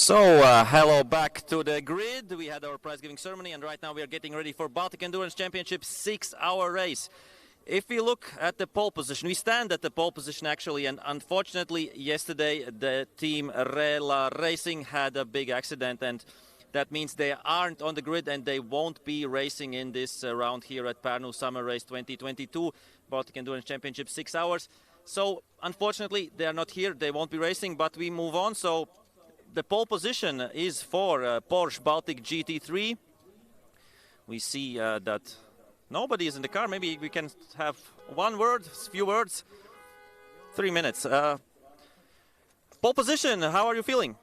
Hello back to the grid. We had our prize giving ceremony, and right now we are getting ready for Baltic Endurance Championship 6-hour race. If we look at the pole position, we stand at the pole position actually, and unfortunately yesterday the team Rela Racing had a big accident, and that means they aren't on the grid and they won't be racing in this round here at Parnu Summer Race 2022 Baltic Endurance Championship 6 hours. So unfortunately they are not here, they won't be racing, but we move on. So the pole position is for Porsche Baltic GT3. We see that nobody is in the car. Maybe we can have few words. 3 minutes. Pole position, how are you feeling?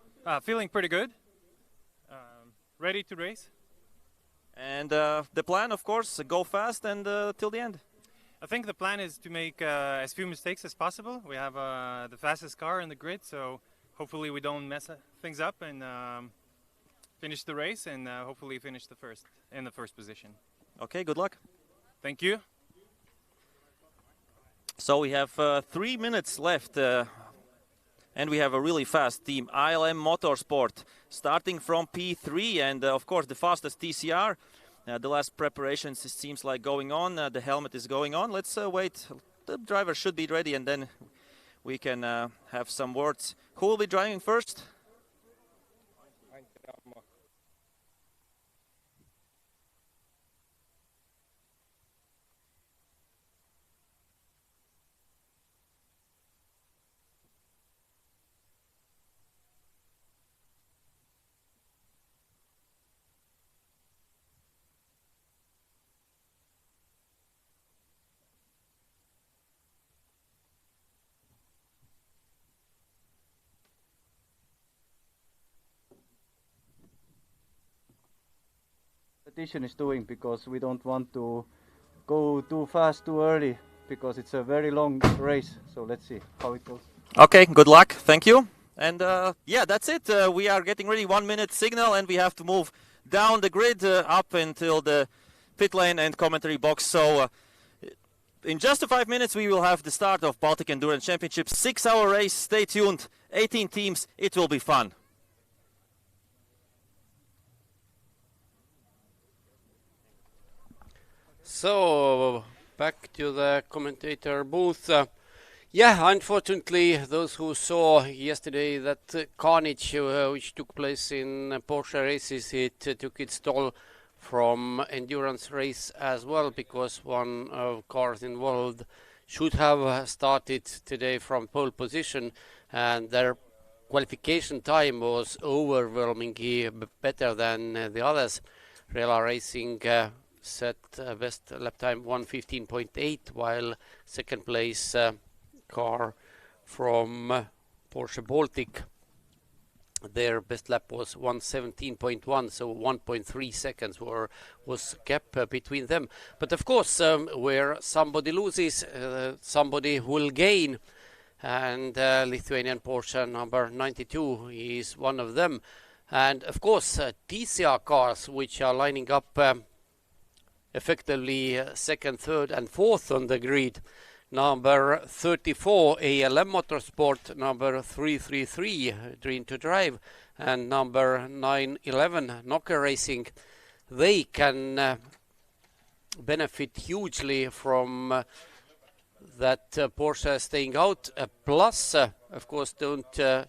Feeling pretty good. Ready to race. And the plan, of course, go fast and till the end. I think the plan is to make as few mistakes as possible. We have the fastest car in the grid, so hopefully we don't mess things up and finish the race and hopefully finish in the first position. Okay, good luck. Thank you. So we have 3 minutes left and we have a really fast team, ILM Motorsport, starting from P3 and of course the fastest TCR. The last preparations, it seems like going on, the helmet is going on. Let's wait, the driver should be ready and then we can have some words. Who will be driving first? Competition is doing, because we don't want to go too fast too early, because it's a very long race. So let's see how it goes. Okay, good luck. Thank you. And yeah, that's it. We are getting ready. 1 minute signal and we have to move down the grid up until the pit lane and commentary box. So in just 5 minutes we will have the start of Baltic Endurance Championship 6-hour race. Stay tuned. 18 teams. It will be fun. So, back to the commentator booth. Yeah, unfortunately, those who saw yesterday that carnage which took place in Porsche races, it took its toll from endurance race as well, because one of cars involved should have started today from pole position, and their qualification time was overwhelmingly better than the others. Rela Racing set best lap time 1:15.8, while second place car from Porsche Baltic, their best lap was 1:17.1, so 1.3 seconds was gap between them. But of course, where somebody loses, somebody will gain, and Lithuanian Porsche number 92 is one of them. And of course, TCR cars which are lining up effectively second, third and fourth on the grid. Number 34 ALM Motorsport, number 333 Dream to Drive, and number 911 Knocker Racing. They can benefit hugely from that Porsche staying out. Plus, of course, don't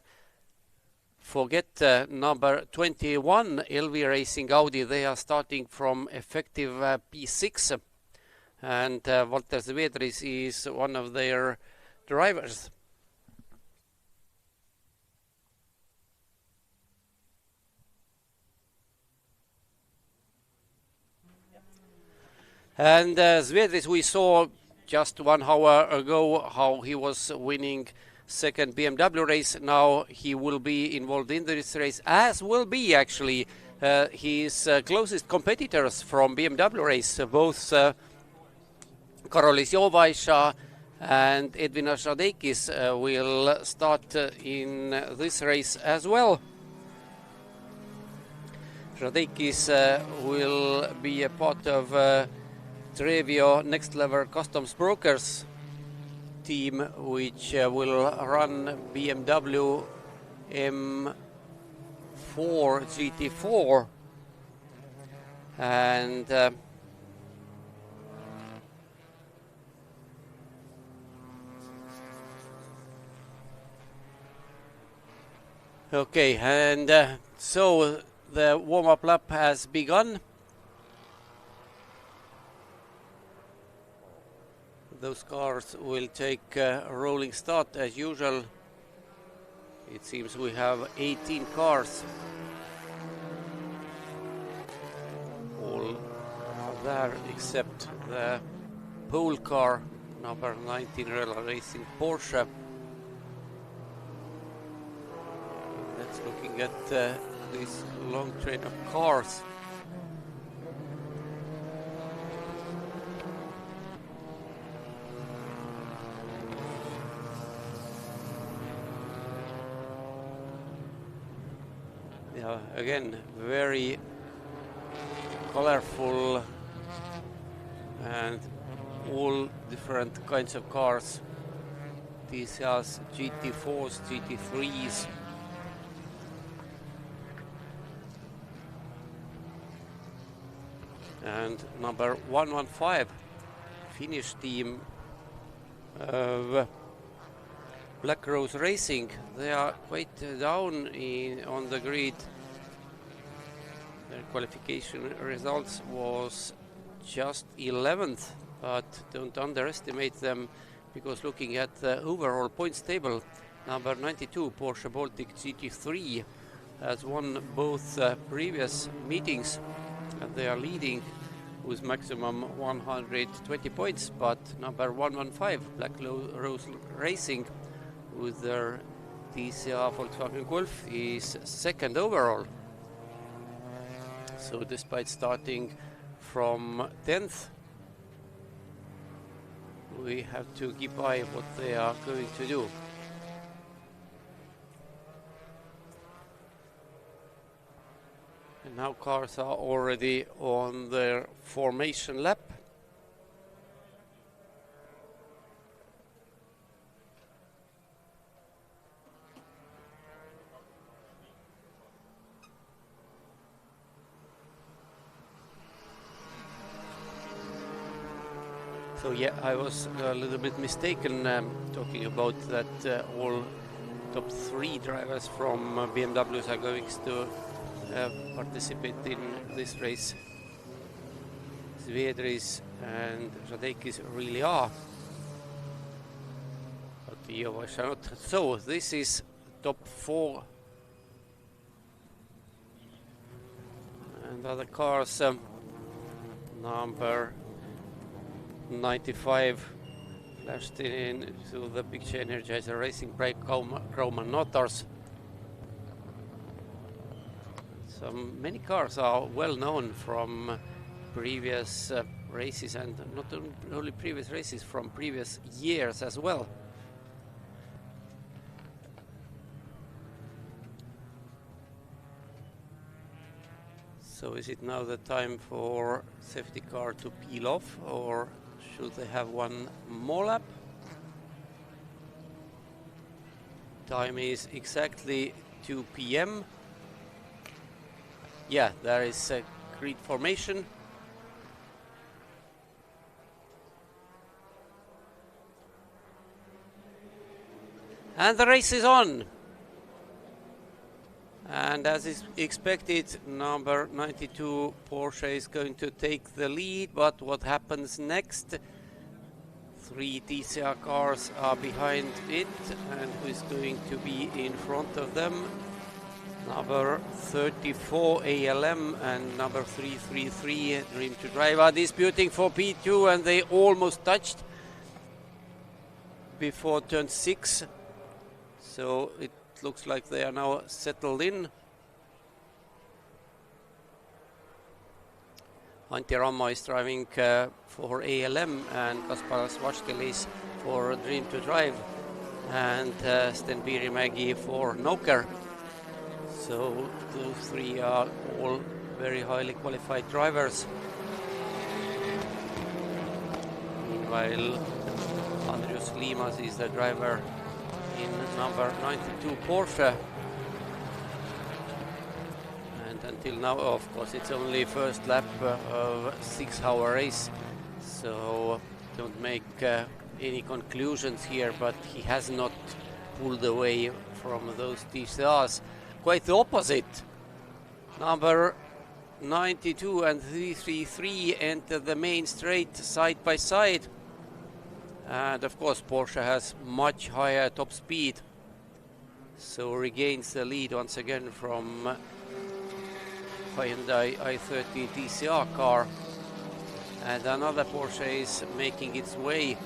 forget number 21 LV Racing Audi. They are starting from effective P6. And Walter Zvedris is one of their drivers. And Zvedris, we saw just 1 hour ago how he was winning second BMW race. Now he will be involved in this race, as will be actually his closest competitors from BMW race, both Karolis Jovaisha and Edvin Žadeikis will start in this race as well. Žadeikis will be a part of Trevio Next Level Customs Brokers team, which will run BMW 4 GT4, and okay, and so the warm-up lap has begun. Those cars will take a rolling start as usual. It seems we have 18 cars. All are there except the pole car, number 19 Rela Racing Porsche. That's looking at this long train of cars. Yeah, again, very colorful and all different kinds of cars. These are GT4s, GT3s. And number 115, Finnish team of Black Rose Racing. They are quite down on the grid. Their qualification results was just 11th, but don't underestimate them, because looking at the overall points table, number 92 Porsche Baltic GT3 has won both previous meetings, and they are leading with maximum 120 points, but number 115 Black Rose Racing with their TCR Volkswagen Golf is second overall. So despite starting from 10th, we have to keep eye what they are going to do. And now cars are already on their formation lap. So yeah, I was a little bit mistaken talking about that all top 3 drivers from BMWs are going to participate in this race. Svedris and Radekis really are, but Jovash are not. So this is top 4, and other cars, number 95 flashed in to the picture, Energizer Racing Brake Chrome and Notars. So many cars are well known from previous races, and not only previous races, from previous years as well. So is it now the time for safety car to peel off, or should they have one more lap? Time is exactly 2 p.m. Yeah, there is a grid formation. And the race is on. And as is expected, number 92 Porsche is going to take the lead, but what happens next? 3 TCR cars are behind it, and who is going to be in front of them? Number 34 ALM and number 333 Dream to Drive are disputing for P2, and they almost touched before turn 6. So it looks like they are now settled in. Antti Ramma is driving for ALM, and Kaspar Svashkelis for Dream to Drive, and Sten Birimägi for Noker. So those 3 are all very highly qualified drivers. Meanwhile, Andrius Limas is the driver in number 92 Porsche. And until now, of course, it's only first lap of 6-hour race, so don't make any conclusions here, but he has not pulled away from those DCRs. Quite the opposite. Number 92 and 333 enter the main straight side by side. And of course Porsche has much higher top speed, so regains the lead once again from Hyundai i30 DCR car. And another Porsche is making its way.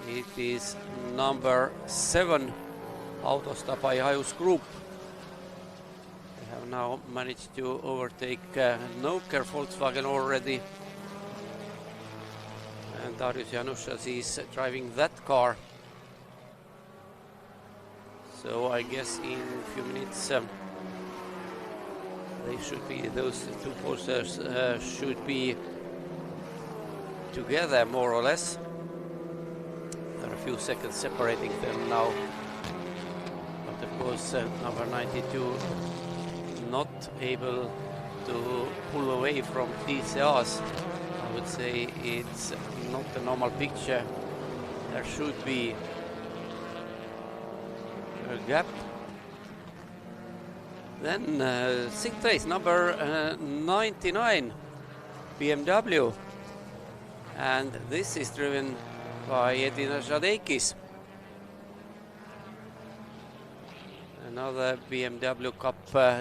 It is number 7 Autosta by Haius Group. They have now managed to overtake Noker Volkswagen already. And Darius Janušas is driving that car. So I guess in a few minutes they should be, those two Porsches should be together more or less. There are a few seconds separating them now. But of course number 92 not able to pull away from DCRs. I would say it's not a normal picture. There should be a gap. Then sixth race, number 99 BMW, and this is driven by Edina Žadeikis, another BMW Cup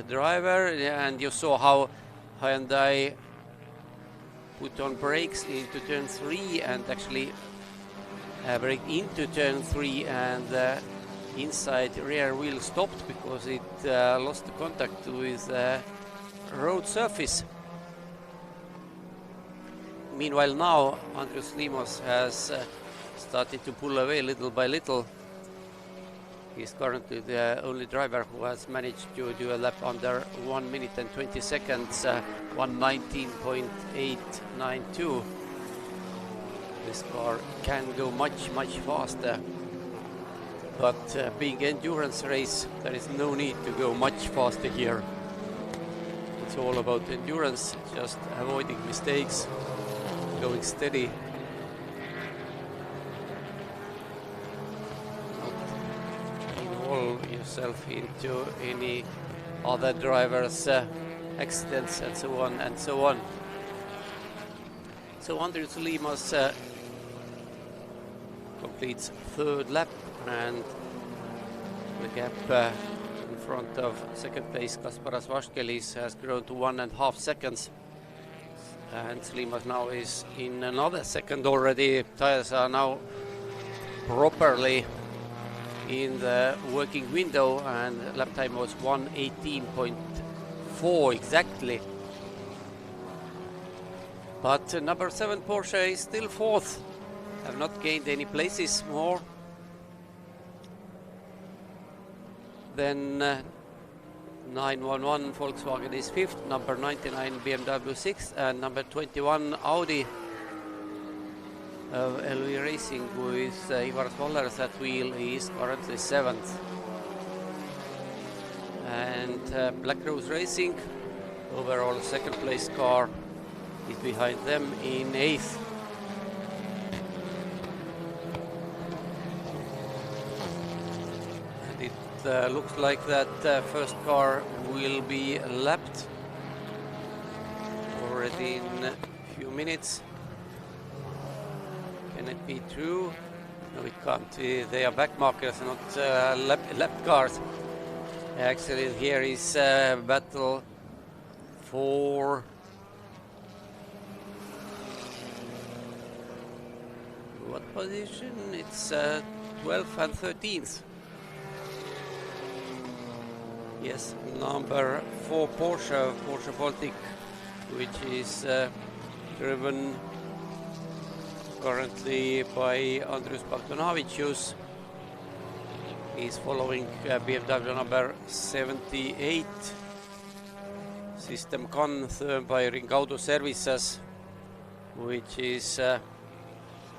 driver. And you saw how Hyundai put on brakes into turn 3 and actually braked into turn 3, and inside rear wheel stopped because it lost the contact with road surface. Meanwhile now Andrius Limos has started to pull away little by little. He's currently the only driver who has managed to do a lap under 1 minute and 20 seconds, 1:19.892. This car can go much faster. But being endurance race, there is no need to go much faster here. It's all about endurance, just avoiding mistakes, going steady. Not involve yourself into any other drivers' accidents and so on and so on. So Andrius Limos completes third lap, and the gap in front of second place Kasparas Vaškelis has grown to 1.5 seconds, and Slimas now is in another second already. Tires are now properly in the working window, and lap time was 1:18.4 exactly. But number 7 Porsche is still fourth, have not gained any places more. Then 911 Volkswagen is 5th, number 99 BMW 6th, and number 21 Audi of LV Racing with Ivar Svollers at wheel is currently 7th. And Black Rose Racing, overall second place car, is behind them in 8th. Looks like that first car will be lapped already in a few minutes. Can it be true? No, it can't. They are back markers, not lap cars. Actually, here is battle for what position? It's 12th and 13th. Yes, number 4 Porsche Baltic, which is driven currently by Andrius Bagdonavičius. He's following BMW number 78, System Con by Ringaudo Services, which is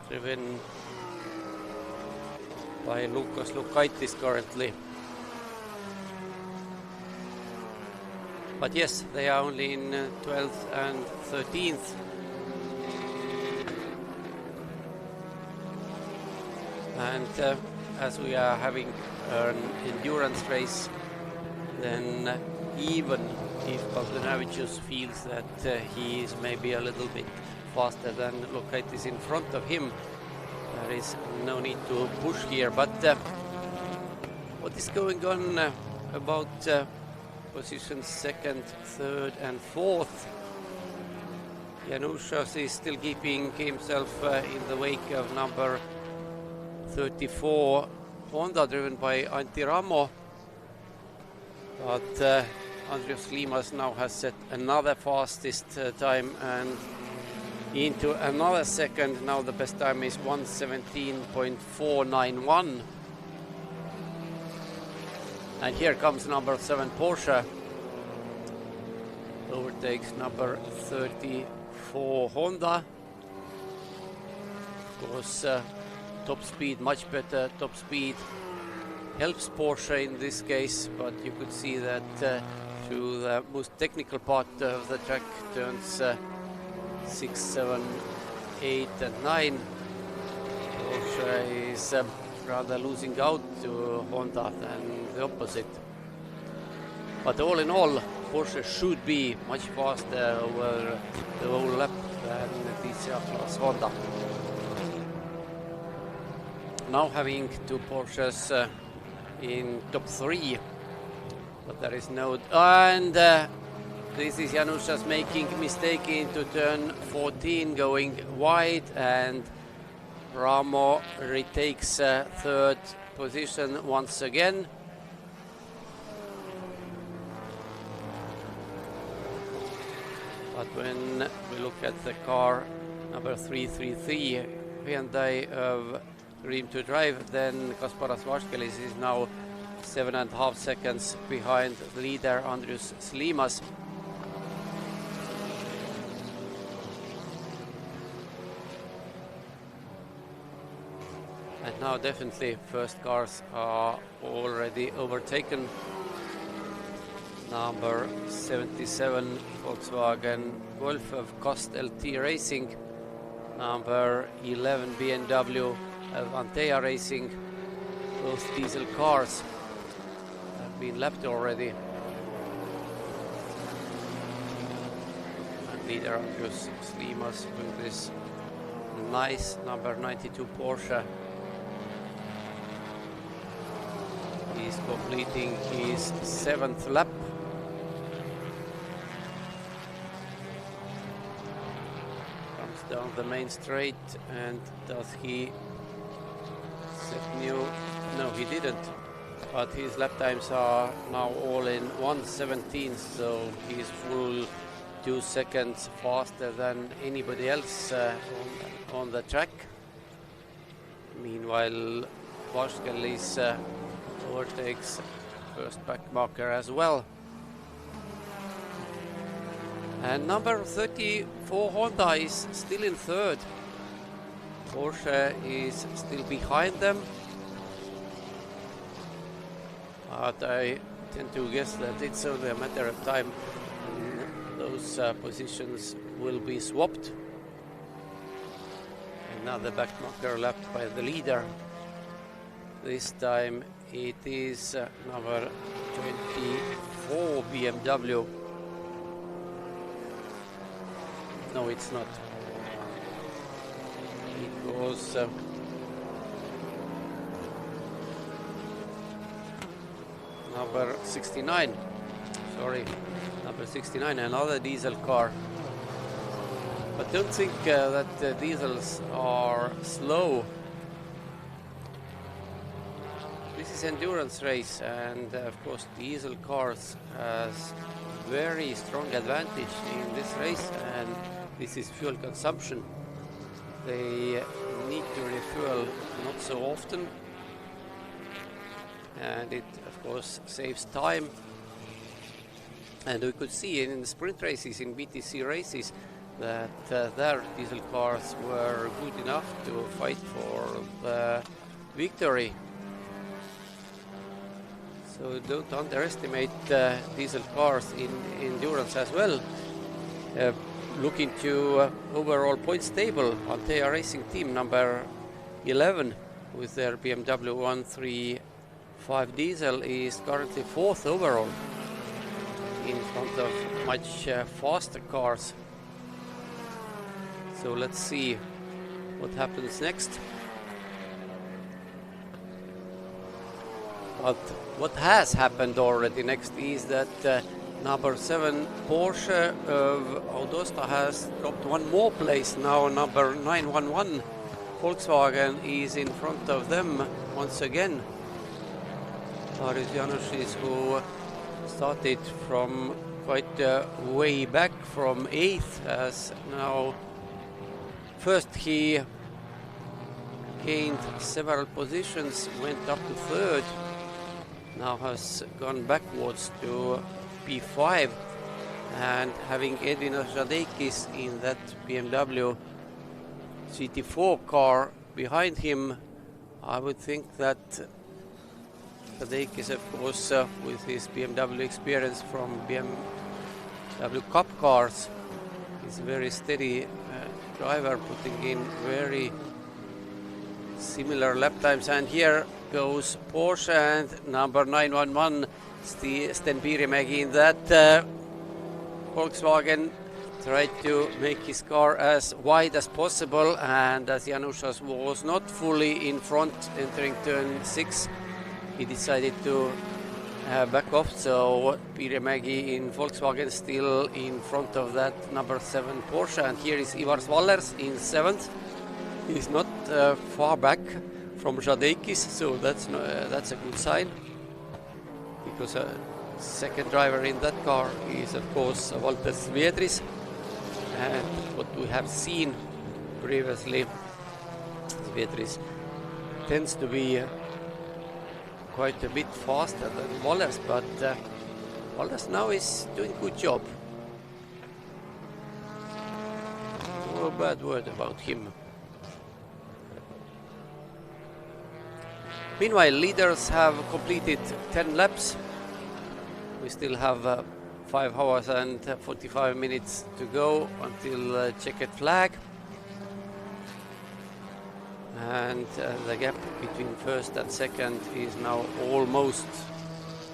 driven by Lukas Lukaitis currently. But yes, they are only in 12th and 13th. And as we are having an endurance race, then even if Bogdanavicius feels that he is maybe a little bit faster than Lokaitis in front of him, there is no need to push here. But what is going on about positions 2nd, 3rd and 4th? Januszas is still keeping himself in the wake of number 34 Honda, driven by Antti Rammo. But Andrius Klimas now has set another fastest time and into another second. Now the best time is 1:17.491. And here comes number 7 Porsche. Overtakes number 34 Honda. Of course, top speed, much better top speed helps Porsche in this case, but you could see that through the most technical part of the track, turns 6, 7, 8 and 9, Porsche is rather losing out to Honda than the opposite. But all in all, Porsche should be much faster over the whole lap than TCR plus Honda. Now having two Porsches in top 3, but there is no, and this is Januszas making mistake into turn 14, going wide, and Rammo retakes 3rd position once again. But when we look at the car number 333 Hyundai of Dream to Drive, then Kasparas Vaškelis is now 7.5 seconds behind the leader Andrius Slimas. And now definitely first cars are already overtaken. Number 77 Volkswagen Golf of Cost LT Racing, number 11 BMW of Antea Racing. Both diesel cars have been lapped already. And leader Andrius Slimas with this nice number 92 Porsche. He's completing his 7th lap. Comes down the main straight, and does he set new? No, he didn't. But his lap times are now all in 1:17, so he's full 2 seconds faster than anybody else on the track. Meanwhile, Vaškelis overtakes first back marker as well. And number 34 Honda is still in 3rd. Porsche is still behind them. But I tend to guess that it's only a matter of time when those positions will be swapped. Another back marker lap by the leader. This time it is number 24 BMW. No, it's not. It was number 69. Sorry, number 69, another diesel car. But don't think that the diesels are slow. This is endurance race, and of course diesel cars has very strong advantage in this race, and this is fuel consumption. They need to refuel not so often, and it of course saves time. And we could see in the sprint races, in BTC races, that their diesel cars were good enough to fight for the victory. So don't underestimate diesel cars in endurance as well. Looking to overall points table, Altea Racing Team number 11 with their BMW 135 diesel is currently 4th overall in front of much faster cars. So let's see what happens next. But what has happened already next is that number 7 Porsche of Audosta has dropped one more place. Now number 911 Volkswagen is in front of them once again. Marius Januszis, who started from quite way back from 8th, as now first he gained several positions, went up to 3rd, now has gone backwards to P5, and having Edwin Žadeikis in that BMW GT4 car behind him, I would think that Žadeikis, of course, with his BMW experience from BMW Cup cars, is a very steady driver, putting in very similar lap times. And here goes Porsche and number 911 Sten Piirimägi in that Volkswagen tried to make his car as wide as possible, and as Januszas was not fully in front entering turn 6, he decided to back off. So Piirimägi in Volkswagen still in front of that number 7 Porsche, and here is Ivar Svallers in 7th. He's not far back from Žadeikis, so that's a good sign, because second driver in that car is of course Valter Sviedris, and what we have seen previously, Sviedris tends to be quite a bit faster than Wallers, but Wallers now is doing a good job. No bad word about him. Meanwhile, leaders have completed 10 laps. We still have 5 hours and 45 minutes to go until checkered flag. And the gap between first and second is now almost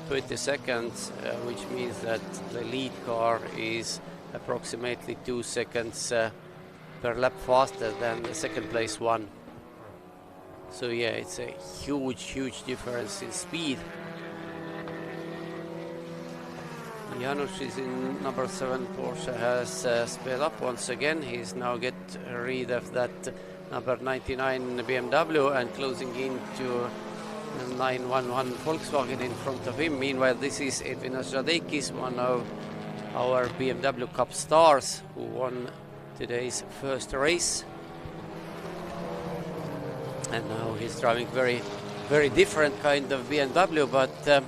20 seconds, which means that the lead car is approximately 2 seconds per lap faster than the second place one. So yeah, it's a huge difference in speed. Janusz is in number 7 Porsche, has sped up once again. He's now get rid of that number 99 BMW and closing into 911 Volkswagen in front of him. Meanwhile, this is Edvin Žadeikis, one of our BMW Cup stars, who won today's first race. And now he's driving very different kind of BMW, but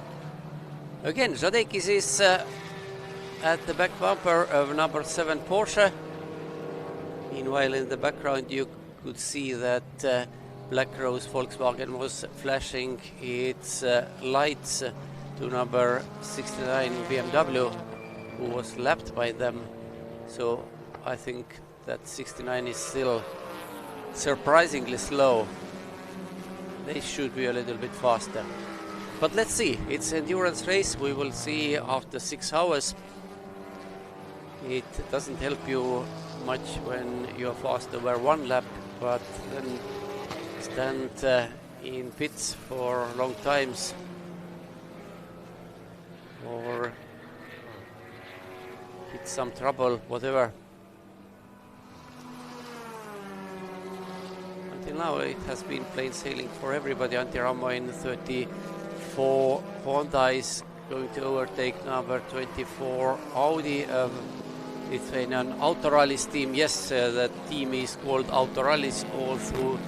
again, Žadeikis is at the back bumper of number 7 Porsche. Meanwhile, in the background you could see that Black Rose Volkswagen was flashing its lights to number 69 BMW, who was lapped by them. So I think that 69 is still surprisingly slow. They should be a little bit faster. But let's see, it's an endurance race. We will see after 6 hours. It doesn't help you much when you're fast over 1 lap, but then stand in pits for long times or hit some trouble, whatever. Until now it has been plain sailing for everybody. Antti Rammo in 34 Honda is going to overtake number 24 Audi of Lithuanian Autorallis team. Yes, that team is called Autorallis all through.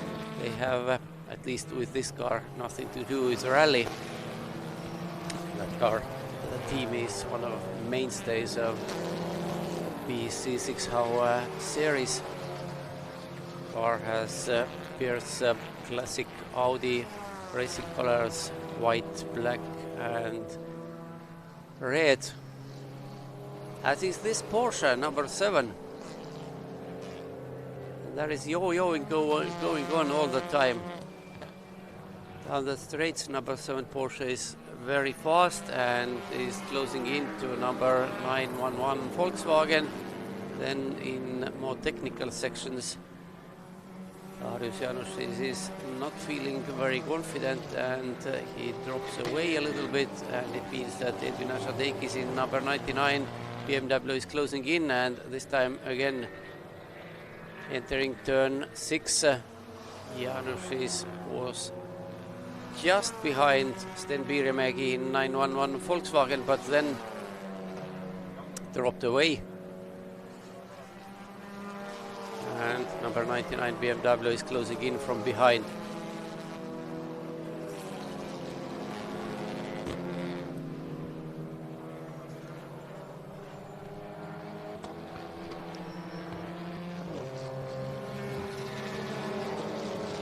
They have, at least with this car, nothing to do with rally. That car, the team is one of the mainstays of BC 6 series. Car has Pierce classic Audi racing colors, white, black and red, as is this Porsche number 7. There is yo-yoing going on all the time. Down the straights, number 7 Porsche is very fast and is closing into number 911 Volkswagen. Then in more technical sections, Darius Janusz is not feeling very confident, and he drops away a little bit, and it means that Edwin Ašadeikis in number 99 BMW is closing in, and this time again entering turn 6. Janusz was just behind Sten Birimägi in 911 Volkswagen, but then dropped away. And number 99 BMW is closing in from behind.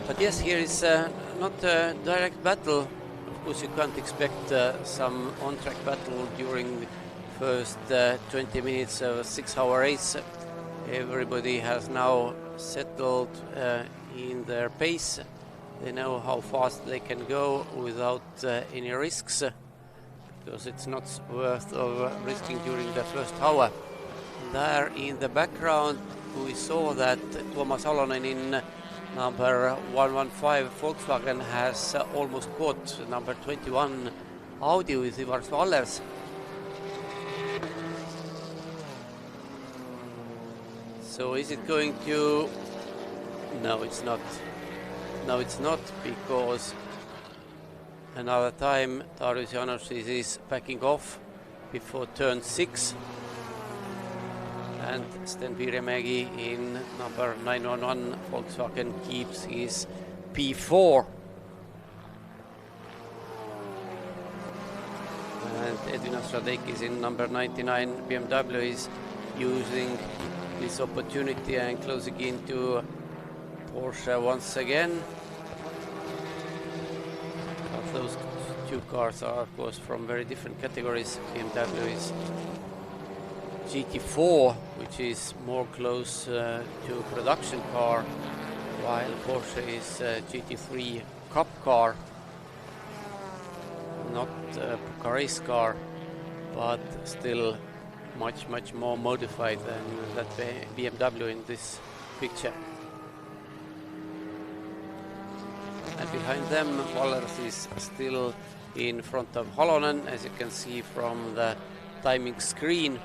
But yes, here is not a direct battle. Of course, you can't expect some on-track battle during the first 20 minutes of a 6-hour race. Everybody has now settled in their pace. They know how fast they can go without any risks, because it's not worth of risking during the first hour. There in the background we saw that Tuomas Halonen in number 115 Volkswagen has almost caught number 21 Audi with Ivar Svallers. So is it going to... No, it's not. No, it's not, because another time Darius Janusz is backing off before turn 6. And Sten Birimägi in number 911 Volkswagen keeps his P4. And Edwin Ašadeikis in number 99 BMW is using this opportunity and closing into Porsche once again. But those two cars are of course from very different categories. BMW is GT4, which is more close to production car, while Porsche is GT3 Cup car, not a race car, but still much more modified than that BMW in this picture. And behind them, Wallers is still in front of Halonen, as you can see from the timing screen.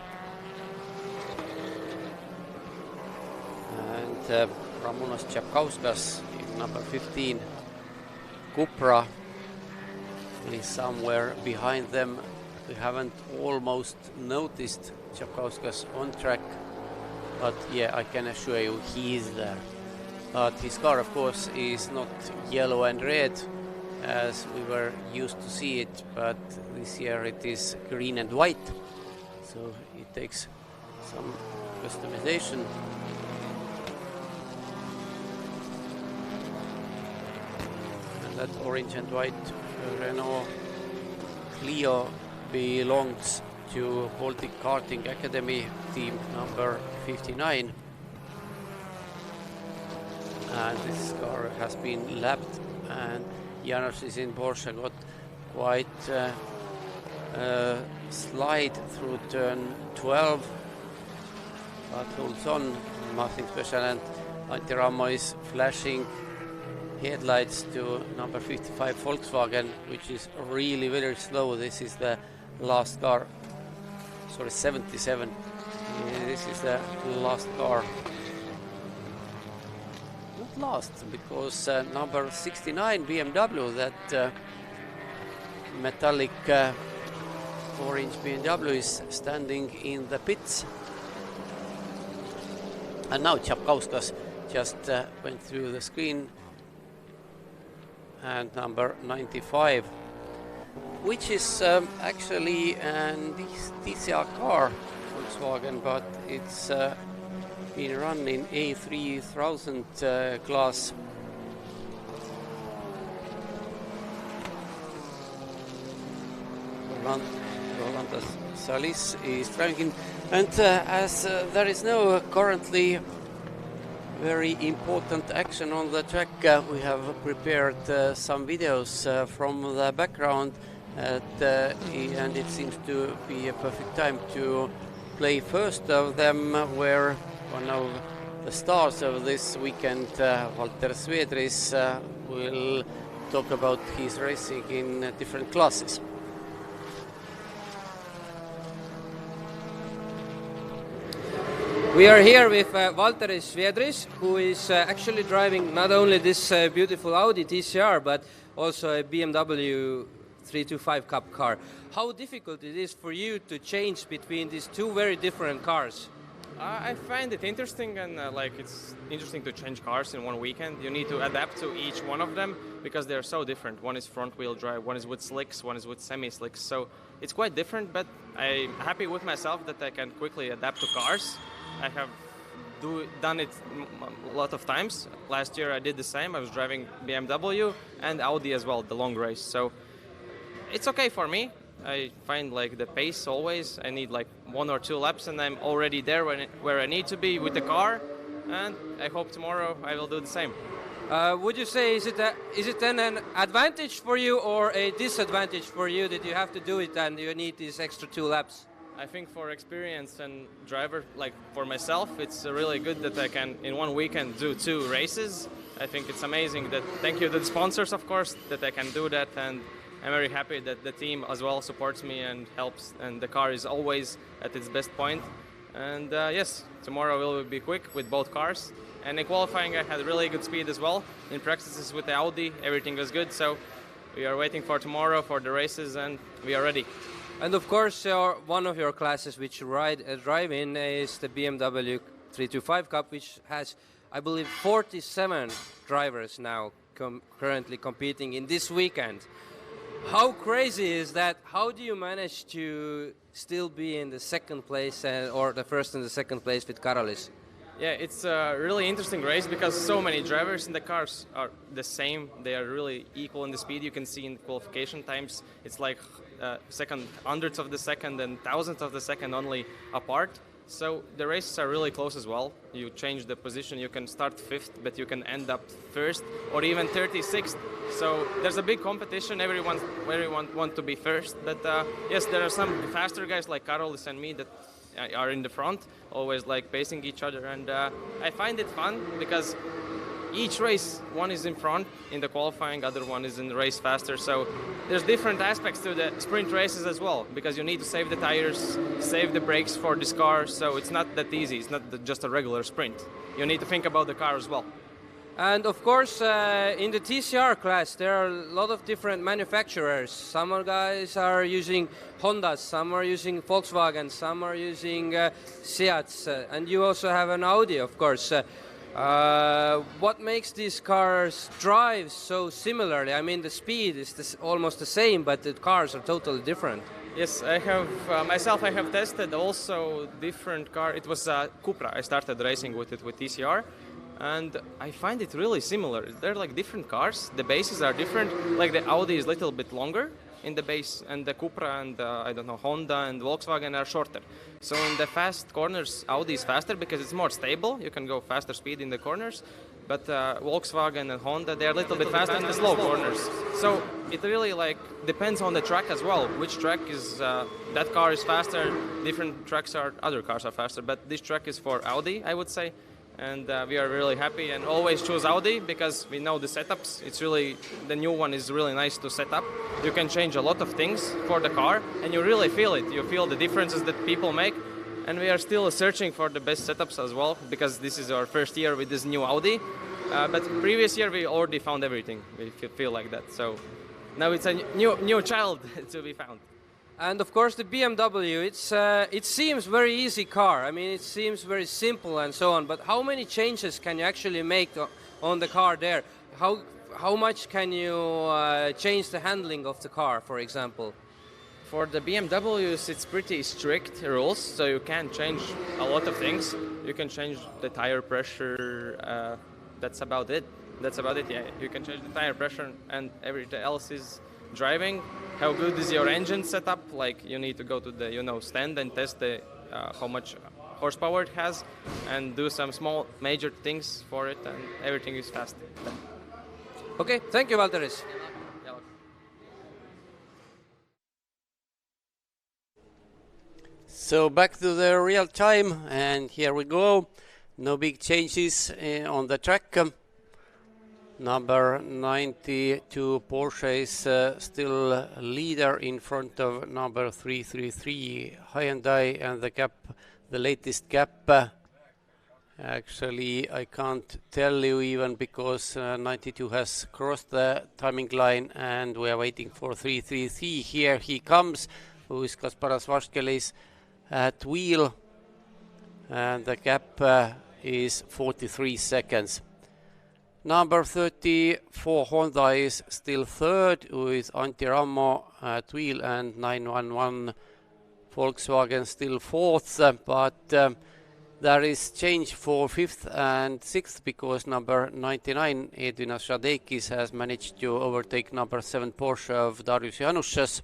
And Ramonas Čapkauskas in number 15 Cupra is somewhere behind them. We haven't almost noticed Čapkauskas on track, but yeah, I can assure you he is there. But his car, of course, is not yellow and red as we were used to see it, but this year it is green and white, so it takes some customization. And that orange and white Renault Clio belongs to Baltic Karting Academy team number 59. And this car has been lapped, and Janusz is in Porsche got quite slide through turn 12, but holds on, nothing special, and Antti Rammo is flashing headlights to number 55 Volkswagen, which is really very slow. This is the last car, sorry, 77. This is the last car. Not last, because number 69 BMW, that metallic orange BMW, is standing in the pits. And now Čapkauskas just went through the screen, and number 95, which is actually an DCR car, Volkswagen, but it's been run in A3000 class. Rolando Salis is driving. And as there is no currently very important action on the track, we have prepared some videos from the background, and it seems to be a perfect time to play first of them, where one of the stars of this weekend, Valter Svedris, will talk about his racing in different classes. We are here with Valter Svedris, who is actually driving not only this beautiful Audi TCR, but also a BMW 325 Cup car. How difficult it is for you to change between these two very different cars? I find it interesting, and it's interesting to change cars in one weekend. You need to adapt to each one of them because they're so different. One is front-wheel drive, one is with slicks, one is with semi-slicks. So it's quite different, but I'm happy with myself that I can quickly adapt to cars. I have done it a lot of times. Last year I did the same. I was driving BMW and Audi as well, the long race. So it's okay for me. I find the pace always. I need 1 or 2 laps and I'm already there where I need to be with the car. And I hope tomorrow I will do the same. Would you say is it then an advantage for you or a disadvantage for you that you have to do it and you need these extra 2 laps? I think for experience and driver, for myself, it's really good that I can in one weekend do 2 races. I think it's amazing that, thank you to the sponsors, of course, that I can do that, and I'm very happy that the team as well supports me and helps, and the car is always at its best point. And yes, tomorrow will be quick with both cars. And in qualifying I had really good speed as well. In practices with the Audi, everything was good, so we are waiting for tomorrow for the races and we are ready. And of course, one of your classes which you drive in is the BMW 325 Cup, which has, I believe, 47 drivers now currently competing in this weekend. How crazy is that? How do you manage to still be in the second place or the first and the second place with Karolis? Yeah, it's a really interesting race because so many drivers in the cars are the same. They are really equal in the speed. You can see in the qualification times, it's second hundredths of the second and thousandths of the second only apart. So the races are really close as well. You change the position, you can start 5th, but you can end up 1st or even 36th. So there's a big competition. Everyone wants to be first. But yes, there are some faster guys like Karolis and me that are in the front, always pacing each other. And I find it fun because each race, one is in front in the qualifying, other one is in the race faster. So there's different aspects to the sprint races as well, because you need to save the tires, save the brakes for this car. So it's not that easy. It's not just a regular sprint. You need to think about the car as well. And of course, in the TCR class, there are a lot of different manufacturers. Some guys are using Hondas, some are using Volkswagen, some are using Seats, and you also have an Audi, of course. What makes these cars drive so similarly? I mean, the speed is almost the same, but the cars are totally different. Yes, I have myself. I have tested also different car. It was Cupra. I started racing with it with TCR, and I find it really similar. They're different cars. The bases are different. The Audi is a little bit longer in the base, and the Cupra and Honda and Volkswagen are shorter. So in the fast corners, Audi is faster because it's more stable. You can go faster speed in the corners. But Volkswagen and Honda, they're a little bit faster in the slow corners. So it really depends on the track as well. Which track is that car is faster? Different tracks other cars are faster. But this track is for Audi, I would say. And we are really happy and always choose Audi because we know the setups. The new one is really nice to set up. You can change a lot of things for the car and you really feel it. You feel the differences that people make. And we are still searching for the best setups as well because this is our first year with this new Audi. But previous year we already found everything. We feel like that. So now it's a new child to be found. And of course the BMW, it seems very easy car. I mean, it seems very simple and so on. But how many changes can you actually make on the car there? How much can you change the handling of the car, for example? For the BMWs, it's pretty strict rules, so you can't change a lot of things. You can change the tire pressure. That's about it. Yeah. You can change the tire pressure, and everything else is driving. How good is your engine setup? Like you need to go to the stand and test the how much horsepower it has, and do some small major things for it, and everything is fast. Okay, thank you, Valteris. So back to the real time, and here we go. No big changes on the track. Number 92 Porsche is still leader in front of number 333 Hyundai, and the latest gap. Actually, I can't tell you even because 92 has crossed the timing line, and we are waiting for 333. Here he comes, who is Kasparas Vaškelis at wheel, and the gap is 43 seconds. Number 34 Honda is still third with Antti Rammo at wheel, and 911 Volkswagen still fourth, but there is change for fifth and sixth because number 99 Edvinas Šadeikis has managed to overtake number 7 Porsche of Darius Janušas.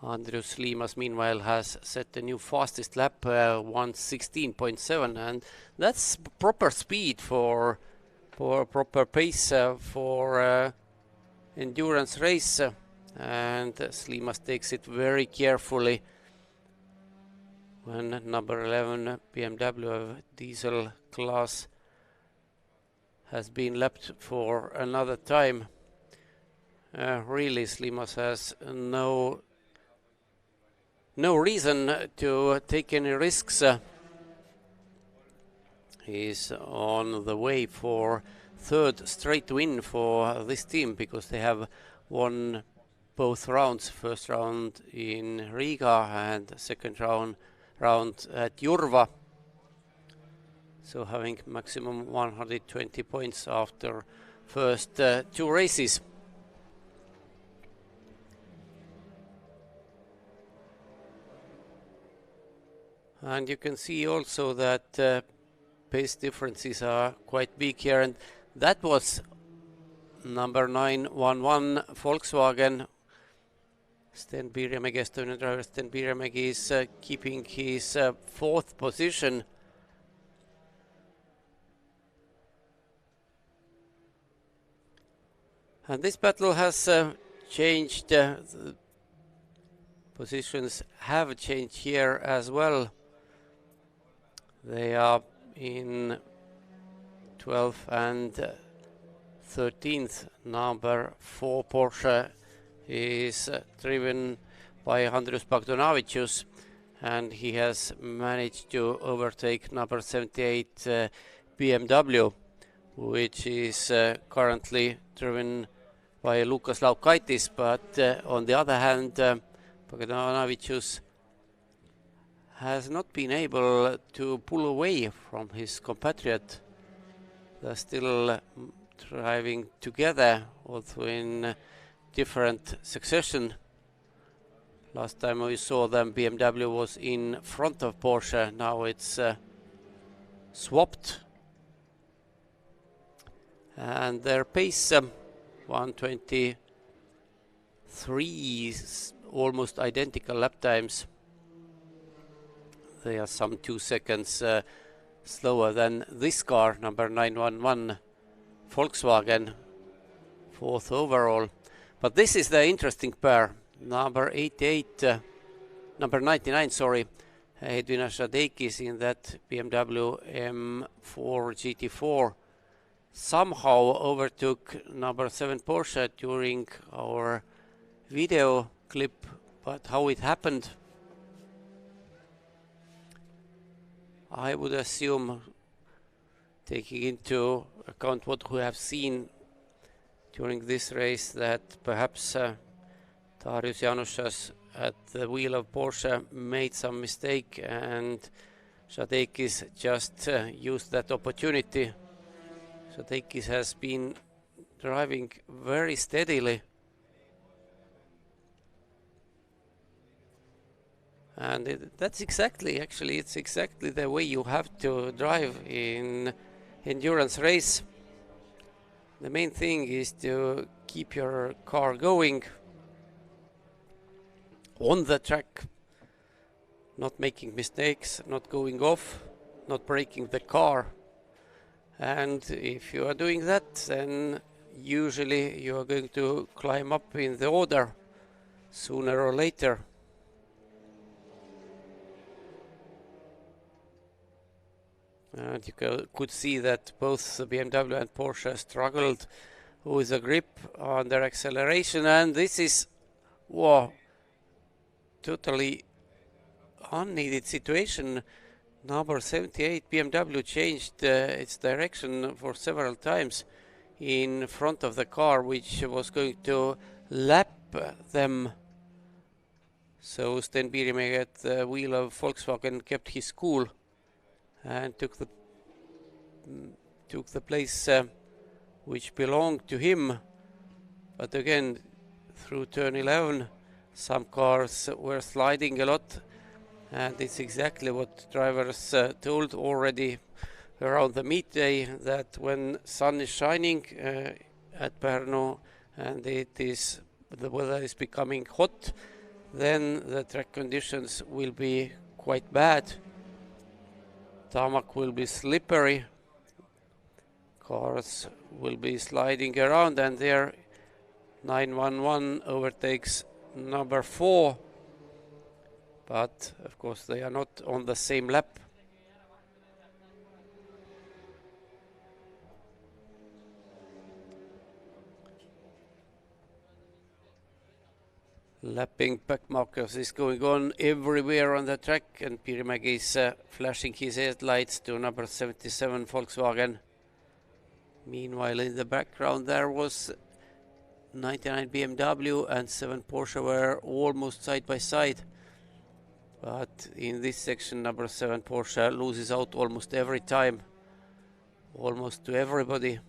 Andrius Limas meanwhile has set a new fastest lap, 1:16.7, and that's proper speed for proper pace for endurance race, and Slimas takes it very carefully when number 11 BMW of diesel class has been lapped for another time. Really, Slimas has no reason to take any risks. He's on the way for third straight win for this team because they have won both rounds. First round in Riga and second round at Jurva. So having maximum 120 points after first two races. And you can see also that pace differences are quite big here, and that was number 911 Volkswagen. Sten Piirimägi, Estonian driver Sten Piirimägi is keeping his fourth position. And this battle has changed. The positions have changed here as well. They are in 12th and 13th. Number 4 Porsche is driven by Andrius Bagdonavicius, and he has managed to overtake number 78 BMW, which is currently driven by Lukas Laukaitis. But on the other hand, Bagdonavicius has not been able to pull away from his compatriot. They're still driving together, although in different succession. Last time we saw them, BMW was in front of Porsche. Now it's swapped. And their pace, 1:23, is almost identical lap times. They are some 2 seconds slower than this car, number 911 Volkswagen, fourth overall. But this is the interesting pair. Number 99, Edvinas Šadeikis in that BMW M4 GT4 somehow overtook number 7 Porsche during our video clip, but how it happened, I would assume, taking into account what we have seen during this race, that perhaps Darius Janušas at the wheel of Porsche made some mistake, and Šadeikis just used that opportunity. Šadeikis has been driving very steadily, and that's exactly the way you have to drive in endurance race. The main thing is to keep your car going on the track, not making mistakes, not going off, not breaking the car. And if you are doing that, then usually you are going to climb up in the order sooner or later. And you could see that both the BMW and Porsche struggled with the grip on their acceleration, and this is totally unneeded situation. Number 78 BMW changed its direction for several times in front of the car, which was going to lap them. So Sten Piirimägi at the wheel of Volkswagen kept his cool and took the place which belonged to him. But again, through turn 11, some cars were sliding a lot, and it's exactly what drivers told already around the meet day, that when sun is shining at Parnu and the weather is becoming hot, then the track conditions will be quite bad. Tarmac will be slippery, cars will be sliding around, and there 911 overtakes number 4, but of course they are not on the same lap. Lapping back markers is going on everywhere on the track, and Piirimägi is flashing his headlights to number 77 Volkswagen. Meanwhile, in the background there was 99 BMW and 7 Porsche were almost side by side. But in this section, number 7 Porsche loses out almost every time, almost to everybody.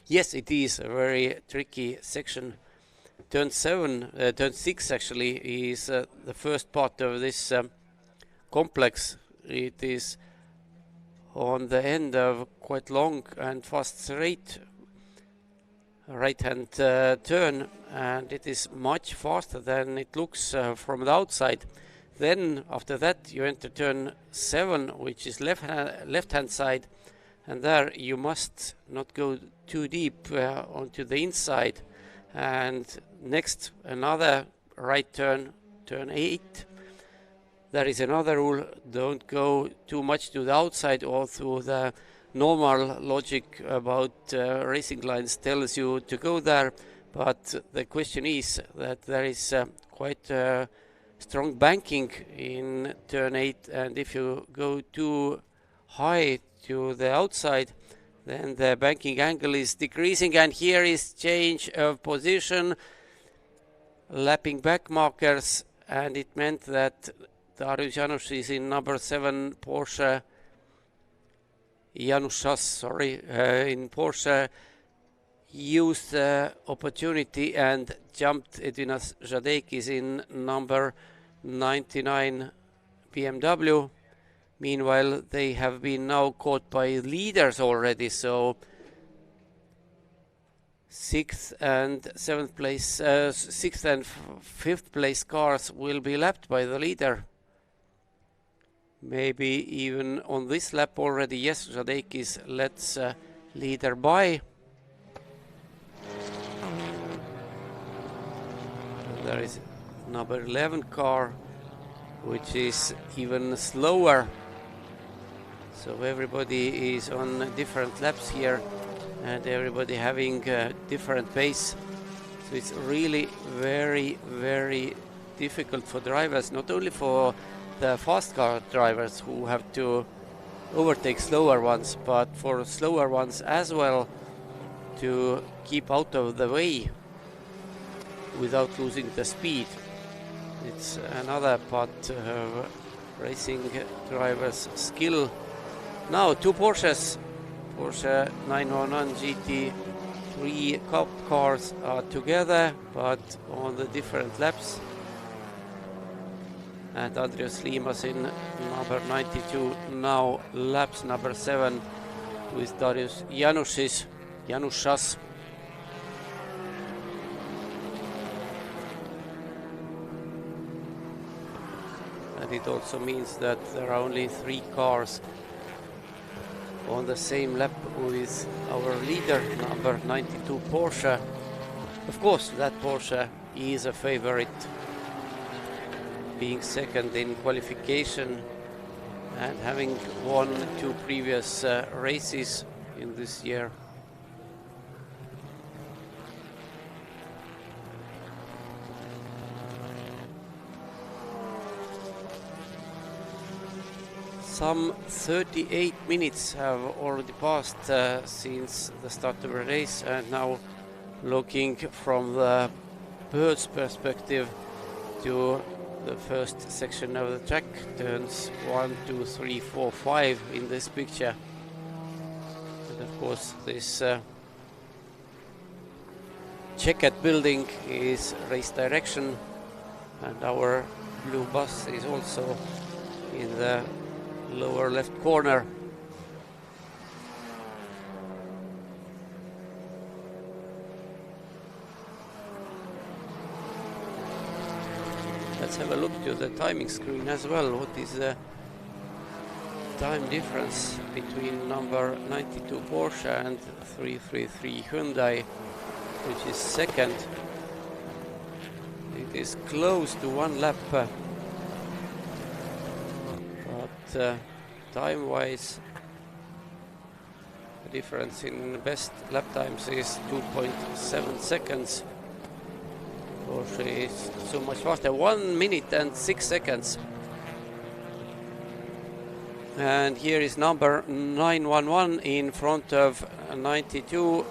Yes, it is a very tricky section. Turn 6 actually is the first part of this complex. It is on the end of quite long and fast straight right-hand turn, and it is much faster than it looks from the outside. Then after that you enter turn 7, which is left-hand side, and there you must not go too deep onto the inside. And next, another right turn, turn 8. There is another rule: don't go too much to the outside or through the normal logic about racing lines tells you to go there. But the question is that there is quite strong banking in turn 8, and if you go too high to the outside, then the banking angle is decreasing, and here is change of position, lapping back markers, and it meant that Darius Janusz is in number 7 Porsche. In Porsche used the opportunity and jumped. Edvinas Žadeikis in number 99 BMW. Meanwhile, they have been now caught by leaders already, so 6th and 7th place, 6th and 5th place cars will be lapped by the leader. Maybe even on this lap already. Yes, Žadeikis lets leader by. There is number 11 car, which is even slower. So everybody is on different laps here, and everybody having different pace. So it's really very, very difficult for drivers, not only for the fast car drivers who have to overtake slower ones, but for slower ones as well, to keep out of the way without losing the speed. It's another part of racing drivers' skill. Now 2 Porsches, Porsche 911 GT, 3 Cup cars are together, but on the different laps. And Andrius Limas in number 92 now laps number 7 with Darius Janušas. it also means that there are only 3 cars on the same lap with our leader, number 92 Porsche. Of course, that Porsche is a favorite, being second in qualification and having won 2 previous races in this year. Some 38 minutes have already passed since the start of the race, and now looking from the bird's perspective to the first section of the track, turns 1, 2, 3, 4, 5 in this picture. And of course this checkered building is race direction, and our blue bus is also in the lower left corner. Let's have a look to the timing screen as well. What is the time difference between number 92 Porsche and 333 Hyundai, which is second? It is close to 1 lap. Time-wise, the difference in best lap times is 2.7 seconds. Porsche is so much faster, 1 minute and 6 seconds. And here is number 911 in front of 92.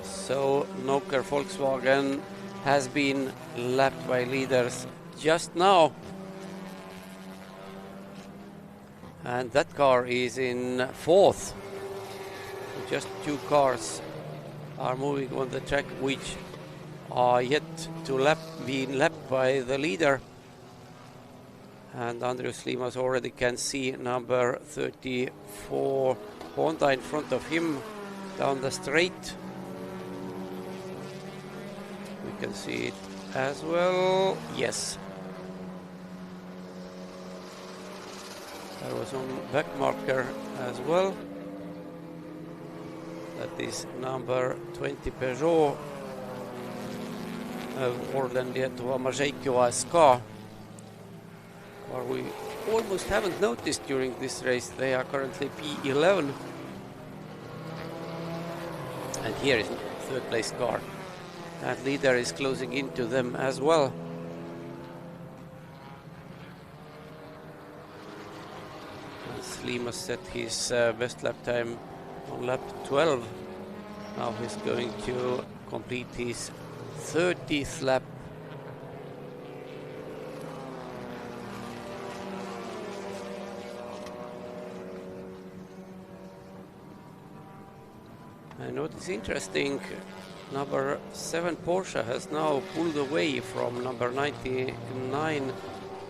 So Noker Volkswagen has been lapped by leaders just now. And that car is in 4th. Just 2 cars are moving on the track, which are yet to be lapped by the leader. And Andrius Limas already can see number 34 Honda in front of him down the straight. We can see it as well. Yes. There was on back marker as well. That is number 20 Peugeot of Orlen Lietuva Mažeikiva SK. Or we almost haven't noticed during this race. They are currently P11. And here is 3rd place car. That leader is closing into them as well. Limas set his best lap time on lap 12. Now he's going to complete his 30th lap. And what is interesting, number 7 Porsche has now pulled away from number 99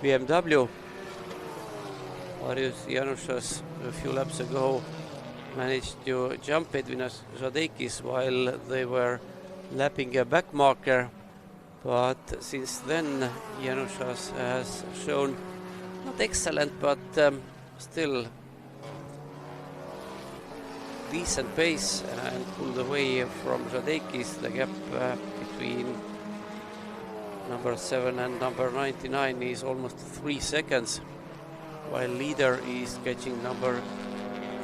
BMW. Marius Janušas a few laps ago managed to jump Edvinas Žadeikis while they were lapping a back marker, but since then Janušas has shown not excellent but still decent pace and pulled away from Žadeikis. The gap between number 7 and number 99 is almost 3 seconds. While leader is catching number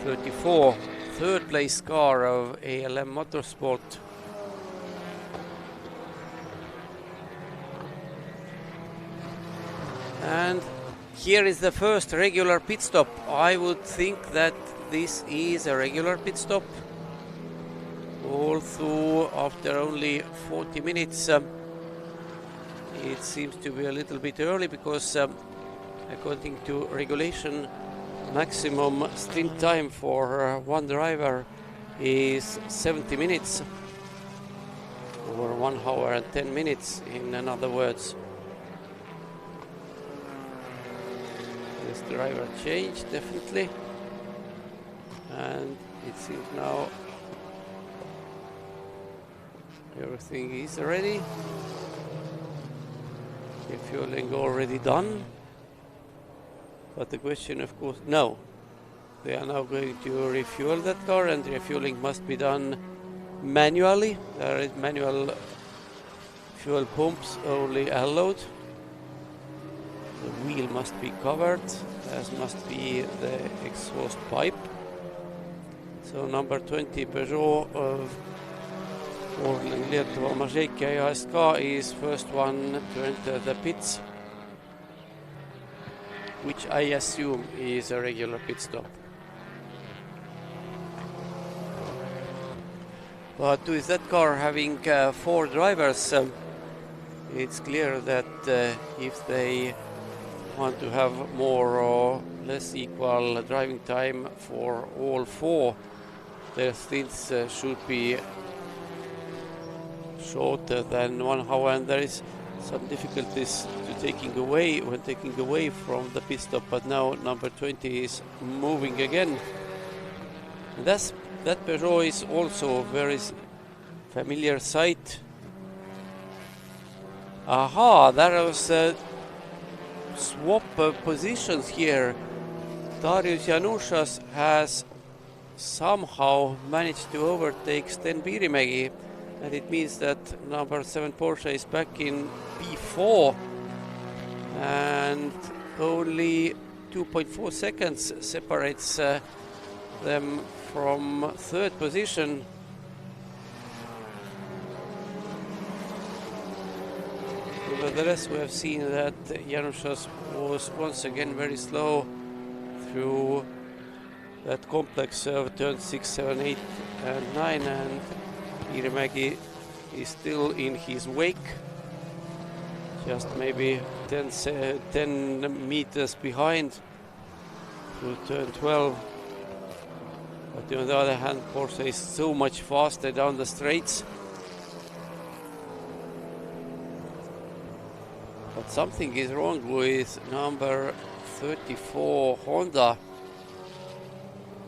34, 3rd place car of ALM Motorsport. And here is the first regular pit stop. I would think that this is a regular pit stop. Although after only 40 minutes, it seems to be a little bit early because according to regulation, maximum stint time for one driver is 70 minutes, or 1 hour and 10 minutes in other words. This driver changed definitely, and it seems now everything is ready. Refueling already done. But the question, of course, no. They are now going to refuel that car, and refueling must be done manually. There is manual fuel pumps only allowed. The wheel must be covered, as must be the exhaust pipe. So number 20 Peugeot of Orlen Lietuva Mažeikiai ASK is first one to enter the pits, which I assume is a regular pit stop. But with that car having 4 drivers, it's clear that if they want to have more or less equal driving time for all 4, their stints should be shorter than 1 hour, and there is some difficulties to taking away from the pit stop. But now number 20 is moving again. And that Peugeot is also a very familiar sight. Aha, there was a swap positions here. Darius Janušas has somehow managed to overtake Sten Piirimägi, and it means that number 7 Porsche is back in P4, and only 2.4 seconds separates them from 3rd position. Nevertheless, we have seen that Janušas was once again very slow through that complex of turns 6, 7, 8 and 9, and Piirimägi is still in his wake, just maybe 10 meters behind through turn 12. But on the other hand, Porsche is so much faster down the straights. But something is wrong with number 34 Honda,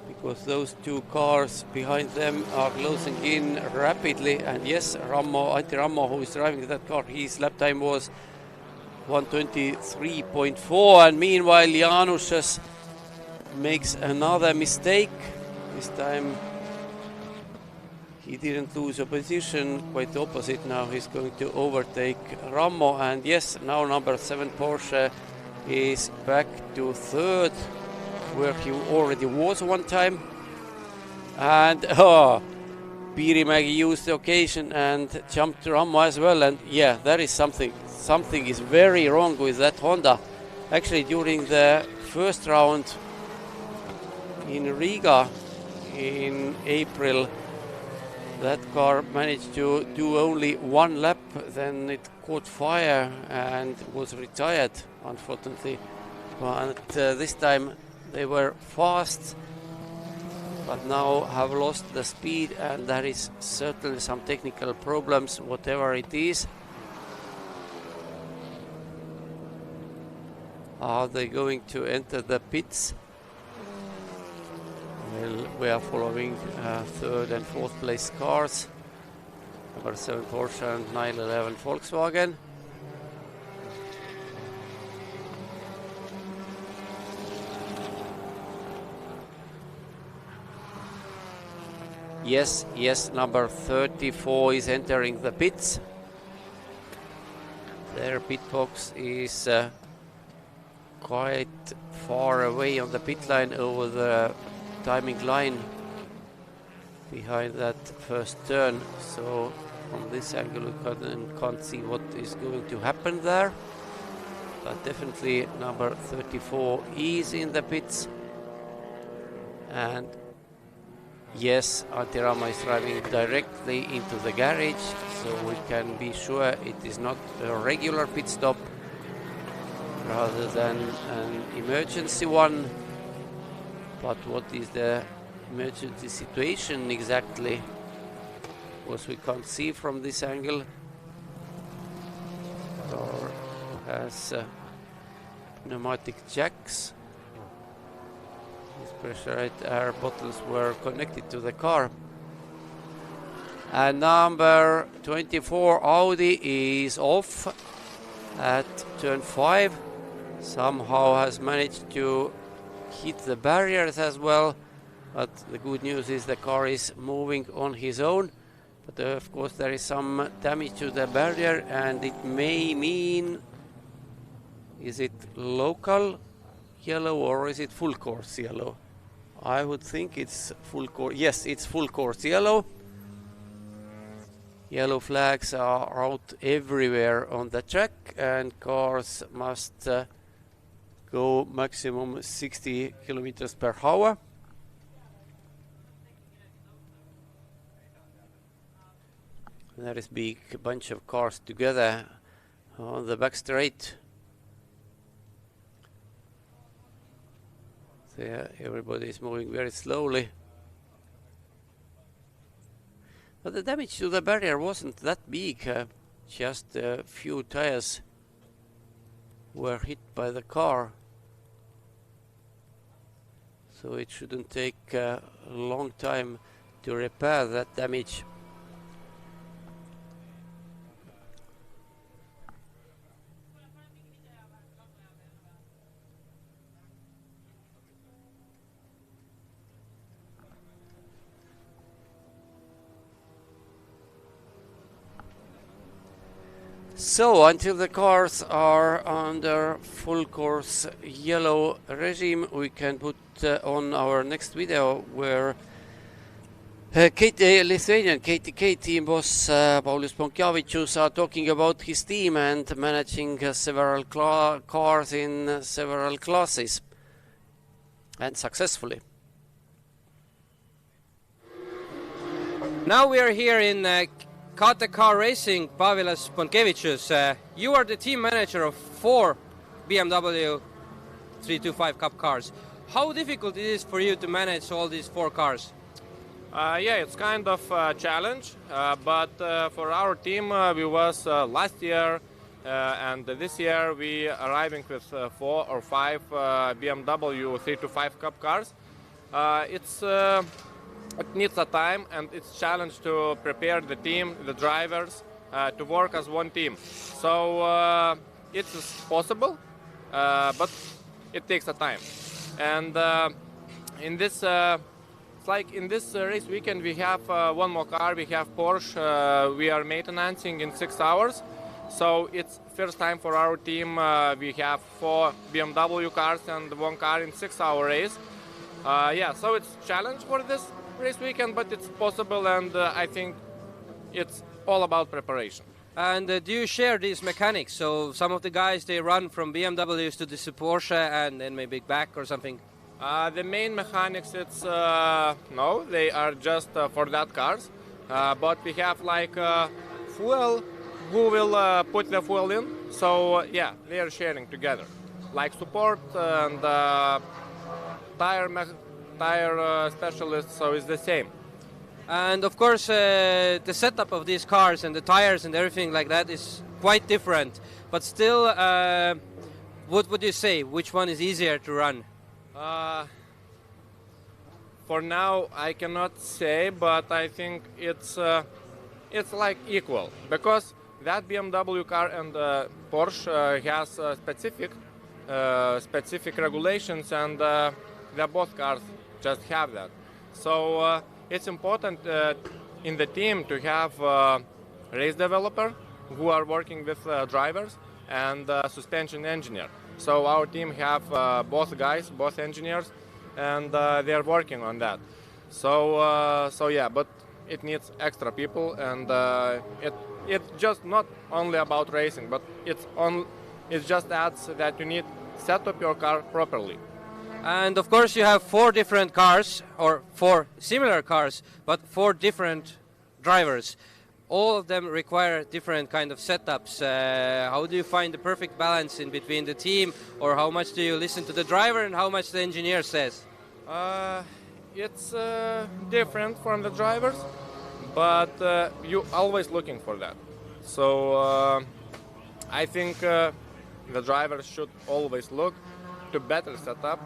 because those 2 cars behind them are closing in rapidly. And yes, Antti Rammo, who is driving that car, his lap time was 1:23.4, and meanwhile Janušas makes another mistake. This time he didn't lose a position, quite the opposite. Now he's going to overtake Rammo, and yes, now number 7 Porsche is back to 3rd, where he already was one time. And Piirimägi used the occasion and jumped Rammo as well, and yeah, that is something is very wrong with that Honda. Actually, during the first round in Riga in April, that car managed to do only 1 lap, then it caught fire and was retired, unfortunately. But this time they were fast, but now have lost the speed, and there is certainly some technical problems, whatever it is. Are they going to enter the pits? Well, we are following 3rd and 4th place cars, number 7 Porsche and 911 Volkswagen. Yes, number 34 is entering the pits. Their pit box is quite far away on the pit line, over the timing line behind that first turn. So from this angle we can't see what is going to happen there. But definitely number 34 is in the pits. And yes, Antti Rammo is driving directly into the garage, so we can be sure it is not a regular pit stop rather than an emergency one. But what is the emergency situation exactly? Because we can't see from this angle. Car has pneumatic jacks. These pressurized air bottles were connected to the car. And number 24 Audi is off at turn 5. somehow has managed to hit the barriers as well, but the good news is the car is moving on his own. But of course there is some damage to the barrier, and it may mean, is it local yellow or is it full course yellow? I would think it's full course. Yes, it's full course yellow. Yellow flags are out everywhere on the track, and cars must go maximum 60 kilometers per hour. There is big bunch of cars together on the back straight. There, everybody is moving very slowly. But the damage to the barrier wasn't that big. Just a few tires were hit by the car. So it shouldn't take a long time to repair that damage. So until the cars are under full course yellow regime, we can put on our next video where Lithuanian KTK team boss Paulius Ponkjavičius are talking about his team and managing several cars in several classes, and successfully. Now we are here in KTK Racing, Paulius Ponkjavičius. You are the team manager of 4 BMW 325 Cup cars. How difficult it is for you to manage all these 4 cars? Yeah, it's kind of a challenge, but for our team, we was last year and this year we arriving with 4 or 5 BMW 325 Cup cars. It needs a time, and it's a challenge to prepare the team, the drivers, to work as one team. So it's possible, but it takes a time. And in this, in this race weekend, we have one more car. We have Porsche. We are maintaining in 6 hours. So it's first time for our team. We have 4 BMW cars and 1 car in 6-hour race. Yeah, so it's a challenge for this race weekend, but it's possible, and I think it's all about preparation. And do you share these mechanics? So some of the guys, they run from BMWs to the Porsche and then maybe back or something? The main mechanics, it's no, they are just for that cars, but we have like fuel, who will put the fuel in, so yeah, they are sharing together, like support and tire specialists, so it's the same. And of course the setup of these cars and the tires and everything like that is quite different, but still what would you say, which one is easier to run? For now I cannot say, but I think it's like equal, because that BMW car and Porsche has specific regulations, and they're both cars just have that. So it's important in the team to have race developer who are working with drivers and suspension engineer. So our team have both guys, both engineers, and they are working on that. So yeah, but it needs extra people, and it's just not only about racing, but it just adds that you need set up your car properly. And of course you have 4 different cars, or 4 similar cars, but 4 different drivers. All of them require different kind of setups. How do you find the perfect balance in between the team, or how much do you listen to the driver and how much the engineer says? It's different from the drivers, but you're always looking for that. So I think the drivers should always look to better setup.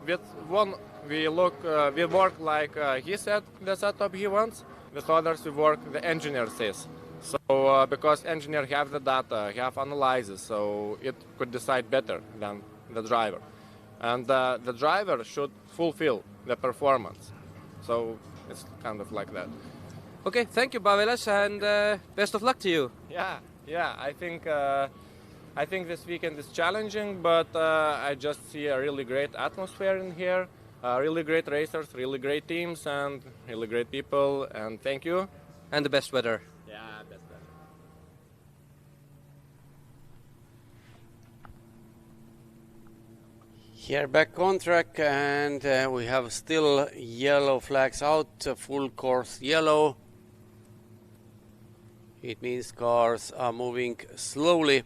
With one, we work like he said the setup he wants. With others, we work the engineer says. So So because engineer have the data, have analyzes, so it could decide better than the driver. And the driver should fulfill the performance. So it's kind of like that. Okay, thank you, Bavelas, and best of luck to you. Yeah. I think this weekend is challenging, but I just see a really great atmosphere in here. Really great racers, really great teams, and really great people. And thank you. And the best weather. Yeah, best weather. Here back on track, and we have still yellow flags out, full course yellow. It means cars are moving slowly.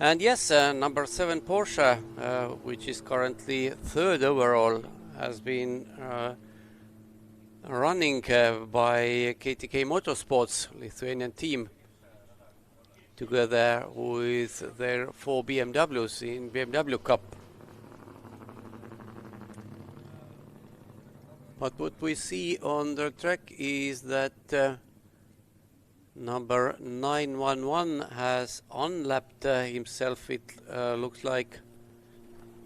And yes, number 7 Porsche, which is currently 3rd overall, has been running by KTK Motorsports, Lithuanian team, together with their 4 BMWs in BMW Cup. But what we see on the track is that number 911 has unlapped himself, it looks like,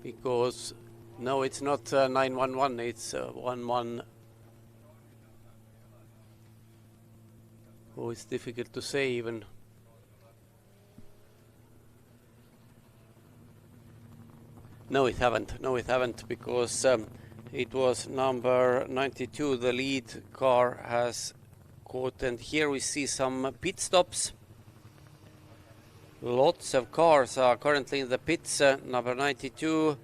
because no, it's not 911, it's 11. Oh, it's difficult to say even. No, it haven't, because it was number 92, the lead car has caught, and here we see some pit stops. Lots of cars are currently in the pits, number 92,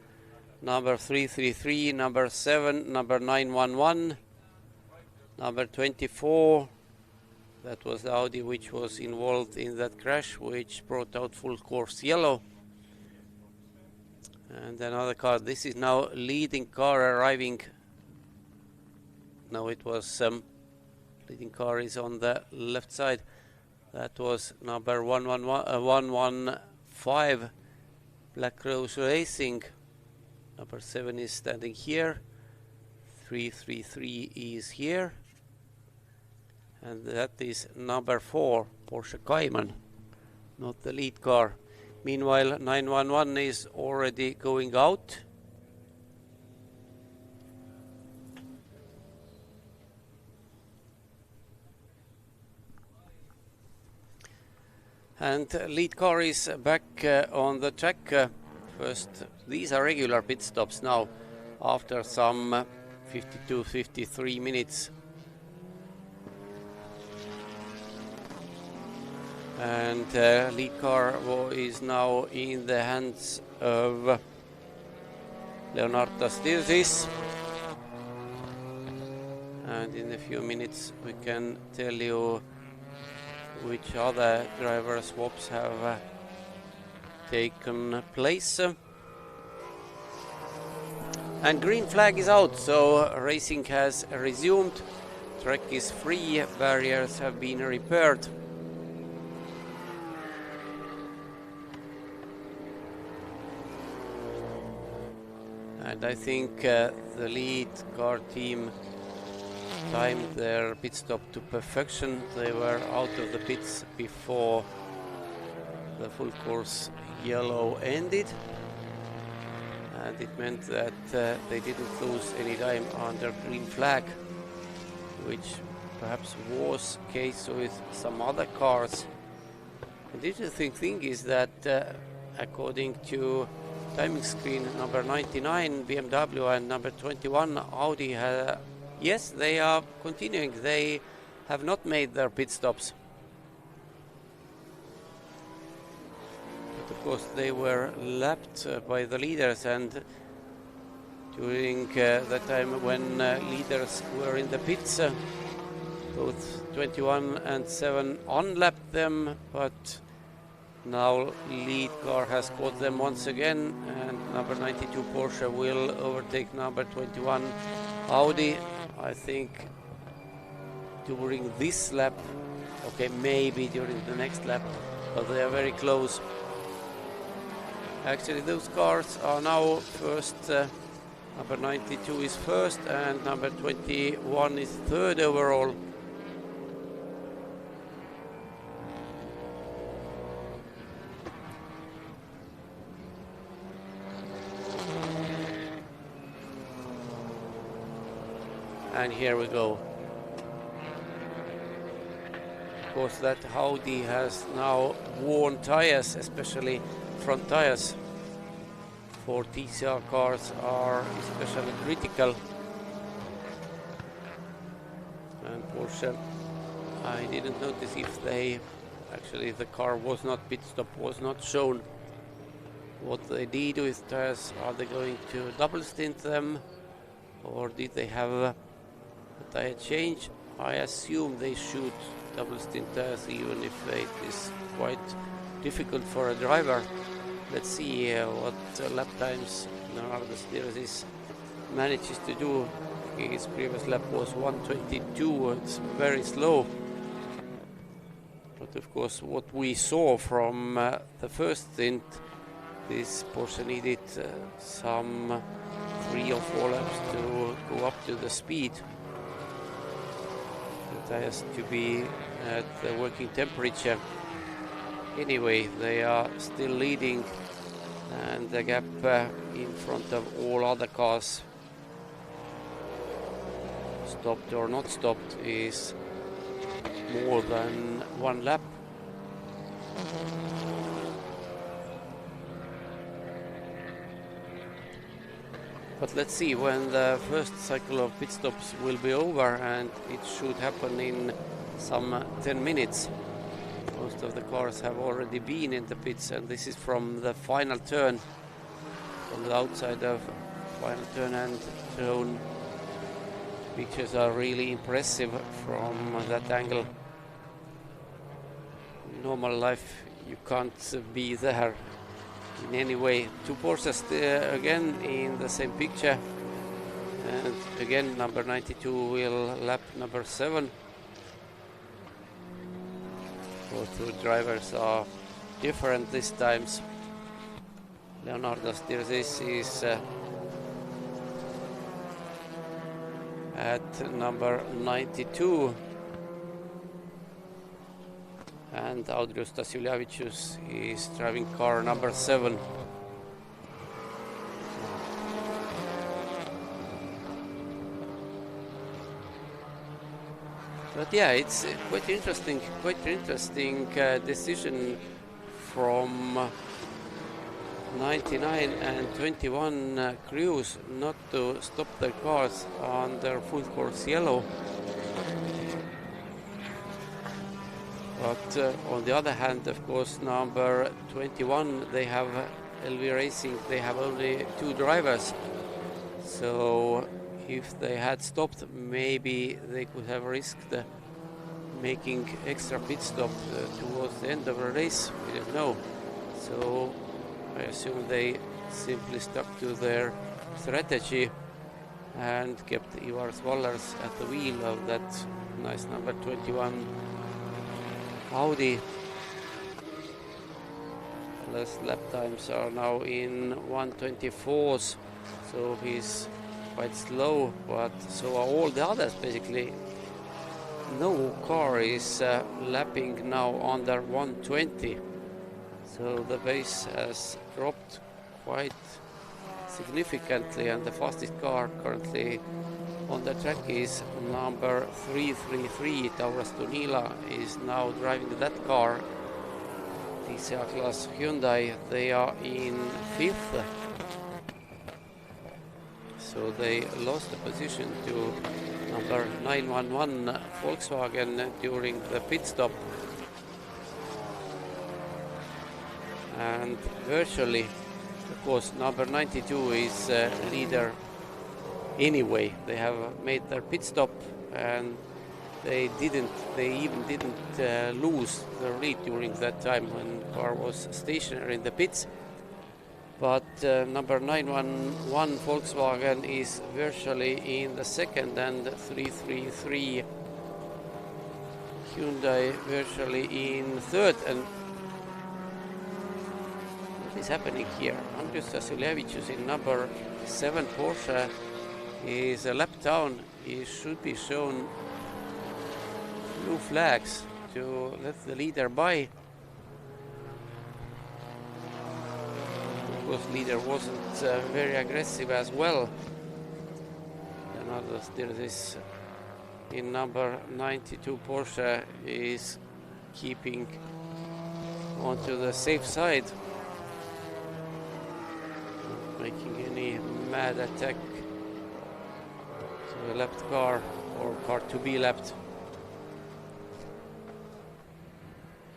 number 333, number 7, number 911, number 24. That was the Audi which was involved in that crash, which brought out full course yellow. And another car, this is now leading car arriving. No, it was leading car is on the left side. That was number 115, Black Rose Racing. Number 7 is standing here. 333 is here. And that is number 4, Porsche Cayman, not the lead car. Meanwhile, 911 is already going out. And lead car is back on the track. First, these are regular pit stops now, after some 52-53 minutes. And lead car is now in the hands of Leonard Stirsis. And in a few minutes we can tell you which other driver swaps have taken place. And green flag is out, so racing has resumed. Track is free, barriers have been repaired. And I think the lead car team timed their pit stop to perfection. They were out of the pits before the full course yellow ended. And it meant that they didn't lose any time under green flag, which perhaps was the case with some other cars. And the interesting thing is that according to timing screen, number 99 BMW and number 21 Audi, yes, they are continuing. They have not made their pit stops. But of course they were lapped by the leaders, and during the time when leaders were in the pits, both 21 and 7 unlapped them, but now lead car has caught them once again, and number 92 Porsche will overtake number 21 Audi. I think during this lap, okay, maybe during the next lap, but they are very close. Actually, those cars are now first. Number 92 is first, and number 21 is 3rd overall. And here we go. Of course, that Audi has now worn tires, especially front tires. For TCR cars are especially critical. And Porsche, I didn't notice if they actually, the car was not, pit stop was not shown. What they did with tires, are they going to double stint them, or did they have a tire change? I assume they should double stint tires, even if it is quite difficult for a driver. Let's see what lap times Leonardo Dirsis manages to do. His previous lap was 1:22, it's very slow. But of course, what we saw from the first stint, this Porsche needed some 3 or 4 laps to go up to the speed. The tires to be at the working temperature. Anyway, they are still leading, and the gap in front of all other cars, stopped or not stopped, is more than 1 lap. But let's see when the first cycle of pit stops will be over, and it should happen in some 10 minutes. Most of the cars have already been in the pits, and this is from the final turn, from the outside of final turn, and drone pictures are really impressive from that angle. In normal life you can't be there in any way. 2 Porsches again in the same picture, and again number 92 will lap number 7. Both 2 drivers are different this times. Leonardo Dirsis is at number 92, and Audrius Stasiulevicius is driving car number 7. But yeah, it's quite interesting decision from 99 and 21 crews not to stop their cars on their full course yellow. But on the other hand, of course, number 21, they have LV Racing, they have only 2 drivers. So if they had stopped, maybe they could have risked making extra pit stop towards the end of the race. We don't know. So I assume they simply stuck to their strategy and kept Ivar Svallers at the wheel of that nice number 21 Audi. Last lap times are now in 1:24s, so he's quite slow, but so are all the others basically. No car is lapping now under 1:20, so the pace has dropped quite significantly, and the fastest car currently on the track is number 333. Tauras Tunila is now driving that car. TCR class Hyundai, they are in 5th. So they lost the position to number 911 Volkswagen during the pit stop. And virtually, of course, number 92 is leader anyway. They have made their pit stop, and they even didn't lose the lead during that time when the car was stationary in the pits. But number 911 Volkswagen is virtually in the second, and 333 Hyundai virtually in third. And what is happening here? Andrius Stasiulevicius in number 7 Porsche is a lap down. He should be shown blue flags to let the leader by. Of course, leader wasn't very aggressive as well. Leonardo Dirsis in number 92 Porsche is keeping onto the safe side, making any mad attack to the lapped car or car to be lapped.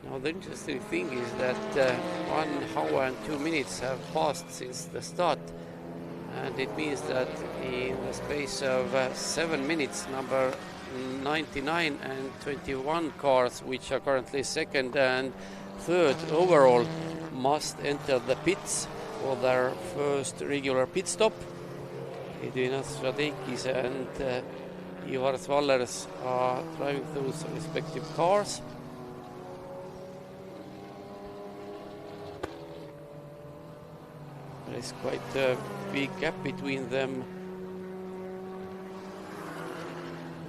Now the interesting thing is that 1 hour and 2 minutes have passed since the start, and it means that in the space of 7 minutes, number 99 and 21 cars, which are currently second and third overall, must enter the pits for their first regular pit stop. Edvinas Radeikis and Ivar Svallers are driving those respective cars. There is quite a big gap between them.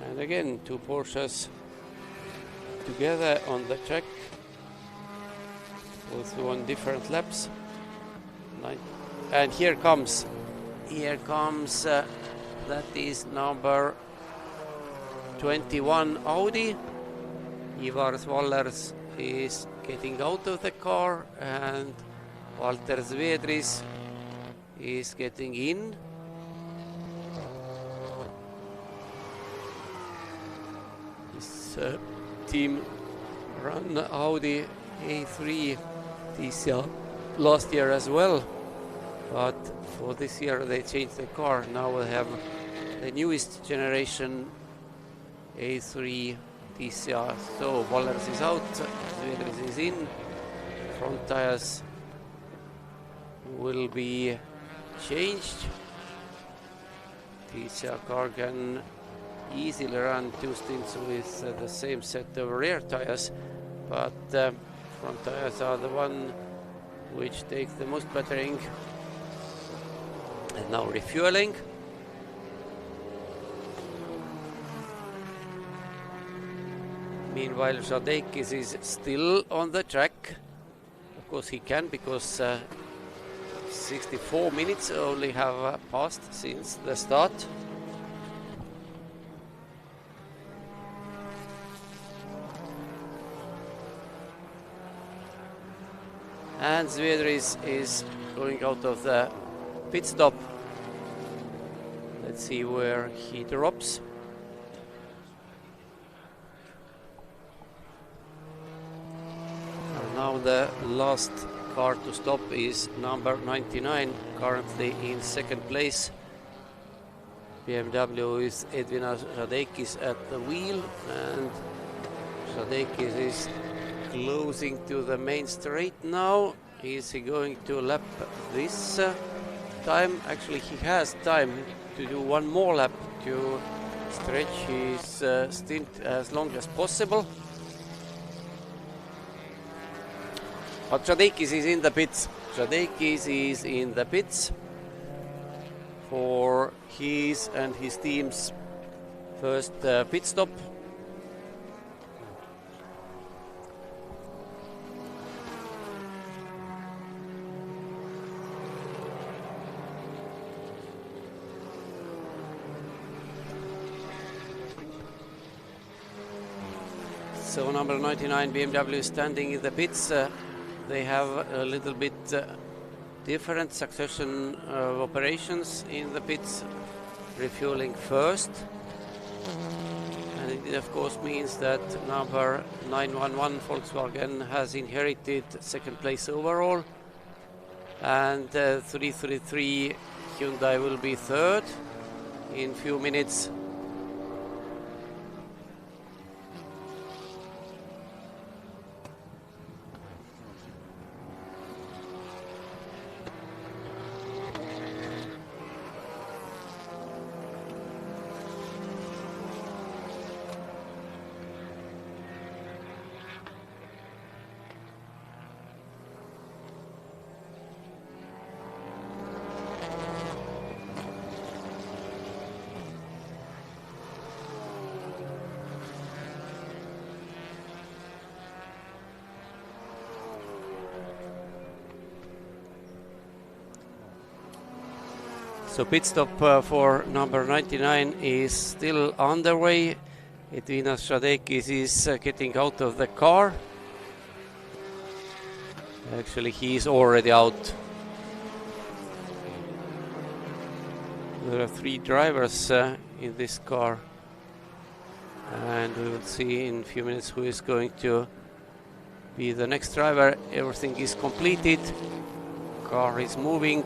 And again, 2 Porsches together on the track, both on different laps. And here comes, that is number 21 Audi. Ivar Svallers is getting out of the car, and Walter Zvedris is getting in. This team ran Audi A3 this year, last year as well, but for this year they changed the car. Now we have the newest generation A3 this year. So Wallers is out, Zvedris is in. Front tires will be changed. This car can easily run 2 stints with the same set of rear tires, but front tires are the one which takes the most battering. And now refueling. Meanwhile, Radeikis is still on the track. Of course he can, because 64 minutes only have passed since the start. And Zvedris is going out of the pit stop. Let's see where he drops. And now the last car to stop is number 99, currently in second place. BMW is Edvinas Radeikis at the wheel, and Radeikis is closing to the main straight now. Is he going to lap this time? Actually, he has time to do one more lap to stretch his stint as long as possible. But Radeikis is in the pits. Radeikis is in the pits for his and his team's first pit stop. So number 99 BMW is standing in the pits. They have a little bit different succession of operations in the pits, refueling first. And it of course means that number 911 Volkswagen has inherited second place overall, and 333 Hyundai will be third in few minutes. So pit stop for number 99 is still underway. Edvinas Šadekis is getting out of the car. Actually, he is already out. There are 3 drivers in this car, and we will see in a few minutes who is going to be the next driver. Everything is completed. Car is moving.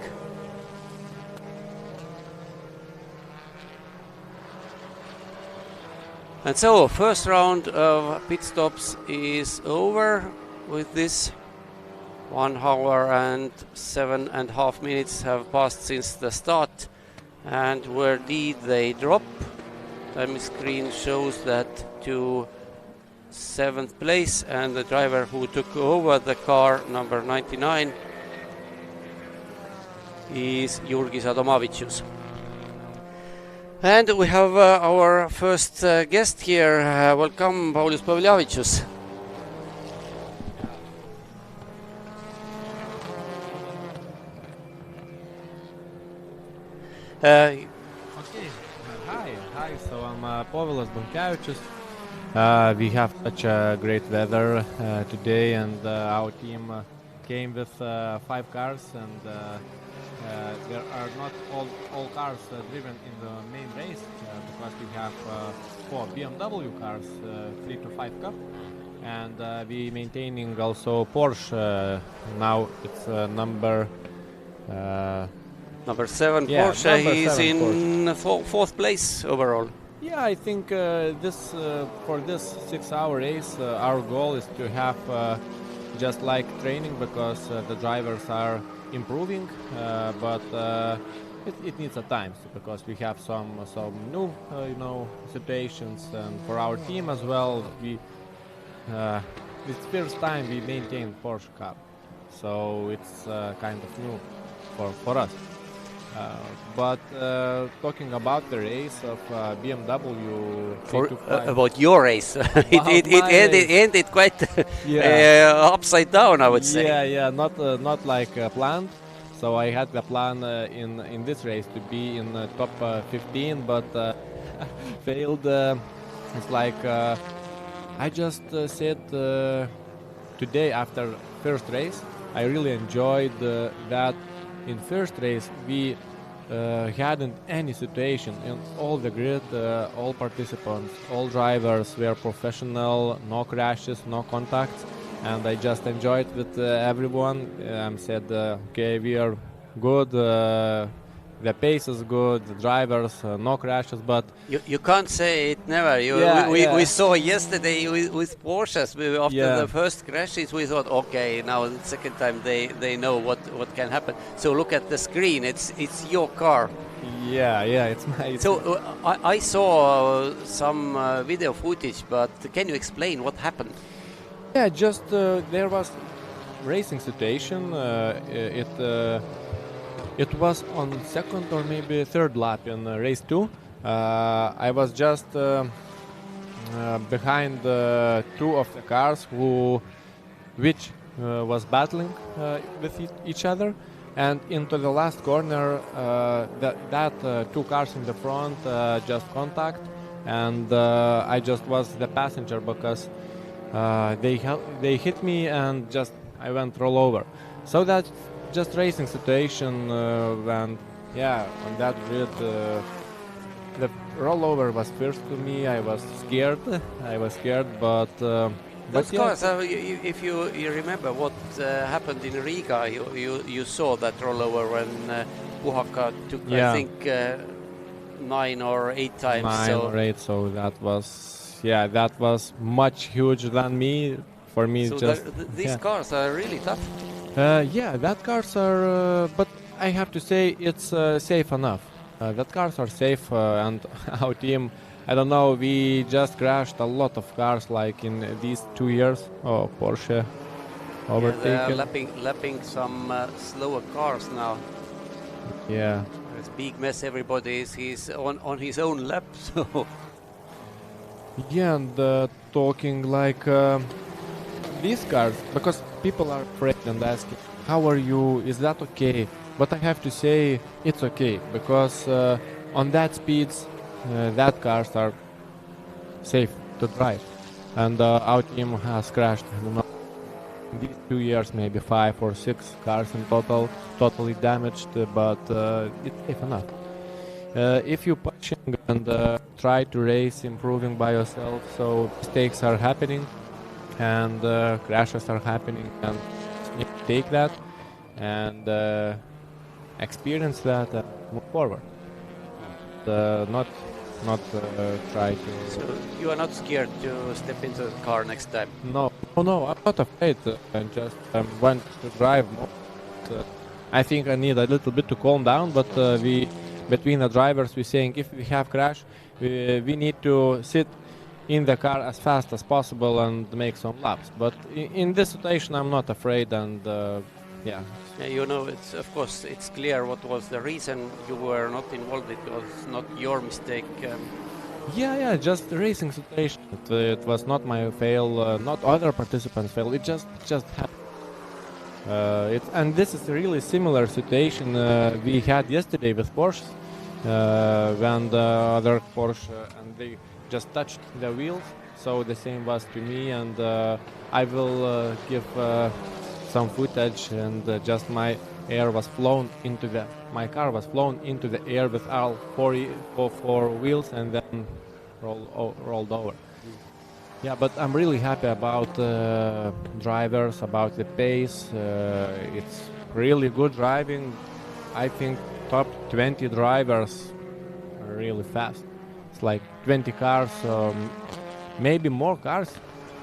And so, first round of pit stops is over. With this, 1 hour and 7.5 minutes have passed since the start. And where did they drop? Time screen shows that to 7th place, and the driver who took over the car, number 99, is Jurgis Adomavicius. And we have our first guest here. Welcome, Paulius Pavliavicius. Okay. Hi. So I'm Povilas Bunkevičius. We have such a great weather today, and our team came with 5 cars, and there are not all cars driven in the main race because we have 4 BMW cars, 3 to 5 Cup, and we maintaining also Porsche. Now it's number 7 yeah, Porsche. number He's 7 in 4th place overall. Yeah, I think this for this 6-hour race, our goal is to have just like training, because the drivers are improving, but it needs a time, because we have some new situations, and for our team as well, we it's first time we maintain Porsche car, so it's kind of new for us. But talking about the race of BMW, About your race, it ended quite upside down, I would say. Yeah, not like planned. So I had the plan in this race to be in top 15, but failed. It's like I just said today after first race, I really enjoyed that. In first race, we hadn't any situation in all the grid, all participants, all drivers were professional, no crashes, no contacts, and I just enjoyed with everyone. Said, okay, we are good, the pace is good, the drivers, no crashes, but... You can't say it never. We saw yesterday with Porsches, after the first crashes, we thought, okay, now the second time they know what can happen. So look at the screen, it's your car. Yeah, it's my... So I saw some video footage, but can you explain what happened? Yeah, just there was racing situation. It was on second or maybe third lap in race 2. I was just behind 2 of the cars which was battling with each other, and into the last corner that 2 cars in the front just contact, and I just was the passenger, because they hit me and just I went roll over. So that's just racing situation, and on that grid the rollover was first to me. I was scared, but those cars, if you remember what happened in Riga, you saw that rollover when Puhaka took, I think, 9 or 8 times. 9 or 8, so that was much huge than me. For me, so just these cars are really tough. That cars are, but I have to say it's safe enough. That cars are safe, and our team, I don't know, we just crashed a lot of cars like in these 2 years. Oh, Porsche overtaken. They are lapping some slower cars now. Yeah. It's big mess. Everybody is on his own lap. So. Yeah, and talking like these cars, because people are afraid and asking, how are you, is that okay? But I have to say it's okay, because on that speeds that cars are safe to drive. And our team has crashed, I don't know, in these 2 years, maybe 5 or 6 cars in total, totally damaged, but it's safe enough. If you pushing and try to race, improving by yourself, so mistakes are happening and crashes are happening, and you need to take that and experience that and move forward. Not try to. So you are not scared to step into the car next time? No, I'm not afraid. I just want to drive more. I think I need a little bit to calm down, but between the drivers, we're saying if we have crash, we need to sit in the car as fast as possible and make some laps. But in this situation, I'm not afraid, and yeah. You know, it's of course it's clear what was the reason you were not involved. It was not your mistake. Yeah, just the racing situation. It was not my fail, not other participants' fail. It just happened. And this is a really similar situation we had yesterday with Porsche, when the other Porsche and they just touched the wheels. So the same was to me, and I will give some footage, and just my car was flown into the air with all four wheels, and then rolled over. Yeah, but I'm really happy about drivers, about the pace. It's really good driving. I think top 20 drivers are really fast. It's like 20 cars, maybe more cars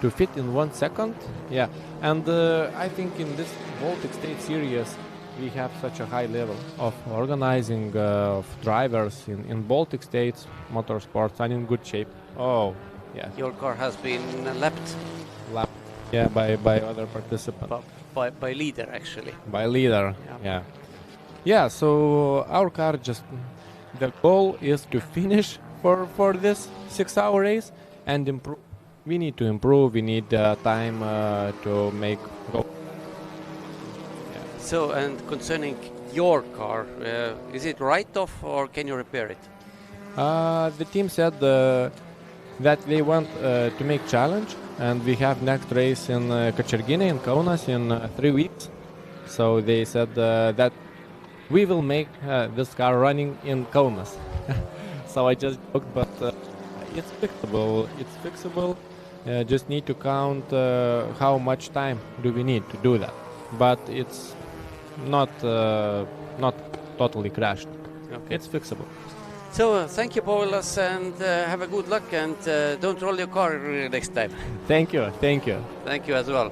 to fit in 1 second. Yeah, and I think in this Baltic State Series we have such a high level of organizing of drivers in Baltic States motorsports and in good shape. Oh, yeah. Your car has been lapped. Yeah, by other participants. By leader, actually. By leader, yeah. Yeah, so our car the goal is to finish for this 6-hour race and improve. We need to improve, we need time to make go. Yeah. So, and concerning your car, is it write-off or can you repair it? The team said that they want to make challenge, and we have next race in Kačerginė in Kaunas in 3 weeks. So they said that we will make this car running in Kaunas. So I just joked, but it's fixable. It's fixable. Just need to count how much time do we need to do that. But it's not totally crashed. Okay. It's fixable. So thank you, Povilas, and have a good luck, and don't roll your car next time. Thank you. Thank you as well.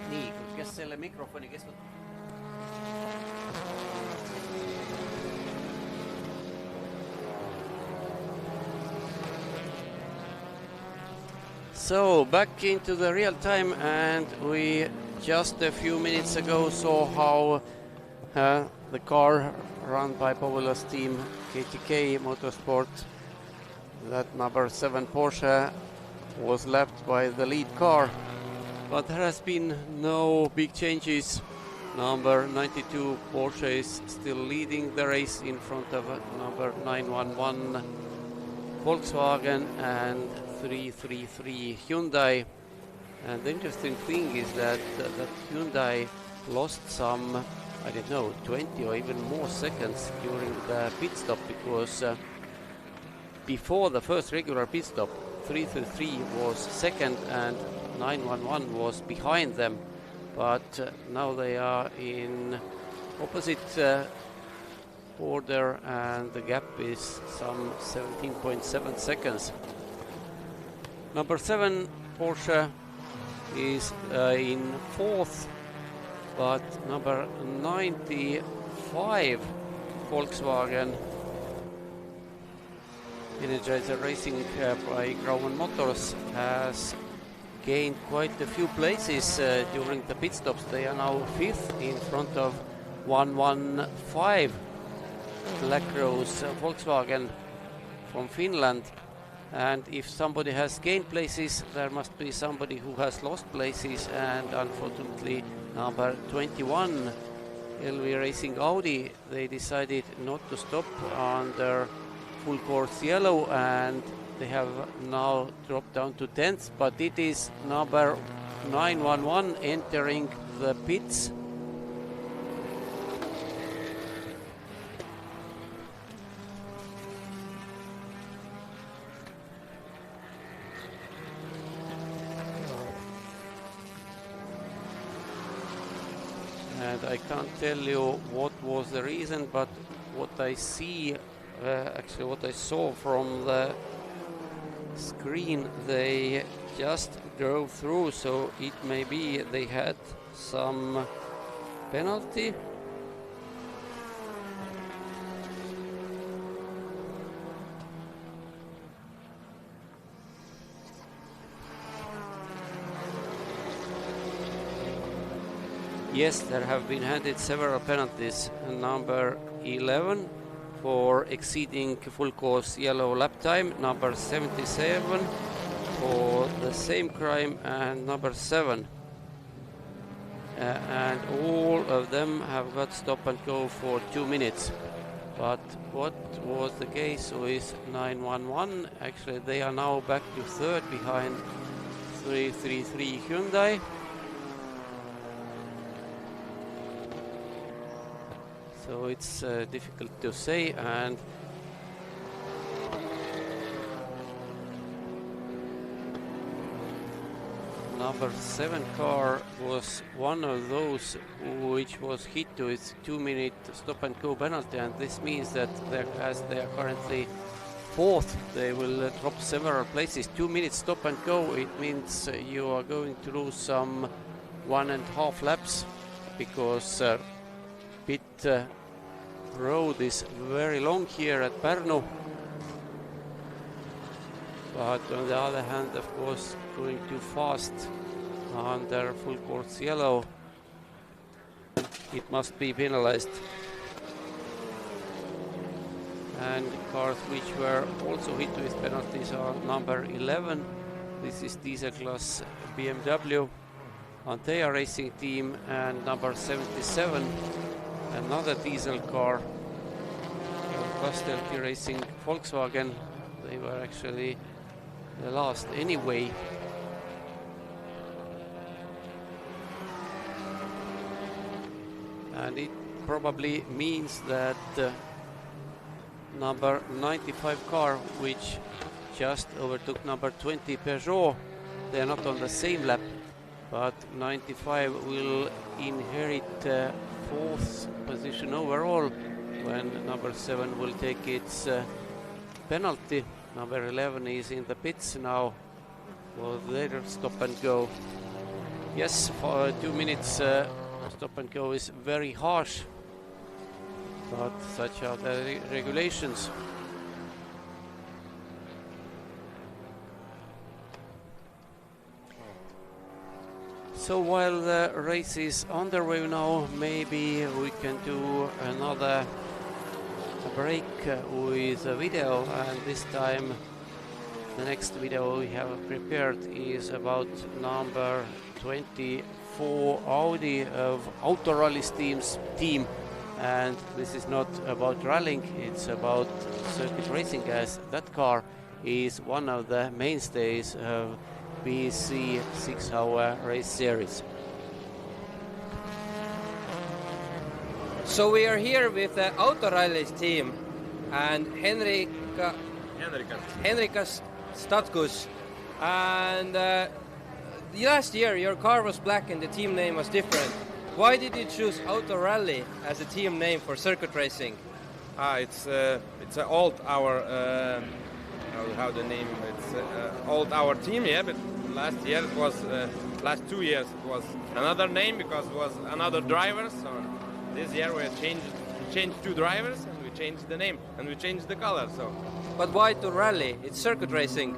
Nii, kes selle mikrofoni kestab? So back into the real time, and we just a few minutes ago saw how the car run by Povilas team KTK Motorsport, that number 7 Porsche, was lapped by the lead car, but there has been no big changes. Number 92 Porsche is still leading the race in front of number 911 Volkswagen and 333 Hyundai. And the interesting thing is that Hyundai lost some, I don't know, 20 or even more seconds during the pit stop, because before the first regular pit stop, 333 was second and 911 was behind them. But now they are in opposite order, and the gap is some 17.7 seconds. Number 7 Porsche is in fourth, but number 95 Volkswagen Energizer Racing by Grauman Motors has gained quite a few places during the pit stops. They are now fifth in front of 115 Black Rose Volkswagen from Finland. And if somebody has gained places, there must be somebody who has lost places, and unfortunately number 21 LV Racing Audi, they decided not to stop under full course yellow, and they have now dropped down to 10th, but it is number 911 entering the pits. And I can't tell you what was the reason, but what I see, actually what I saw from the screen, they just drove through, so it may be they had some penalty. Yes, there have been handed several penalties. Number 11 for exceeding full course yellow lap time, number 77 for the same crime, and number 7. And all of them have got stop and go for 2 minutes. But what was the case with 911? Actually, they are now back to third behind 333 Hyundai. So it's difficult to say, and number 7 car was one of those which was hit with 2-minute stop and go penalty, and this means that as they are currently 4th, they will drop several places. 2 minutes stop and go, it means you are going to lose some 1.5 laps, because pit road is very long here at Parnu. But on the other hand, of course, going too fast under full course yellow, it must be penalized. And cars which were also hit with penalties are number 11. This is diesel class BMW Antea racing team, and number 77, another diesel car, Kastelki Racing Volkswagen. They were actually the last anyway. And it probably means that number 95 car, which just overtook number 20 Peugeot, they are not on the same lap, but 95 will inherit 4th position overall when number 7 will take its penalty. Number 11 is in the pits now for their stop and go. Yes, for 2 minutes stop and go is very harsh, but such are the regulations. So while the race is underway now, maybe we can do another break with a video, and this time the next video we have prepared is about number 24 Audi of Autorally's team, and this is not about rallying, it's about circuit racing, as that car is one of the mainstays of BC 6-hour race series. So we are here with the Autorally's team and Henrika Statkus. And last year your car was black and the team name was different. Why did you choose Autorally as a team name for circuit racing? It's an old our how the name, it's old our team, yeah, but last year it was last 2 years it was another name because it was another driver. So this year we changed 2 drivers and we changed the name and we changed the color. So, but why to rally? It's circuit racing.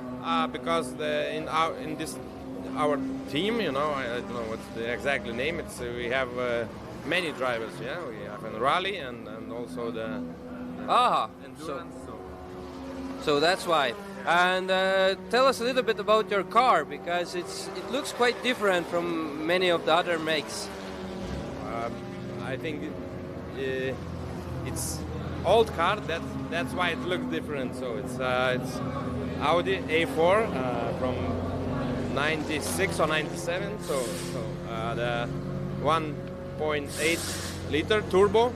Because in this our team, you know, I don't know what's the exact name. It's we have many drivers. Yeah, we have a rally and also the endurance. So that's why. And tell us a little bit about your car, because it looks quite different from many of the other makes. I think it's old car. That's why it looks different. So it's Audi A4 from 96 or 97. So the 1.8 liter turbo,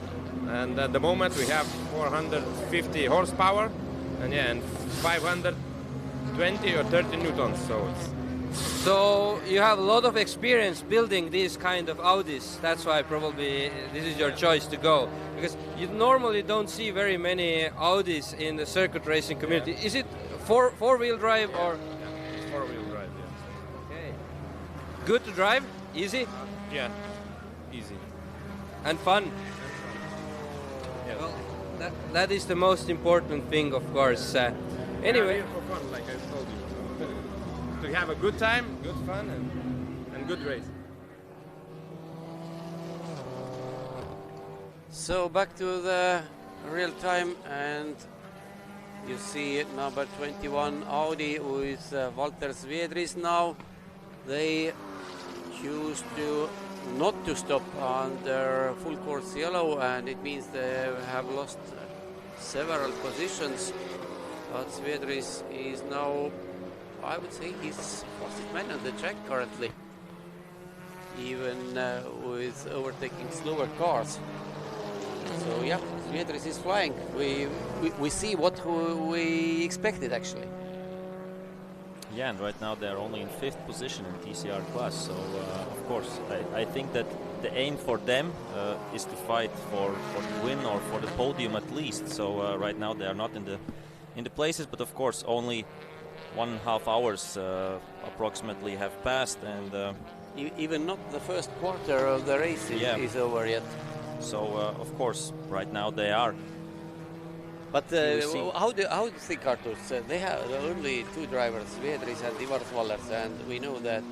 and at the moment we have 450 horsepower, and 520 or 30 newtons. So you have a lot of experience building these kind of Audis. That's why probably this is your choice to go, because you normally don't see very many Audis in the circuit racing community. Yeah. Is it four-wheel drive or? Yeah, it's four-wheel drive. Yeah. Okay. Good to drive? Easy? Yeah, easy. And fun? Yeah. Well, that is the most important thing, of course. Anyway. For fun, like I told you. To have a good time, good fun, and good race. So back to the real time, and you see number 21 Audi with Walter Svedris now. They choose to not to stop under full course yellow, and it means they have lost several positions. But Svedris is now, I would say, he's fastest man on the track currently, even with overtaking slower cars. So yeah, Svedris is flying. We see what we expected actually. Yeah, and right now they're only in 5th position in TCR class. So of course, I think that the aim for them is to fight for the win or for the podium at least. So right now they are not in the places, but of course only 1.5 hours approximately have passed, and even not the first quarter of the race is over yet. So of course right now they are. But how do you think, Artur? They have only 2 drivers, Svedris and Ivar Vallers, and we know that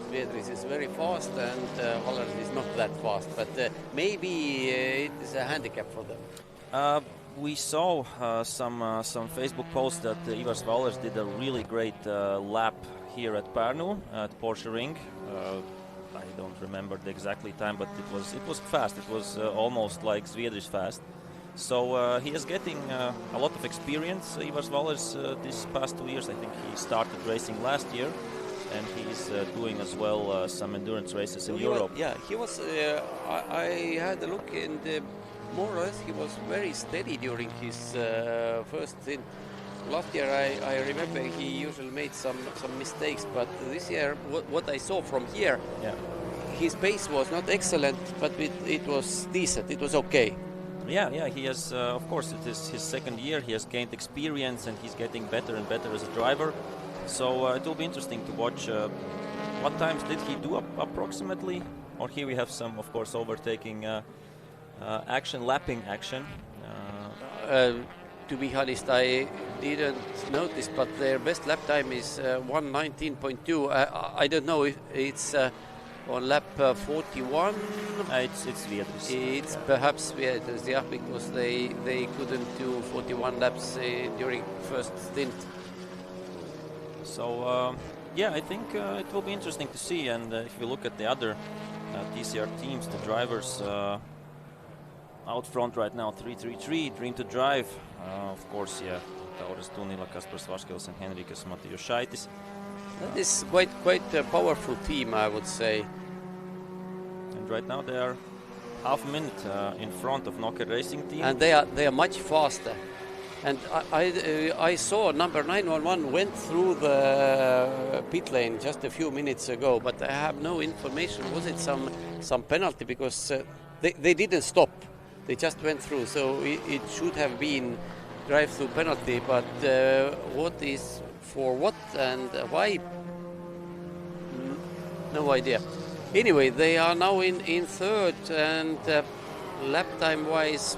Svedris is very fast and Vallers is not that fast. But maybe it is a handicap for them. We saw some Facebook posts that Ivar Vallers did a really great lap here at Parnu at Porsche Ring. I don't remember the exactly time, but it was fast. It was almost like Svedris fast. So he is getting a lot of experience, Ivar Vallers, these past 2 years. I think he started racing last year, and he's doing as well some endurance races in Europe. He was. I had a look, and more or less he was very steady during his first stint. Last year I remember he usually made some mistakes, but this year what I saw from here, his pace was not excellent, but it was decent. It was okay. Yeah, he has, of course, it is his 2nd year. He has gained experience and he's getting better and better as a driver. So it will be interesting to watch what times did he do approximately. Or here we have some, of course, overtaking action, lapping action. To be honest, I didn't notice, but their best lap time is 1:19.2. I don't know if it's on lap 41. It's Svedris. It's perhaps Svedris, yeah, because they couldn't do 41 laps during first stint. So I think it will be interesting to see. And if you look at the other TCR teams, the drivers out front right now, 333, Dream to Drive, of course, Tauras Tunila, Kaspars Vaškēls and Henrikas Matijošaitis. That is quite a powerful team, I would say. And right now they are half a minute in front of Nokia Racing Team. And they are much faster. And I saw number 911 went through the pit lane just a few minutes ago, but I have no information. Was it some penalty? Because they didn't stop. They just went through. So it should have been drive-through penalty. But what is for what and why? No idea. Anyway, they are now in third, and lap time-wise,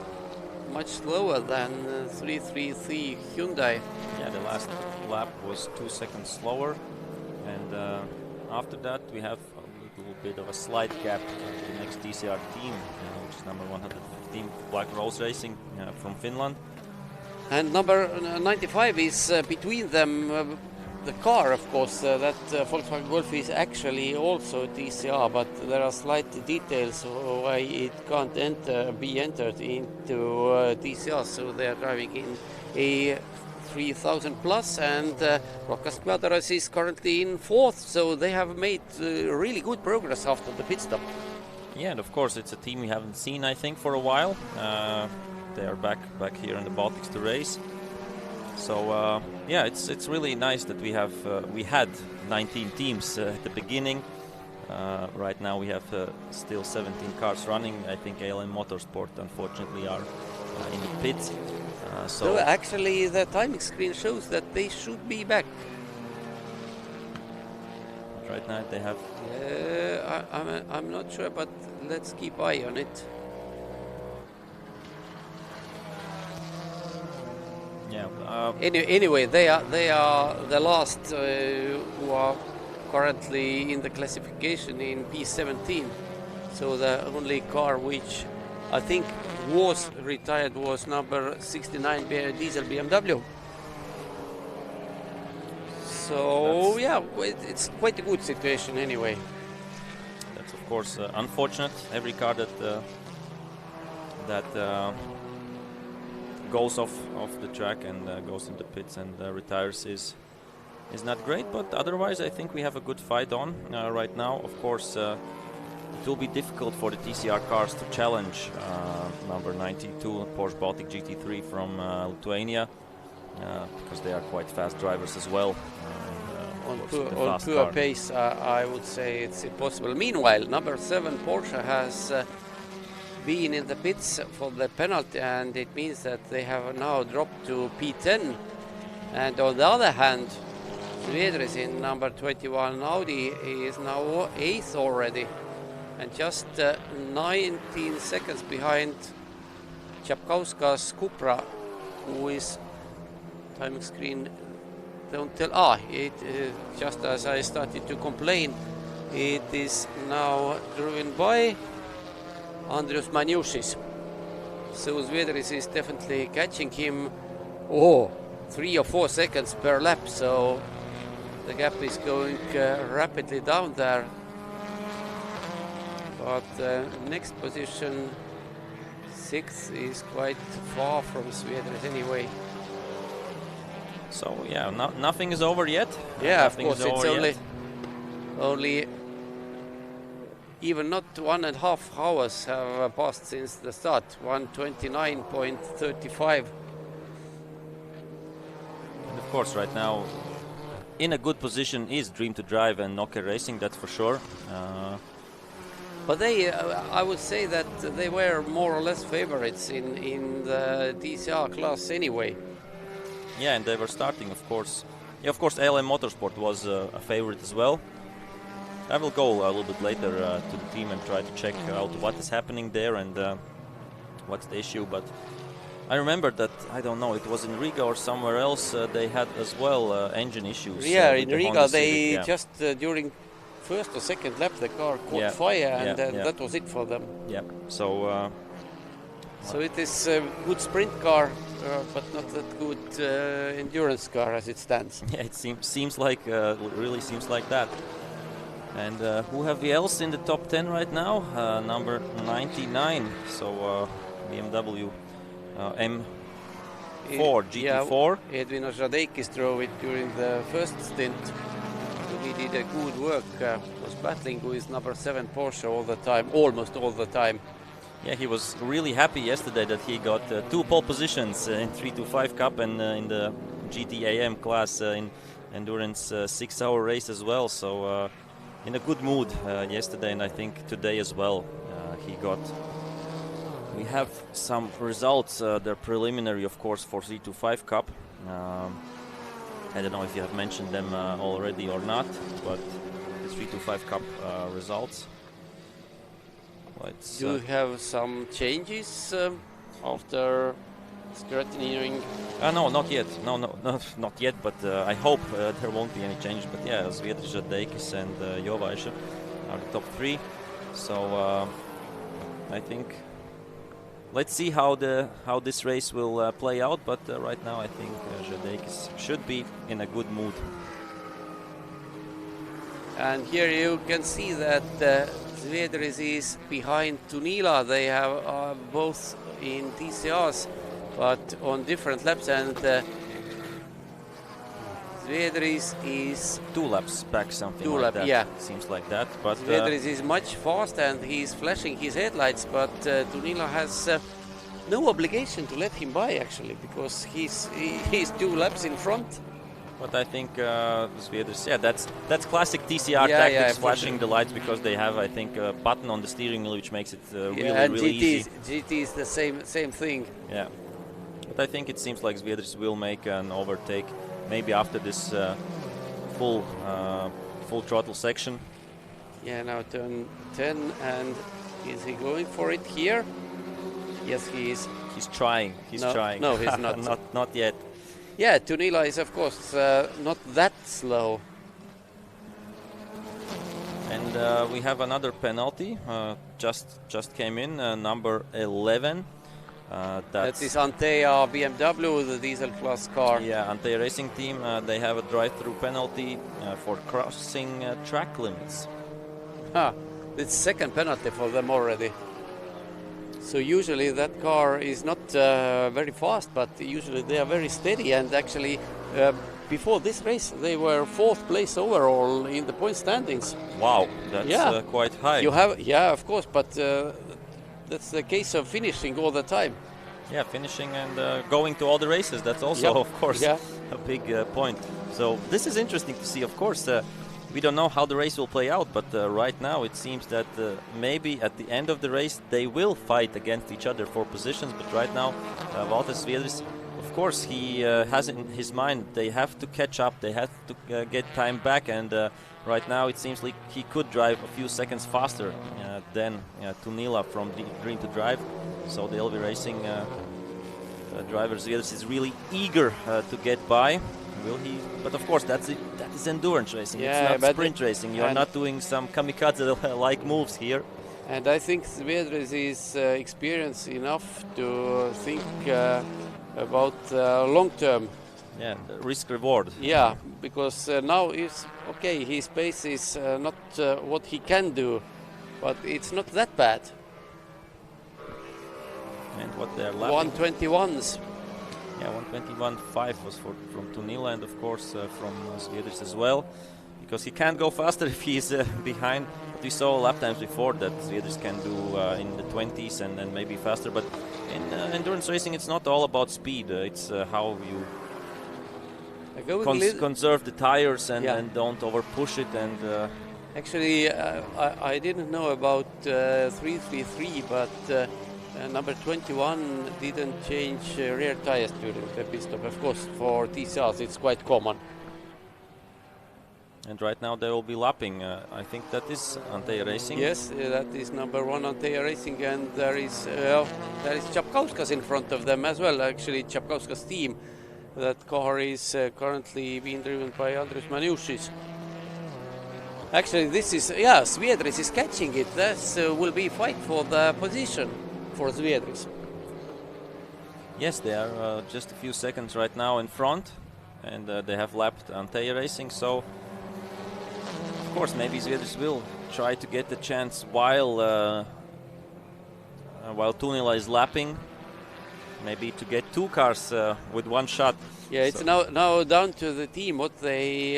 much slower than 333 Hyundai. Yeah, the last lap was 2 seconds slower, and after that we have a little bit of a slight gap to the next TCR team, which is number 115, Black Rose Racing from Finland. And number 95 is between them. the car, of course, that Volkswagen Golf is actually also TCR, but there are slight details why it can't be entered into TCR, so they are driving in a 3000 plus, and Rokas Kvedaras is currently in 4th, so they have made really good progress after the pit stop. Yeah, and of course it's a team we haven't seen, I think, for a while. They are back here in the Baltics to race. So yeah, it's really nice that we had 19 teams at the beginning. Right now we have still 17 cars running. I think ALM Motorsport unfortunately are in the pits. So actually the timing screen shows that they should be back. Right now they have. I'm not sure, but let's keep eye on it. Yeah. Anyway, they are the last who are currently in the classification in P17. So the only car which I think was retired was number 69 diesel BMW. So yeah, it's quite a good situation anyway. That's of course unfortunate. Every car that goes off the track and goes into pits and retires is not great, but otherwise I think we have a good fight on right now. Of course it will be difficult for the TCR cars to challenge number 92 Porsche Baltic GT3 from Lithuania because they are quite fast drivers as well. On poor pace, I would say it's impossible. Meanwhile, number 7 Porsche has been in the pits for the penalty, and it means that they have now dropped to P10. And on the other hand, Svedris in number 21 Audi is now 8th already, and just 19 seconds behind Chapkauska's Cupra, who is timing screen. Don't tell. Just as I started to complain, it is now driven by Andrius Maniušis. So Svedris is definitely catching him. 3 or 4 seconds per lap. So the gap is going rapidly down there. But next position, 6th, is quite far from Svedris anyway. So yeah, nothing is over yet. Yeah, nothing of course, it's only even not 1.5 hours have passed since the start. 1:29.35. And of course, right now, in a good position is Dream to Drive and Nokia Racing. That's for sure. But they, I would say that they were more or less favorites in the DCR class anyway. Yeah, and they were starting, of course. Yeah, of course, ALM Motorsport was a favorite as well. I will go a little bit later to the team and try to check out what is happening there and what's the issue. But I remember that, I don't know, it was in Riga or somewhere else, they had as well engine issues. Yeah, in Riga they just during first or second lap the car caught fire, and that was it for them. Yeah, so... so it is a good sprint car, but not that good endurance car as it stands. Yeah, it seems like, really seems like that. And who have we else in the top 10 right now? Number 99, so BMW M4 GT4. Edvin Žadeikis drove it during the first stint. He did a good work, was battling with number 7 Porsche all the time, almost all the time. Yeah, he was really happy yesterday that he got 2 pole positions in 325 Cup and in the GT-AM class in endurance 6-hour race as well. So in a good mood yesterday, and I think today as well. We have some results. They're preliminary, of course, for 325 Cup. I don't know if you have mentioned them already or not, but the 325 Cup results. Do you have some changes after scrutineering? No, not yet. No, not yet. But I hope there won't be any changes. But yeah, Svedris, Žadeikis, and Jovaiša are the top 3. So I think let's see how this race will play out. But right now, I think Žadeikis should be in a good mood. And here you can see that Zviedris is behind Tunila. They have both in TCRs, but on different laps. And Zviedris is 2 laps back, something two like lap, that. yeah. Seems like that. But Zviedris is much faster and he's flashing his headlights, but Tunila has no obligation to let him by actually, because he's 2 laps in front. But I think Zviedris, that's classic TCR Yeah, tactics, yeah, for flashing sure. the lights, because they have, I think, a button on the steering wheel which makes it really, and really easy. GT is the same thing. Yeah, but I think it seems like Zviedris will make an overtake, maybe after this full throttle section. Yeah, now turn 10, and is he going for it here? Yes, he is. He's trying. No, trying. no, he's not. not yet. Yeah, Tunila is of course not that slow. And we have another penalty. Just came in, number 11. That is Antea BMW, the diesel class car. Yeah, Antea Racing Team. They have a drive-through penalty for crossing track limits. It's second penalty for them already. So usually that car is not very fast, but usually they are very steady. And actually, before this race, they were 4th place overall in the point standings. Wow, that's quite high. Yeah, of course, but that's the case of finishing all the time. Yeah, finishing and going to all the races. That's also, of course, a big point. So this is interesting to see. Of course, we don't know how the race will play out, but right now it seems that maybe at the end of the race they will fight against each other for positions. But right now, Valtteri Zviedris, of course, he has in his mind they have to catch up, they have to get time back, and right now it seems like he could drive a few seconds faster than Tunila from green to drive. So the LV Racing driver Zviedris is really eager to get by. Will he? But of course, that is endurance racing. Yeah, it's not sprint racing. You are not doing some kamikaze-like moves here. And I think Zviedris is experienced enough to think about long-term. Yeah, risk-reward. Yeah, because now is okay. His pace is not what he can do, but it's not that bad. And what they're lapping? 121s. Yeah, 121.5 was from Tunila, and of course from Zviedris as well, because he can't go faster if he's behind. But we saw lap times before that Zviedris can do in the 20s and then maybe faster. But in endurance racing, it's not all about speed. It's how you conserve the tires and don't over push it. And actually, I didn't know about 333, but. Number 21 didn't change rear tires during the pit stop. Of course, for TCRs it's quite common. And right now they will be lapping. I think that is Antea Racing. Yes, that is number 1 Antea Racing, and there is Čapkauskas in front of them as well. Actually, Čapkauskas' team. That car is currently being driven by Andrius Maniušis. Actually, this is Zviedris is catching it. This will be fight for the position for Zviedris. Yes, they are just a few seconds right now in front, and they have lapped Antea Racing. So, of course, maybe Zviedris will try to get the chance while Tunila is lapping, maybe to get 2 cars with 1 shot. Yeah, it's now down to the team what they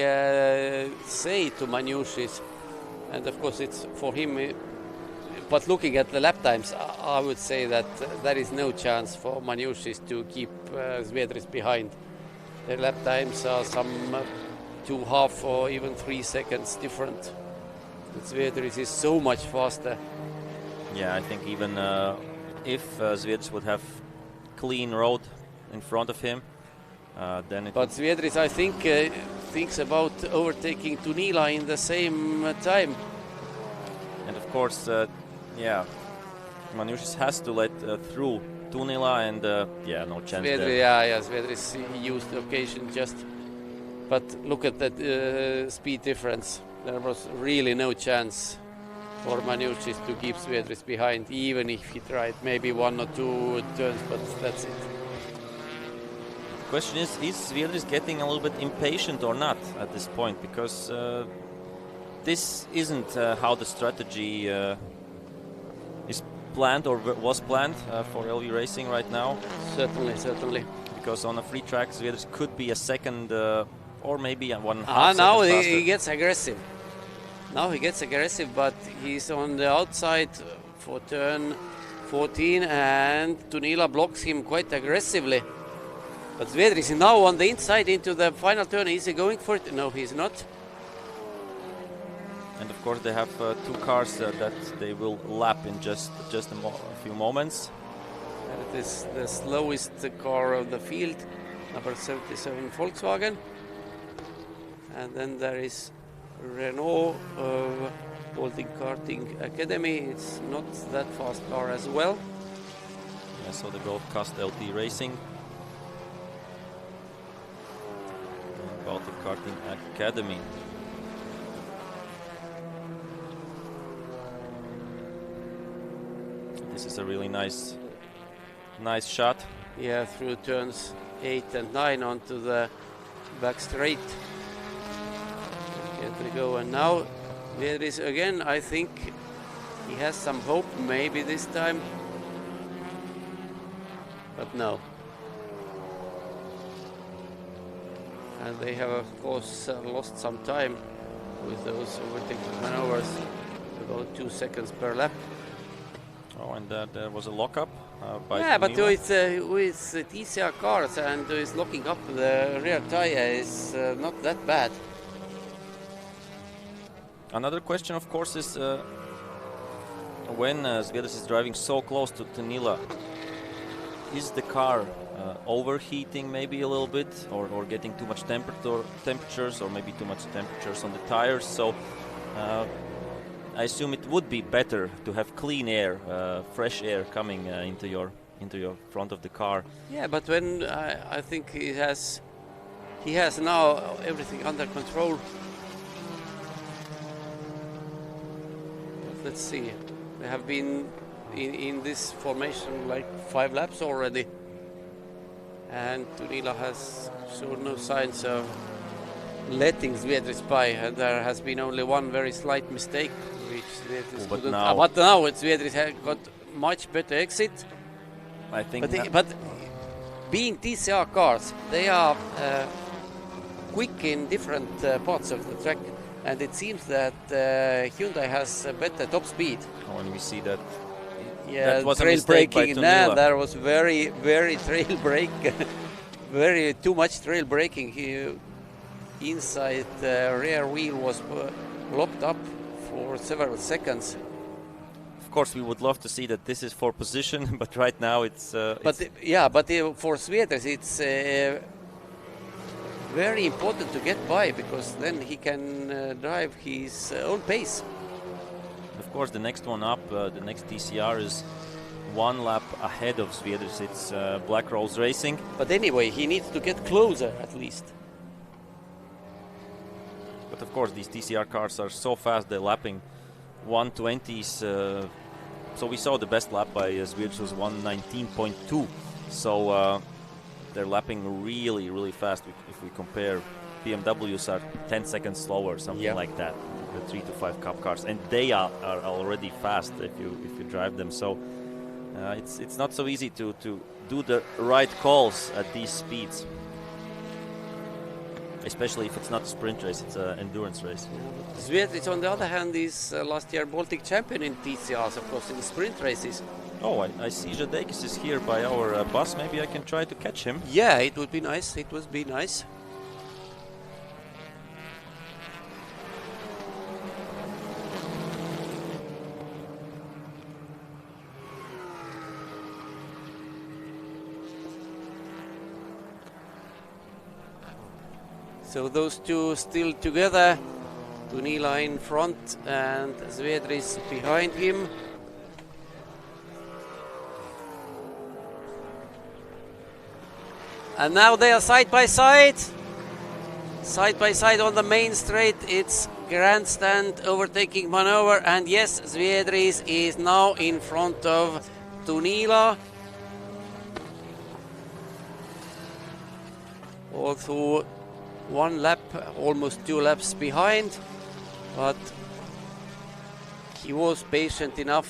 say to Maniušis, and of course it's for him. But looking at the lap times, I would say that there is no chance for Maniušis to keep Zviedris behind. The lap times are some 2.5 or even 3 seconds different. Zviedris is so much faster. Yeah, I think even if Zviedris would have clean road in front of him, then it. But Zviedris, I think, thinks about overtaking Tunila in the same time. And of course, Maniušis has to let through Tunila, and no chance there. Zviedris used the occasion just. But look at that speed difference. There was really no chance for Maniušis to keep Zviedris behind, even if he tried maybe 1 or 2 turns, but that's it. The question is Zviedris getting a little bit impatient or not at this point? Because this isn't how the strategy is planned or was planned for LV Racing right now. Certainly. Because on a free track, Zviedris could be a second or maybe a 1.5 Now second faster. he gets aggressive. Now he gets aggressive, but he's on the outside for turn 14, and Tunila blocks him quite aggressively. But Zviedris is now on the inside into the final turn. Is he going for it? No, he's not. And of course, they have two cars that they will lap in just a few moments. It is the slowest car of the field, number 77 Volkswagen. And then there is Renault Baltic Karting Academy. It's not that fast car as well. Yeah, so the Gold Coast LT Racing. And Baltic Karting Academy. This is a really nice shot. Yeah, through turns 8 and 9 onto the back straight. Here we go, and now Zviedris again. I think he has some hope, maybe this time, but no. And they have, of course, lost some time with those overtaking maneuvers, about 2 seconds per lap. Oh, and there was a lockup by yeah, but Tunila. with TCR cars and with locking up the rear tire is not that bad. Another question, of course, is when Zviedris is driving so close to Tunila, is the car overheating maybe a little bit, or getting too much temperatures, or maybe too much temperatures on the tires? So I assume it would be better to have clean air, fresh air coming into your front of the car. Yeah, but when I think he has now everything under control. Let's see. They have been in this formation like 5 laps already, and Tunila has shown no signs of letting Zviedris by, and there has been only one very slight mistake, which Zviedris but couldn't. now Zviedris has got much better exit. I think. But being TCR cars, they are quick in different parts of the track. And it seems that Hyundai has a better top speed. Oh, and we see that. Yeah, that was trail a mistake by braking. Tunila. There was very trail brake, too much trail braking. Inside the rear wheel was locked up for several seconds. Of course, we would love to see that this is for position, but right now it's. But for Zviedris, it's. Very important to get by, because then he can drive his own pace. Of course, the next one up, the next TCR is 1 lap ahead of Zviedris. It's Black Rose Racing. But anyway, he needs to get closer at least. But of course, these TCR cars are so fast, they're lapping 120s. So we saw the best lap by Zviedris was 119.2. So they're lapping really fast. If we compare, BMWs are 10 seconds slower, something like that, the 3 to 5 Cup cars, and they are already fast if you drive them. So it's not so easy to do the right calls at these speeds, especially if it's not a sprint race, it's an endurance race. Zviedris, on the other hand, is last year Baltic champion in TCRs, of course, in sprint races. Oh, I see Žadeikis is here by our bus. Maybe I can try to catch him. Yeah, it would be nice. It would be nice. So those two still together. Tunila in front and Zviedris behind him. And now they are side by side on the main straight. It's grandstand overtaking maneuver, and yes, Zviedris is now in front of Tunila. Also 1 lap, almost 2 laps behind. but he was patient enough.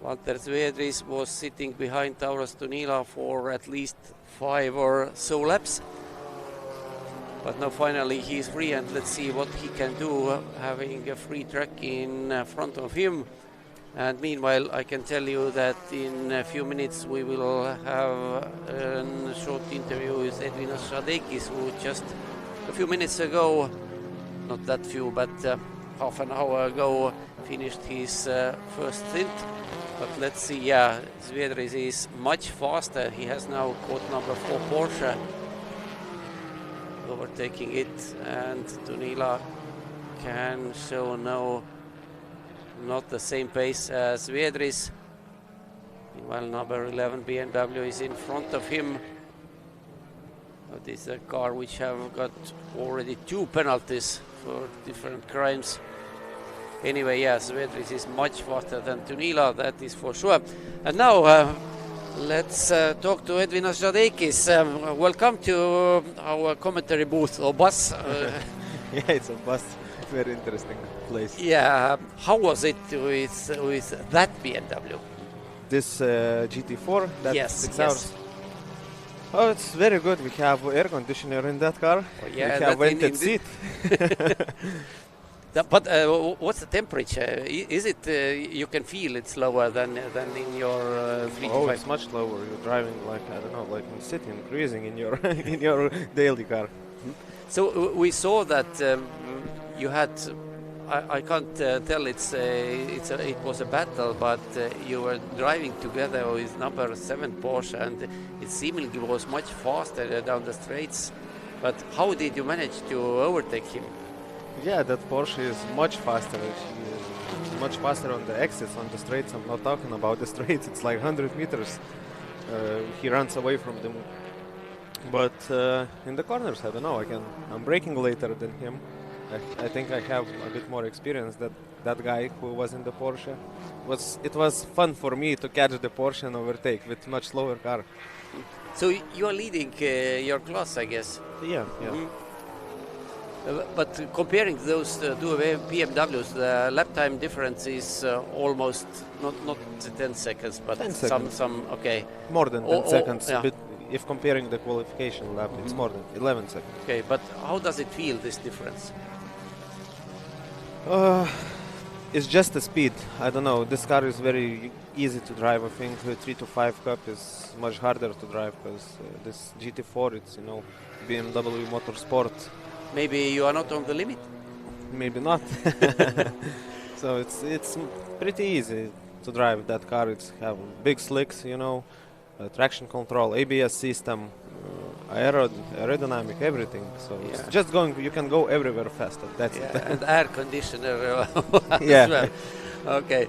Valter Zvedris was sitting behind Tauras Tunila for at least 5 or so laps. But now finally he's free, and let's see what he can do having a free track in front of him. And meanwhile, I can tell you that in a few minutes we will have a short interview with Edvinas Šadekis, who just a few minutes ago, not that few, but half an hour ago, finished his first stint. But let's see, yeah, Zvedris is much faster. He has now caught number 4 Porsche, overtaking it, and Tunila can show now not the same pace as Zvedris. Meanwhile, number 11 BMW is in front of him. But it's a car which have got already 2 penalties for different crimes. Anyway, yes, Zvedris is much faster than Tunila, that is for sure. And now let's talk to Edvinas Šadekis. Welcome to our commentary booth, or bus. Yeah, it's a bus. Very interesting place. Yeah, how was it with that BMW? This GT4, that Yes, 6 yes. hours. Oh, it's very good. We have air conditioner in that car. Oh, yeah, we have vented seat. But what's the temperature? Is it you can feel it's lower than in your 3 Oh, to 5? it's much lower. You're driving like, I don't know, like in city and cruising in your in your daily car. So we saw that you had. I can't tell it was a battle, but you were driving together with number 7 Porsche, and it seemingly was much faster down the straights. But how did you manage to overtake him? Yeah, that Porsche is much faster. She is much faster on the exits, on the straights. I'm not talking about the straights. It's like 100 meters. He runs away from them. But in the corners, I don't know. I'm braking later than him. I think I have a bit more experience than that guy who was in the Porsche. It was fun for me to catch the Porsche and overtake with much slower car. So you are leading your class, I guess. Yeah. Mm-hmm. But comparing those two BMWs, the lap time difference is almost not 10 seconds, but 10 seconds. some okay. More than 10 seconds. Yeah. But if comparing the qualification lap, it's more than 11 seconds. Okay, but how does it feel, this difference? It's just the speed. I don't know. This car is very easy to drive. I think the 3 to 5 Cup is much harder to drive because this GT4, it's BMW Motorsport. Maybe you are not on the limit. Maybe not. So it's pretty easy to drive that car. It's have big slicks, traction control, ABS system, aerodynamic, everything. So it's just going. You can go everywhere faster. That's it. And air conditioner. Yeah. As well. Okay.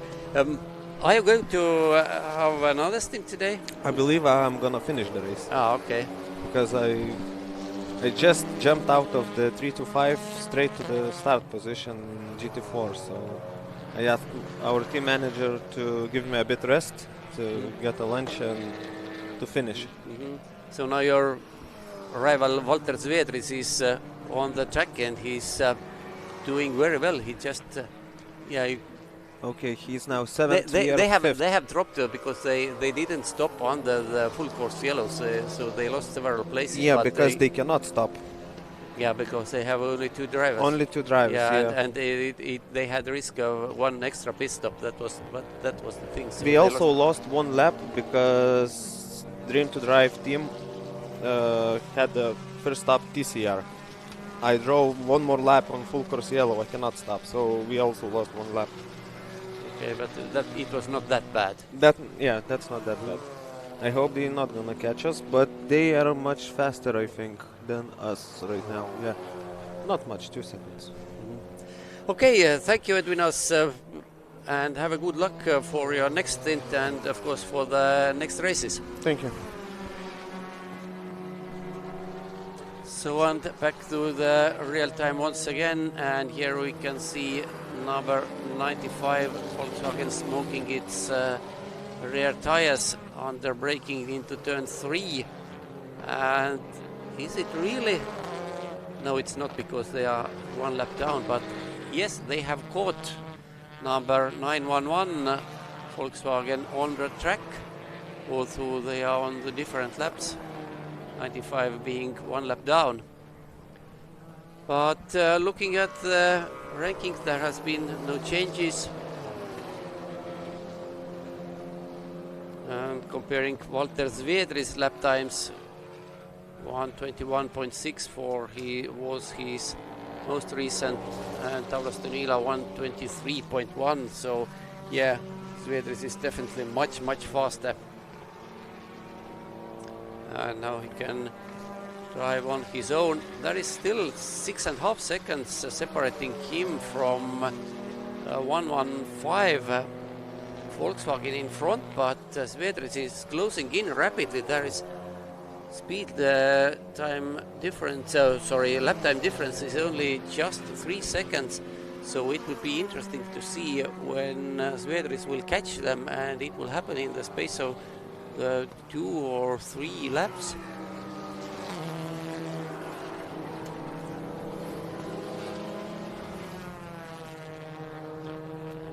Are you going to have another stint today? I believe I'm gonna finish the race. Okay. Because I just jumped out of the 3 to 5 straight to the start position in GT4. So I asked our team manager to give me a bit rest to get a lunch and to finish. Mm-hmm. So now your rival Valter Zvedris is on the track, and he's doing very well. He just Okay, he's now 7th. They have dropped because they didn't stop under the full course yellows, so they lost several places. Yeah, because they cannot stop. Yeah, because they have only 2 drivers. Only 2 drivers. Yeah, and they had the risk of 1 extra pit stop. That was the thing. So we also lost 1 lap because Dream to Drive team had the first stop TCR. I drove 1 more lap on full course yellow. I cannot stop, so we also lost 1 lap. Okay, but it was not that bad. That's not that bad. I hope they're not gonna catch us, but they are much faster, I think, than us right now. Yeah, not much, 2 seconds. Mm-hmm. Okay, thank you, Edvinas, and have a good luck for your next stint and, of course, for the next races. Thank you. So on back to the real time once again, and here we can see number 95 Volkswagen smoking its rear tires under braking into turn 3. And is it really? No, it's not, because they are 1 lap down, but yes, they have caught number 911 Volkswagen on the track, although they are on the different laps, 95 being one lap down. But looking at the rankings, there has been no changes. And comparing Walter Zvedri's lap times, 121.64 he was his most recent, and Taulas Tonila 123.1. So yeah, Zvedris is definitely much faster. And now he can drive on his own. There is still 6.5 seconds separating him from 115 Volkswagen in front, but Zvedris is closing in rapidly. There is speed time difference, lap time difference is only just 3 seconds. So it would be interesting to see when Zvedris will catch them, and it will happen in the space of 2 or 3 laps.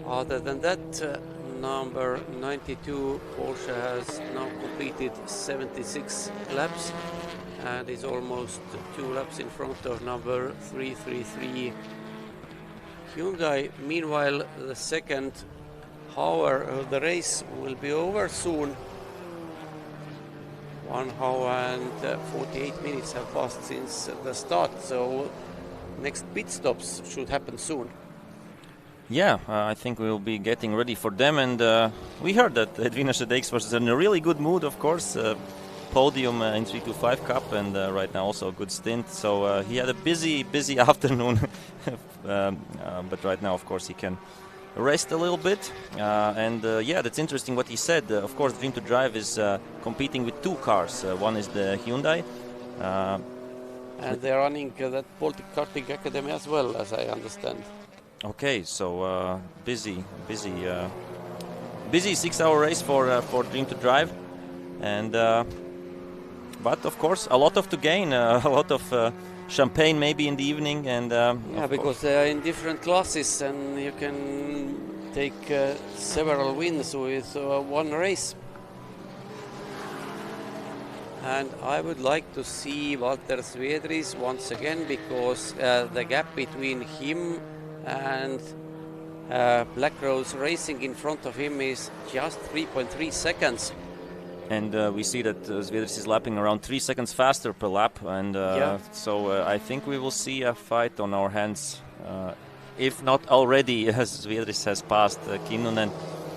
Other than that, number 92 Porsche has now completed 76 laps and is almost 2 laps in front of number 333 Hyundai. Meanwhile, the second hour of the race will be over soon. 1 hour and 48 minutes have passed since the start, so next pit stops should happen soon. Yeah, I think we'll be getting ready for them, and we heard that Edvina Šedeikis was in a really good mood, of course. Podium in 325 Cup, and right now also a good stint. So he had a busy afternoon, but right now, of course, he can rest a little bit. Yeah, that's interesting what he said. Of course, Dream to Drive is competing with 2 cars. One is the Hyundai. And they're running that Baltic Karting Academy as well, as I understand. Okay, so busy 6-hour race for Dream to Drive, and but of course a lot to gain, a lot of champagne maybe in the evening, and yeah, because they are in different classes, and you can take several wins with one race. And I would like to see Walter Zvedris once again, because the gap between him and Black Rose Racing in front of him is just 3.3 seconds. And we see that Zvedris is lapping around 3 seconds faster per lap, and so I think we will see a fight on our hands, if not already, as Zvedris has passed Kinnunen.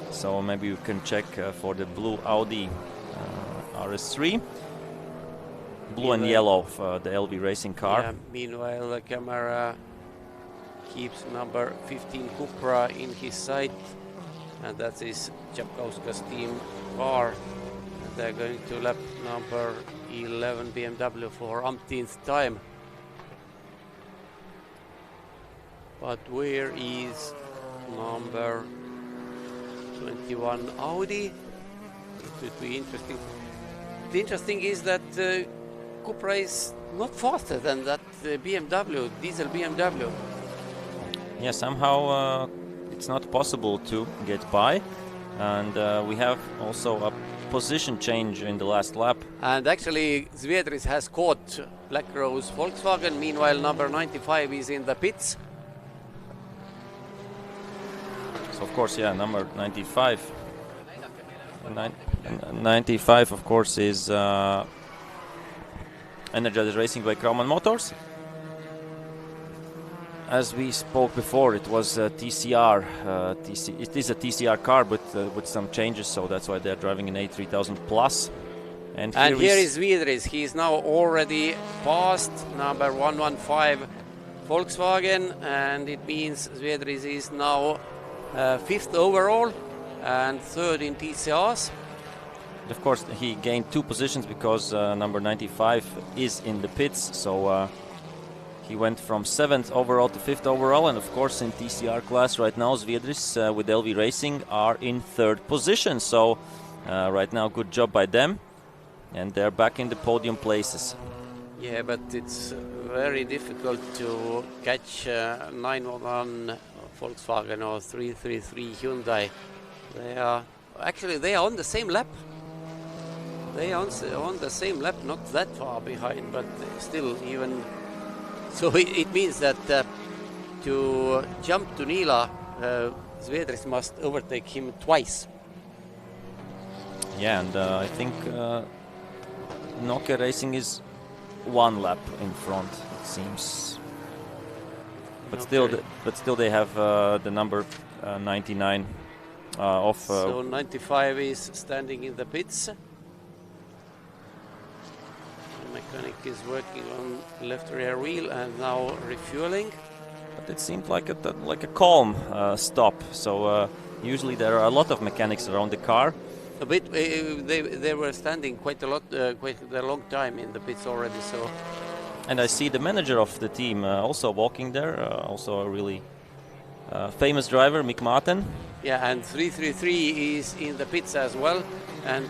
So maybe you can check for the blue Audi RS3, blue and yellow of the LV Racing car. Yeah, meanwhile, the camera keeps number 15 Cupra in his sight, and that is Czapkowska's team car. And they're going to lap number 11 BMW for umpteenth time. But where is number 21 Audi? It would be interesting. The interesting is that Cupra is not faster than that BMW, diesel BMW. Yeah, somehow it's not possible to get by, and we have also a position change in the last lap. And actually Zvedris has caught Black Rose Volkswagen. Meanwhile, number 95 is in the pits. So of course, yeah, number 95. 95, of course, is Energized Racing by Kraumann Motors. As we spoke before, it was a TCR. It is a TCR car, but with some changes, so that's why they're driving an A3000 Plus. And here is Zvedris. He is now already past number 115 Volkswagen, and it means Zvedris is now 5th overall and 3rd in TCRs. Of course, he gained 2 positions because number 95 is in the pits, so he went from 7th overall to 5th overall. And of course, in TCR class right now, Zvedris with LV Racing are in 3rd position. So right now, good job by them, and they're back in the podium places. Yeah, but it's very difficult to catch 911 Volkswagen or 333 Hyundai. They are on the same lap. They are on the same lap, not that far behind, but still even. So it means that to jump to Nila, Zvedris must overtake him twice. Yeah, and I think Nokia Racing is one lap in front, it seems. But still, they have the number 99 off. So 95 is standing in the pits. The mechanic is working on left rear wheel and now refueling. But it seemed like a calm stop. So usually there are a lot of mechanics around the car. A bit. They were standing quite a long time in the pits already. So. And I see the manager of the team also walking there. Also a really famous driver, Mick Martin. Yeah, and 333 is in the pits as well. And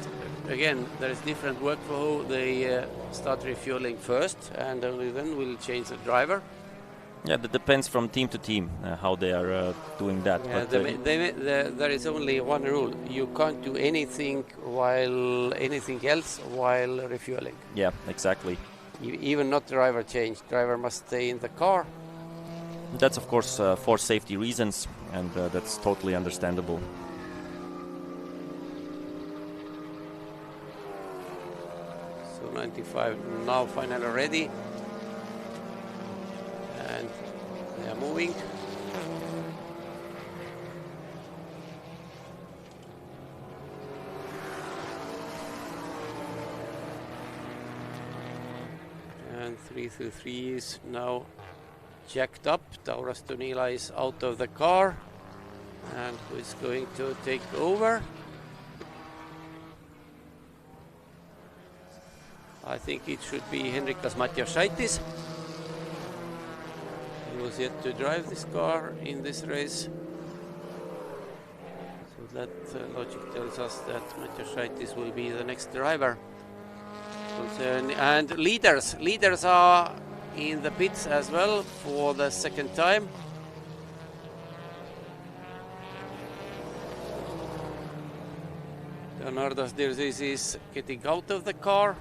again, there is different workflow. They start refueling first, and only then will change the driver. Yeah, that depends from team to team how they are doing that. Yeah, but, there is only one rule: you can't do anything else while refueling. Yeah, exactly. Even not driver change. Driver must stay in the car. That's of course for safety reasons, and that's totally understandable. So 95 now finally ready. And they are moving. And 333 is now jacked up. Tauras Tunila is out of the car. And who is going to take over? I think it should be Henrikas Matijošaitis. He was yet to drive this car in this race. So that logic tells us that Matijošaitis will be the next driver. And leaders are in the pits as well for the second time. Leonardas Dirzis is getting out of the car.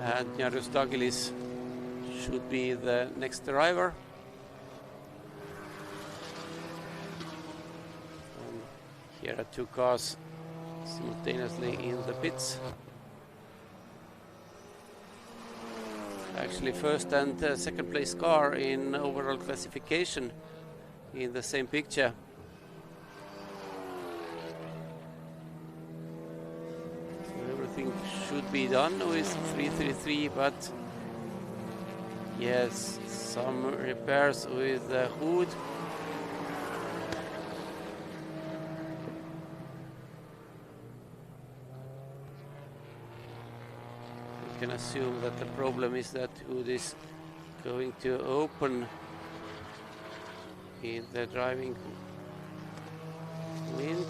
And Jaros Dagilis should be the next driver. And here are two cars simultaneously in the pits. Actually, first and second place car in overall classification in the same picture. So everything should be done with 333, but yes, some repairs with the hood. We can assume that the problem is that hood is going to open in the driving wind.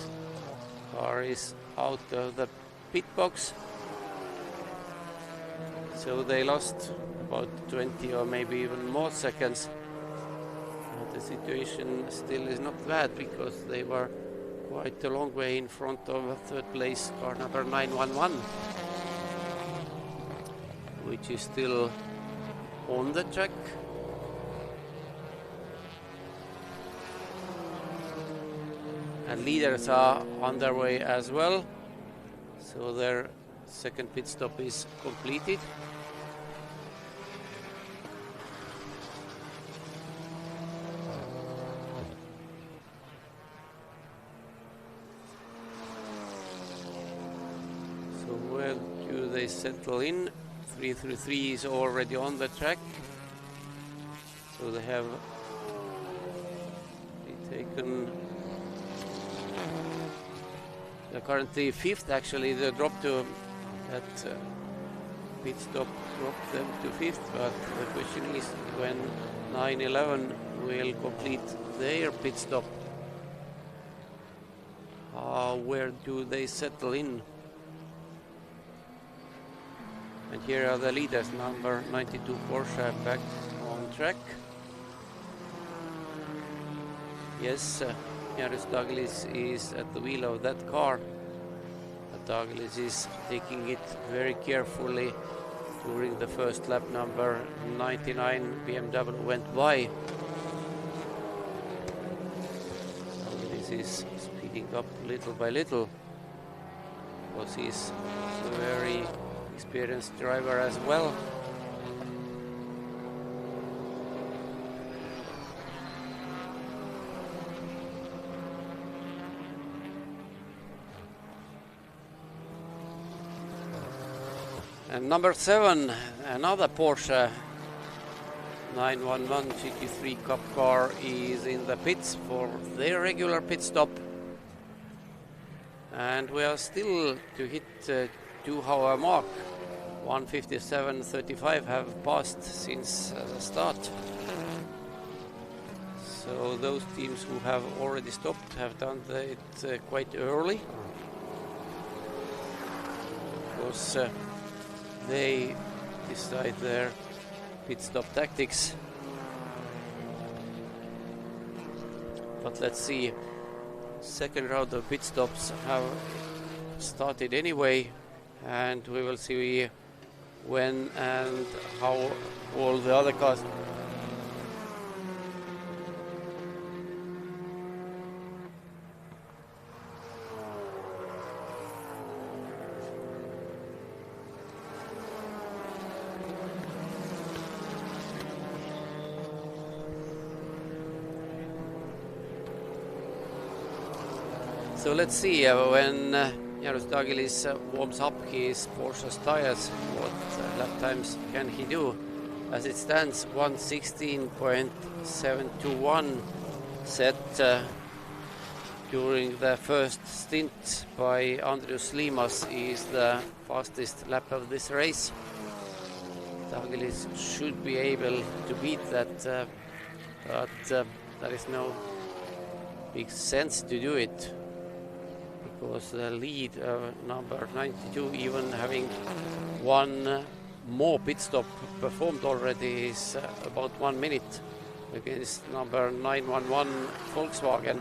Car is out of the pit box. So they lost about 20 or maybe even more seconds. But the situation still is not bad because they were quite a long way in front of third place car number 911, which is still on the track. And leaders are on their way as well. So their second pit stop is completed. So where do they settle in? 333 is already on the track. So they have taken. They're currently fifth. Actually, they dropped to that pit stop, dropped them to fifth. But the question is when 911 will complete their pit stop. Where do they settle in? And here are the leaders, number 92 Porsche back on track. Yes, Jaris Douglas is at the wheel of that car. But Douglas is taking it very carefully. During the first lap, number 99 BMW went by. Douglas is speeding up little by little because he's a very experienced driver as well. And number 7, another Porsche 911 GT3 Cup car is in the pits for their regular pit stop. And we are still to hit 2-hour mark. 1:57.35 have passed since the start. So those teams who have already stopped have done it quite early. Because they decide their pit stop tactics. But let's see, second round of pit stops have started anyway, and we will see when and how all the other cars. So let's see when Jaris Douglas warms up his Porsche's tires, what lap times can he do? As it stands, 1:16.721 set during the first stint by Andrius Limas is the fastest lap of this race. Douglas should be able to beat that, but there is no big sense to do it. Because the lead number 92, even having one more pit stop performed already, is about 1 minute against number 911 Volkswagen.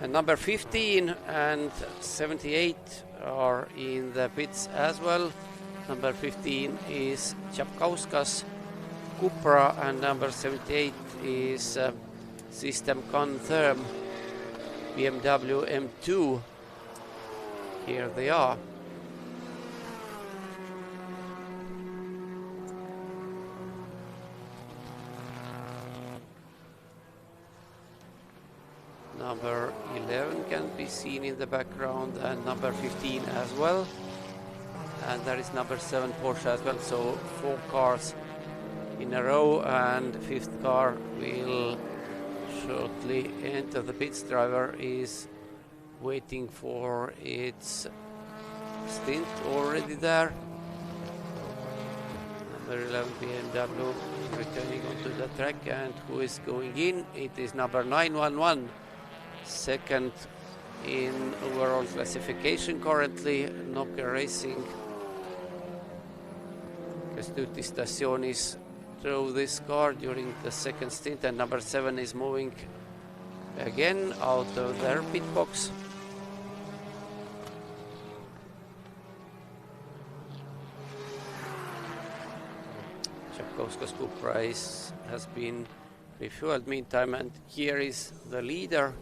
And number 15 and 78 are in the pits as well. Number 15 is Chapkauskas Cupra, and number 78 is System Contherm BMW M2. Here they are. Number 11 can be seen in the background, and number 15 as well. And there is number 7 Porsche as well, so 4 cars in a row, and fifth car will shortly enter the pits. Driver is waiting for its stint already there. Number 11 BMW returning onto the track, and who is going in? It is number 911, second in overall classification currently, Nokia Racing. Kestutis Stasionis drove this car during the second stint, and number 7 is moving again out of their pit box. Chapkauskas Cupra has been refueled meantime, and here is the leader.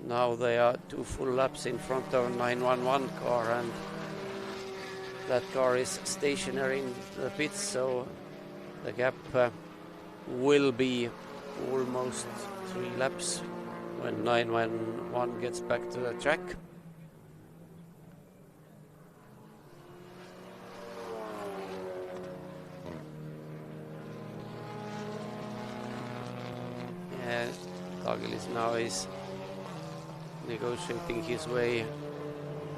Now they are 2 full laps in front of 911 car, and that car is stationary in the pits, so the gap will be almost 3 laps when 911 gets back to the track. Douglas now is negotiating his way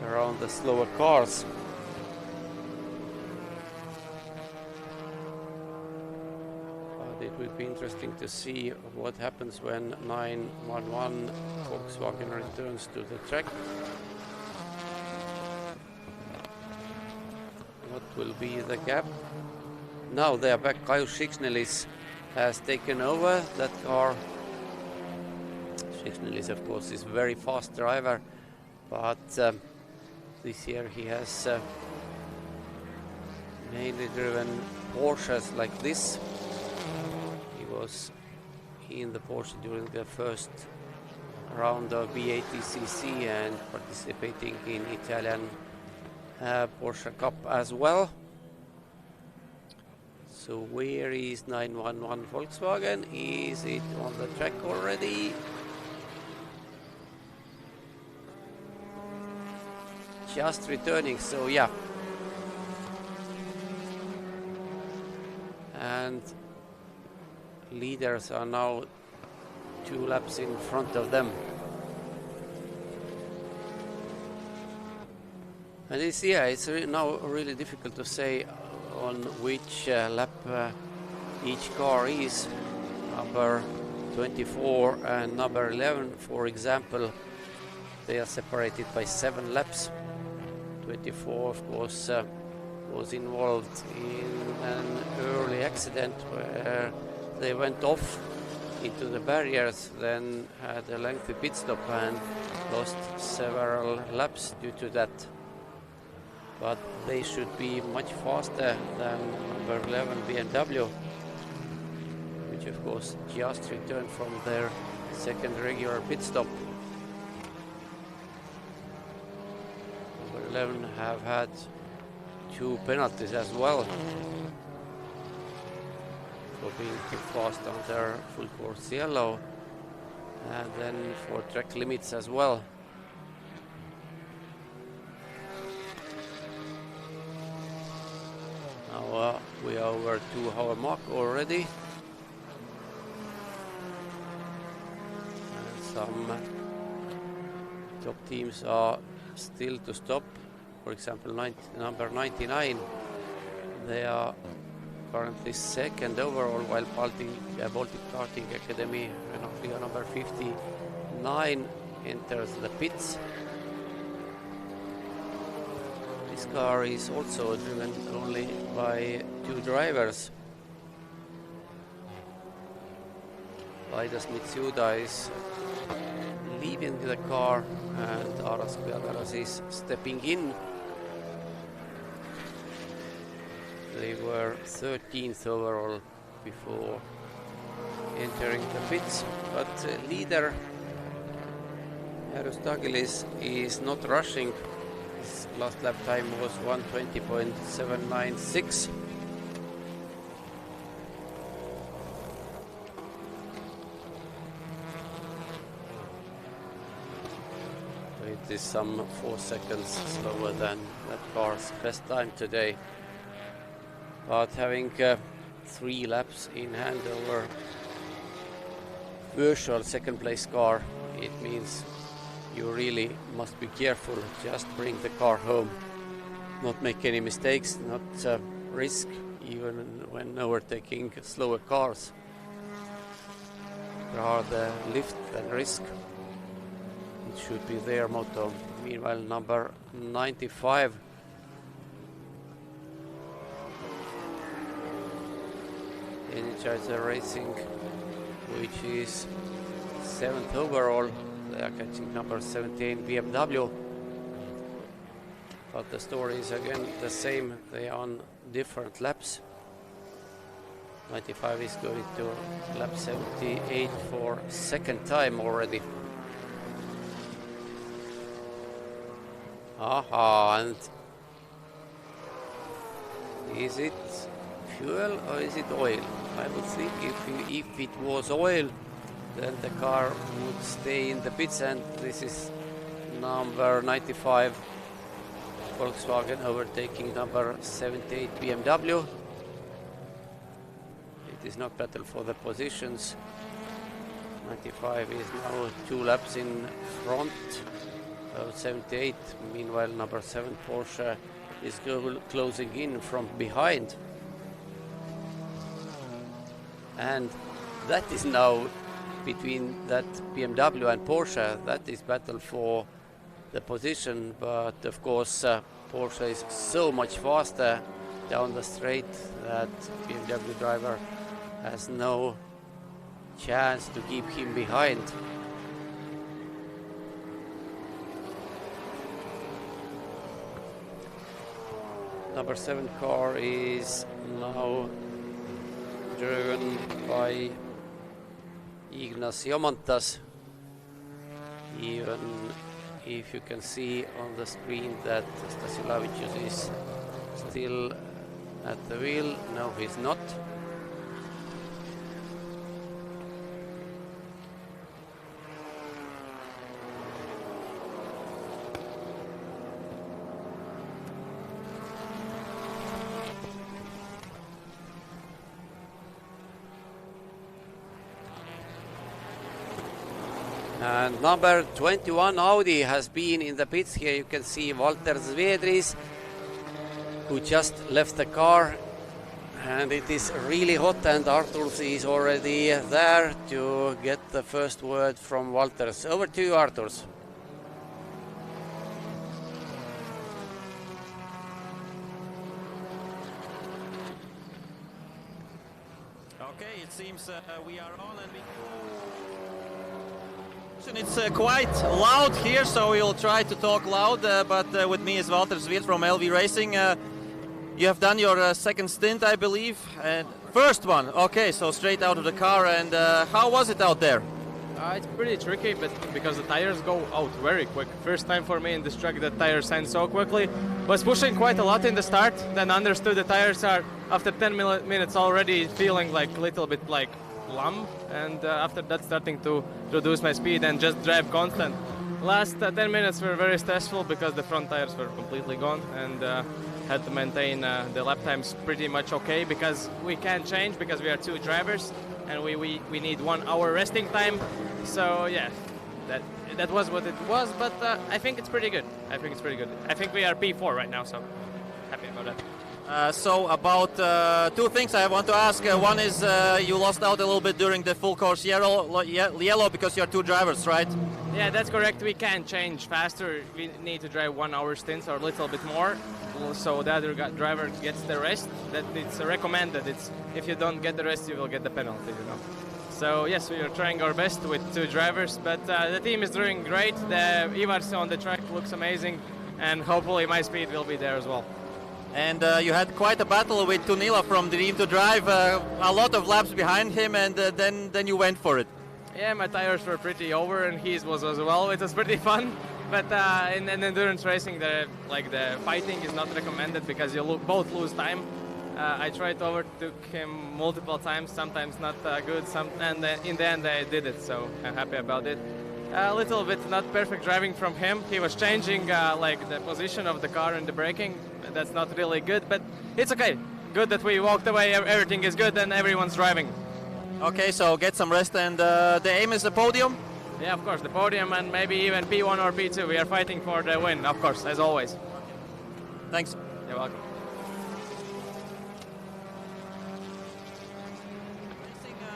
around the slower cars. It will be interesting to see what happens when 911 Volkswagen returns to the track. will be the gap. Now they are back. Kaju Šiksnelis has taken over that car. Šiksnelis, of course, is a very fast driver, but this year he has mainly driven Porsches like this. He was in the Porsche during the first round of B80cc and participating in Italian Porsche Cup as well. So where is 911 Volkswagen? Is it on the track already? Just returning, so yeah. And leaders are now 2 laps in front of them. And it's now really difficult to say on which lap each car is. Number 24 and number 11, for example, they are separated by 7 laps. 24, of course, was involved in an early accident where they went off into the barriers, then had a lengthy pit stop and lost several laps due to that. But they should be much faster than number 11 BMW, which of course just returned from their second regular pit stop. Number 11 have had 2 penalties as well for being too fast under full course yellow, and then for track limits as well. Now we are over 2 hour mark already, and some top teams are still to stop. For example, number 99, they are currently second overall, while Baltic Karting Academy Renault Clio number 59 enters the pits. This car is also driven only by 2 drivers. Vaidas Mitsuda is leaving the car and Aras Kviadaras is stepping in. They were 13th overall before entering the pits, but leader Arustagilis is not rushing. His last lap time was 1:20.796. It is some 4 seconds slower than that car's best time today. But having 3 laps in hand over virtual second place car, it means you really must be careful. Just bring the car home, not make any mistakes, not risk even when overtaking slower cars. Rather lift than risk. It should be their motto. Meanwhile, number 95 Energizer Racing, which is 7th overall. They are catching number 17 BMW. But the story is again the same. They are on different laps. 95 is going to lap 78 for 2nd time already. And is it fuel or is it oil? I would think if it was oil, then the car would stay in the pits, and this is number 95 Volkswagen overtaking number 78 BMW. It is not battle for the positions. 95 is now 2 laps in front of 78. Meanwhile, number 7 Porsche is closing in from behind. And that is now between that BMW and Porsche. That is battle for the position, but of course Porsche is so much faster down the straight that BMW driver has no chance to keep him behind. Number 7 car is now driven by Ignas Jomantas, even if you can see on the screen that Stasilavicius is still at the wheel. No, he's not. And number 21 Audi has been in the pits. Here you can see Walter Zvedris, who just left the car, and it is really hot, and Arturs is already there to get the first word from Walters. Over to you, Arturs. Okay, it seems we are on, and it's quite loud here, so we'll try to talk loud, but with me is Walter Zviet from LV Racing. You have done your second stint, I believe, and first one. Okay, so straight out of the car, and how was it out there? It's pretty tricky, but because the tires go out very quick. First time for me in this track that tires end so quickly. Was pushing quite a lot in the start, then understood the tires are after 10 minutes already feeling like a little bit like lump, and after that starting to reduce my speed and just drive constant. Last 10 minutes were very stressful because the front tires were completely gone, and had to maintain the lap times pretty much okay because we can't change because we are 2 drivers and we need 1 hour resting time. So yeah, that was what it was, but I think it's pretty good. I think we are P4 right now, so happy about that. So about 2 things I want to ask. One is you lost out a little bit during the full course yellow because you are 2 drivers, right? Yeah, that's correct. We can't change faster. We need to drive 1 hour stints or a little bit more, so the other driver gets the rest. That it's recommended. It's if you don't get the rest, you will get the penalty. So yes, we are trying our best with 2 drivers, but the team is doing great. The Ivars on the track looks amazing, and hopefully my speed will be there as well. And you had quite a battle with Tunila from Dream to Drive, a lot of laps behind him, and then you went for it. Yeah, my tires were pretty over, and his was as well. It was pretty fun, but in endurance racing, the fighting is not recommended because you both lose time. I tried to overtake him multiple times, sometimes not good, and in the end I did it, so I'm happy about it. A little bit not perfect driving from him. He was changing like the position of the car and the braking. That's not really good, but it's okay. Good that we walked away. Everything is good and everyone's driving. Okay, so get some rest, and the aim is the podium? Yeah, of course, the podium and maybe even P1 or P2. We are fighting for the win, of course, as always. Thanks. You're welcome.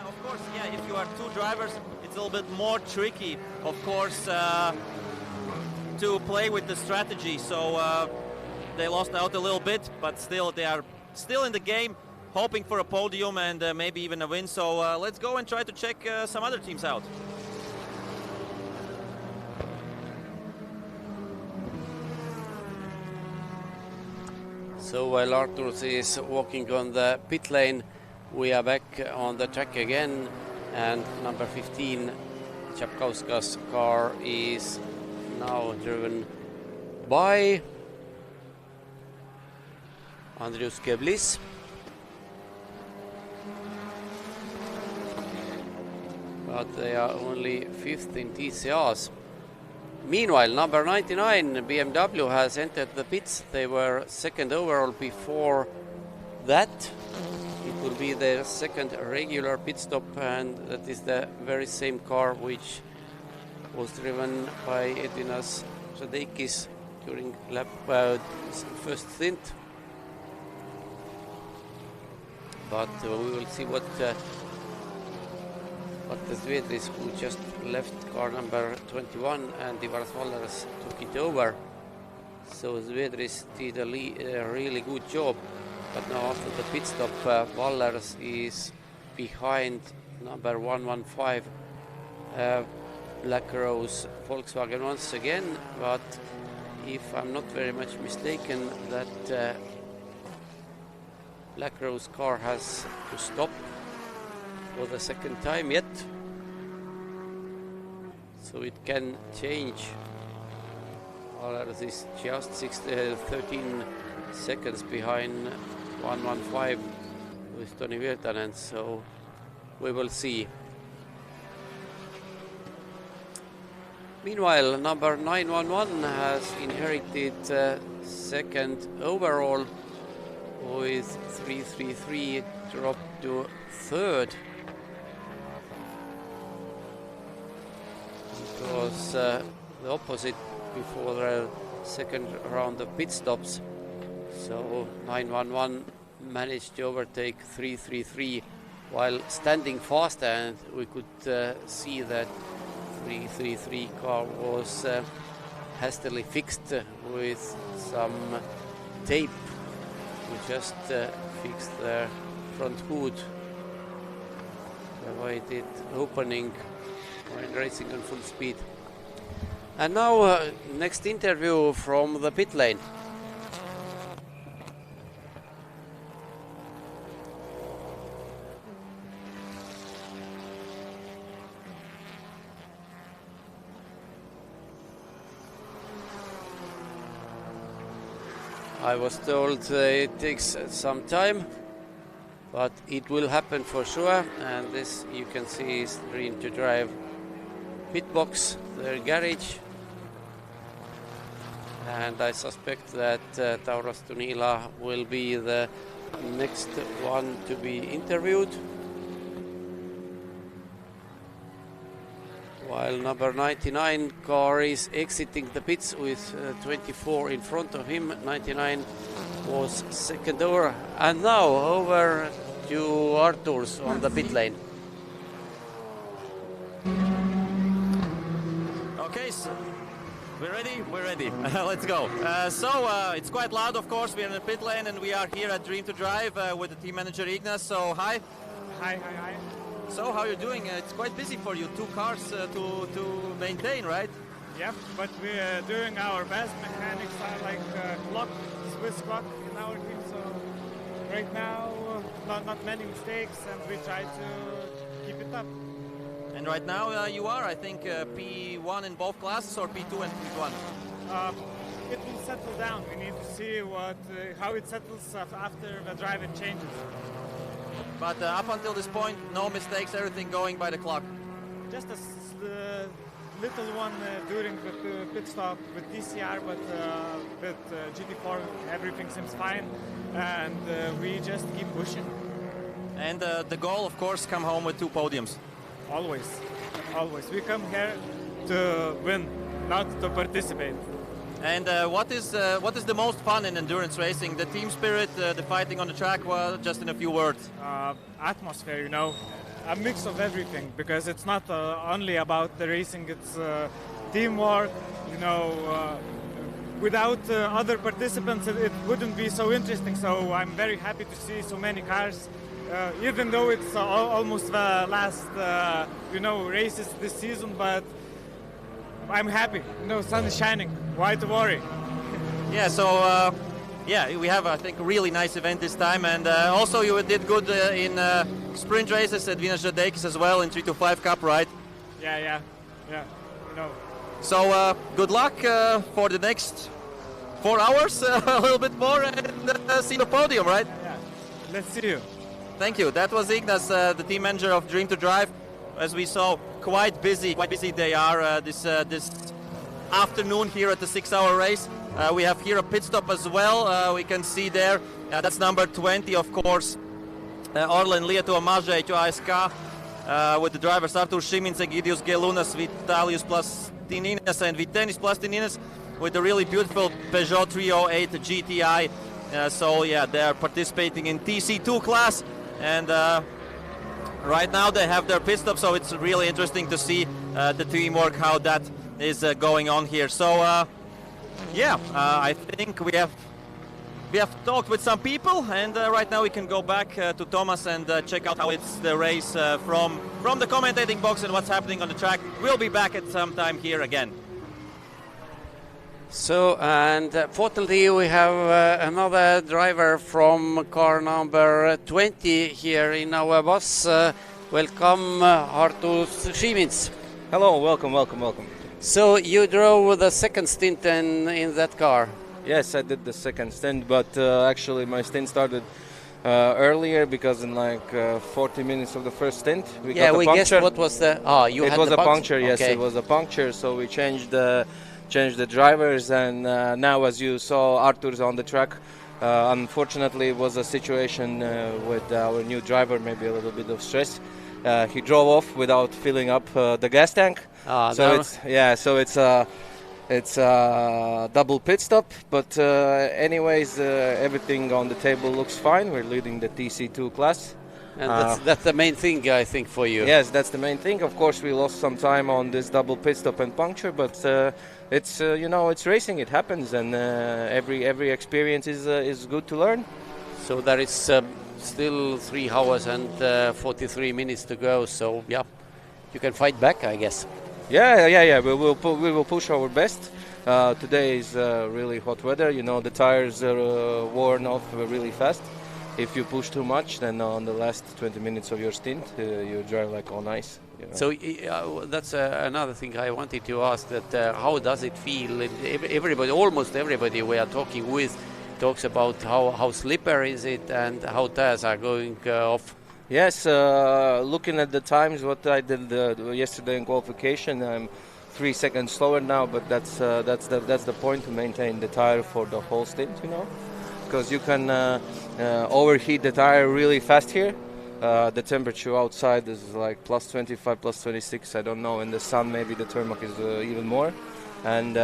Of course, yeah, if you are 2 drivers, it's a little bit more tricky, of course, to play with the strategy. So they lost out a little bit, but still they are still in the game, hoping for a podium and maybe even a win. So let's go and try to check some other teams out. So while Arturs is walking on the pit lane, we are back on the track again, and number 15 Chapkauska's car is now driven by Andrius Keblis. But they are only 5th in TCRs. Meanwhile, number 99 BMW has entered the pits. They were 2nd overall before that. It will be their 2nd regular pit stop, and that is the very same car which was driven by Edvinas Šadeikis during lap first stint. But we will see what the Zvedris, who just left car number 21, and Ivars Valers took it over. So Zvedris did a really good job But now after the pit stop, Wallers is behind number 115 Black Rose Volkswagen once again, but if I'm not very much mistaken, that Black Rose car has to stop for the second time yet, so it can change. Wallers is just 13 seconds behind 115 with Toni Virtanen, so we will see. Meanwhile, number 911 has inherited second overall with 333, dropped to third because the opposite before the second round of pit stops. So 911 managed to overtake 333 while standing faster, and we could see that 333 car was hastily fixed with some tape to just fix the front hood, avoided opening when racing on full speed. And now next interview from the pit lane. I was told it takes some time, but it will happen for sure. And this you can see is Dream to Drive pit box, their garage. And I suspect that Tauras Tunila will be the next one to be interviewed. While number 99 car is exiting the pits with 24 in front of him. 99 was second over. And now over to Arturs on the pit lane. Okay, so we're ready? We're ready. Let's go. It's quite loud, of course. We're in the pit lane and we are here at Dream to Drive with the team manager Ignas. So, hi. Hi. So, how are you doing? It's quite busy for you. 2 cars to maintain, right? Yep, but we're doing our best. Mechanics are like Swiss clock in our team. So, right now, not many mistakes, and we try to keep it up. And right now you are, I think, P1 in both classes, or P2 and P1? It will settle down. We need to see how it settles after the driver changes. But up until this point, no mistakes, everything going by the clock. Just a little one during the pit stop with TCR, but with GT4 everything seems fine, and we just keep pushing. And the goal, of course, come home with 2 podiums. Always. We come here to win, not to participate. And what is the most fun in endurance racing? The team spirit, the fighting on the track? Well, just in a few words. Atmosphere, you know, a mix of everything, because it's not only about the racing, it's teamwork, you know. Without other participants, it wouldn't be so interesting. So I'm very happy to see so many cars, even though it's almost the last, races this season. But I'm happy. You know, sun is shining. Why to worry? Yeah. So we have, I think, a really nice event this time, and also you did good in sprint races at Vinas Žadeikis as well in 325 Cup, right? Yeah. No. So good luck for the next 4 hours, a little bit more, and see the podium, right? Yeah. Let's see you. Thank you. That was Ignas, the team manager of Dream to Drive. As we saw, quite busy they are this afternoon here at the 6-hour race. We have here a pit stop as well. We can see there, that's number 20, of course. Orlen Lietuva Mažeiķu ASK with the drivers Artūrs Šimins, Egidius Gelunas, Vitalius Plastininas and Vitenis Plastininas with the really beautiful Peugeot 308 GTI. They are participating in TC2 class, and right now they have their pit stop, so it's really interesting to see the teamwork, how that is going on here. So I think we have we have talked with some people, and right now we can go back to Thomas and check out how it's the race from the commentating box and what's happening on the track. We'll be back at some time here again. So, and fortunately we have another driver from car number 20 here in our bus. Welcome, Artur Šimins. Hello, welcome. So you drove the second stint in that car? Yes, I did the second stint, but actually my stint started earlier because in like 40 minutes of the first stint we got a we puncture. guessed what was the... It was a puncture, yes, okay. it was a puncture, so we changed the drivers, and now as you saw Artur's on the track. Unfortunately it was a situation with our new driver, maybe a little bit of stress. He drove off without filling up the gas tank. It's a double pit stop, but anyways, everything on the table looks fine. We're leading the TC2 class. And that's the main thing, I think, for you. Yes, that's the main thing. Of course, we lost some time on this double pit stop and puncture, but it's it's racing. It happens, and every experience is good to learn. So there is still 3 hours and 43 minutes to go. So yeah, you can fight back, I guess. Yeah. We will push our best. Today is really hot weather. The tires are worn off really fast. If you push too much, then on the last 20 minutes of your stint, you drive like on ice. So that's another thing I wanted to ask. That how does it feel? Everybody, almost everybody we are talking with, talks about how slippery is it and how tires are going off. Yes, looking at the times, what I did yesterday in qualification, I'm 3 seconds slower now, but that's the point, to maintain the tire for the whole stint, because you can overheat the tire really fast here. The temperature outside is like plus 25, plus 26, I don't know. In the sun, maybe the thermac is even more, and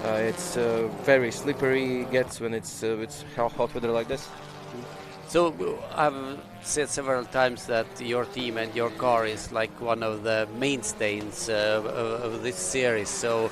it's very slippery. It gets when it's hot weather like this. So I've said several times that your team and your car is like one of the mainstays of this series. So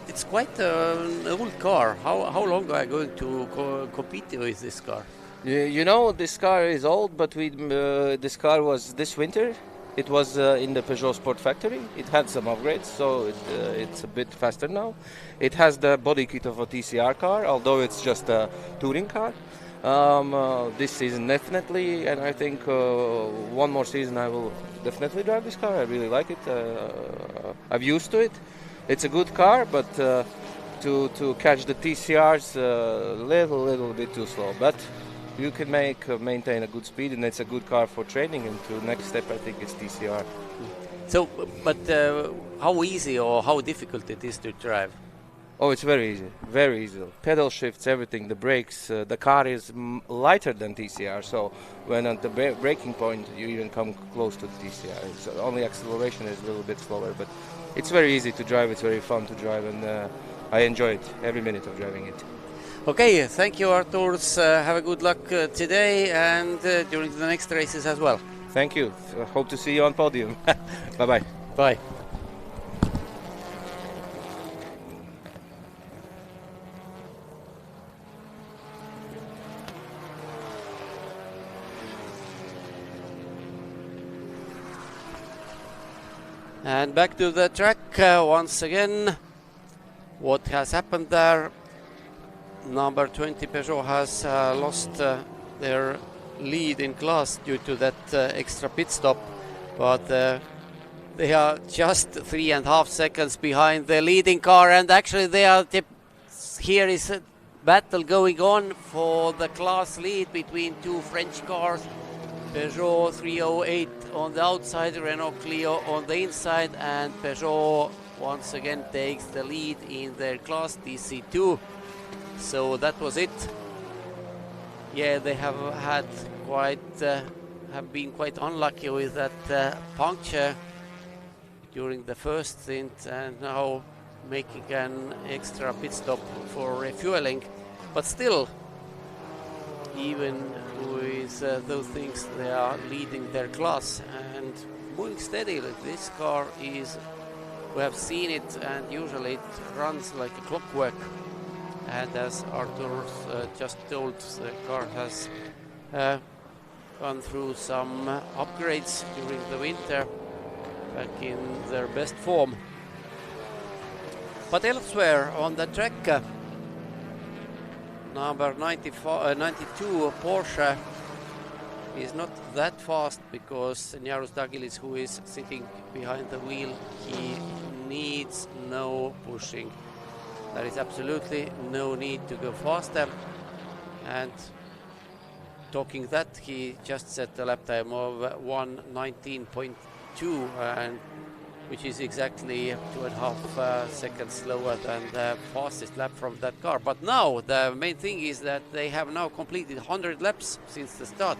it's quite an old car. How long are you going to compete with this car? This car is old, but this car was this winter. It was in the Peugeot Sport Factory. It had some upgrades, so it's a bit faster now. It has the body kit of a TCR car, although it's just a touring car. This season definitely, and I think one more season I will definitely drive this car. I really like it. I'm used to it. It's a good car, but to catch the TCRs a little bit too slow. But you can maintain a good speed, and it's a good car for training. And to next step, I think it's TCR. So, but how easy or how difficult it is to drive? Oh, it's very easy, very easy. Pedal shifts, everything, the brakes. The car is lighter than TCR, so when at the braking point, you even come close to the TCR. So only acceleration is a little bit slower, but it's very easy to drive. It's very fun to drive, and I enjoy it every minute of driving it. Okay, thank you, Artur. Have a good luck today and during the next races as well. Thank you. Hope to see you on podium. Bye-bye. Bye. And back to the track once again. What has happened there? Number 20 Peugeot has lost their lead in class due to that extra pit stop, but they are just 3.5 seconds behind the leading car, and actually here is a battle going on for the class lead between two French cars. Peugeot 308 on the outside, Renault Clio on the inside, and Peugeot once again takes the lead in their class TC2. So that was it. Yeah, they have been quite unlucky with that puncture during the first stint, and now making an extra pit stop for refueling. But still, even with those things, they are leading their class and moving steadily. This car we have seen it, and usually it runs like a clockwork. And as Arthur just told, the car has gone through some upgrades during the winter, back in their best form. But elsewhere on the track, number 92 Porsche is not that fast, because Jaros Dagilis, who is sitting behind the wheel, he needs no pushing. There is absolutely no need to go faster. And talking that, he just set a lap time of 1:19.2, and which is exactly 2.5 seconds slower than the fastest lap from that car. But now the main thing is that they have now completed 100 laps since the start,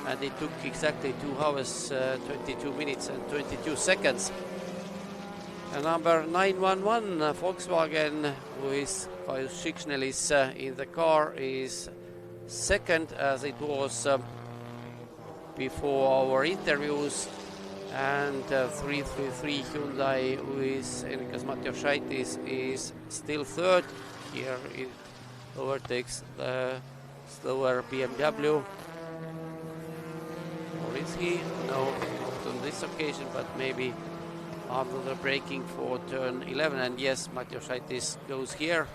and it took exactly 2 hours, 22 minutes and 22 seconds. And number 911 Volkswagen, who is Kaius Schickschnelis in the car, is second, as it was before our interviews. And 333 Hyundai, who is Enrikas Matjošaitis, is still third. Here it overtakes the slower BMW. Or is he? No, not on this occasion, but maybe after the braking for turn 11. And yes, Matjošaitis goes here.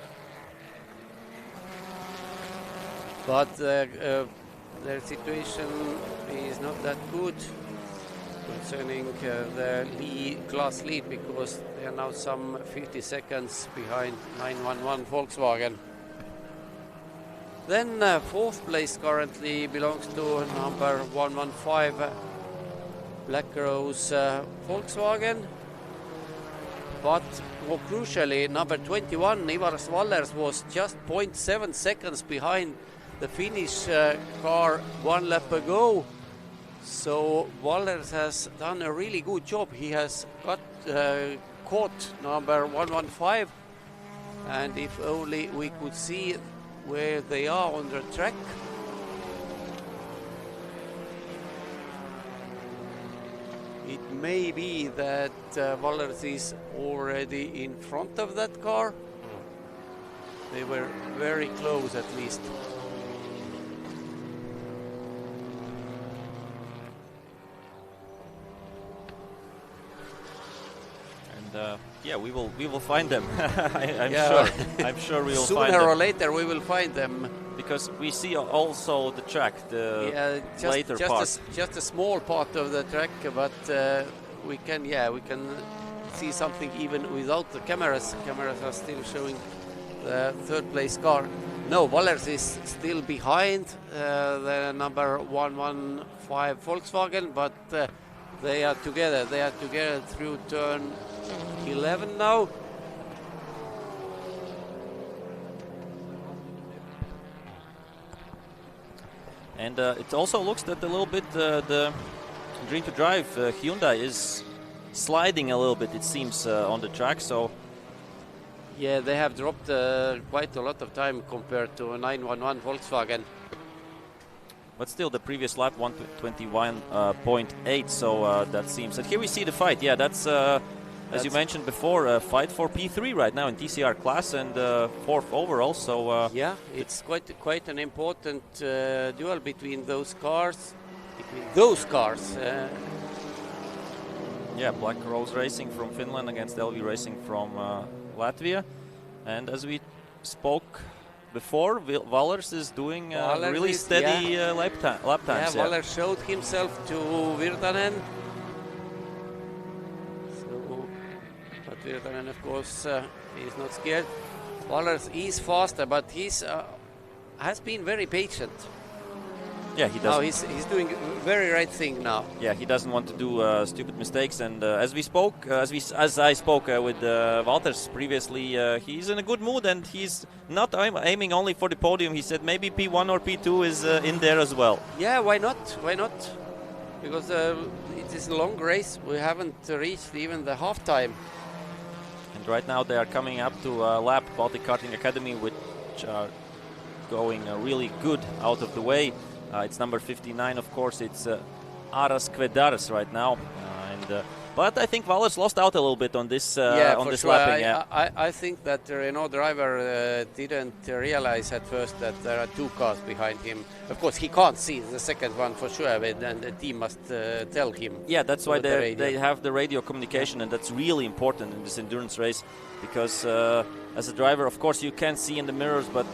But their situation is not that good concerning the class lead, because they are now some 50 seconds behind 911 Volkswagen. Then fourth place currently belongs to number 115 Black Rose Volkswagen. But more crucially, number 21 Ivaras Vallers was just 0.7 seconds behind the Finnish car 1 lap ago. So Vallers has done a really good job. He has caught number 115, and if only we could see where they are on the track. It may be that Vallers is already in front of that car. They were very close, at least. Yeah, we will find them. I'm sure we will find them. Sooner or later we will find them, because we see also the track, the later part. Just a small part of the track, but we can see something even without the cameras. Cameras are still showing the third place car. No, Vallers is still behind the number 115 Volkswagen, but they are together. They are together through turn 11 now. And it also looks that a little bit the Dream to Drive Hyundai is sliding a little bit, it seems, on the track. So yeah, they have dropped quite a lot of time compared to a 911 Volkswagen. But still, the previous lap 1:21.8. So that seems. And here we see the fight. Yeah, that's as you mentioned before, a fight for P3 right now in TCR class, and fourth overall. So yeah, it's quite an important duel between those cars. Yeah, Black Rose Racing from Finland against LV Racing from Latvia, and as we spoke before, Vallers is doing really steady lap times. Yeah, Vallers showed himself to Virtanen. But Virtanen, of course, is not scared. Vallers is faster, but he's has been very patient. Yeah, he does. Now he's doing very right thing now. Yeah, he doesn't want to do stupid mistakes. And as I spoke with Walters previously, he's in a good mood, and he's not aiming only for the podium. He said maybe P1 or P2 is in there as well. Yeah, why not? Why not? Because it is a long race. We haven't reached even the half time. And right now they are coming up to lap Baltic Karting Academy, which are going really good out of the way. It's number 59, of course. It's Aras Kvedars right now. And But I think Valers lost out a little bit on this for this sure. lapping. I think that the Renault driver didn't realize at first that there are 2 cars behind him. Of course, he can't see the second one for sure, and the team must tell him. Yeah, that's why the they have the radio communication, and that's really important in this endurance race, because as a driver, of course, you can't see in the mirrors, but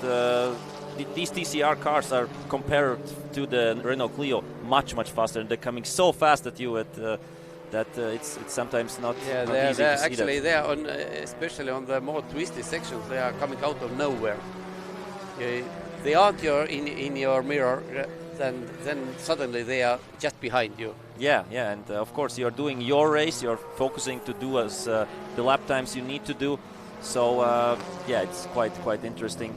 these TCR cars are, compared to the Renault Clio, much faster, and they're coming so fast at you that it's sometimes not easy to see actually that. they are on, especially on the more twisty sections, they are coming out of nowhere. They aren't in your mirror, then suddenly they are just behind you. Yeah, and of course you're doing your race, you're focusing to do as the lap times you need to do. So it's quite interesting,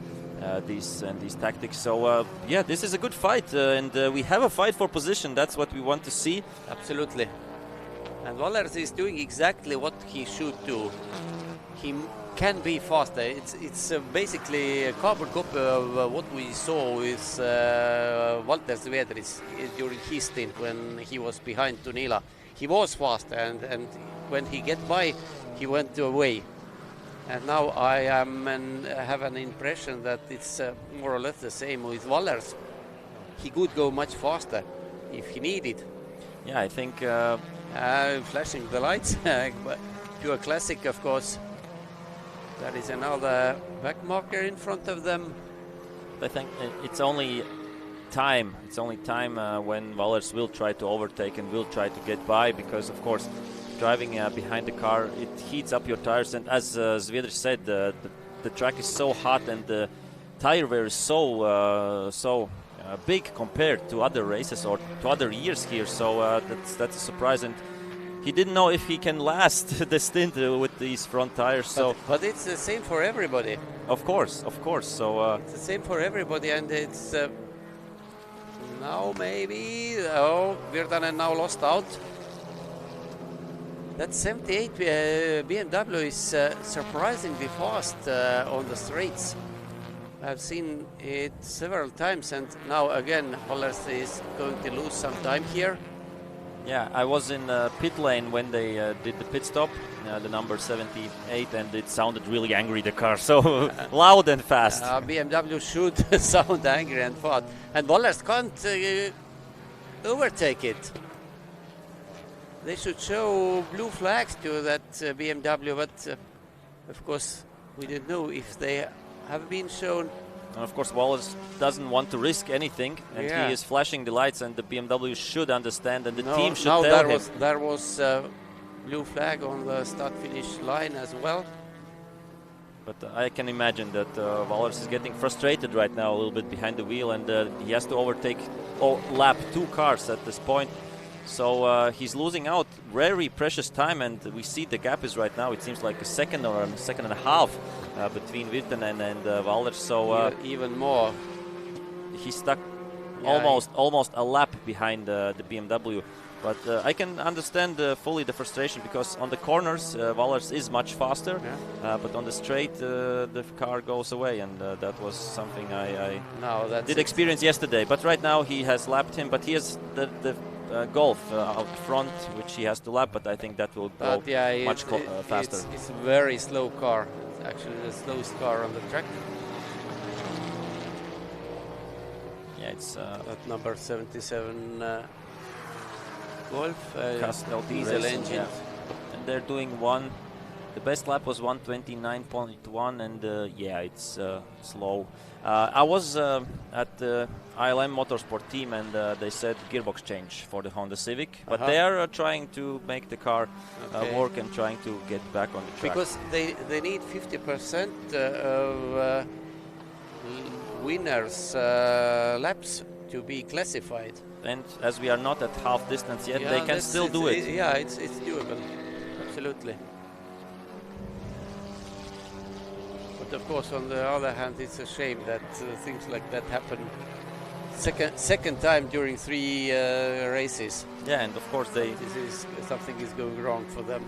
these tactics. So this is a good fight, and we have a fight for position. That's what we want to see. Absolutely. And Valers is doing exactly what he should do. He can be faster. It's basically a carbon copy of what we saw with Walter Svedris during his stint when he was behind Tunila. He was faster, and when he get by, he went away. And now I have an impression that it's more or less the same with Valers. He could go much faster if he needed. Yeah, I think flashing the lights, pure classic, of course. There is another back marker in front of them. I think it's only time. It's only time when Valers will try to overtake and will try to get by, because of course, driving behind the car, it heats up your tires, and as Svedr said, the track is so hot and the tire wear is so big compared to other races or to other years here. So that's a surprise, and he didn't know if he can last the stint with these front tires. So, but it's the same for everybody. Of course. So it's the same for everybody, and it's now maybe Virtanen now lost out. That 78 BMW is surprisingly fast on the straights. I've seen it several times, and now again Valers is going to lose some time here. Yeah, I was in pit lane when they did the pit stop, the number 78, and it sounded really angry, the car, so loud and fast. BMW should sound angry and fast, and Valers can't overtake it. They should show blue flags to that BMW, but of course we don't know if they have been shown. And of course Valers doesn't want to risk anything, and he is flashing the lights, and the BMW should understand, and the team should tell him. There was blue flag on the start-finish line as well. But I can imagine that Valers is getting frustrated right now a little bit behind the wheel, and he has to overtake or lap 2 cars at this point. So he's losing out very precious time, and we see the gap is right now, it seems like a second or a second and a half between Virtanen and Valers. So even more. He's stuck almost a lap behind the BMW. But I can understand fully the frustration, because on the corners Valers is much faster, but on the straight the car goes away, and that was something I did experience yesterday. But right now he has lapped him, but he has the Golf out front, which he has to lap, but I think that will go much faster. It's a very slow car. It's actually the slowest car on the track. Yeah, it's at number 77 Golf diesel engine. Yeah. And they're doing one. The best lap was 129.1, and it's slow. I was at the ILM Motorsport team, and they said gearbox change for the Honda Civic, but they are trying to make the car work and trying to get back on the track. Because they need 50% of winners' laps to be classified. And as we are not at half distance yet, they can still do it. Yeah, it's doable, absolutely. But of course, on the other hand, it's a shame that things like that happen second time during 3 races. Yeah, and of course something is going wrong for them.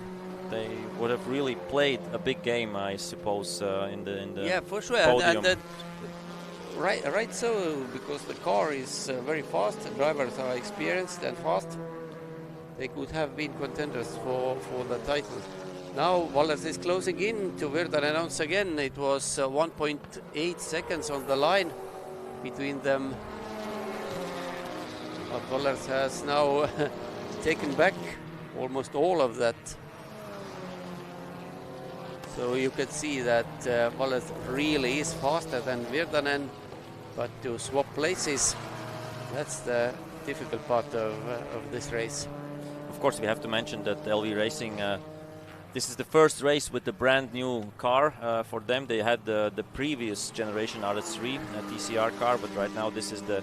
They would have really played a big game, I suppose, in the for sure. podium. And right so, because the car is very fast, the drivers are experienced and fast. they could have been contenders for the title. Now Wallers is closing in to Virtanen once again. It was 1.8 seconds on the line between them. But Wallers has now taken back almost all of that. So you can see that Wallers really is faster than Virtanen, but to swap places, that's the difficult part of this race. Of course, we have to mention that LV Racing, this is the first race with the brand new car for them. They had the previous generation RS3 TCR car, but right now this is the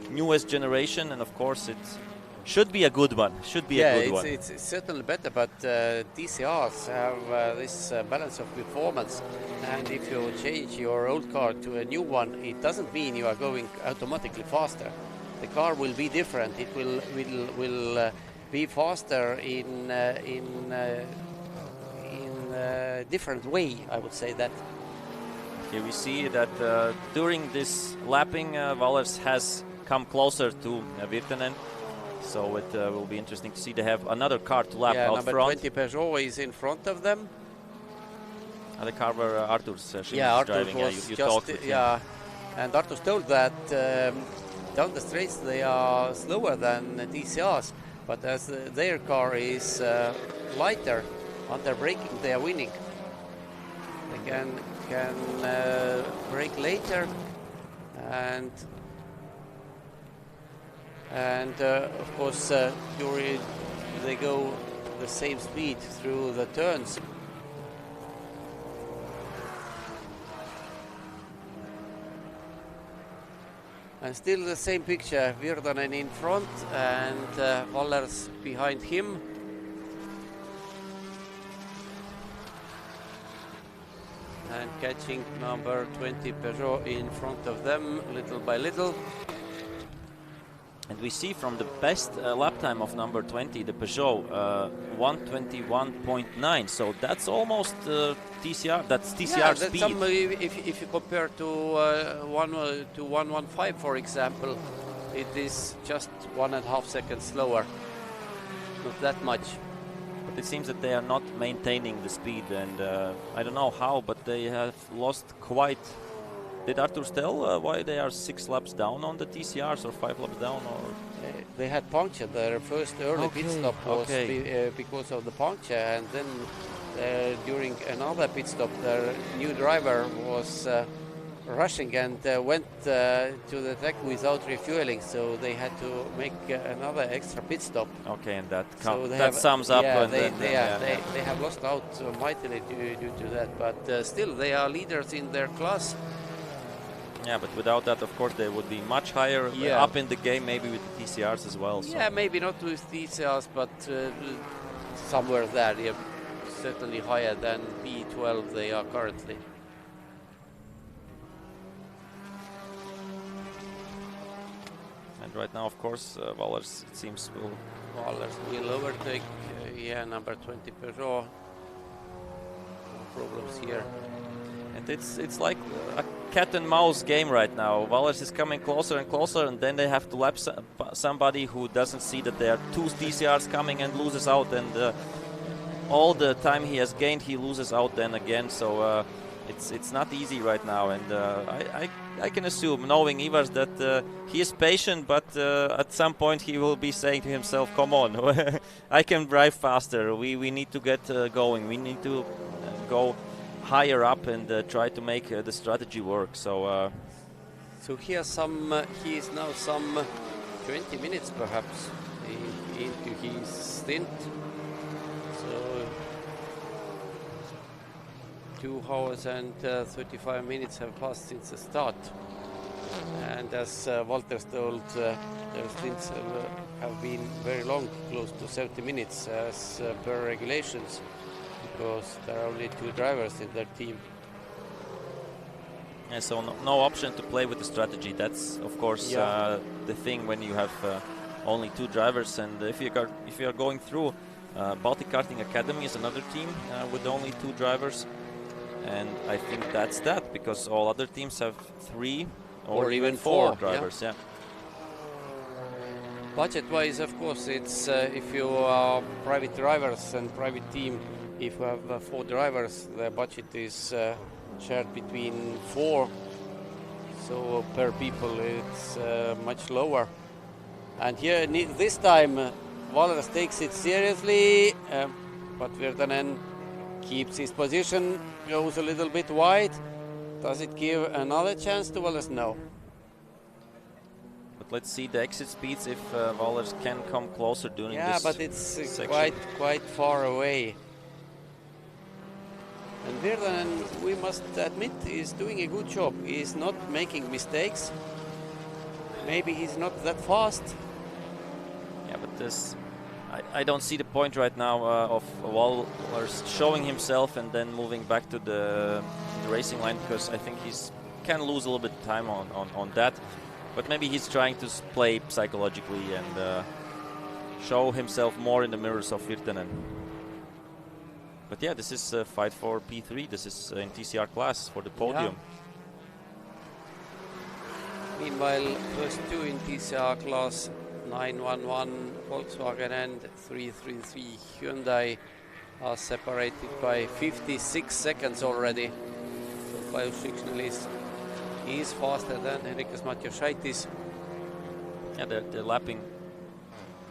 newest generation, and of course it should be a good one. It's certainly better, but TCRs have this balance of performance, and if you change your old car to a new one, it doesn't mean you are going automatically faster. The car will be different. It will be faster in a different way, I would say that. Here we see that during this lapping, Wallers has come closer to Virtanen. So it will be interesting to see. They have another car to lap out number front. 20 Peugeot is in front of them. The car where Artur's Artur driving. Was you just, talked with him. And Artur's told that down the straights they are slower than TCRs, but as their car is lighter under braking, they are winning. They can brake later, and of course they go the same speed through the turns. And still the same picture, Virtanen in front and Wallers behind him. And catching number 20 Peugeot in front of them little by little. And we see from the best lap time of number 20, the Peugeot, 121.9. So that's almost TCR. That's TCR speed. If you compare to 115, for example, it is just 1.5 seconds slower. Not that much. But it seems that they are not maintaining the speed, and I don't know how, but they have lost quite. Did Artur tell why they are 6 laps down on the TCRs or 5 laps down? Or they had puncture. Their first early pit stop was because of the puncture, and then during another pit stop, their new driver was rushing and went to the track without refueling, so they had to make another extra pit stop. Okay, and that sums up. Yeah, they have lost out mightily due to that, but still they are leaders in their class. Yeah, but without that, of course, they would be much higher up in the game, maybe with the TCRs as well. So. Yeah, maybe not with TCRs, but somewhere there. Yeah, certainly higher than B12 they are currently. And right now, of course, Wallers, it seems, will overtake, number 20 Peugeot. No problems here. And it's like a cat and mouse game right now. Wallers is coming closer and closer, and then they have to lap somebody who doesn't see that there are 2 TCRs coming and loses out. And all the time he has gained, he loses out then again. So it's not easy right now. And I can assume, knowing Ivars, that he is patient, but at some point he will be saying to himself, come on, I can drive faster. We need to get going. We need to go higher up and try to make the strategy work. So he is now some 20 minutes perhaps into his stint. So 2 hours and 35 minutes have passed since the start. And as Walter told, their stints have been very long, close to 70 minutes as per regulations, because there are only 2 drivers in their team. And so no option to play with the strategy. That's of course the thing when you have only 2 drivers. And if you are going through, Baltic Karting Academy is another team with only 2 drivers, and I think that's that, because all other teams have 3 or even 4 drivers. Yeah. Budget-wise, of course, it's if you are private drivers and private team, if you have 4 drivers, the budget is shared between 4. So per people, it's much lower. And here, this time, Valers takes it seriously, but Virtanen keeps his position, goes a little bit wide. Does it give another chance to Valers? No. But let's see the exit speeds if Valers can come closer during this. Yeah, but it's section. quite far away. And Virtanen, we must admit, is doing a good job. He's not making mistakes. Maybe he's not that fast. Yeah, but this, I don't see the point right now of Valers showing himself and then moving back to the racing line, because I think he's can lose a little bit of time on that. But maybe he's trying to play psychologically and show himself more in the mirrors of Virtanen. But yeah, this is a fight for P3. This is in TCR class for the podium. Yeah. Meanwhile, first 2 in TCR class, 911 Volkswagen and 333 Hyundai are separated by 56 seconds already. So Kaius Šiksnelis is faster than Henrikas Matjošaitis. Yeah, they're lapping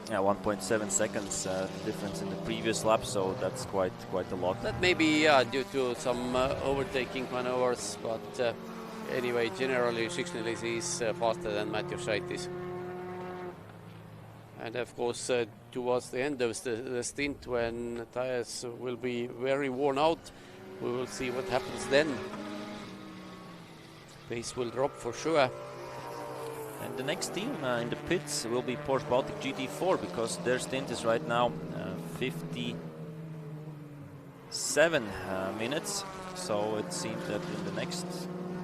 1.7 seconds difference in the previous lap, so that's quite a lot. That may be due to some overtaking maneuvers, but anyway, generally Šiksnelis is faster than Matjošaitis. And of course, towards the end of the stint, when tires will be very worn out, we will see what happens then. Pace will drop for sure. And the next team in the pits will be Porsche Baltic GT4, because their stint is right now 57 minutes. So it seems that in the next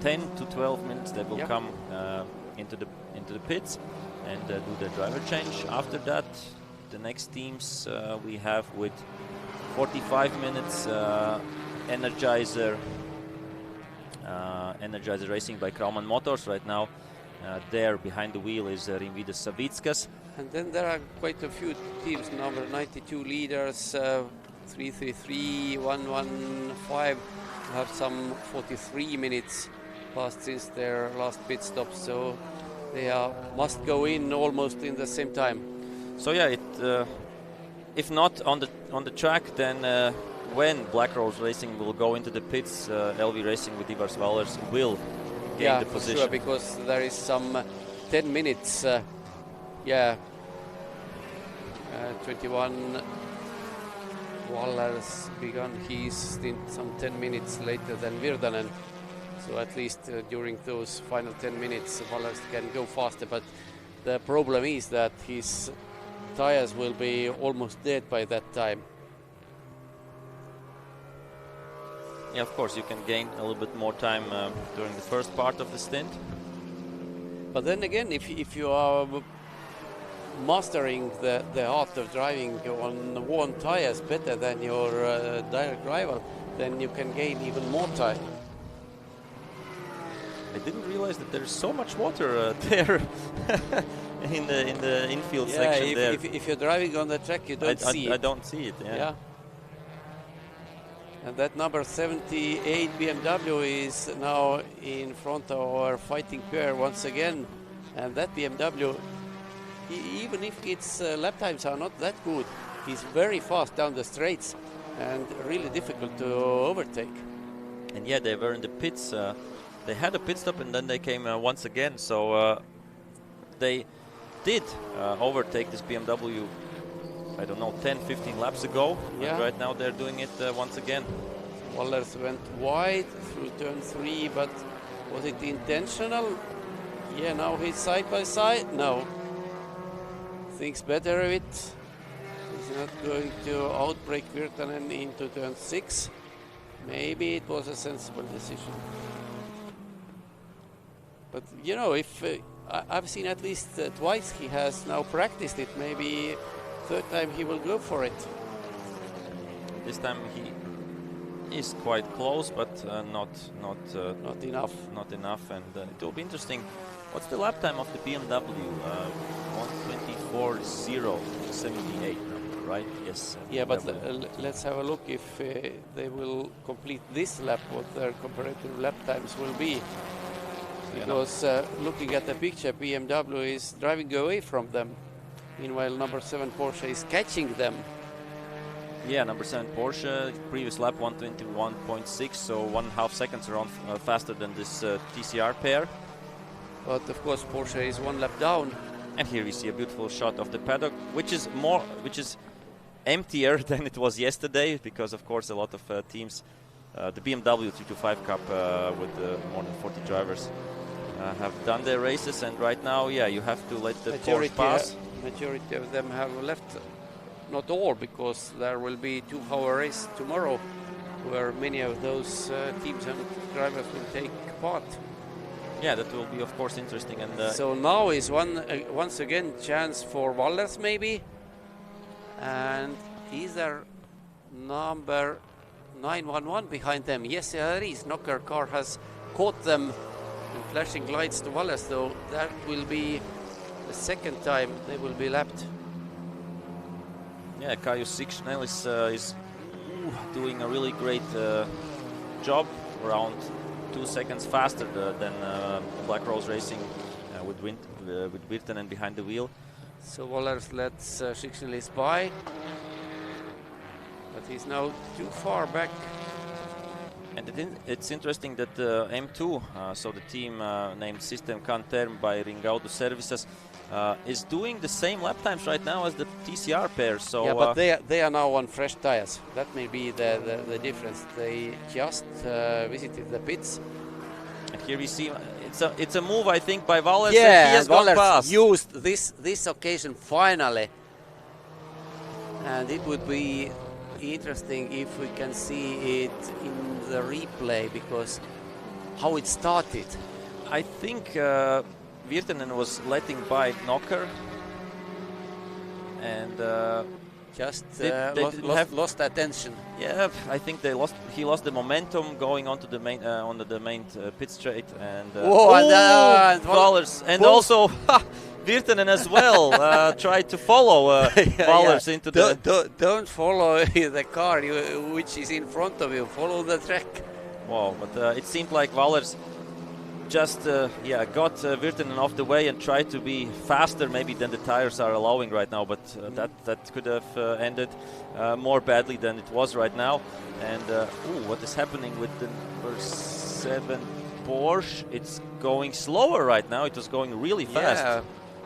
10 to 12 minutes they will come into the pits and do the driver change. After that, the next teams we have with 45 minutes Energizer Racing by Kraumann Motors right now. There behind the wheel is Rimvydas Savickas. And then there are quite a few teams, number 92 leaders, 333, 115 have some 43 minutes passed since their last pit stop, so they must go in almost in the same time. So yeah, if not on the track, then when Black Rose Racing will go into the pits, LV Racing with Ivars Valers will gain the position. Sure, because there is some 10 minutes. 21 Valers began his stint some 10 minutes later than Virtanen. So at least during those final 10 minutes, Valers can go faster. But the problem is that his tires will be almost dead by that time. Yeah, of course, you can gain a little bit more time during the first part of the stint. But then again, if you are mastering the art of driving on worn tires better than your direct rival, then you can gain even more time. I didn't realize that there's so much water there in the infield section there. If you're driving on the track, you don't see it. I don't see it. Yeah. And that number 78 BMW is now in front of our fighting pair once again. And that BMW, even if its lap times are not that good, is very fast down the straights and really difficult to overtake. And yeah, they were in the pits. They had a pit stop and then they came once again. So they did overtake this BMW, I don't know, 10, 15 laps ago. Yeah. And right now they're doing it once again. Valers went wide through turn 3, but was it intentional? Yeah, now he's side by side. No. Thinks better of it. He's not going to outbrake Virtanen into turn 6. Maybe it was a sensible decision. But you know, if I've seen at least twice he has now practiced it, maybe third time he will go for it. This time he is quite close, but not enough. Not enough, and it will be interesting. What's the lap time of the BMW? 1:24. 4:0:78 number, right? Yes. Yeah, but let's have a look if they will complete this lap, what their comparative lap times will be. Because looking at the picture, BMW is driving away from them. Meanwhile, number 7 Porsche is catching them. Yeah, number 7 Porsche, previous lap 1:21.6, so 1.5 seconds around faster than this TCR pair. But of course, Porsche is 1 lap down. And here we see a beautiful shot of the paddock, which is emptier than it was yesterday, because of course a lot of teams, the BMW 325 Cup with more than 40 drivers have done their races, and right now, yeah, you have to let the Porsche pass. Majority of them have left, not all, because there will be 2-hour race tomorrow, where many of those teams and drivers will take part. Yeah, that will be, of course, interesting. And so now is once again chance for Wallers maybe, and is there number 911 behind them? Yes, there is. Knocker car has caught them in flashing lights to Wallers, though that will be the second time they will be lapped. Yeah, Caius Sixnell is doing a really great job, around 2 seconds faster than Black Rose Racing with Virtanen behind the wheel. So Wallers lets Sixnell by, but he's now too far back. And it's interesting that M2, so the team named System Canterm by Ringaudo Services, is doing the same lap times right now as the TCR pair. So yeah, but they are now on fresh tires. That may be the difference. They just visited the pits. And here we see it's a move, I think, by Wallers. Yeah, he has gone past. Used this occasion finally, and it would be interesting if we can see it in the replay, because how it started. I think Virtanen was letting by Knocker, and just lost attention. Yeah, I think he lost the momentum going onto the main pit straight, and Wallers, and also Virtanen as well tried to follow Wallers into the. Don't follow the car which is in front of you. Follow the track. Wow, but it seemed like Wallers just got Virtanen off the way and tried to be faster maybe than the tires are allowing right now, but that could have ended more badly than it was right now. And what is happening with the number 7 Porsche? It's going slower right now. It was going really fast. Yeah.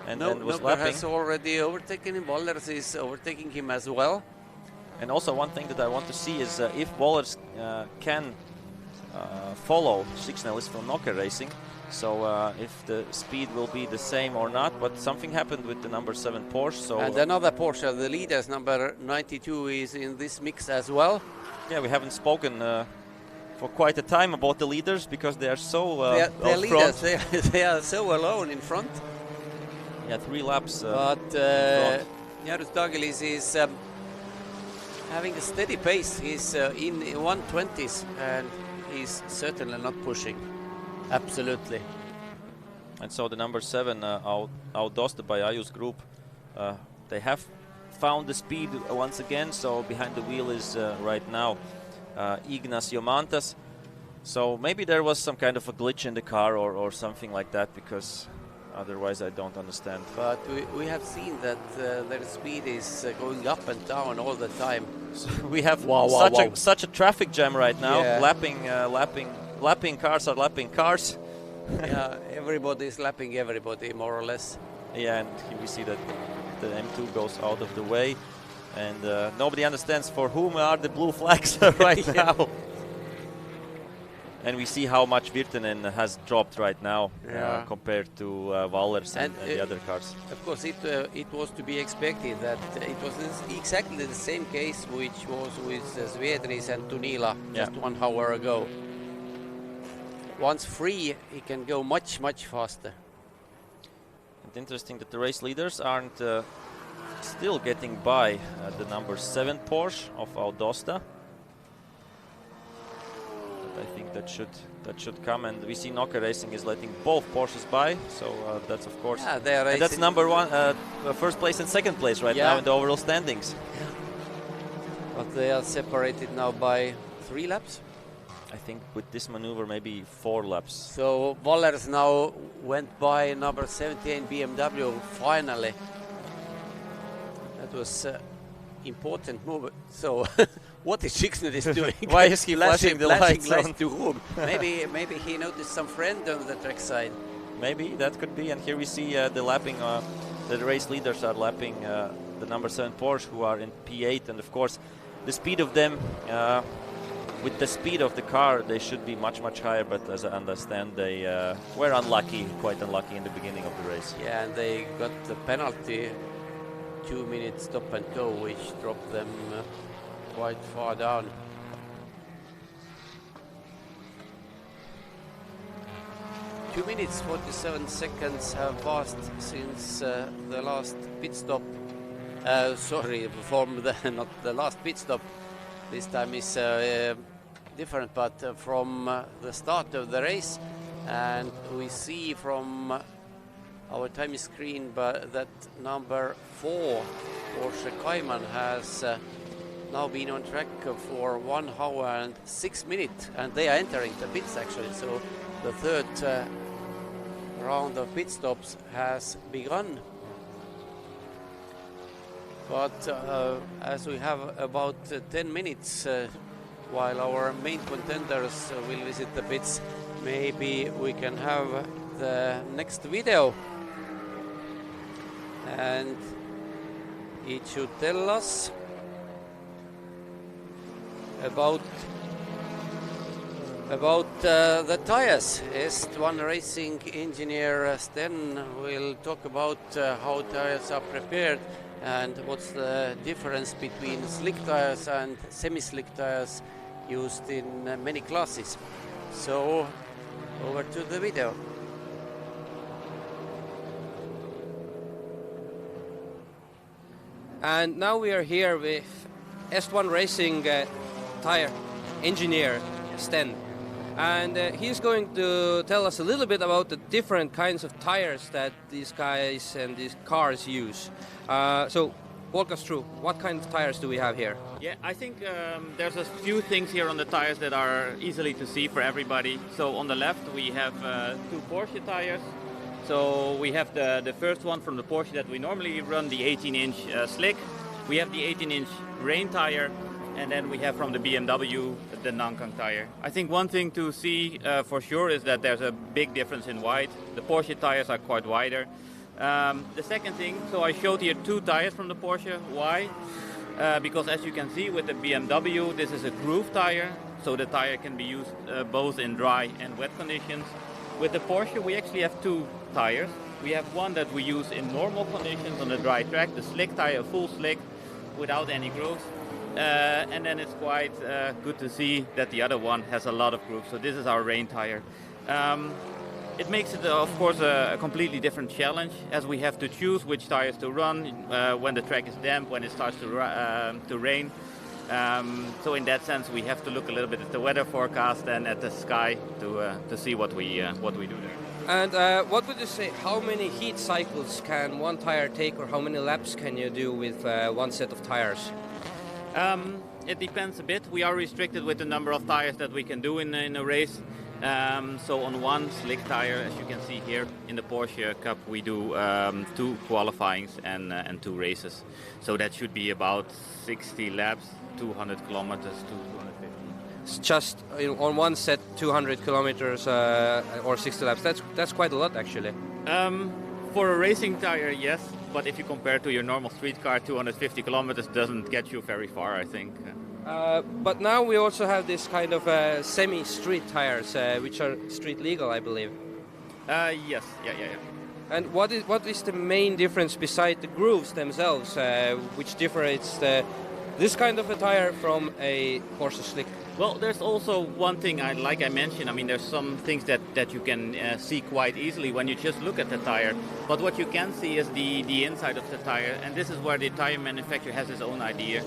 And then was lapping. Has already overtaken him. Wallers is overtaking him as well. And also one thing that I want to see is if Wallers can follow Sixnell from Knocker Racing, so if the speed will be the same or not. But something happened with the number 7 Porsche. So and another Porsche, the leaders, number 92, is in this mix as well. Yeah, we haven't spoken for quite a time about the leaders, because they are so they're leaders. They are so alone in front. Yeah, 3 laps. But Jarus Dagelis is having a steady pace. He's in 120s, and he's certainly not pushing. Absolutely. And so the number 7, outdosed by Ayus Group, they have found the speed once again. So behind the wheel is right now Ignacio Mantas. So maybe there was some kind of a glitch in the car or something like that, because otherwise I don't understand. But we have seen that their speed is going up and down all the time. So we have such a traffic jam right now. Yeah. Lapping cars are lapping cars. Yeah, everybody is lapping everybody, more or less. Yeah, and here we see that the M2 goes out of the way, and nobody understands for whom are the blue flags right now. And we see how much Virtanen has dropped right now compared to Wallers and the other cars. Of course, it was to be expected that it was exactly the same case which was with Svedris and Tunila just 1 hour ago. Once free, he can go much faster. And interesting that the race leaders aren't still getting by the number 7 Porsche of Audosta. I think that should come. And we see Nokia Racing is letting both Porsches by, so that's of course. Yeah, they are racing. And that's number one, first place and second place right now in the overall standings. But they are separated now by 3 laps. I think with this maneuver maybe 4 laps. So Wallers now went by number 17 BMW finally. That was important move. So what is Schicksner is doing? Why is he flashing the lights on? To whom? maybe he noticed some friend on the track side. Maybe that could be. And here we see the lapping. The race leaders are lapping the number 7 Porsche, who are in P8, and of course the speed of them. With the speed of the car, they should be much higher, but as I understand, they were quite unlucky in the beginning of the race. Yeah, and they got the penalty, 2 minutes stop and go, which dropped them quite far down. Two minutes 47 seconds have passed since the last pit stop. Not the last pit stop. This time is different, but from the start of the race, and we see from our time screen that number 4 Porsche Cayman has now been on track for 1 hour and 6 minutes, and they are entering the pits actually. So the third round of pit stops has begun. But as we have about 10 minutes while our main contenders will visit the pits, maybe we can have the next video. And it should tell us about the tires. S1 Racing engineer Sten will talk about how tires are prepared and what's the difference between slick tires and semi-slick tires used in many classes. So over to the video. And now we are here with S1 Racing tire engineer Sten, and he's going to tell us a little bit about the different kinds of tires that these guys and these cars use. So walk us through, what kind of tires do we have here? Yeah, I think there's a few things here on the tires that are easily to see for everybody. So on the left we have 2 Porsche tires. So we have the first one from the Porsche that we normally run, the 18-inch slick. We have the 18-inch rain tire, and then we have from the BMW the Nankang tire. I think one thing to see for sure is that there's a big difference in width. The Porsche tires are quite wider. The second thing, so I showed here 2 tires from the Porsche. Why? Because as you can see with the BMW, this is a groove tire, so the tire can be used both in dry and wet conditions. With the Porsche, we actually have 2 tires. We have one that we use in normal conditions on the dry track, the slick tire, full slick, without any grooves. And then it's quite good to see that the other one has a lot of grooves. So this is our rain tire. It makes it, of course, a completely different challenge, as we have to choose which tires to run when the track is damp, when it starts to rain. So in that sense, we have to look a little bit at the weather forecast and at the sky to see what we do there. And what would you say, how many heat cycles can one tire take, or how many laps can you do with one set of tires? It depends a bit. We are restricted with the number of tires that we can do in a race. So on one slick tire, as you can see here in the Porsche Cup, we do 2 qualifyings and 2 races. So that should be about 60 laps, 200 kilometers to 250. It's just on one set 200 kilometers or 60 laps. That's quite a lot actually. For a racing tire, yes. But if you compare to your normal street car, 250 kilometers doesn't get you very far, I think. But now we also have this kind of semi-street tires, which are street legal, I believe. Yes, yeah. And what is the main difference beside the grooves themselves, which differentiates this kind of a tire from a Porsche slick? Well, there's also one thing, like I mentioned, I mean, there's some things that you can see quite easily when you just look at the tire. But what you can see is the inside of the tire, and this is where the tire manufacturer has his own idea,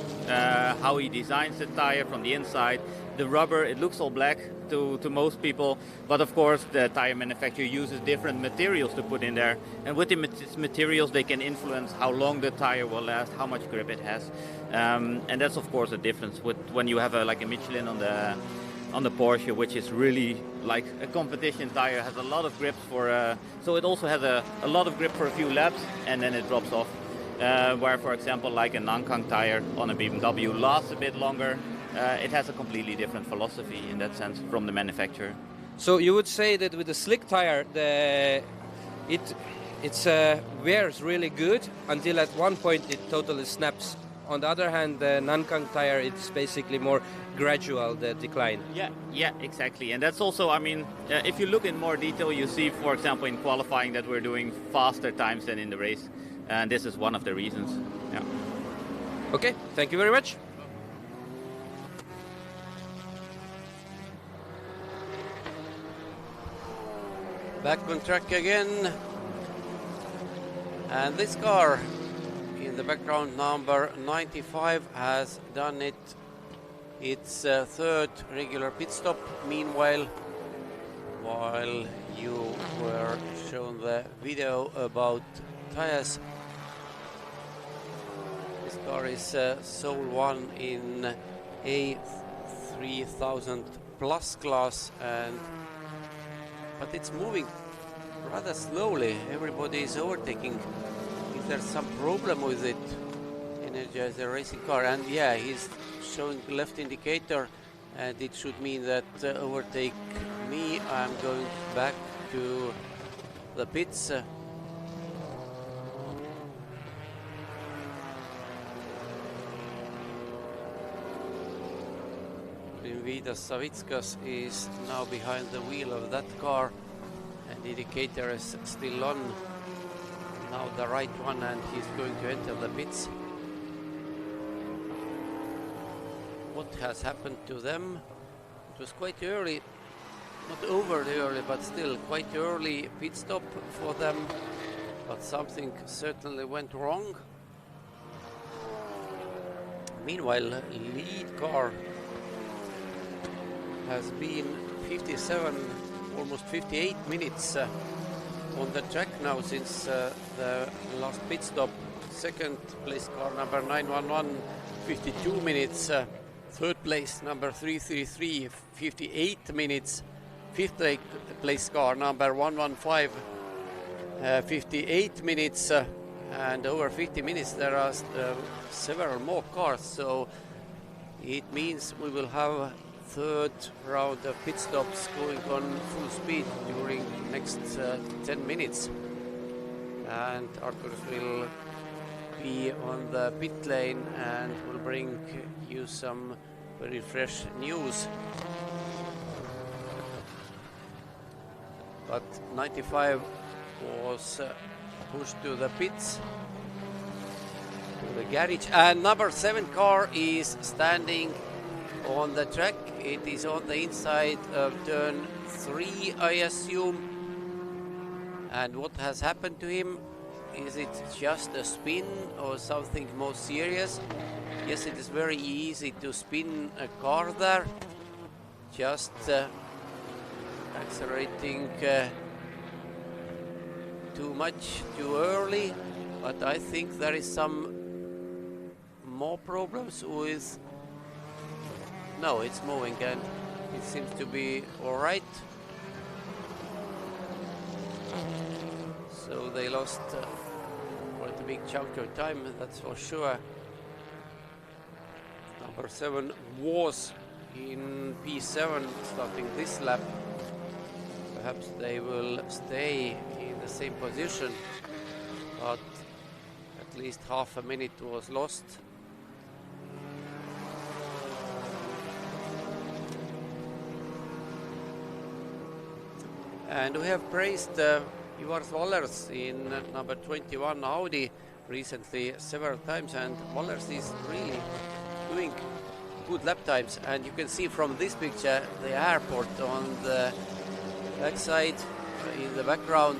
how he designs the tire from the inside. the rubber, it looks all black to most people, but of course the tire manufacturer uses different materials to put in there, and with the materials they can influence how long the tire will last, how much grip it has, and that's of course a difference with when you have like a Michelin on the Porsche, which is really like a competition tire, has a lot of grips for, so it also has a lot of grip for a few laps and then it drops off. Where, for example, like a Nankang tire on a BMW lasts a bit longer. It has a completely different philosophy in that sense from the manufacturer. So you would say that with the slick tire, it wears really good until at one point it totally snaps. On the other hand, the Nankang tire, it's basically more gradual, the decline. Yeah, exactly. And that's also, I mean, if you look in more detail, you see, for example, in qualifying that we're doing faster times than in the race. And this is one of the reasons. Yeah. Okay, thank you very much. Back on track again. And this car in the background, number 95, has done its third regular pit stop. Meanwhile, while you were shown the video about tires, this car is Soul 1 in a 3000 plus class, but it's moving rather slowly. Everybody is overtaking. Is there some problem with it? Energizer racing car, and yeah, he's showing left indicator, and it should mean that overtake me. I'm going back to the pits. Vidas Savickas is now behind the wheel of that car, and the indicator is still on. Now the right one, and he's going to enter the pits. What has happened to them? It was quite early, not overly early, but still quite early pit stop for them, but something certainly went wrong. Meanwhile, lead car has been 57, almost 58 minutes on the track now since the last pit stop. Second place car number 911, 52 minutes. Third place number 333, 58 minutes. Fifth place car number 115, 58 minutes. And over 50 minutes there are several more cars, so it means we will have third round of pit stops going on full speed during next 10 minutes. And Arthur will be on the pit lane and will bring you some very fresh news. But 95 was pushed to the pits, to the garage, and number 7 car is standing on the track. It is on the inside of turn 3, I assume. And what has happened to him? Is it just a spin or something more serious? Yes, it is very easy to spin a car there. Just accelerating too much too early. But I think there is some more problems with... No, it's moving and it seems to be all right. So they lost quite a big chunk of time, that's for sure. Number 7 was in P7 starting this lap. Perhaps they will stay in the same position, but at least half a minute was lost. And we have praised Ivar Wallers in number 21 Audi recently several times, and Wallers is really doing good lap times. And you can see from this picture the airport on the backside in the background.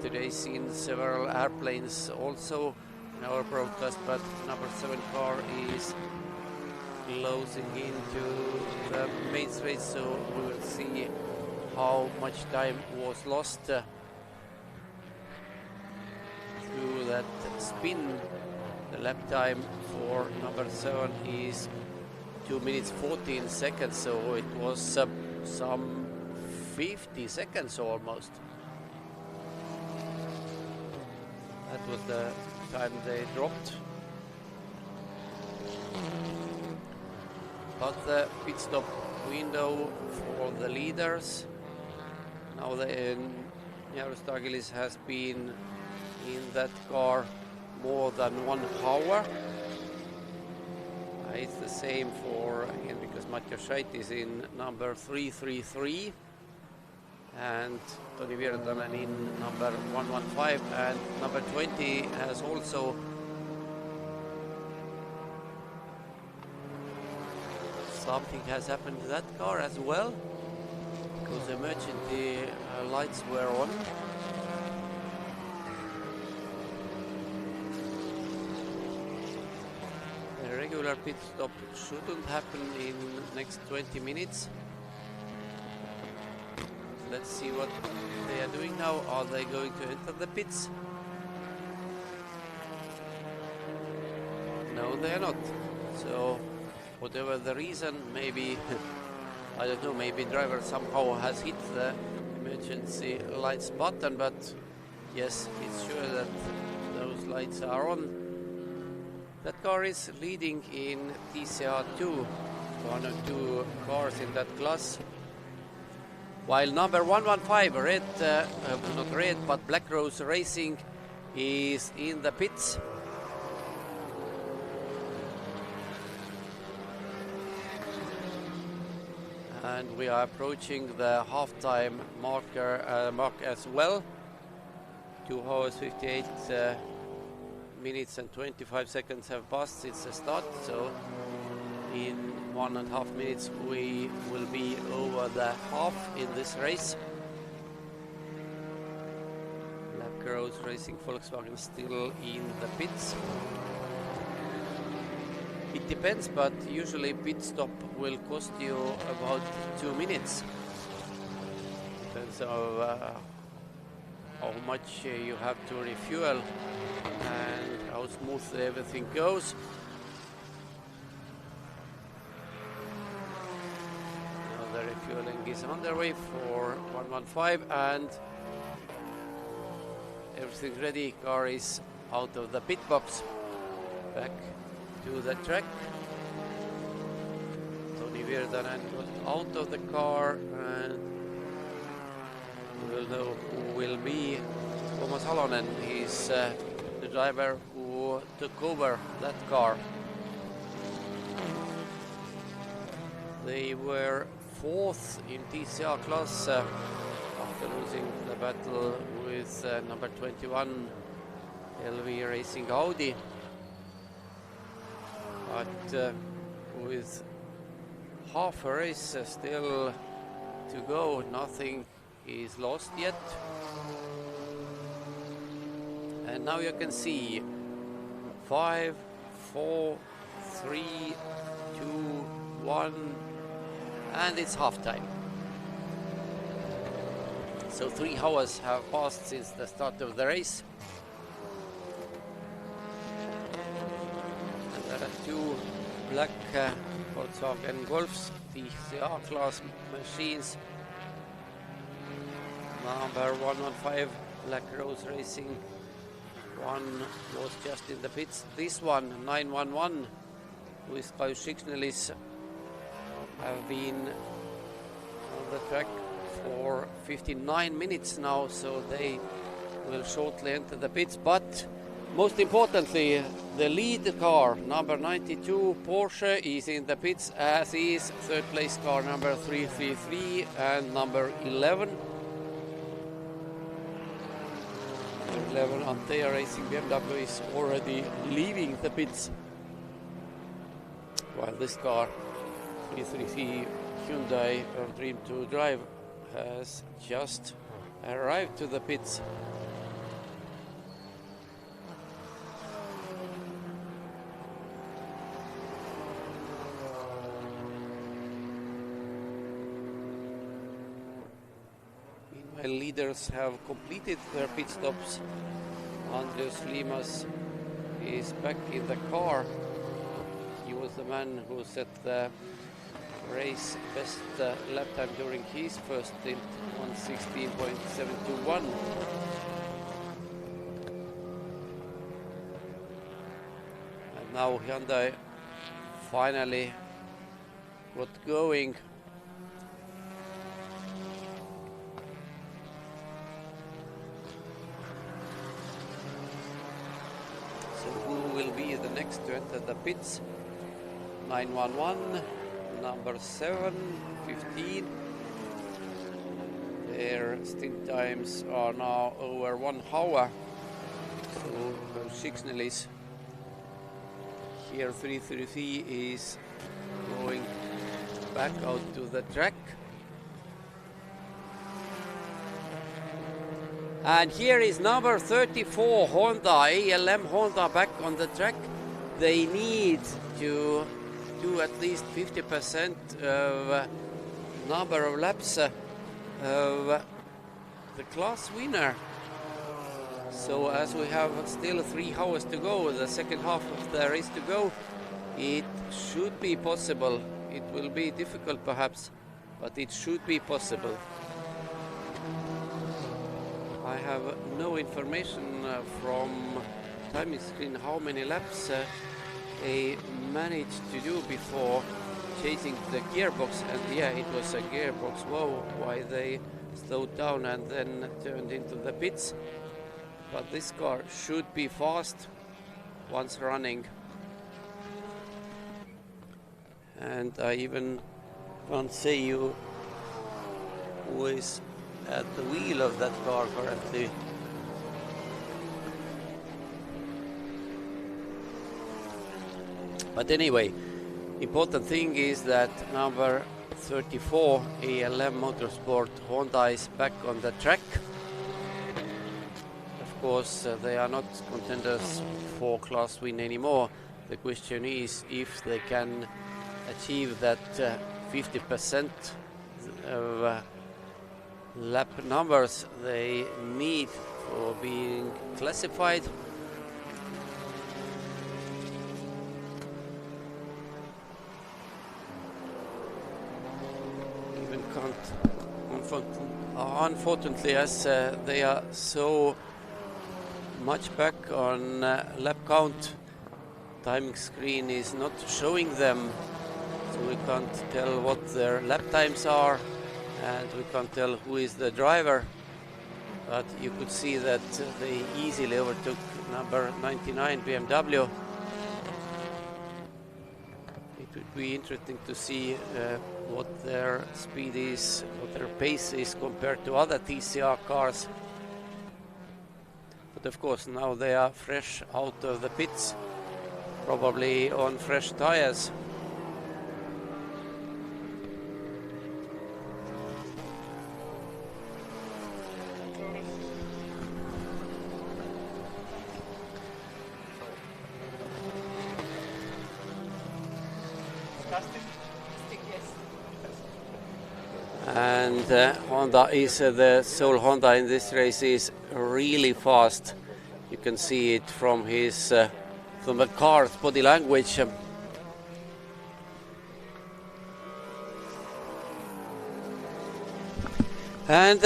Today seen several airplanes also in our broadcast, but number 7 car is closing into the main race, so we will see how much time was lost through that spin. The lap time for number 7 is 2 minutes 14 seconds, so it was some 50 seconds almost. That was the time they dropped. But the pit stop window for the leaders. Now the Jarostargilis has been in that car more than 1 hour. It's the same for Henrikas Matjashaitis in number 333 and Toni Virtanen in number 115, and number 20 has also something has happened to that car as well, because the emergency lights were on. The regular pit stop shouldn't happen in next 20 minutes. Let's see what they are doing now. Are they going to enter the pits? No, they are not. So whatever the reason, maybe I don't know, maybe driver somehow has hit the emergency lights button, but yes, it's sure that those lights are on. That car is leading in TCR2, one of 2 cars in that class. While number 115, not red, but Black Rose Racing, is in the pits. And we are approaching the half-time mark as well. 2 hours 58 minutes and 25 seconds have passed since the start, so in 1.5 minutes we will be over the half in this race. Black Rose Racing Volkswagen still in the pits. It depends, but usually pit stop will cost you about 2 minutes. Depends on how much you have to refuel and how smooth everything goes. Now the refueling is underway for 115 and everything ready. Car is out of the pit box. Back to the track. Toni Virtanen got out of the car and we will know who will be Thomas Halonen. He's the driver who took over that car. They were 4th in TCR class after losing the battle with number 21 LV Racing Audi. But with half a race still to go, nothing is lost yet. And now you can see 5, 4, 3, 2, 1, and it's half time. So 3 hours have passed since the start of the race. And there are 2 black Volkswagen Golfs, TCR class machines. Number 115, Black Rose Racing. One was just in the pits. This one, 911, with Kaju Shiksnelis, have been on the track for 59 minutes now, so they will shortly enter the pits. But most importantly, the lead car, number 92 Porsche, is in the pits, as is 3rd place car number 333 and number 11. 11 Antea Racing BMW is already leaving the pits, while this car, 333 Hyundai Dream to Drive, has just arrived to the pits. while leaders have completed their pit stops. Andrius Limas is back in the car. He was the man who set the race best lap time during his first stint on 16.721. And now Hyundai finally got going. So who will be the next to enter the pits? 911, number 7, 15. Their stint times are now over 1 hour. So those signals here 333 is going back out to the track. And here is number 34 Honda, ALM Honda back on the track. They need to do at least 50% of number of laps of the class winner. So as we have still 3 hours to go, the second half of the race to go, it should be possible. It will be difficult perhaps, but it should be possible. I have no information from timing screen how many laps they managed to do before chasing the gearbox, and yeah, it was a gearbox. Whoa, why they slowed down and then turned into the pits. But this car should be fast once running. And I even can't say you who is at the wheel of that car currently. But anyway, important thing is that number 34 ALM Motorsport Honda is back on the track. Of course, they are not contenders for class win anymore. The question is if they can achieve that 50% of lap numbers they need for being classified. Even can't, unfortunately, as they are so much back on lap count, timing screen is not showing them, so we can't tell what their lap times are, and we can't tell who is the driver. But you could see that they easily overtook number 99 BMW. It would be interesting to see what their speed is, what their pace is compared to other TCR cars. But of course now they are fresh out of the pits, probably on fresh tires. And Honda is the sole Honda in this race is really fast. You can see it from his from the car's body language. And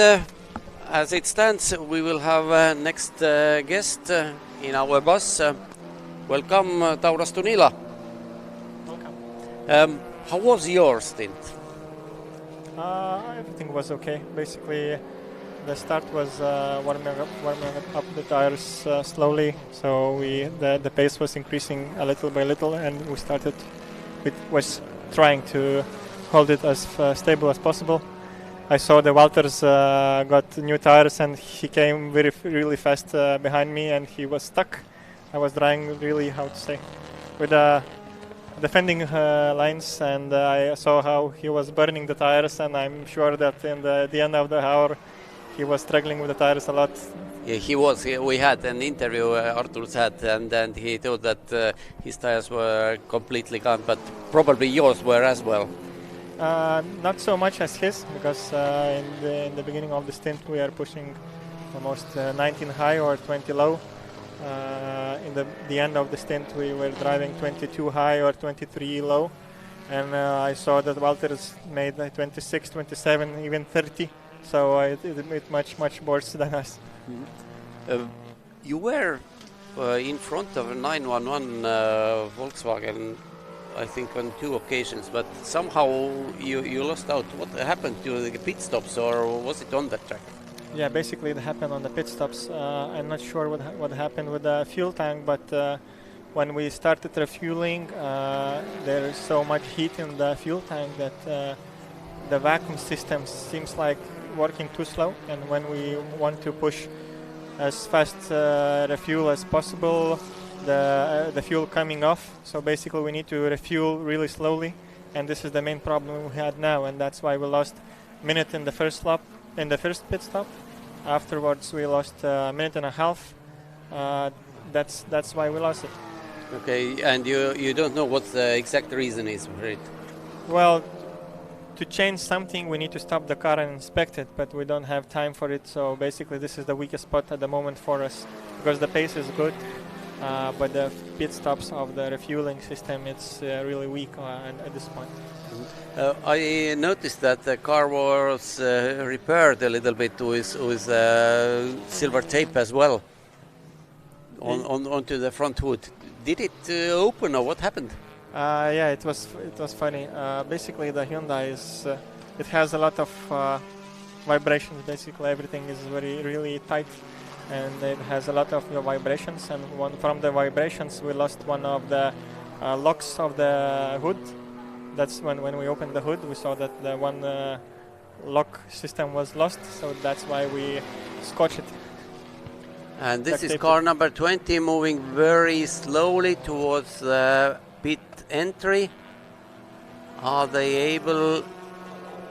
as it stands, we will have next guest in our bus. Welcome, Tauras Tunila. Welcome. How was your stint? Everything was okay. Basically, the start was warming up the tires slowly, so the pace was increasing a little by little, and we started was trying to hold it as stable as possible. I saw the Walters got new tires, and he came really fast behind me, and he was stuck. I was trying really, with defending lines, and I saw how he was burning the tires, and I'm sure that in the end of the hour he was struggling with the tires a lot. Yeah, he was. We had an interview Artur's had, and he told that his tires were completely gone, but probably yours were as well. Not so much as his, because in the beginning of the stint we are pushing almost 19 high or 20 low. In the end of the stint we were driving 22 high or 23 low, and I saw that Walter's made 26, 27, even 30, so it much worse than us. You were in front of a 911 Volkswagen, I think on 2 occasions, but somehow you lost out. What happened to the pit stops, or was it on the track? Yeah, basically it happened on the pit stops. I'm not sure what happened with the fuel tank, but when we started refueling, there is so much heat in the fuel tank that the vacuum system seems like working too slow, and when we want to push as fast refuel as possible, the fuel coming off. So basically we need to refuel really slowly, and this is the main problem we had now, and that's why we lost a minute in the first pit stop. Afterwards we lost a minute and a half. That's why we lost it. Okay, and you don't know what the exact reason is for it? Well, to change something we need to stop the car and inspect it, but we don't have time for it, so basically this is the weakest spot at the moment for us, because the pace is good, but the pit stops of the refueling system, it's really weak at this point. I noticed that the car was repaired a little bit with silver tape as well onto the front hood. Did it open, or what happened? Yeah, it was funny. Basically, the Hyundai it has a lot of vibrations. Basically, everything is really tight, and it has a lot of vibrations. And from the vibrations, we lost one of the locks of the hood. That's when we opened the hood, we saw that the one lock system was lost. So that's why we scotched it. And this is car number 20 moving very slowly towards the pit entry. Are they able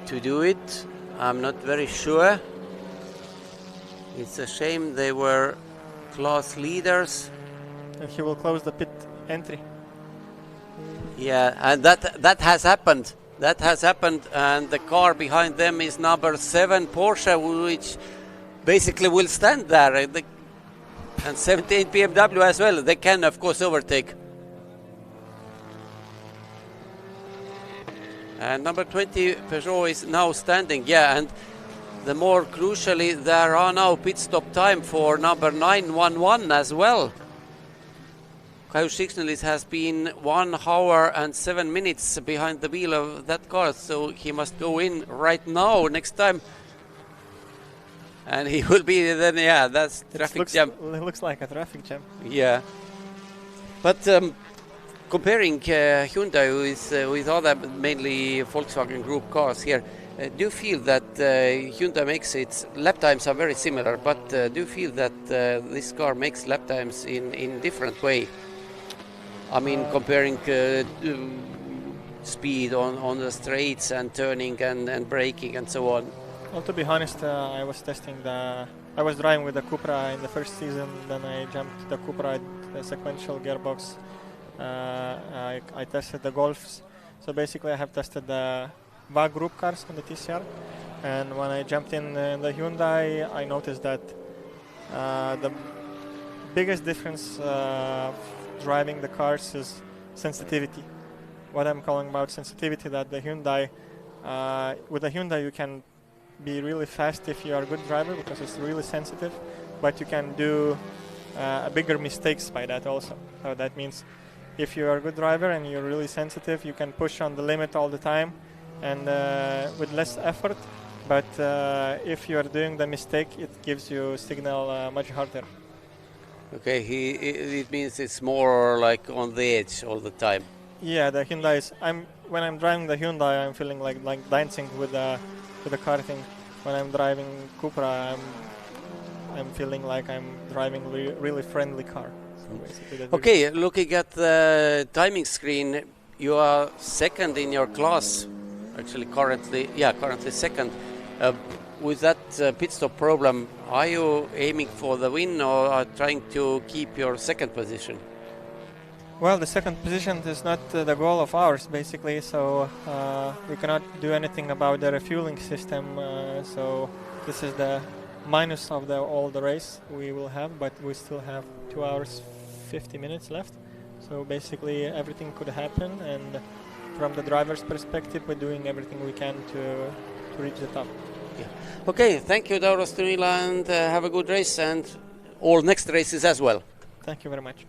to do it? I'm not very sure. It's a shame, they were class leaders. And he will close the pit entry. Yeah, and that has happened. That has happened, and the car behind them is number 7 Porsche, which basically will stand there. And 17 BMW as well. They can, of course, overtake. And number 20 Peugeot is now standing. Yeah, and the more crucially, there are now pit stop time for number 911 as well. Kaius Šiksnelis has been 1 hour and 7 minutes behind the wheel of that car, so he must go in right now next time. And he will be then, yeah, that's traffic jam. It looks like a traffic jam. Yeah. But comparing Hyundai with other mainly Volkswagen Group cars here, do you feel that Hyundai makes its lap times are very similar, but do you feel that this car makes lap times in different way? I mean, comparing speed on the straights and turning and braking and so on. Well, to be honest, I was driving with the Cupra in the first season, then I jumped to the Cupra, the sequential gearbox. I tested the Golfs. So basically I have tested the VA group cars on the TCR, and when I jumped in the Hyundai, I noticed that the biggest difference driving the cars is sensitivity. What I'm calling about sensitivity, that the Hyundai, with the Hyundai you can be really fast if you are a good driver because it's really sensitive, but you can do bigger mistakes by that also. So that means if you are a good driver and you're really sensitive, you can push on the limit all the time and with less effort, but if you are doing the mistake, it gives you signal much harder. Okay, it means it's more like on the edge all the time. Yeah, the Hyundai is. When I'm driving the Hyundai, I'm feeling like dancing with the karting. When I'm driving Cupra, I'm feeling like I'm driving really friendly car. So okay, looking at the timing screen, you are second in your class. Actually, currently second. With that pit stop problem, are you aiming for the win or are trying to keep your second position? Well, the second position is not the goal of ours, basically, so we cannot do anything about the refueling system, so this is the minus of all the race we will have, but we still have 2 hours 50 minutes left, so basically everything could happen, and from the driver's perspective we're doing everything we can to reach the top. Yeah. Okay, thank you, Dauros Tunila, and have a good race and all next races as well. Thank you very much.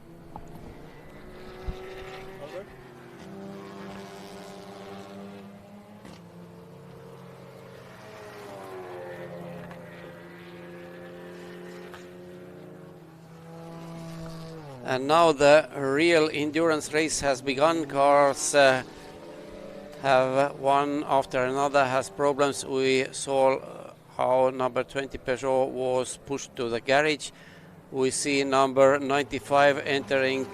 And now the real endurance race has begun. Cars have one after another has problems. We saw how number 20 Peugeot was pushed to the garage. We see number 95 entering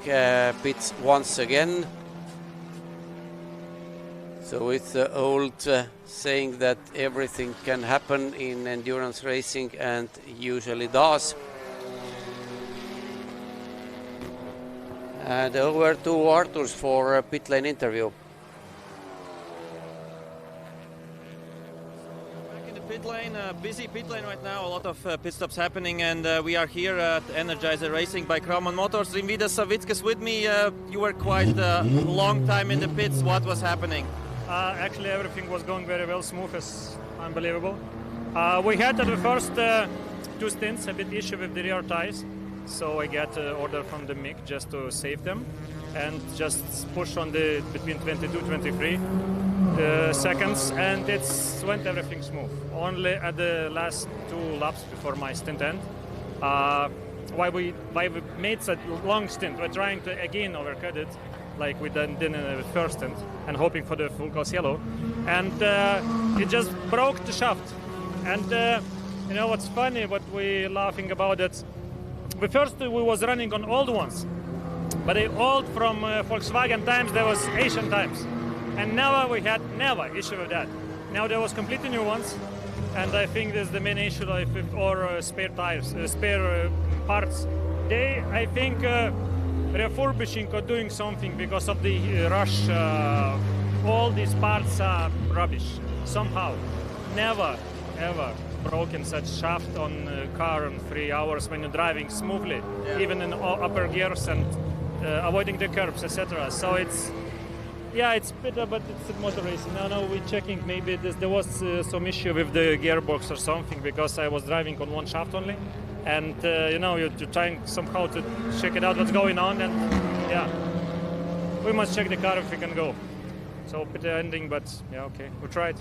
pits once again. So it's the old saying that everything can happen in endurance racing, and usually does. And over to Arturs for a pit lane interview. Back in the pit lane, busy pit lane right now, a lot of pit stops happening, and we are here at Energizer Racing by Kraumann Motors. Rimvidas Savickas with me. You were quite a long time in the pits. What was happening? Actually, everything was going very well, smooth as unbelievable. We had at the first 2 stints a bit issue with the rear tires. So I got an order from the MIG just to save them and just push on the between 22-23 seconds, and it's went everything smooth. Only at the last 2 laps before my stint end, why we made such long stint, we're trying to again overcut it like we did in the first stint and hoping for the full course yellow, and it just broke the shaft. And you know what's funny, what we laughing about it. First we was running on old ones, but the old from Volkswagen times, there was Asian times, and never we had issue with that. Now there was completely new ones, and I think this is the main issue or spare tires, spare parts. They, I think, refurbishing or doing something because of the rush. All these parts are rubbish somehow. Never ever broken such shaft on a car in 3 hours when you're driving smoothly, even in upper gears and avoiding the curbs, etc. So it's better, but it's motor racing. Now we're checking. Maybe there was some issue with the gearbox or something, because I was driving on one shaft only, and you know, you're trying somehow to check it out what's going on, and yeah, we must check the car if we can go. So bitter ending, but yeah, okay, we tried.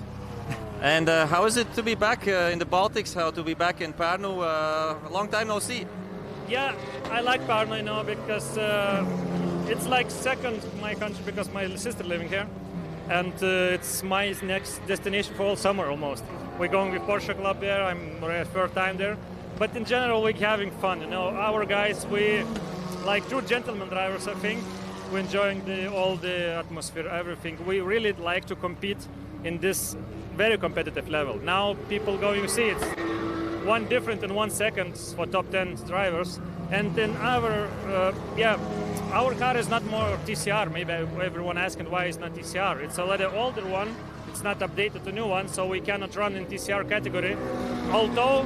And how is it to be back in the Baltics? How to be back in Parnu? A long time no see. Yeah, I like Parnu, you know, because it's like second my country, because my sister living here, and it's my next destination for all summer almost. We're going with Porsche Club there. I'm third time there, but in general we're having fun. You know, our guys, we like true gentleman drivers. I think we're enjoying all the atmosphere, everything. We really like to compete in this very competitive level. Now people go, you see it's one different in 1 second for top 10 drivers, and then our car is not more TCR. Maybe everyone asking why it's not TCR. It's a little older one, it's not updated to new one, so we cannot run in TCR category, although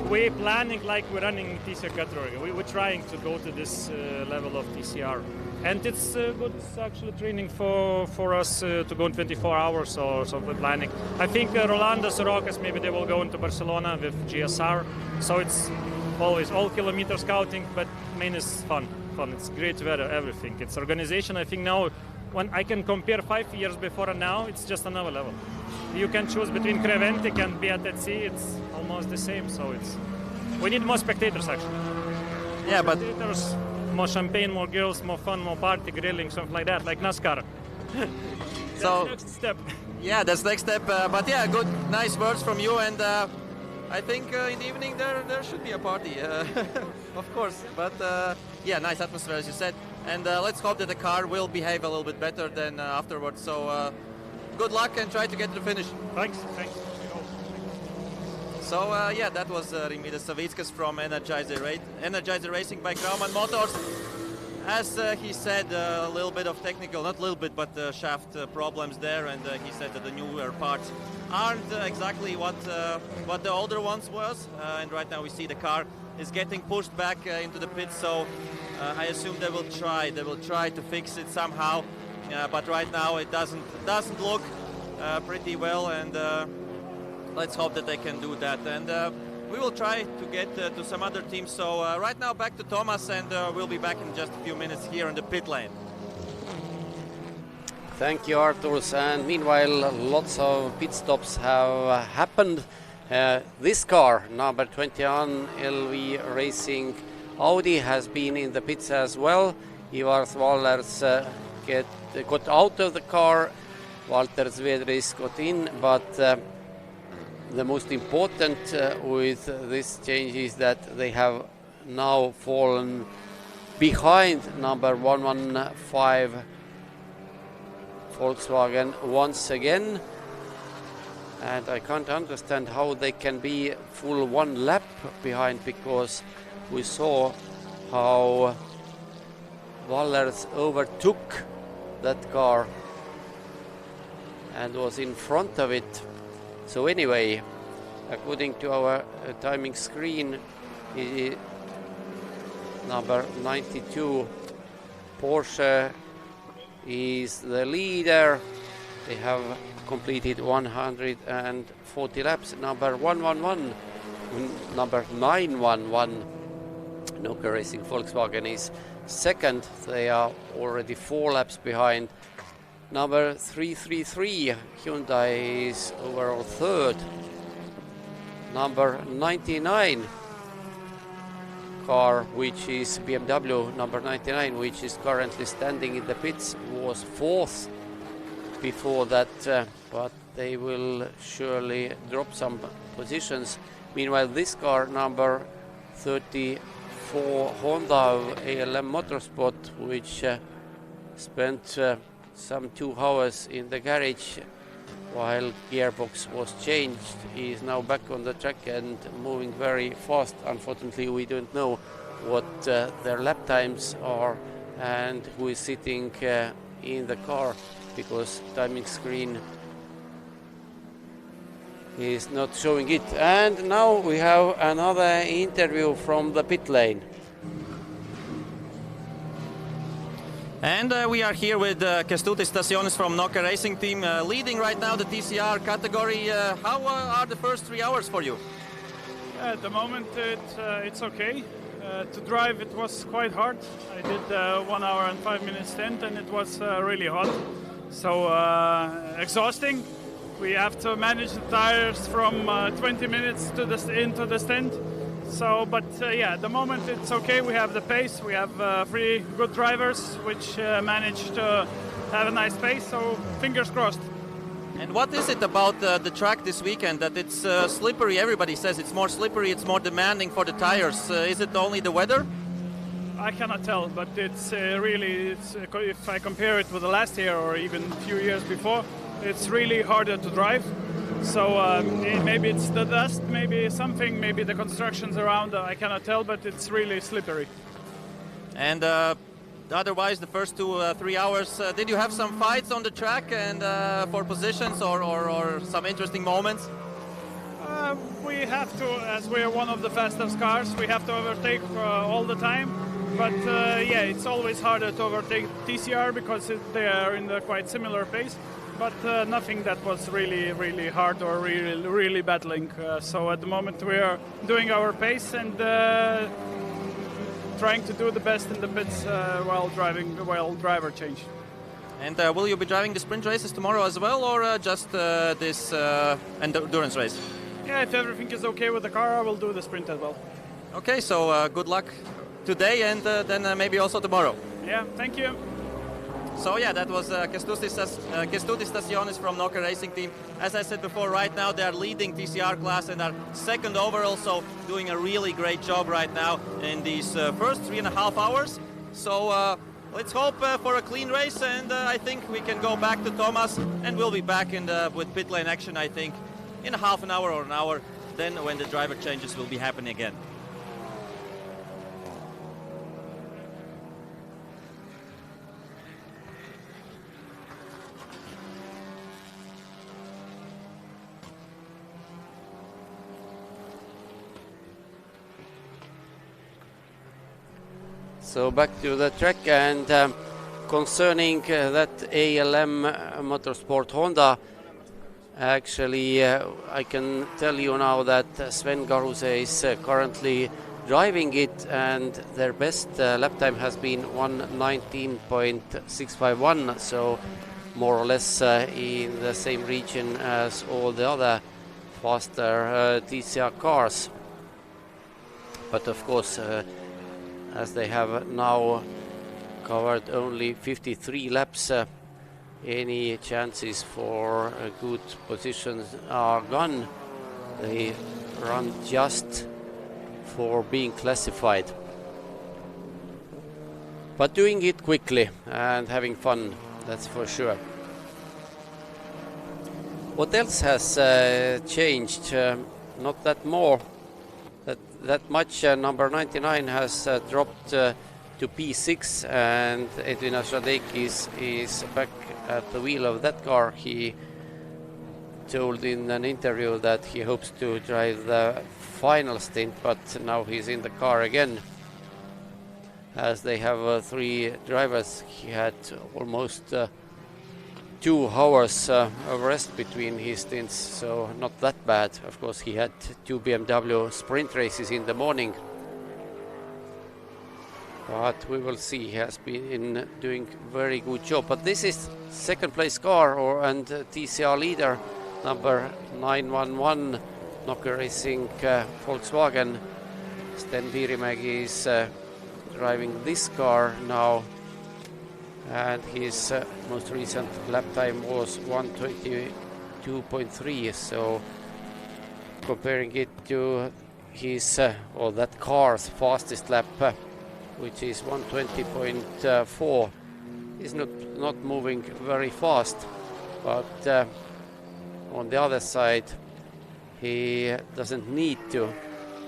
we're planning like we're running in TCR category. We're trying to go to this level of TCR. And it's good actually training for us to go in 24 hours or so we're planning. I think Rolando Sorokas, maybe they will go into Barcelona with GSR. So it's always all kilometer scouting, but main is fun. It's great weather, everything. It's organization. I think now when I can compare 5 years before and now, it's just another level. You can choose between Creventic and BATC. It's almost the same. So we need more spectators actually. Yeah, but more champagne, more girls, more fun, more party, grilling, something like that, like NASCAR. So next step. Yeah, that's next step. But yeah, good, nice words from you, and I think in the evening there should be a party, of course. But yeah, nice atmosphere as you said, and let's hope that the car will behave a little bit better than afterwards. So good luck and try to get to the finish. Thanks. So yeah, that was Rimvidas Savickas from Energizer Racing by Kraumann Motors. as he said, a little bit of technical, not a little bit, but shaft problems there, and he said that the newer parts aren't exactly what the older ones was, and right now we see the car is getting pushed back into the pit, so I assume they will try to fix it somehow, but right now it doesn't look pretty well, and let's hope that they can do that. And we will try to get to some other teams. So right now back to Thomas, and we'll be back in just a few minutes here in the pit lane. Thank you, Arturs. And meanwhile, lots of pit stops have happened. This car, number 21 LV Racing Audi, has been in the pits as well. Ivar Wallers got out of the car. Walter Zvedris got in, but the most important with this change is that they have now fallen behind number 115 Volkswagen once again, and I can't understand how they can be full one lap behind, because we saw how Wallers overtook that car and was in front of it. So anyway, according to our timing screen, number 92 Porsche is the leader. They have completed 140 laps. Number 911 Nokia Racing Volkswagen is second. They are already 4 laps behind. Number 333 Hyundai is overall third. Number 99 car, which is BMW number 99, which is currently standing in the pits, was fourth before that, but they will surely drop some positions. Meanwhile, this car, number 34 Honda of ALM Motorsport, which spent some 2 hours in the garage while gearbox was changed, is now back on the track and moving very fast. Unfortunately, we don't know what their lap times are and who is sitting in the car, because timing screen is not showing it. And now we have another interview from the pit lane. And we are here with Kestutis Stasionis from Nokia Racing Team, leading right now the TCR category. How are the first 3 hours for you? At the moment, it's okay. To drive, it was quite hard. I did 1 hour and 5 minutes stint, and it was really hot. So exhausting. We have to manage the tires from 20 minutes to into the stint. So, but yeah, at the moment it's okay. We have the pace. We have 3 good drivers, which managed to have a nice pace. So, fingers crossed. And what is it about the track this weekend that it's slippery? Everybody says it's more slippery, it's more demanding for the tires. Is it only the weather? I cannot tell, but it's really, if I compare it with the last year or even a few years before, it's really harder to drive. So maybe it's the dust, maybe something, maybe the constructions around, I cannot tell, but it's really slippery. And otherwise, the first 2-3 hours, did you have some fights on the track and for positions or some interesting moments? We have to, as we're one of the fastest cars, we have to overtake all the time. But yeah, it's always harder to overtake TCR because they are in a quite similar pace. But nothing that was really, really hard or really battling. So at the moment we are doing our pace and trying to do the best in the pits while driver change. And will you be driving the sprint races tomorrow as well, or just this endurance race? Yeah, if everything is okay with the car, I will do the sprint as well. Okay, so good luck today and then maybe also tomorrow. Yeah, thank you. So yeah, that was Kestutis Stasionis from Nokia Racing Team. As I said before, right now they are leading TCR class and are second overall, so doing a really great job right now in these first 3.5 hours. So let's hope for a clean race, and I think we can go back to Thomas, and we'll be back with pit lane action, I think, in half an hour or an hour, then when the driver changes will be happening again. So back to the track, and concerning that ALM Motorsport Honda, actually I can tell you now that Sven Garuse is currently driving it, and their best lap time has been 1:19.651, so more or less in the same region as all the other faster TCR cars. But of course, as they have now covered only 53 laps, any chances for good positions are gone. They run just for being classified, but doing it quickly and having fun, that's for sure. What else has changed? Not that more. That much. Number 99 has dropped to P6, and Edwin Ashradekis is back at the wheel of that car. He told in an interview that he hopes to drive the final stint, but now he's in the car again. As they have 3 drivers, he had almost 2 hours of rest between his stints, so not that bad. Of course, he had 2 BMW sprint races in the morning, but we will see. He has been doing very good job. But this is second place car and TCR leader number 911 Nokia Racing Volkswagen. Sten Piirimägi is driving this car now, and his most recent lap time was 1:22.3, so comparing it to his or that car's fastest lap, which is 1:20.4, is not moving very fast, but on the other side he doesn't need to,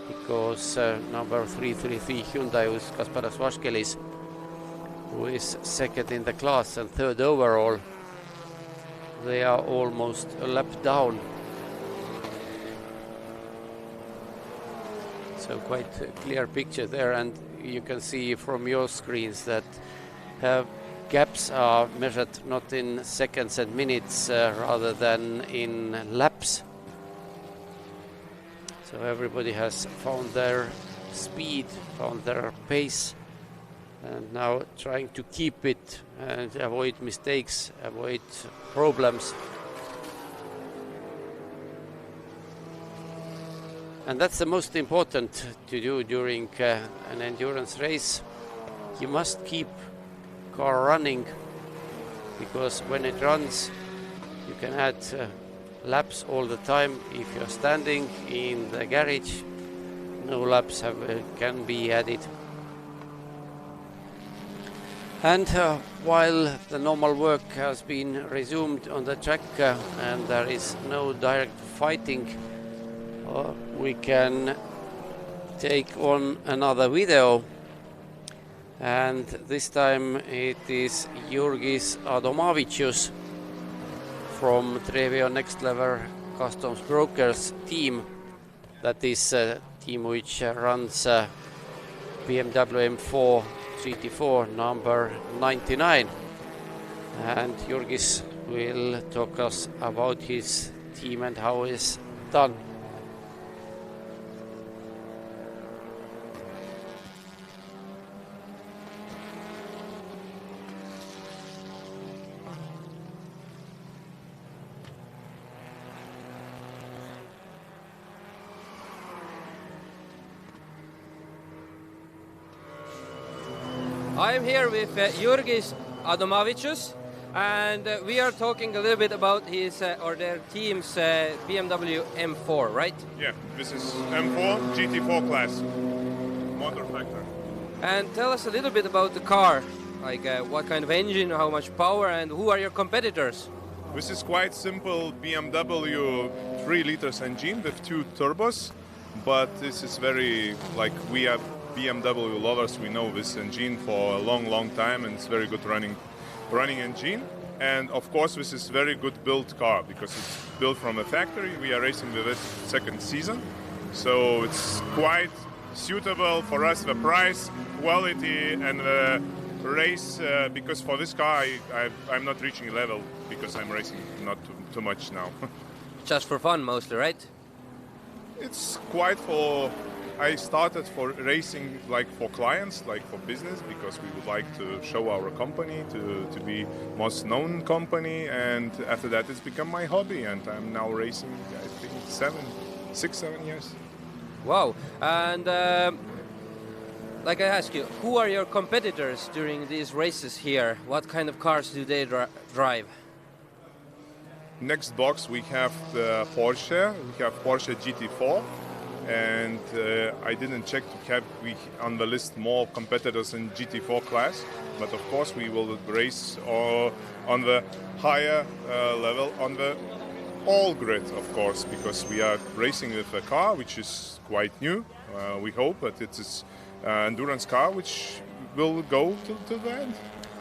because number 333 Hyundai with Kasparas Vaškelis, who is second in the class and third overall, they are almost a lap down. So quite a clear picture there, and you can see from your screens that gaps are measured not in seconds and minutes rather than in laps. So everybody has found their speed, found their pace, and now trying to keep it and avoid mistakes, avoid problems. And that's the most important to do during an endurance race. You must keep car running, because when it runs you can add laps all the time. If you're standing in the garage, no laps can be added. And while the normal work has been resumed on the track and there is no direct fighting, we can take on another video, and this time it is Jurgis Adomavicius from Trevio Next Level Customs Brokers team. That is a team which runs BMW M4 GT4 number 99, and Jurgis will talk us about his team and how it's done. I'm here with Jurgis Adomavicius, and we are talking a little bit about his or their team's BMW M4, right? Yeah, this is M4 GT4 class motor factor. And tell us a little bit about the car, like what kind of engine, how much power, and who are your competitors? This is quite simple BMW 3 liters engine with 2 turbos, but this is very, like, we have BMW lovers, we know this engine for a long time, and it's very good running engine. And of course this is very good built car, because it's built from a factory. We are racing with it second season, so it's quite suitable for us, the price, quality, and the race. Because for this car, I'm not reaching level because I'm racing not too much now. Just for fun, mostly, right? It's quite for. I started for racing like for clients, like for business, because we would like to show our company to be most known company, and after that it's become my hobby, and I'm now racing I think 6-7 years. Wow. And like I ask you, who are your competitors during these races here? What kind of cars do they drive? Next box we have the Porsche. We have Porsche GT4. And I didn't check to have on the list more competitors in GT4 class, but of course we will race on the higher level on the all grid, of course, because we are racing with a car which is quite new. We hope, but it is an endurance car which will go to the end.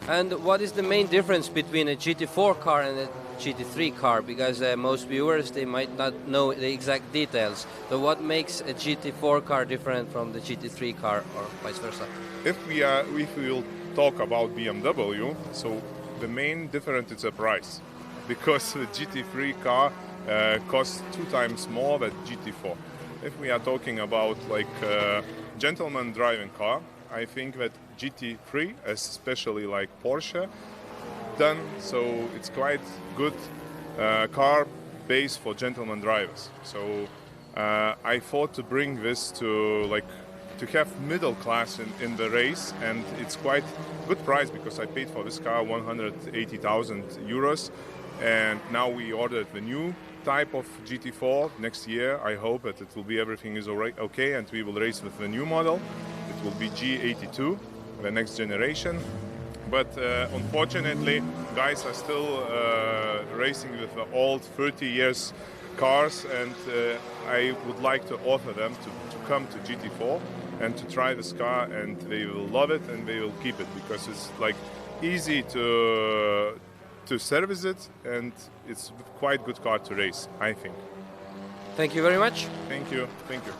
And what is the main difference between a GT4 car and a GT3 car? Because most viewers, they might not know the exact details. So what makes a GT4 car different from the GT3 car, or vice versa? If we will talk about BMW, so the main difference is the price, because the GT3 car costs 2 times more than GT4. If we are talking about like gentleman driving car, I think that GT3, especially like Porsche, done so it's quite good car base for gentleman drivers. So I thought to bring this to have middle class in the race, and it's quite good price because I paid for this car 180,000 euros, and now we ordered the new type of GT4 next year. I hope that it will be everything is okay, and we will race with the new model. It will be G82, the next generation. But unfortunately, guys are still racing with the old 30 years cars, and I would like to offer them to come to GT4 and to try this car, and they will love it and they will keep it because it's like easy to service it, and it's quite good car to race, I think. Thank you very much. Thank you. Thank you.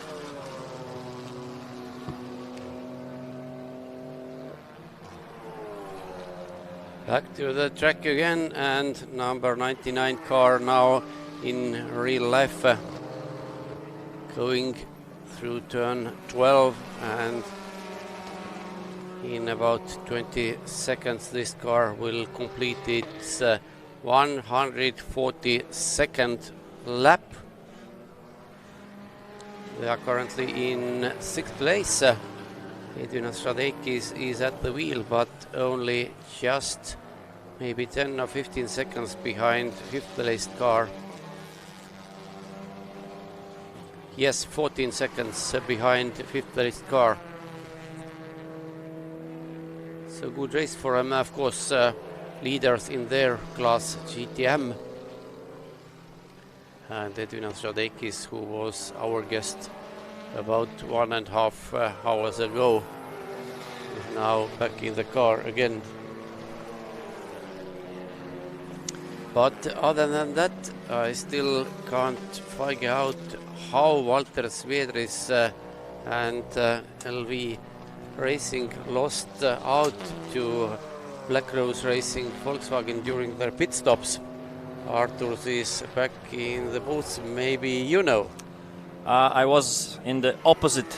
Back to the track again, and number 99 car now in real life going through turn 12, and in about 20 seconds this car will complete its 142nd lap. They are currently in 6th place. Edvinas Radekis is at the wheel, but only just maybe 10 or 15 seconds behind 5th placed car. Yes, 14 seconds behind 5th placed car. So good race for them, of course, leaders in their class GTM. And Edvinas Radekis, who was our guest about 1.5 hours ago, is now back in the car again. But other than that, I still can't figure out how Walter Svedris and LV Racing lost out to Black Rose Racing Volkswagen during their pit stops. Artur is back in the booth, maybe you know. I was in the opposite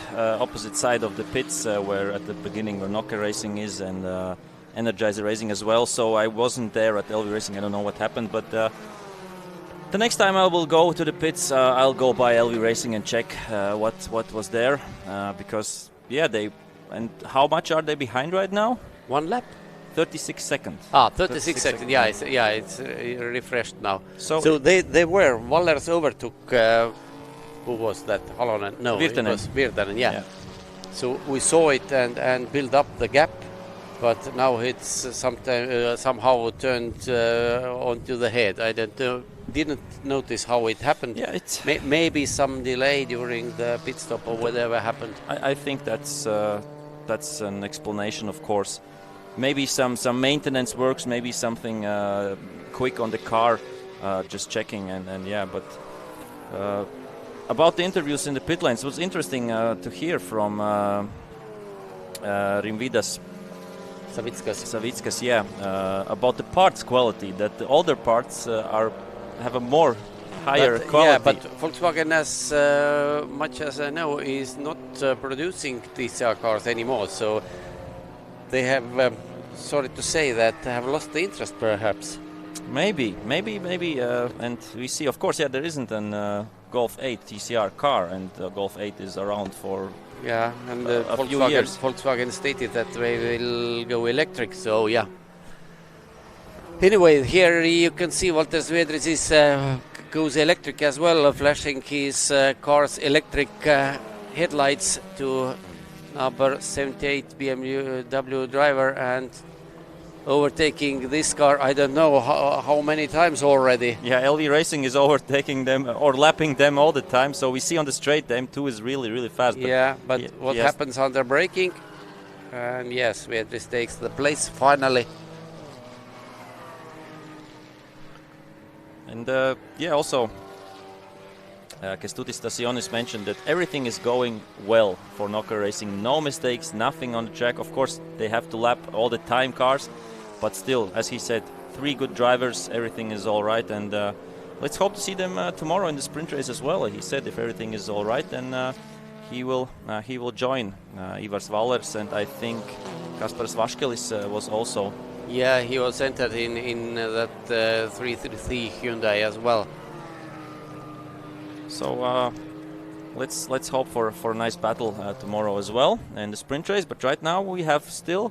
side of the pits, where at the beginning where Nokia Racing is and Energizer Racing as well. So I wasn't there at LV Racing. I don't know what happened, but the next time I will go to the pits, I'll go by LV Racing and check what was there, because they. And how much are they behind right now? 1 lap. 36 seconds. 36 seconds. Yeah, it's refreshed now. So they were. Wallers overtook. Who was that? Halonen? No, Virtanen. It was Virtanen. Yeah. So we saw it and build up the gap, but now it's somehow turned onto the head. I didn't notice how it happened. Yeah, it's maybe some delay during the pit stop or whatever happened. I think that's an explanation, of course. Maybe some maintenance works, maybe something quick on the car, just checking, but about the interviews in the pit lanes, it was interesting to hear from Rimvidas Savickas, about the parts quality, that the older parts have a more higher quality. Yeah, but Volkswagen, as much as I know, is not producing TCR cars anymore, so they have, sorry to say, that have lost the interest perhaps. Maybe, and we see, of course, there isn't an Golf 8 TCR car, and Golf 8 is around for and a few years. Volkswagen stated that they will go electric, so yeah. Anyway, here you can see Walter Svedris goes electric as well, flashing his car's electric headlights to number 78 BMW driver and overtaking this car, I don't know how many times already. Yeah, LV Racing is overtaking them or lapping them all the time. So we see on the straight the M2 is really, really fast. But what happens under braking? And yes, Svedris takes the place finally. And also Kestutis Stasionis mentioned that everything is going well for Nokia Racing. No mistakes, nothing on the track. Of course, they have to lap all the time cars. But still, as he said, 3 good drivers, everything is all right. And let's hope to see them tomorrow in the sprint race as well. He said if everything is all right, then he will join Ivars Valers, and I think Kaspars Vaškelis was also. Yeah, he was entered in that 333 Hyundai as well. So let's hope for a nice battle tomorrow as well in the sprint race. But right now we have still.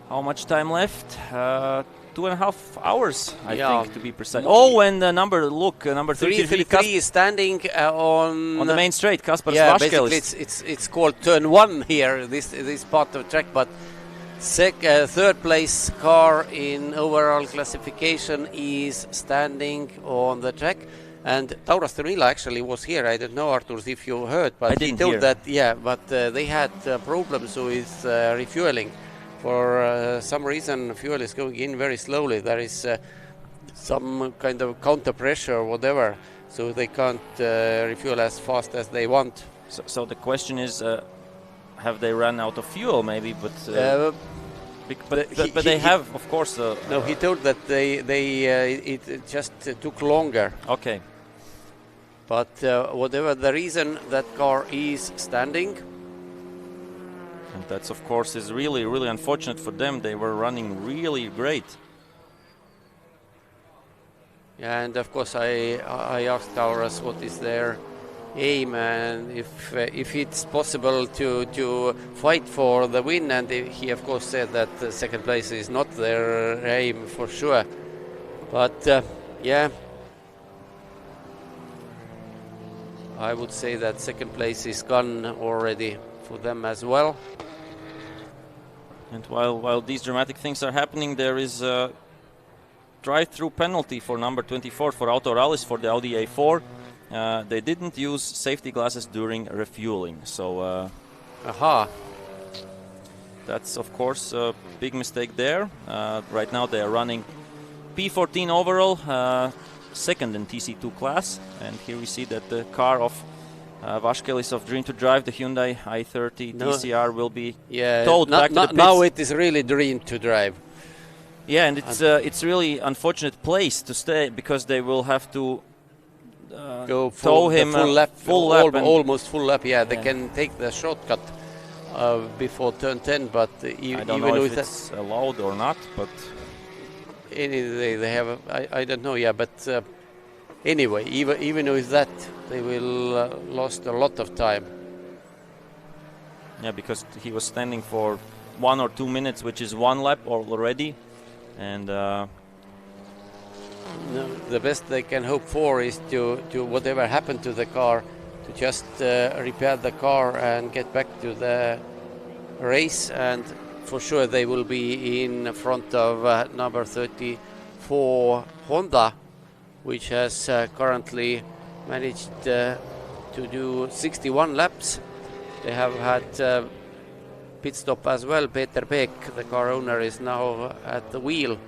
How much time left? 2.5 hours, I think, to be precise. Oh, and number 333 is standing on the main straight. Kaspars Vaškelis. Basically it's called turn 1 here. This part of the track, but third place car in overall classification is standing on the track. And Tauro Stonila actually was here. I don't know, Artur, if you heard, but he told that they had problems with refueling. For some reason, fuel is going in very slowly. There is some kind of counter pressure or whatever, so they can't refuel as fast as they want. So the question is, have they run out of fuel? Maybe, but they have, of course. No, he told that it just took longer. Okay. But whatever the reason, that car is standing. And that's, of course, is really, really unfortunate for them. They were running really great. Yeah, and of course I asked Taurus what is their aim and if it's possible to fight for the win, and he of course said that second place is not their aim for sure. But I would say that second place is gone already for them as well. And while these dramatic things are happening, there is a drive-through penalty for number 24 for Auto Rallies for the Audi A4. They didn't use safety glasses during refueling, so that's of course a big mistake there. Right now they are running P14 overall, second in TC2 class, and here we see that the car of Vaškelis of Dream to Drive, the Hyundai i30 TCR, will be towed back to the pits. Now it is really Dream to Drive. Yeah, and it's really unfortunate place to stay, because they will have to go tow him full lap, almost full lap. Yeah, they can take the shortcut before turn 10, but I don't know if it's allowed or not. But anyway, they have I don't know. Yeah, but anyway, even with that, they will lost a lot of time. Yeah, because he was standing for 1 or 2 minutes, which is 1 lap already, and the best they can hope for is to whatever happened to the car, to just repair the car and get back to the race, and for sure they will be in front of number 34 Honda, which has currently managed to do 61 laps. They have had pit stop as well. Peter Beek, the car owner, is now at the wheel,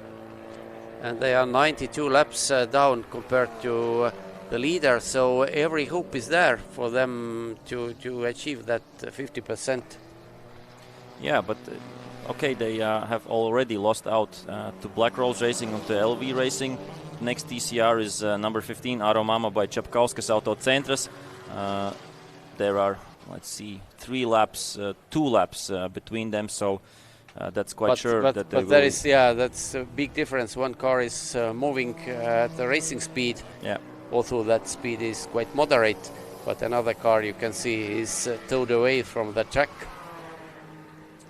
and they are 92 laps down compared to the leader. So every hope is there for them to achieve that 50%. Yeah, but okay, they have already lost out to Black Rose Racing and to LV Racing. Next TCR is number 15, Aromama by Čapkauskas Auto Centras. There are, let's see, 2 laps between them, so that's quite sure that they will. But there is, that's a big difference. One car is moving at the racing speed, although that speed is quite moderate, but another car you can see is towed away from the track.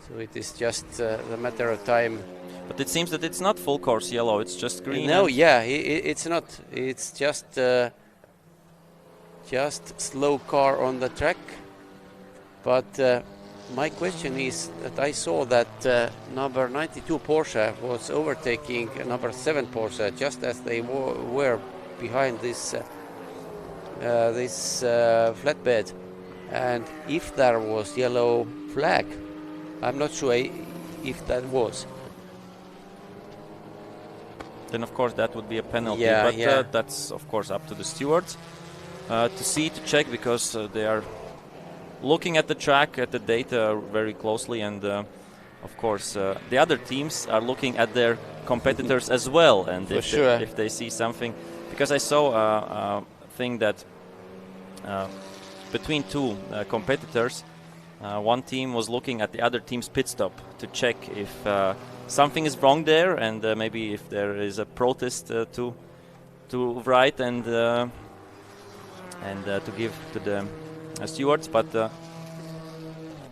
So it is just a matter of time. But it seems that it's not full course yellow, it's just green. No, it's not. It's just slow car on the track. But my question is that I saw that number 92 Porsche was overtaking number 7 Porsche just as they were behind this flatbed. And if there was yellow flag, I'm not sure if that was. Then of course that would be a penalty, but that's of course up to the stewards to check, because they are looking at the track, at the data very closely, and of course the other teams are looking at their competitors as well, and if they see something, because I saw a thing that between 2 competitors, one team was looking at the other team's pit stop to check if something is wrong there, and maybe if there is a protest to write and to give to the stewards, but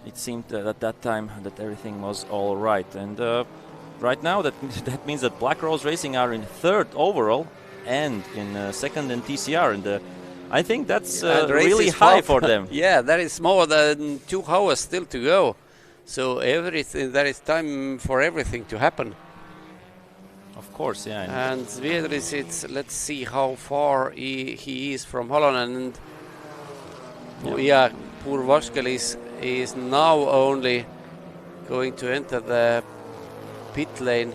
it seemed at that time that everything was all right. And right now that means that Black Rose Racing are in 3rd overall and in 2nd in TCR, and I think that's really high for them. Yeah, there is more than 2 hours still to go. So there is time for everything to happen. Of course, yeah. And Zviedris, let's see how far he is from Holonen. Poor Vaskel is now only going to enter the pit lane.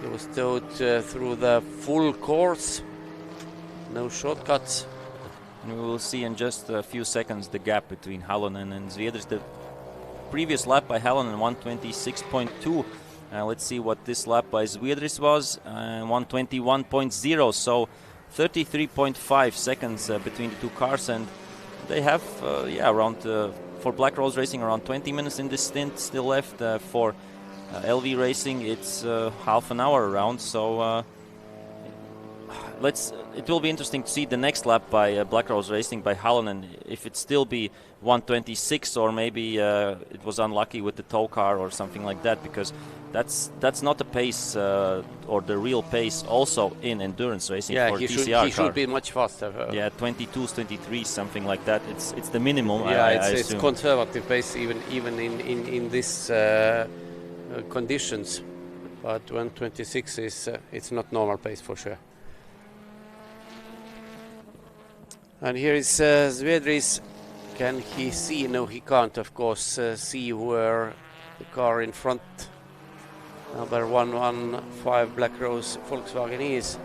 He was towed through the full course, no shortcuts. And we will see in just a few seconds the gap between Halonen and Zviedris. The previous lap by Halonen 126.2. Let's see what this lap by Zviedris was. 121.0. So 33.5 seconds between the 2 cars, and they have around for Black Rose Racing around 20 minutes in this stint still left. For LV Racing it's half an hour around. So it will be interesting to see the next lap by Black Rose Racing by Halonen, if it still be 126 or maybe it was unlucky with the tow car or something like that, because that's not the pace or the real pace also in endurance racing for TCR he should be much faster. 22s, 23s, something like that. It's the minimum. It's conservative pace even in this conditions, but 126 is it's not normal pace for sure. And here is Zviedris. Can he see? No, he can't, of course, see where the car in front, number 115 Black Rose Volkswagen is.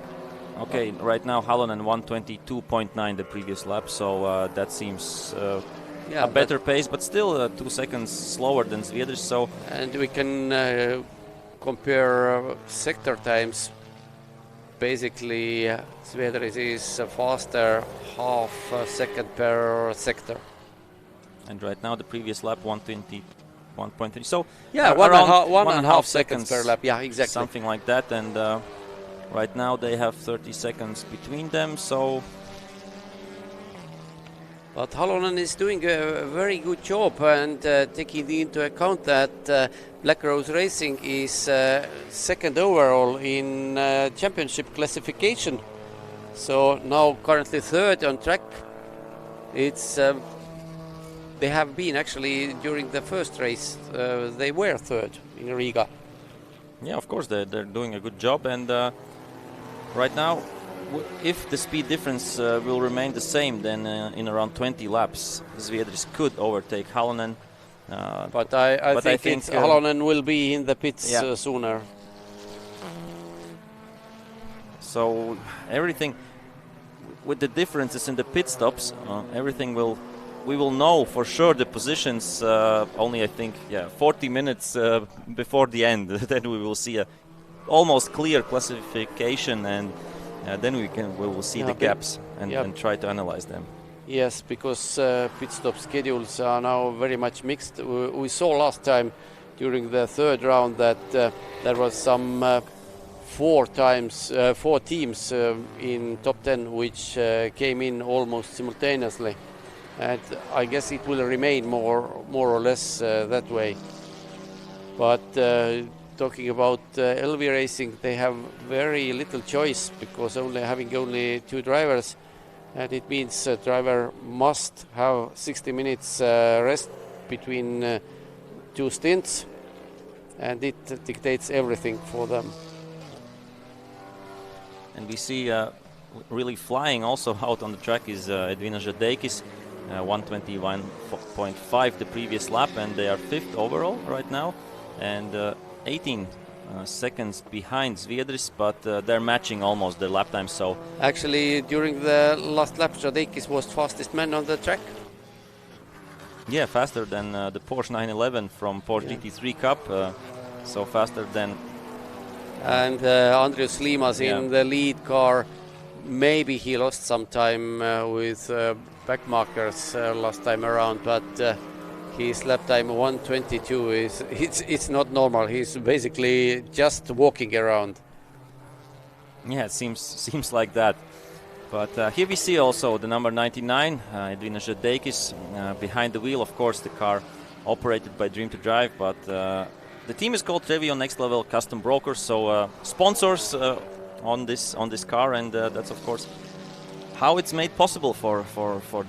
Okay, right now Halonen 122.9 the previous lap, so that seems a better pace, but still 2 seconds slower than Zviedris. So, and we can compare sector times. Basically, Zviedris is faster half a second per sector. And right now the previous lap 121.3. So one and a half seconds per lap. Yeah, exactly. Something like that. And right now they have 30 seconds between them. So, but Halonen is doing a very good job, and taking into account that Black Rose Racing is second overall in championship classification. So now currently 3rd on track. It's they have been actually during the first race. They were 3rd in Riga. Yeah, of course they're doing a good job, and right now, if the speed difference will remain the same, then in around 20 laps, Zviedris could overtake Halonen. But I think Halonen will be in the pits with the differences in the pit stops, we will know for sure the positions only, I think, 40 minutes before the end. Then we will see a almost clear classification, and then we will see the gaps and try to analyze them. Yes, because pit stop schedules are now very much mixed. We saw last time during the third round that there was some 4 teams in top 10 which came in almost simultaneously, and I guess it will remain more or less that way. But talking about LV Racing, they have very little choice because having only 2 drivers, and it means a driver must have 60 minutes rest between 2 stints, and it dictates everything for them. And we see really flying also out on the track is Edvina Žadeikis, 121.5 the previous lap, and they are 5th overall right now, and 18 seconds behind Zviedris, but they're matching almost their lap time. So actually, during the last lap, Žadeikis was fastest man on the track. Yeah, faster than the Porsche 911 from Porsche GT3 Cup, so faster than. And Andrius Limas in the lead car. Maybe he lost some time with back markers last time around, but his lap time 1:22 it's not normal. He's basically just walking around. Yeah, it seems like that. But here we see also the number 99, Edvina Žadeikis, behind the wheel. Of course, the car operated by Dream to Drive, but the team is called Trevio Next Level Custom Brokers, so sponsors on this car, and that's of course how it's made possible for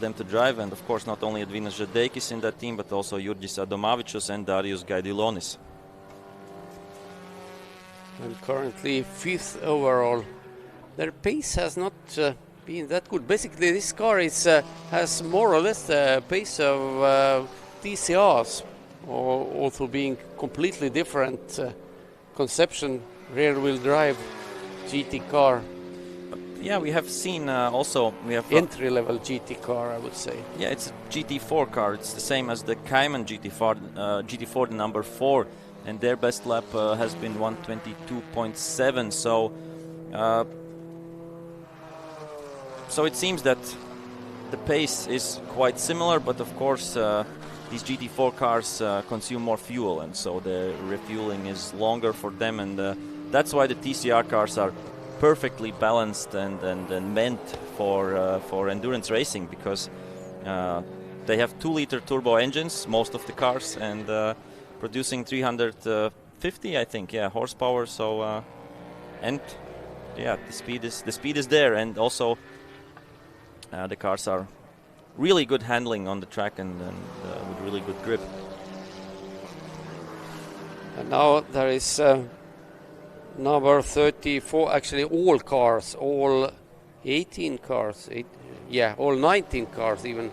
them to drive. And of course, not only Edvina Žadeikis in that team, but also Jurgis Adomavičius and Darius Gaidilonis. And currently 5th overall. Their pace has not been that good. Basically, this car has more or less the pace of TCRs, also being completely different conception, rear-wheel drive GT car. Yeah, we have seen we have entry-level GT car, I would say. Yeah, it's a GT4 car. It's the same as the Cayman GT4, the number 4, and their best lap has been 1:22.7. So it seems that the pace is quite similar, but of course these GT4 cars consume more fuel, and so the refueling is longer for them, and that's why the TCR cars are perfectly balanced and meant for endurance racing, because they have 2-liter turbo engines, most of the cars, and producing 350, I think, horsepower. So the speed is there, and also the cars are really good handling on the track and with really good grip. And now there is number 34, actually all cars, all 18 cars, all 19 cars, even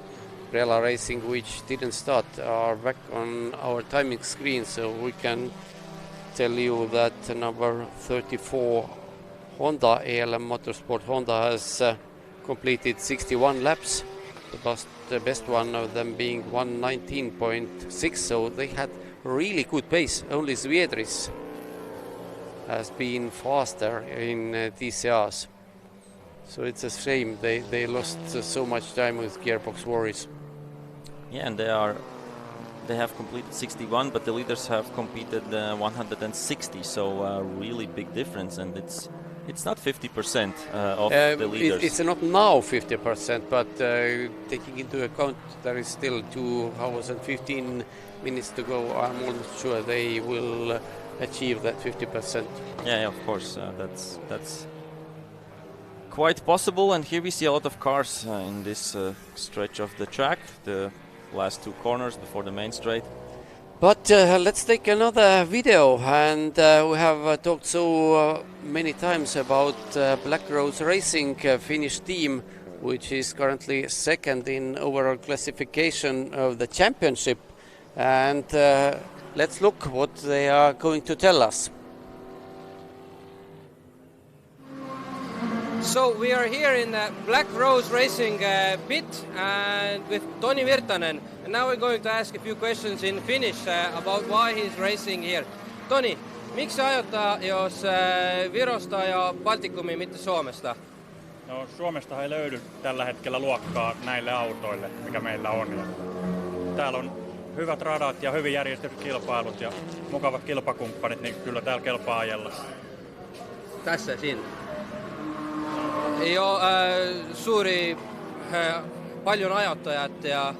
Rela Racing, which didn't start, are back on our timing screen, so we can tell you that number 34 Honda, ELM Motorsport Honda, has completed 61 laps, the best one of them being 1:19.6, so they had really good pace. Only Zviedris has been faster in TCRs. So it's a shame they lost so much time with gearbox worries. Yeah, and they have completed 61, but the leaders have completed 160, so a really big difference, and it's not 50% of the leaders. It's not now 50%, but taking into account there is still 2 hours and 15 minutes to go, I'm almost sure they will achieve that 50%. Yeah, of course, that's quite possible. And here we see a lot of cars in this stretch of the track, the last 2 corners before the main straight. But let's take another video, and we have talked so many times about Black Rose Racing Finnish team, which is currently second in overall classification of the championship, and let's look what they are going to tell us. So we are here in the Black Rose Racing pit and with Toni Virtanen. And now we're going to ask a few questions in Finnish about why he's racing here. Toni, miksi ajattaa jos Virosta ja Balticumia, mitte Suomesta? No, Suomesta ei löydy tällä hetkellä luokkaa näille autoille, mikä meillä on. Ja täällä on hyvät radat ja hyvin järjestetyt kilpailut ja mukavat kilpakumppanit, niin kyllä täällä kelpaa ajella. Tässä siinä. Jo suuri, paljon ajattajat ja...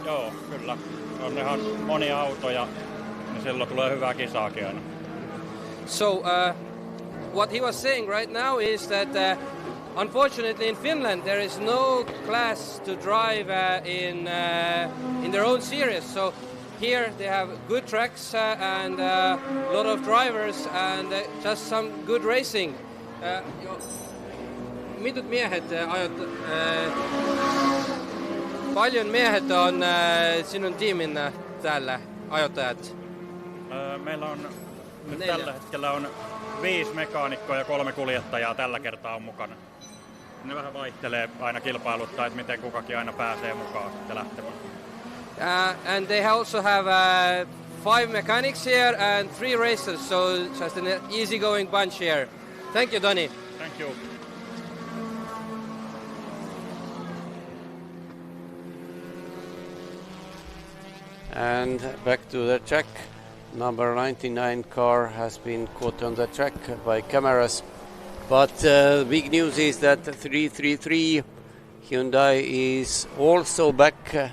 Joo, kyllä. On ihan monia autoja, niin silloin tulee hyvää kisaakin aina. So, what he was saying right now is that unfortunately in Finland there is no class to drive in their own series. So here they have good tracks and a lot of drivers and just some good racing. Mitut miehet ajat? Paljon miehet on sinun tiimin täällä ajattajat? Meillä on nyt tällä hetkellä on 5 mekaanikkoa ja 3 kuljettajaa tällä kertaa on mukana. Ne vähän vaihtelee aina kilpailuttaa, että miten kukakin aina pääsee mukaan sitten lähtemään. And they also have 5 mechanics here and 3 racers, so just an easygoing bunch here. Thank you, Toni. Thank you. And back to the track. Number 99 car has been caught on the track by cameras. But the big news is that 333 Hyundai is also back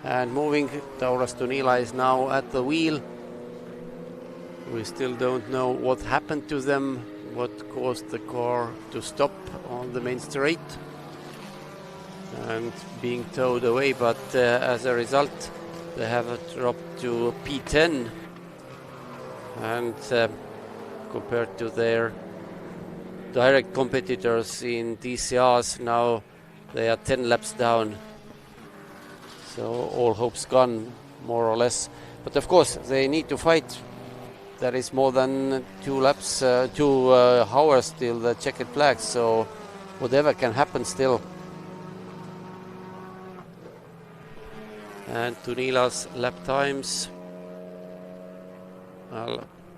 and moving. Tauras Tunila is now at the wheel. We still don't know what happened to them, what caused the car to stop on the main straight and being towed away, but as a result they have dropped to P10 and compared to their direct competitors in TCRs now they are 10 laps down, so all hopes gone more or less. But of course they need to fight. There is more than 2 laps, 2 hours till the checkered flag, so whatever can happen still. And Tunila's lap times.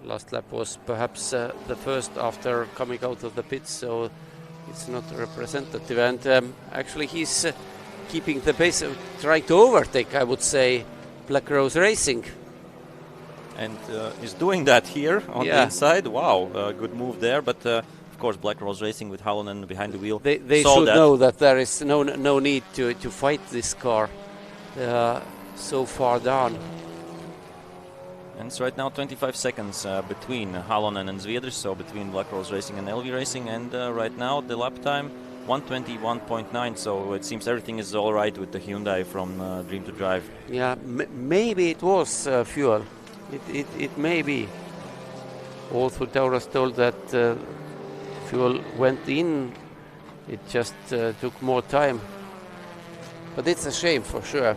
Last lap was perhaps the first after coming out of the pits, so it's not representative. And actually he's keeping the pace, trying to overtake, I would say, Black Rose Racing. And is doing that here on the inside. Wow, good move there. But of course, Black Rose Racing with Halonen behind the wheel. They should know that there is no need to fight this car. So far down. And it's right now 25 seconds between Halonen and Zviedris, so between Black Rose Racing and LV Racing. And right now the lap time 1:21.9, so it seems everything is all right with the Hyundai from Dream to Drive. Yeah, maybe it was fuel. It may be. Also, Tauras told that fuel went in. It just took more time. But it's a shame for sure.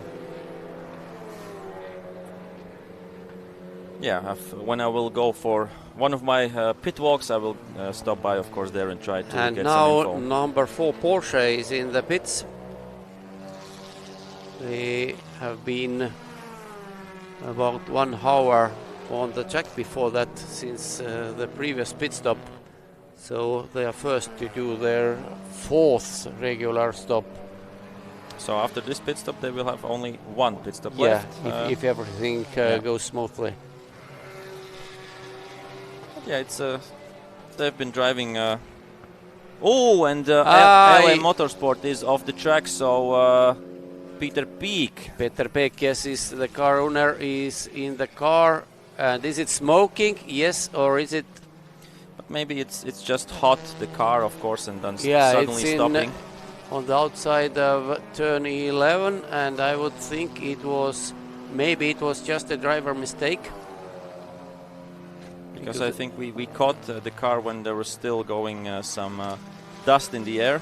Yeah, when I will go for one of my pit walks, I will stop by, of course, there and try to and get now some info. Number 4 Porsche is in the pits. They have been about 1 hour on the track before that since the previous pit stop. So they are first to do their 4th regular stop. So after this pit stop, they will have only 1 pit stop left. If everything goes smoothly. Yeah, it's they've been driving. LA Motorsport is off the track, so Peter Peek. Peter Peek, yes, is the car owner, is in the car. And is it smoking? Yes, or is it? But maybe it's just hot, the car, of course, and then suddenly it's stopping. On the outside of turn 11, and I would think maybe it was just a driver mistake. Because I think we caught the car when there was still going some dust in the air.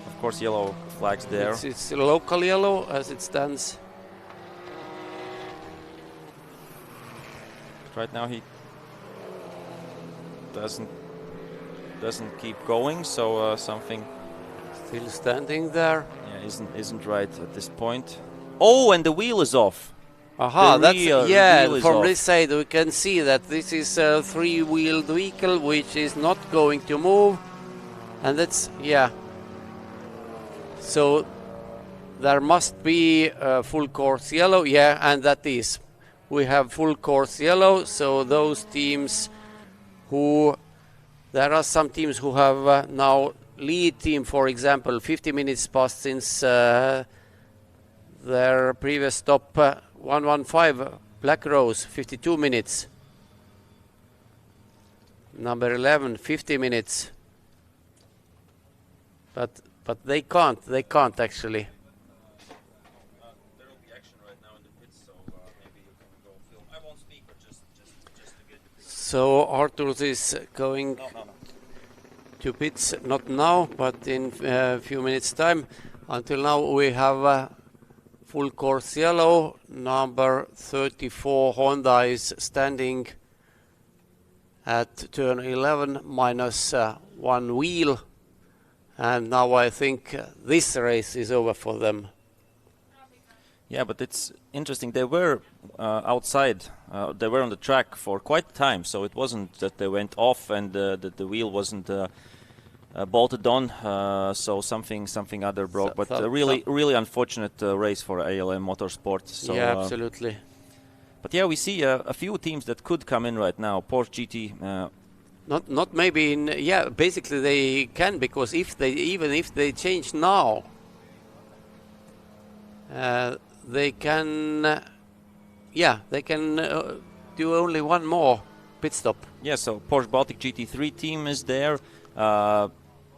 Of course, yellow flags there. It's local yellow as it stands. Right now he doesn't doesn't keep going, so something still standing there. Yeah, isn't right at this point. Oh, and the wheel is off. Aha, wheel from off. this side we can see that this is a three-wheeled vehicle which is not going to move, and that's so there must be full course yellow, and that is. We have full course yellow, so those teams there are some teams who have now lead team, for example, 50 minutes past since their previous stop, 115 Black Rose, 52 minutes. Number 11, 50 minutes. But they can't actually. There will be action right now in the pits, so maybe you can go film. I won't speak, but just to get the pits. So Arthur is going to pits, not now, but in a few minutes time. Until now we have full course yellow. Number 34 Honda is standing at turn 11 minus one wheel, and now I think this race is over for them. Yeah, but it's interesting. They were outside. They were on the track for quite a time, so it wasn't that they went off and the wheel wasn't bolted on. So something other broke. But really unfortunate race for ALM Motorsport. So, yeah, absolutely. But yeah, we see a few teams that could come in right now. Porsche GT. Not maybe in basically they can, because if they change now, they can do only one more pit stop. Yeah, so Porsche Baltic GT3 team is there.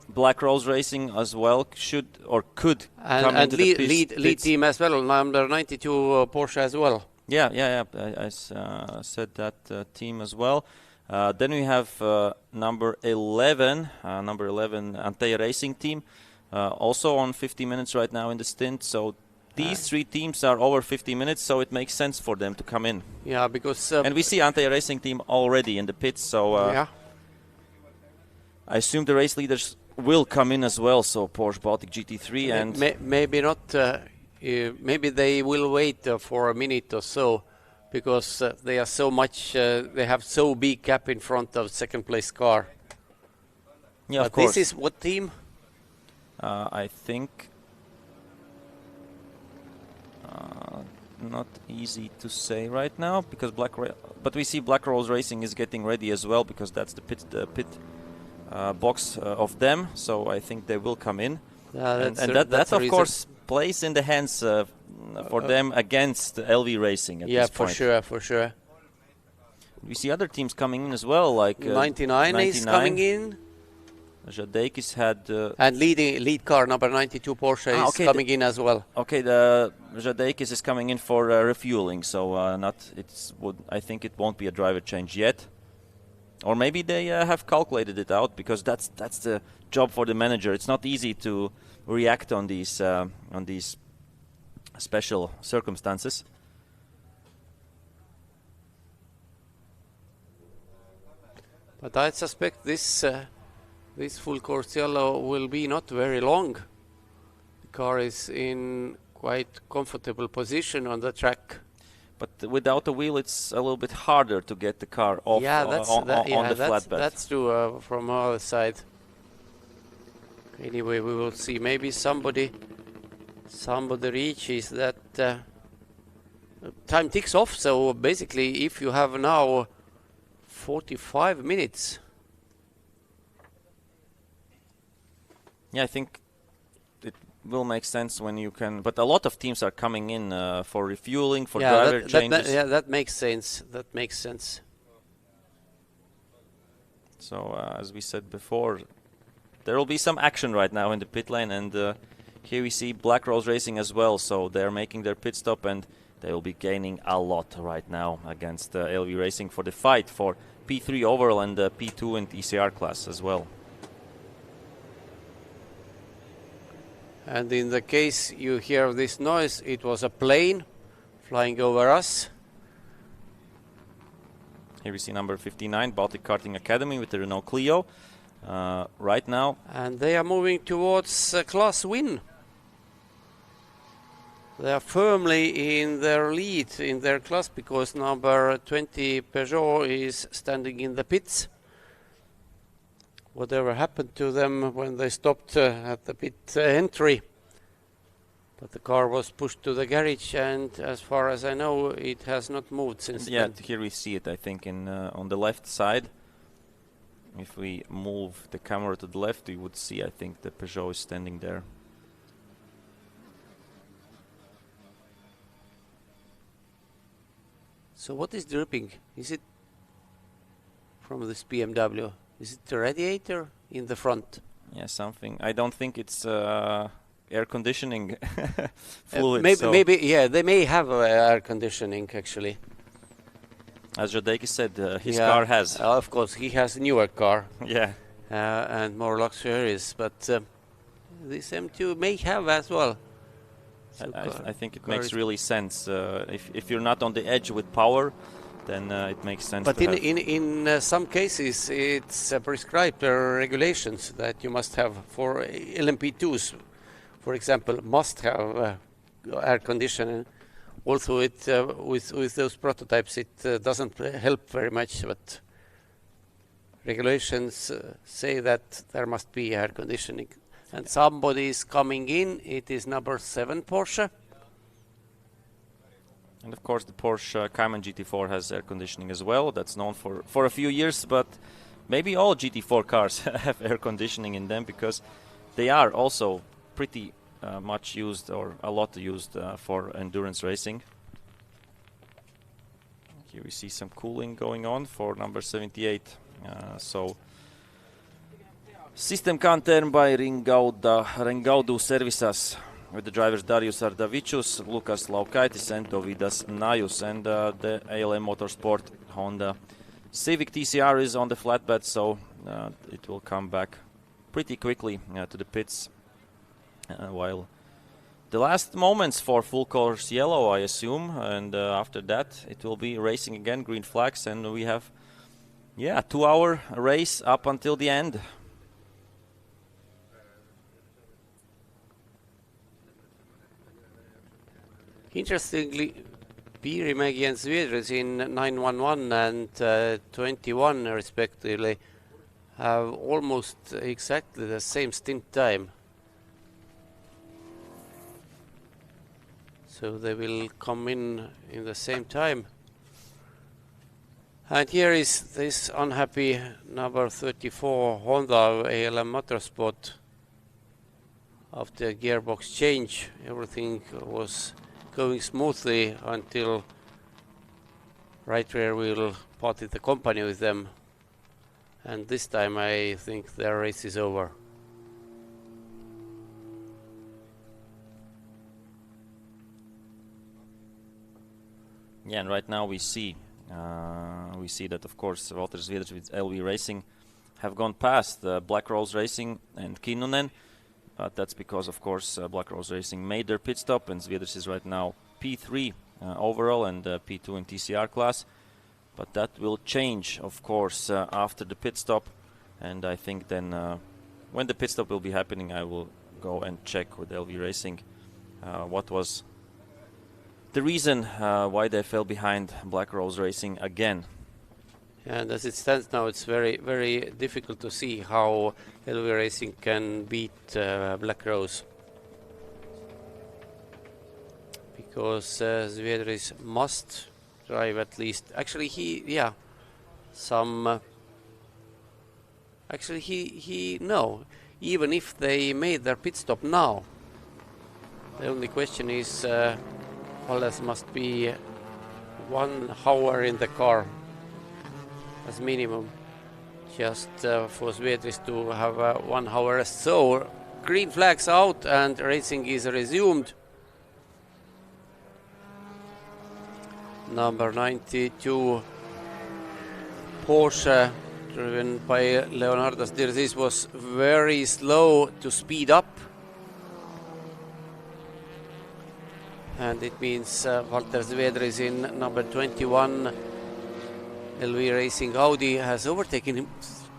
Black Rose Racing as well could come into the lead team as well. Number 92 Porsche as well. Yeah. I said that team as well. Then we have number 11 Antea Racing team, also on 50 minutes right now in the stint. So these three teams are over 50 minutes, so it makes sense for them to come in. Yeah, because and we see Antea Racing team already in the pits. So I assume the race leaders will come in as well. So Porsche Baltic GT3 and maybe not. Maybe they will wait for a minute or so, because they are so much. They have so big gap in front of second place car. Yeah, but of course. This is what team? I think not easy to say right now, because but we see Black Rose Racing is getting ready as well, because that's the pit box of them. So I think they will come in, and that of course plays in the hands for them against LV Racing at this point. For sure. We see other teams coming in as well, like 99 is coming in. Žadeikis had and lead car number 92 Porsche is coming in as well. Okay, the Žadeikis is coming in for refueling, so I think it won't be a driver change yet, or maybe they have calculated it out, because that's the job for the manager. It's not easy to react on these special circumstances. But I suspect this full course yellow will be not very long. The car is in quite comfortable position on the track. But without a wheel, it's a little bit harder to get the car off on the flatbed. That's true from our side. Anyway, we will see. Maybe somebody reaches that. Time ticks off. So basically, if you have now 45 minutes. Yeah, I think it will make sense when you can. But a lot of teams are coming in for refueling, for driver changes. That makes sense. That makes sense. So as we said before, there will be some action right now in the pit lane, and here we see Black Rose Racing as well. So they're making their pit stop, and they will be gaining a lot right now against LV Racing for the fight for P3 overall and P2 and ECR class as well. And in the case you hear this noise, it was a plane flying over us. Here we see number 59, Baltic Karting Academy with the Renault Clio. right now. And they are moving towards class win. They are firmly in their lead in their class because number 20 Peugeot is standing in the pits. Whatever happened to them when they stopped at the pit entry. But the car was pushed to the garage, and as far as I know, it has not moved since Yeah, then. here we see it, I think, in on the left side. If we move the camera to the left, we would see, I think, the Peugeot is standing there. So what is dripping? Is it from this BMW? Is it the radiator in the front? Yeah, something. I don't think it's air conditioning fluid. Maybe, yeah, they may have air conditioning actually. As Jadeki said, his car has. Of course, he has a newer car. Yeah. And more luxurious, but this M2 may have as well. So I think it makes really sense. If you're not on the edge with power, then it makes sense. But to in some cases, it's prescribed regulations that you must have for LMP2s, for example, must have air conditioning. Also, it with those prototypes, it doesn't help very much. But regulations say that there must be air conditioning. And somebody is coming in. It is number 7 Porsche. And of course, the Porsche Cayman GT4 has air conditioning as well. That's known for a few years, but maybe all GT4 cars have air conditioning in them because they are also pretty much used, or a lot used for endurance racing. Here we see some cooling going on for number 78. So system confirmed by Ringaudu Services, with the drivers Darius Ardavicius, Lukas Laukaitis and Dovidas Najus, and the ALM Motorsport Honda Civic TCR is on the flatbed, so it will come back pretty quickly to the pits, while the last moments for full course yellow, I assume, and after that it will be racing again, green flags, and we have a 2-hour race up until the end. Interestingly, Piirimägi and Zviedris in 911 and 21 respectively have almost exactly the same stint time. So they will come in the same time. And here is this unhappy number 34 Honda ALM Motorsport. After gearbox change, everything was going smoothly until right rear wheel parted the company with them, and this time I think their race is over. Yeah, and right now we see that, of course, Walter Zviedris with LV Racing have gone past Black Rose Racing and Kinnunen. But that's because, of course, Black Rose Racing made their pit stop, and Zviedris is right now P3 overall and P2 in TCR class. But that will change, of course, after the pit stop. And I think then when the pit stop will be happening, I will go and check with LV Racing what was the reason why they fell behind Black Rose Racing again. And as it stands now, it's very, very difficult to see how LV Racing can beat Black Rose. Because Zviedris must drive at least... Actually, no. Even if they made their pit stop now, the only question is, Wallace must be 1 hour in the car as minimum, just for Zviedris to have 1 hour rest. So green flags out and racing is resumed. Number 92 Porsche, driven by Leonardas Dirzis, was very slow to speed up, and it means Walter Zviedris in number 21 LV Racing Audi has overtaken him.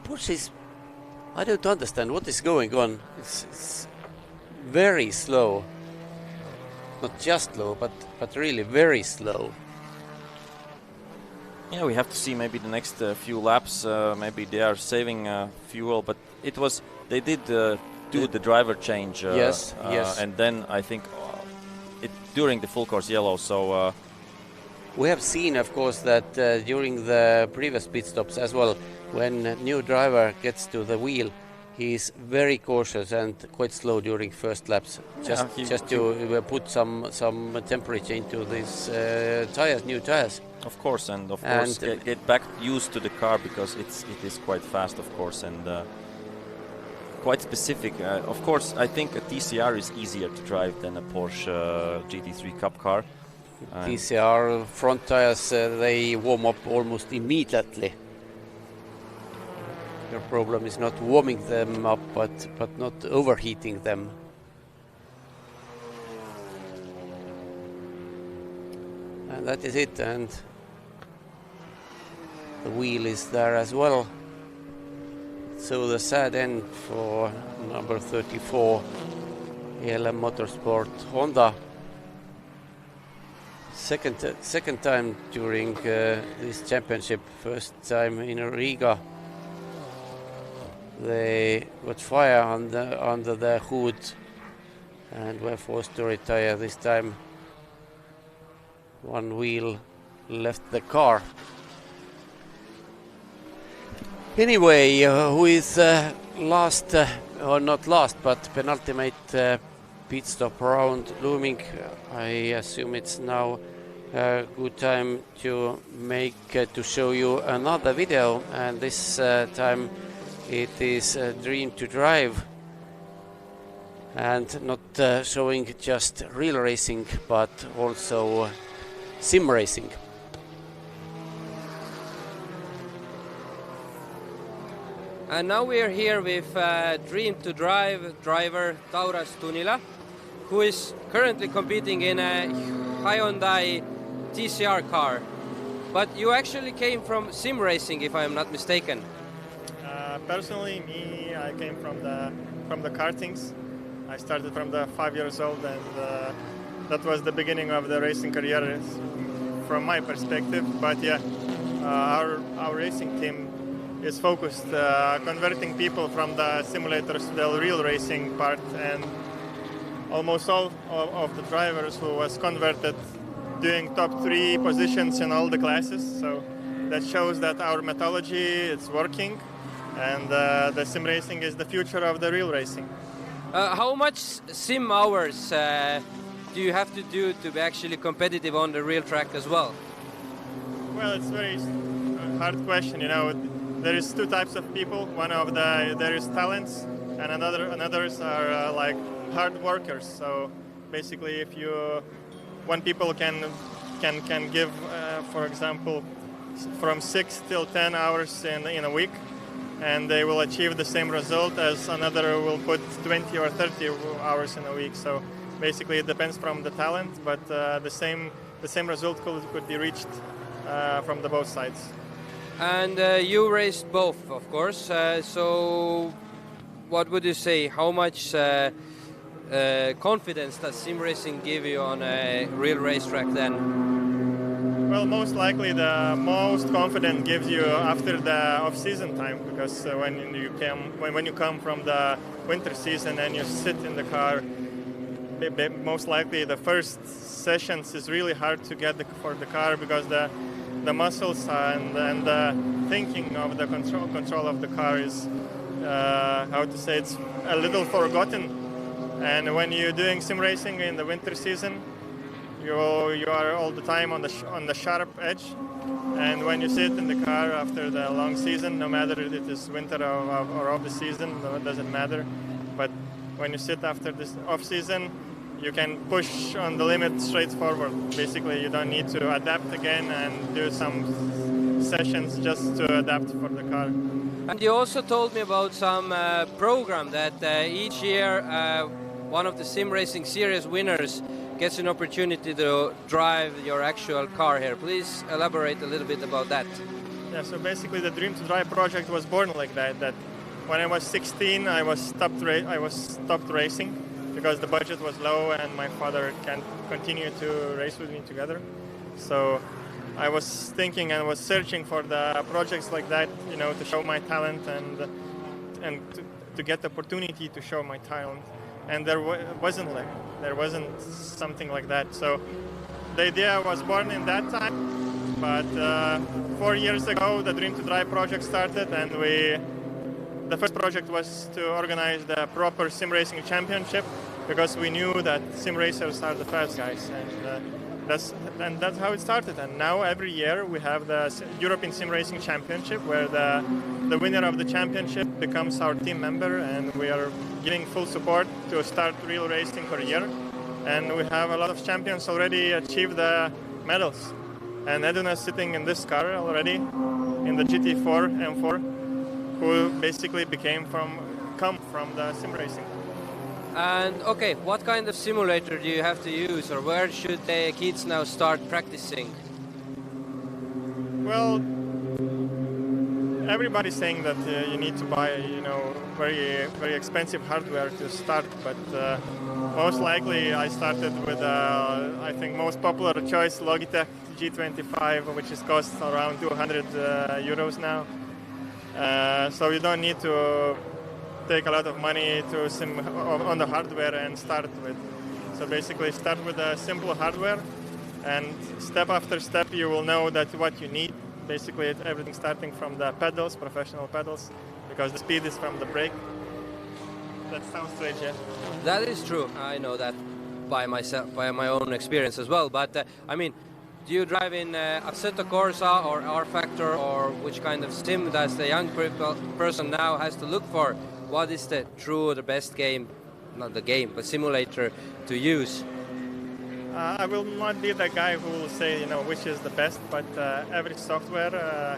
Porsche is I don't understand what is going on. It's very slow. Not just slow, but really very slow. Yeah, we have to see maybe the next few laps. Maybe they are saving fuel, but they did do the driver change. Yes. And then I think during the full course yellow. So we have seen, of course, that during the previous pit stops as well, when a new driver gets to the wheel, he's very cautious and quite slow during first laps, just to put some temperature into these new tires. Of course, and get back used to the car, because it is quite fast, of course, and quite specific. Of course, I think a TCR is easier to drive than a Porsche GT3 Cup car. TCR front tires, they warm up almost immediately. Your problem is not warming them up, but not overheating them. And that is it, and the wheel is there as well. So the sad end for number 34, ELM Motorsport Honda. Second time during this championship, first time in Riga. They got fire under the hood and were forced to retire this time. One wheel left the car. Anyway, with last, or not last, but penultimate pit stop round looming, I assume it's now a good time to to show you another video, and this time it is a Dream to Drive, and not showing just real racing, but also sim racing. And now we are here with Dream to Drive driver Tauras Tunila, who is currently competing in a Hyundai TCR car. But you actually came from sim racing, if I am not mistaken. Personally, I came from the kartings. I started from the 5 years old, and that was the beginning of the racing career from my perspective. But yeah, our racing team is focused converting people from the simulators to the real racing part, and almost all of the drivers who was converted doing top 3 positions in all the classes. So that shows that our methodology is working, and the sim racing is the future of the real racing. How much sim hours do you have to do to be actually competitive on the real track as well? Well, it's a very hard question. You know, there is 2 types of people. There is talents, and others are like hard workers. So basically, when people can give, for example, from 6 till 10 hours in a week, and they will achieve the same result as another will put 20 or 30 hours in a week. So basically, it depends from the talent, but the same result could be reached from the both sides. And you raced both, of course. So what would you say? How much confidence does sim racing give you on a real racetrack then? Well, most likely the most confident gives you after the off-season time, because when you come from the winter season and you sit in the car, most likely the first sessions is really hard to get for the car, because the muscles and the thinking of the control of the car is it's a little forgotten. And when you're doing sim racing in the winter season, you are all the time on the sharp edge, and when you sit in the car after the long season, no matter if it is winter or off the season, it doesn't matter. But when you sit after this off season, you can push on the limit straight forward. Basically, you don't need to adapt again and do some sessions just to adapt for the car. And you also told me about some program that each year one of the sim racing series winners gets an opportunity to drive your actual car here. Please elaborate a little bit about that. Yeah, so basically the Dream to Drive project was born like that when I was 16, I was stopped racing because the budget was low and my father can't continue to race with me together. So I was thinking and was searching for the projects like that, you know, to show my talent and to get the opportunity to show my talent. And there wasn't something like that. So the idea was born in that time. But 4 years ago, the Dream to Drive project started, and the first project was to organize the proper sim racing championship, because we knew that sim racers are the fast guys, and that's how it started. And now every year we have the European Sim Racing Championship, where the winner of the championship becomes our team member, and we are giving full support to start real racing career. And we have a lot of champions already achieve the medals. And Eduna is sitting in this car already, in the GT4 M4, who basically come from the sim racing. And okay, what kind of simulator do you have to use, or where should the kids now start practicing? Well, everybody's saying that you need to buy, you know, very, very expensive hardware to start, but most likely I started with, I think, most popular choice, Logitech G25, which is cost around 200 euros now. So you don't need to take a lot of money to sim on the hardware and start with. So basically start with a simple hardware, and step after step you will know that what you need. Basically everything starting from the pedals, professional pedals, because the speed is from the brake. That sounds strange, yeah? That is true. I know that by my own experience as well. But I mean, do you drive in Assetto Corsa or R-Factor, or which kind of sim does the young person now has to look for? What is the best game, not the game, but simulator to use? I will not be the guy who will say, you know, which is the best, but every software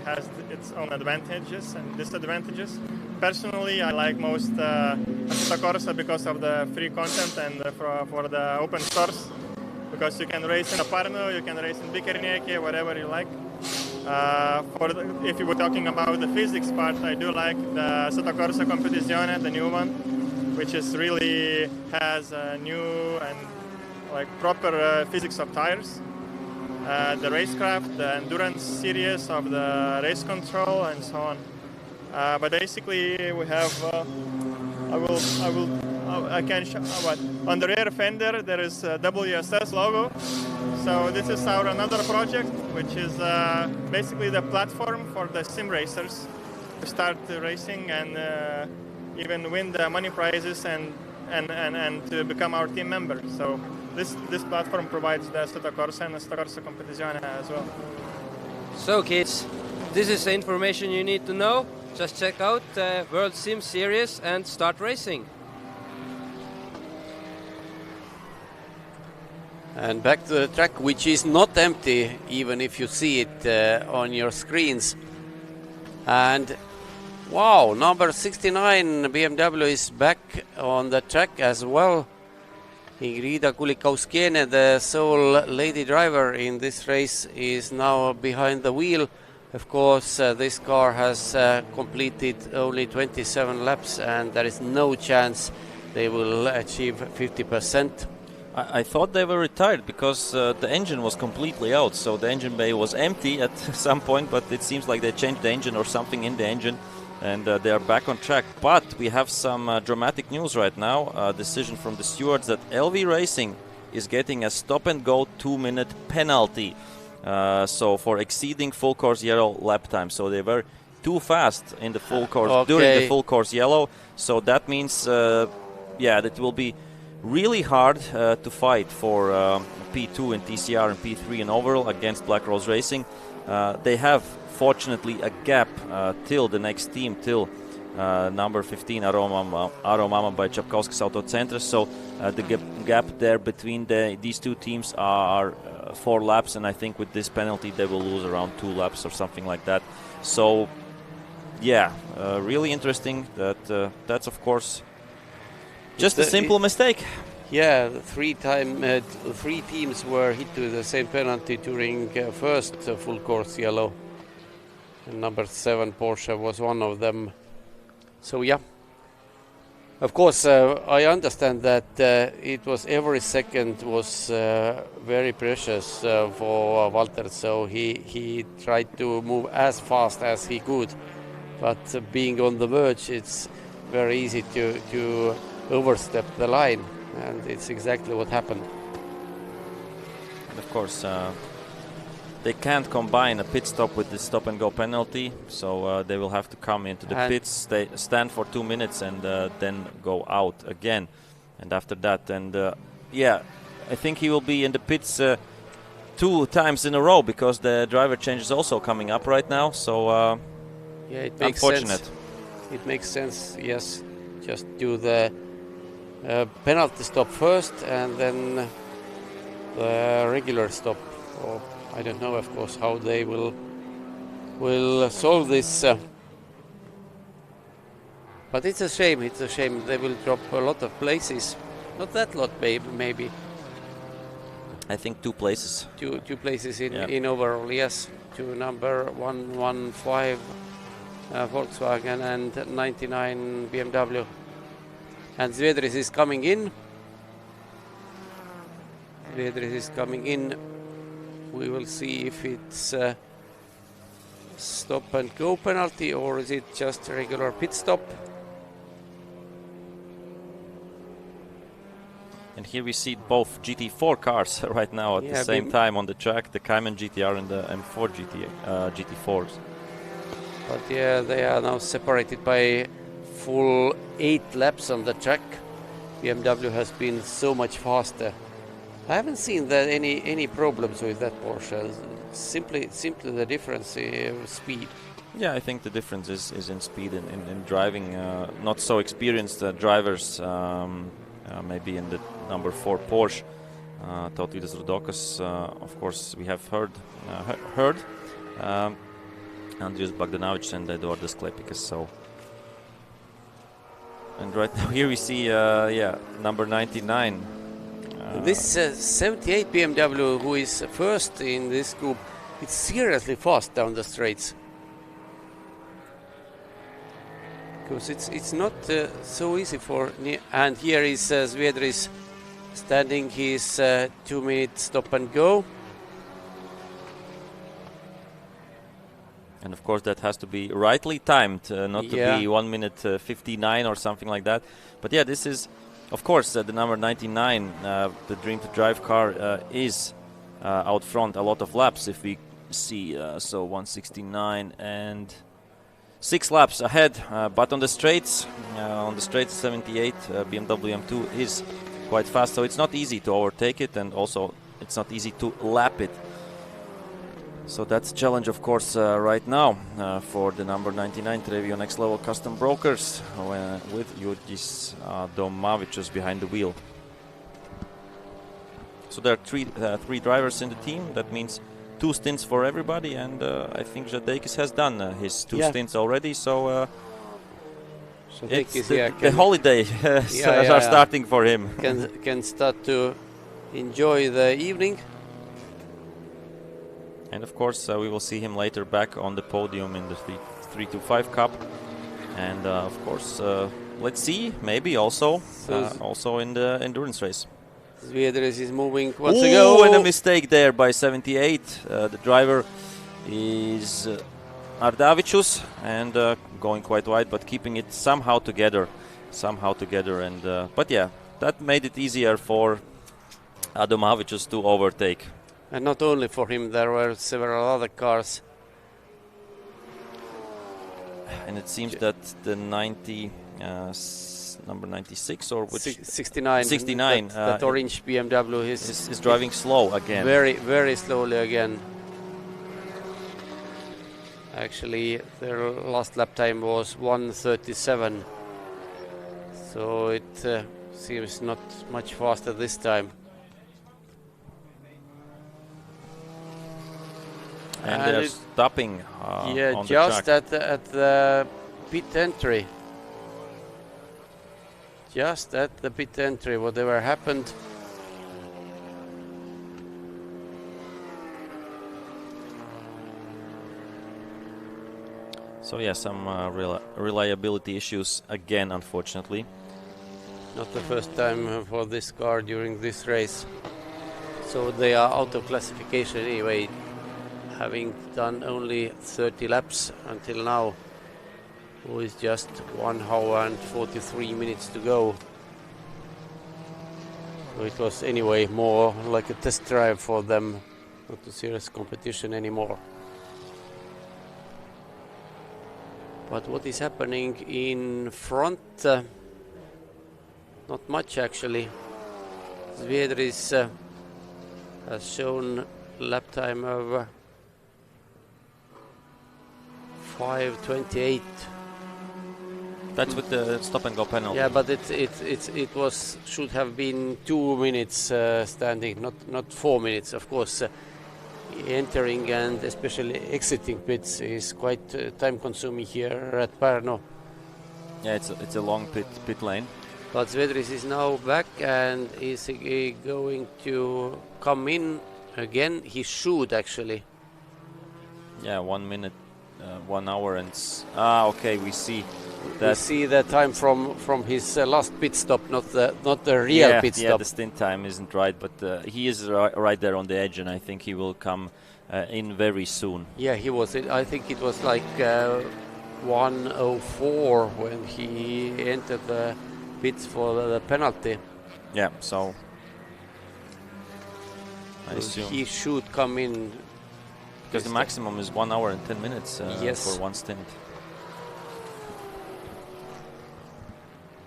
has its own advantages and disadvantages. Personally, I like most Assetto Corsa because of the free content and for the open source, because you can race in a Parnu, you can race in Bickernieke, whatever you like. If you were talking about the physics part, I do like the Assetto Corsa Competizione, the new one, which is really has a new and like proper physics of tires, the racecraft, the endurance series of the race control, and so on. But basically, we have. I can show what on the rear fender there is a WSS logo. So this is our another project, which is basically the platform for the sim racers to start racing and even win the money prizes and to become our team member. So this platform provides the Assetto Corsa and the Assetto Corsa Competizione as well. So kids, this is the information you need to know. Just check out the World Sim Series and start racing. And back to the track, which is not empty, even if you see it on your screens. And wow, number 69 BMW is back on the track as well. Ingrida Kulikauskiene, the sole lady driver in this race, is now behind the wheel. Of course, this car has completed only 27 laps, and there is no chance they will achieve 50%. I thought they were retired because the engine was completely out, so the engine bay was empty at some point, but it seems like they changed the engine or something in the engine, and they are back on track. But we have some dramatic news right now, a decision from the stewards that LV Racing is getting a stop-and-go 2-minute penalty. So for exceeding full course yellow lap time. So they were too fast in the full course during the full course yellow. So that means, that it will be really hard to fight for P2 and TCR and P3 and overall against Black Rose Racing. They have, fortunately, a gap till the next team, till number 15 Aromama by Čapkauskas Auto Centre. So the gap there between these two teams are 4 laps, and I think with this penalty they will lose around 2 laps or something like that. So really interesting. That's of course just a simple mistake. Yeah, 3 teams were hit with the same penalty during first full course yellow. And number 7 Porsche was one of them. So yeah. Of course, I understand that it was every second was very precious for Walter, so he tried to move as fast as he could. But being on the verge, it's very easy to overstep the line, and it's exactly what happened. And of course, they can't combine a pit stop with the stop-and-go penalty, so they will have to come into the pits, stand for 2 minutes, and then go out again. And after that, I think he will be in the pits 2 times in a row, because the driver change is also coming up right now. So yeah, it makes unfortunate. sense. It makes sense. Yes, just do the penalty stop first, and then the regular stop. Or I don't know, of course, how they will solve this. But it's a shame. It's a shame. They will drop a lot of places. Not that lot, maybe. I think 2 places. Two places in overall, yes. To number 115 Volkswagen and 99 BMW. And Zviedris is coming in. Zviedris is coming in. We will see if it's stop and go penalty, or is it just a regular pit stop. And here we see both GT4 cars right now at the same time on the track, the Cayman GTR and the M4 GT4s. But yeah, they are now separated by full 8 laps on the track. BMW has been so much faster. I haven't seen that any problems with that Porsche. Simply the difference in speed. Yeah, I think the difference is in speed and in driving. Not so experienced drivers, maybe in the number 4 Porsche, Tautvydas Rudokas. Of course, we have heard Andrius Bagdanovic and Eduardas Klepikas. So, and right now here we see number 99. This 78 BMW, who is first in this group, it's seriously fast down the straights. Because it's not so easy for... And here is Zviedris standing his 2-minute stop and go. And of course that has to be rightly timed, not to be 1 minute 59 or something like that. But yeah, this is... Of course, the number 99, the Dream to Drive car, is out front a lot of laps. If we see, so 169 and 6 laps ahead. But on the straights, 78 BMW M2 is quite fast. So it's not easy to overtake it, and also it's not easy to lap it. So that's a challenge, of course, right now for the number 99 Trevijo Next Level Custom Brokers with Jurgis Domavicius behind the wheel. So there are 3 drivers in the team. That means 2 stints for everybody, and I think Žadeikis has done his 2 stints already. So it's the holiday are starting for him. Can start to enjoy the evening. And of course, we will see him later back on the podium in the 325 Cup. And of course, let's see, maybe also in the endurance race. Zviedris is moving once ago. And a mistake there by 78. The driver is Ardavicius, and going quite wide, but keeping it somehow together. And but yeah, that made it easier for Domavicius to overtake. And not only for him, there were several other cars. And it seems that the number 96 or which 69. That orange BMW is driving slow again. Very, very slowly again. Actually, their last lap time was 1:37. So it seems not much faster this time. And they're stopping on the just track. at the pit entry. Just at the pit entry, whatever happened. So yeah, some reliability issues again, unfortunately. Not the first time for this car during this race. So they are out of classification anyway, having done only 30 laps until now, with just 1 hour and 43 minutes to go. So it was anyway more like a test drive for them, not a serious competition anymore. But what is happening in front? Not much actually. Zviedris has shown lap time of 5:28. That's with the stop and go penalty. Yeah, but it should have been 2 minutes standing, not 4 minutes. Of course, entering and especially exiting pits is quite time-consuming here at Parnu. Yeah, it's a long pit lane. But Zviedris is now back and is going to come in again. He should actually. Yeah, 1 minute, 1 hour and okay, we see. We see the time from his last pit stop, not the real pit stop. Yeah, the stint time isn't right, but he is right there on the edge, and I think he will come in very soon. Yeah, he was. I think it was like 1:04 when he entered the pits for the penalty. Yeah, so I assume he should come in. Because the maximum is 1 hour and 10 minutes yes. for one stint.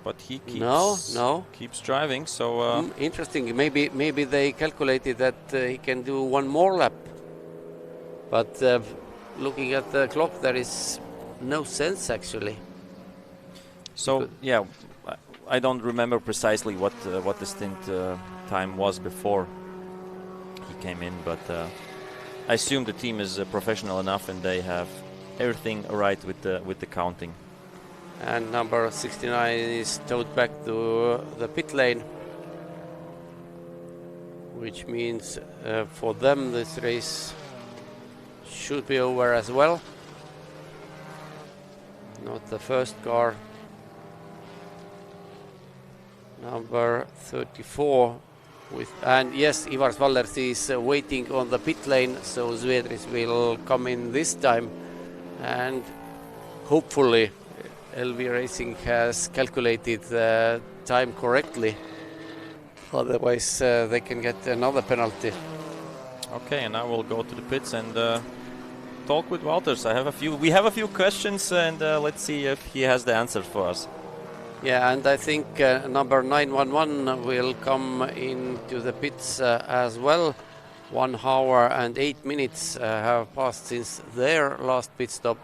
But he keeps driving, so interesting. Maybe they calculated that he can do one more lap. But looking at the clock, there is no sense actually. So yeah, I don't remember precisely what the stint time was before he came in, but I assume the team is professional enough and they have everything right with the counting. And number 69 is towed back to the pit lane, which means for them this race should be over as well. Not the first car. Number 34 and yes, Ivar Vallers is waiting on the pit lane, so Zviedris will come in this time, and hopefully LV Racing has calculated the time correctly. Otherwise, they can get another penalty. Okay, and now we'll go to the pits and talk with Walters. We have a few questions, and let's see if he has the answers for us. Yeah, and I think number 911 will come into the pits as well. 1 hour and 8 minutes have passed since their last pit stop.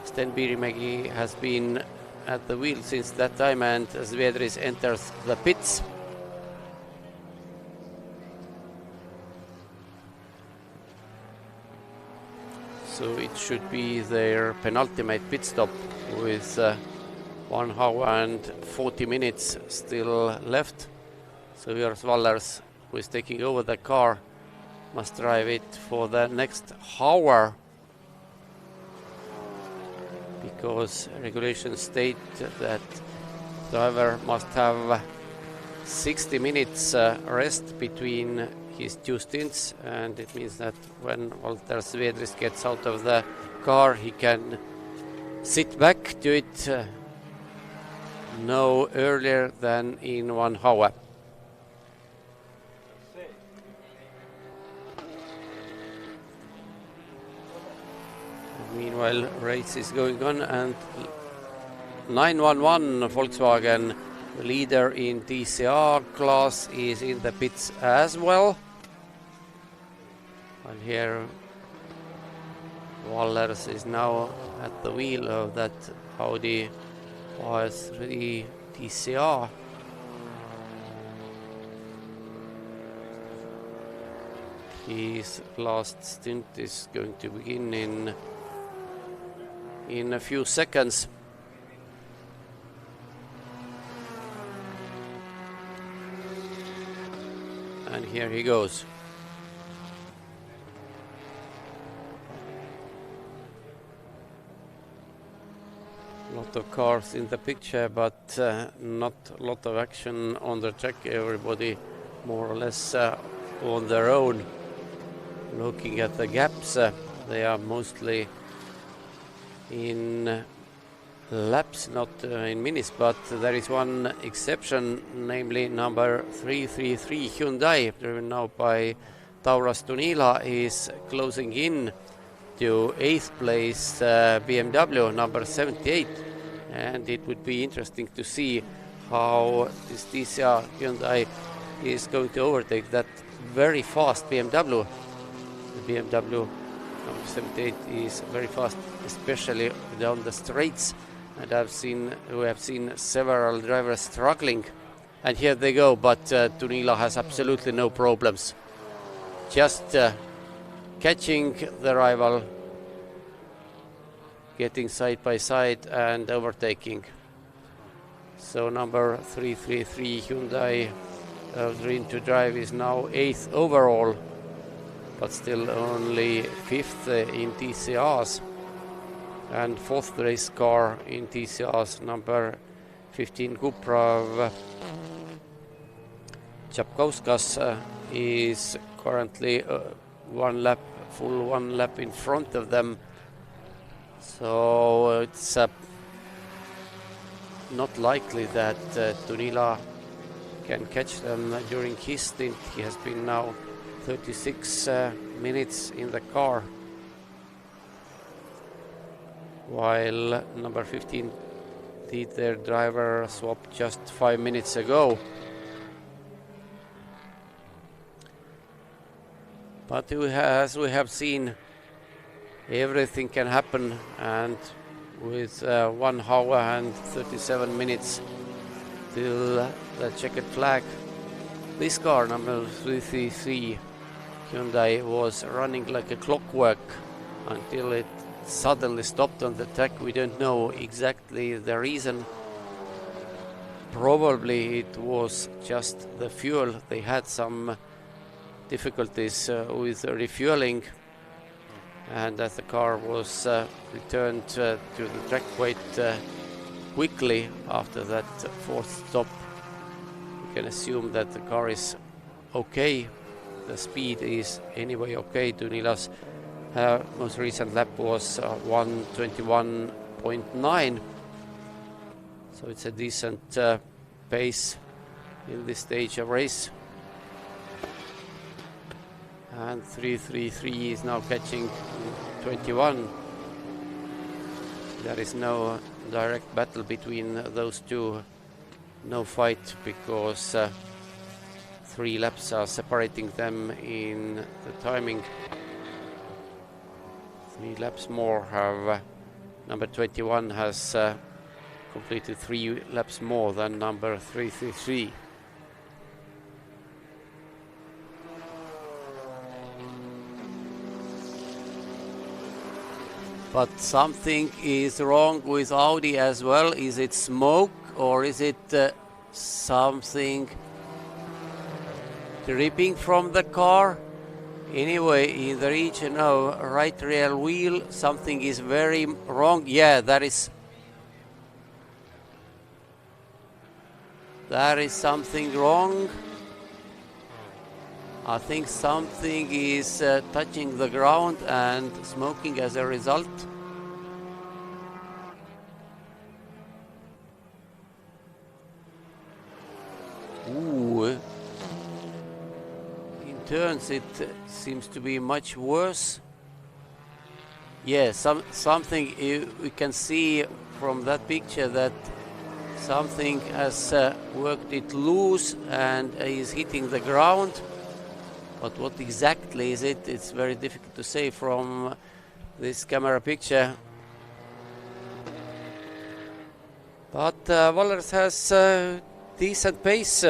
Sten Birimäki has been at the wheel since that time, and Zviedris enters the pits. So it should be their penultimate pit stop with 1 hour and 40 minutes still left. So Ivar Vallers, who is taking over the car, must drive it for the next hour, because regulations state that driver must have 60 minutes rest between his two stints, and it means that when Walter Zviedris gets out of the car, he can sit back to it no earlier than in 1 hour. Meanwhile, race is going on, and 911 Volkswagen, the leader in DCR class, is in the pits as well. And here Wallers is now at the wheel of that Audi RS3 DCR. His last stint is going to begin in a few seconds. And here he goes. lot of cars in the picture, but not a lot of action on the track. Everybody more or less on their own. Looking at the gaps, they are mostly in laps, not in minutes, but there is one exception, namely number 333 Hyundai, driven now by Tauras Tunila, is closing in to 8th place BMW number 78, and it would be interesting to see how this TCR Hyundai is going to overtake that very fast BMW. The BMW number 78 is very fast, especially down the straights, and we have seen several drivers struggling, and here they go, but Tunila has absolutely no problems, just catching the rival, getting side by side and overtaking. So number 333 Hyundai Dream to Drive is now 8th overall, but still only 5th in TCRs, and 4th race car in TCRs, number 15 Kuprav Chapkauskas is currently one lap in front of them. So it's not likely that Tunila can catch them during his stint. He has been now 36 minutes in the car, while number 15 did their driver swap just 5 minutes ago. But as we have seen, everything can happen, and with 1 hour and 37 minutes till the checkered flag, this car, number 333 Hyundai, was running like a clockwork until it suddenly stopped on the track. We don't know exactly the reason. Probably it was just the fuel. They had some difficulties with refueling, and as the car was returned to the track quite quickly after that 4th stop, we can assume that the car is okay. The speed is anyway okay. Tunila's most recent lap was 1:21.9, so it's a decent pace in this stage of race. And 333 is now catching 21. There is no direct battle between those two, no fight, because 3 laps are separating them in the timing. 3 laps more have number 21 has completed 3 laps more than number 333. But something is wrong with Audi as well. Is it smoke, or is it something dripping from the car? Anyway, in the region of right rear wheel, something is very wrong. Yeah, that is something wrong. I think something is touching the ground and smoking as a result. Ooh. In turns it seems to be much worse. Yeah, something we can see from that picture that something has worked it loose and is hitting the ground. But what exactly is it? It's very difficult to say from this camera picture. But Wallers has decent pace.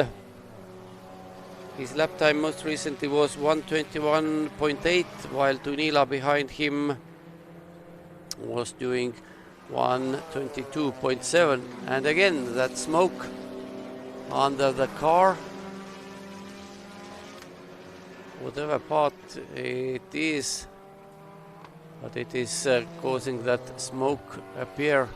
His lap time most recently was 1:21.8, while Tunila behind him was doing 1:22.7. And again, that smoke under the car. Whatever part it is, but it is causing that smoke appear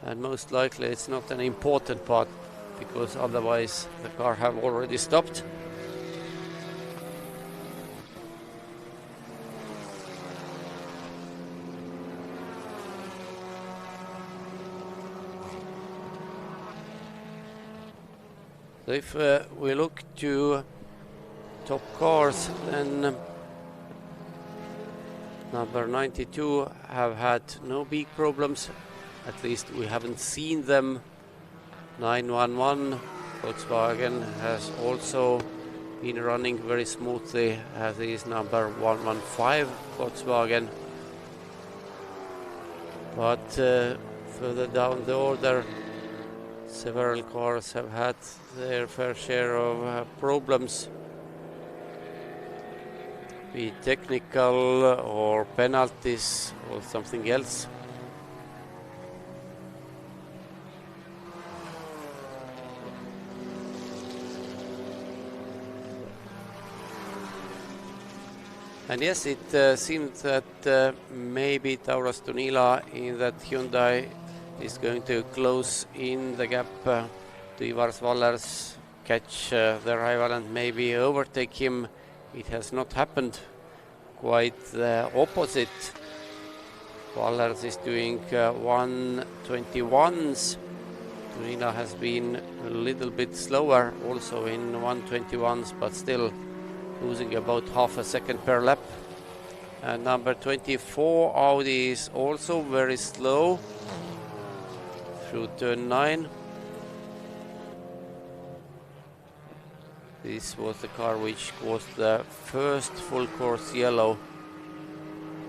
and most likely it's not an important part because otherwise the car have already stopped. So if we look to top cars, then number 92 have had no big problems. At least we haven't seen them. 911 Volkswagen has also been running very smoothly, as is number 115 Volkswagen. But further down the order, several cars have had their fair share of problems, be it technical or penalties or something else. And yes, it seems that maybe Taurus Tunila in that Hyundai is going to close in the gap to Ivars Vallers, catch the rival and maybe overtake him. It has not happened. Quite the opposite. Vallers is doing 121s. Tunila has been a little bit slower also in 121s, but still losing about half a second per lap. And number 24 Audi is also very slow through turn 9. This was the car which was the first full course yellow,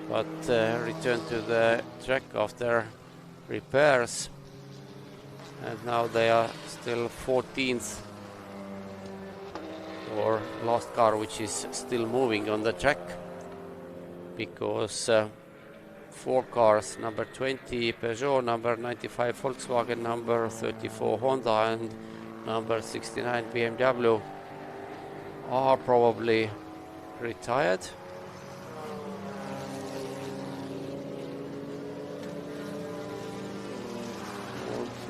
but returned to the track after repairs, and now they are still 14th, or last car which is still moving on the track, because 4 cars, number 20 Peugeot, number 95 Volkswagen, number 34 Honda and number 69 BMW are probably retired.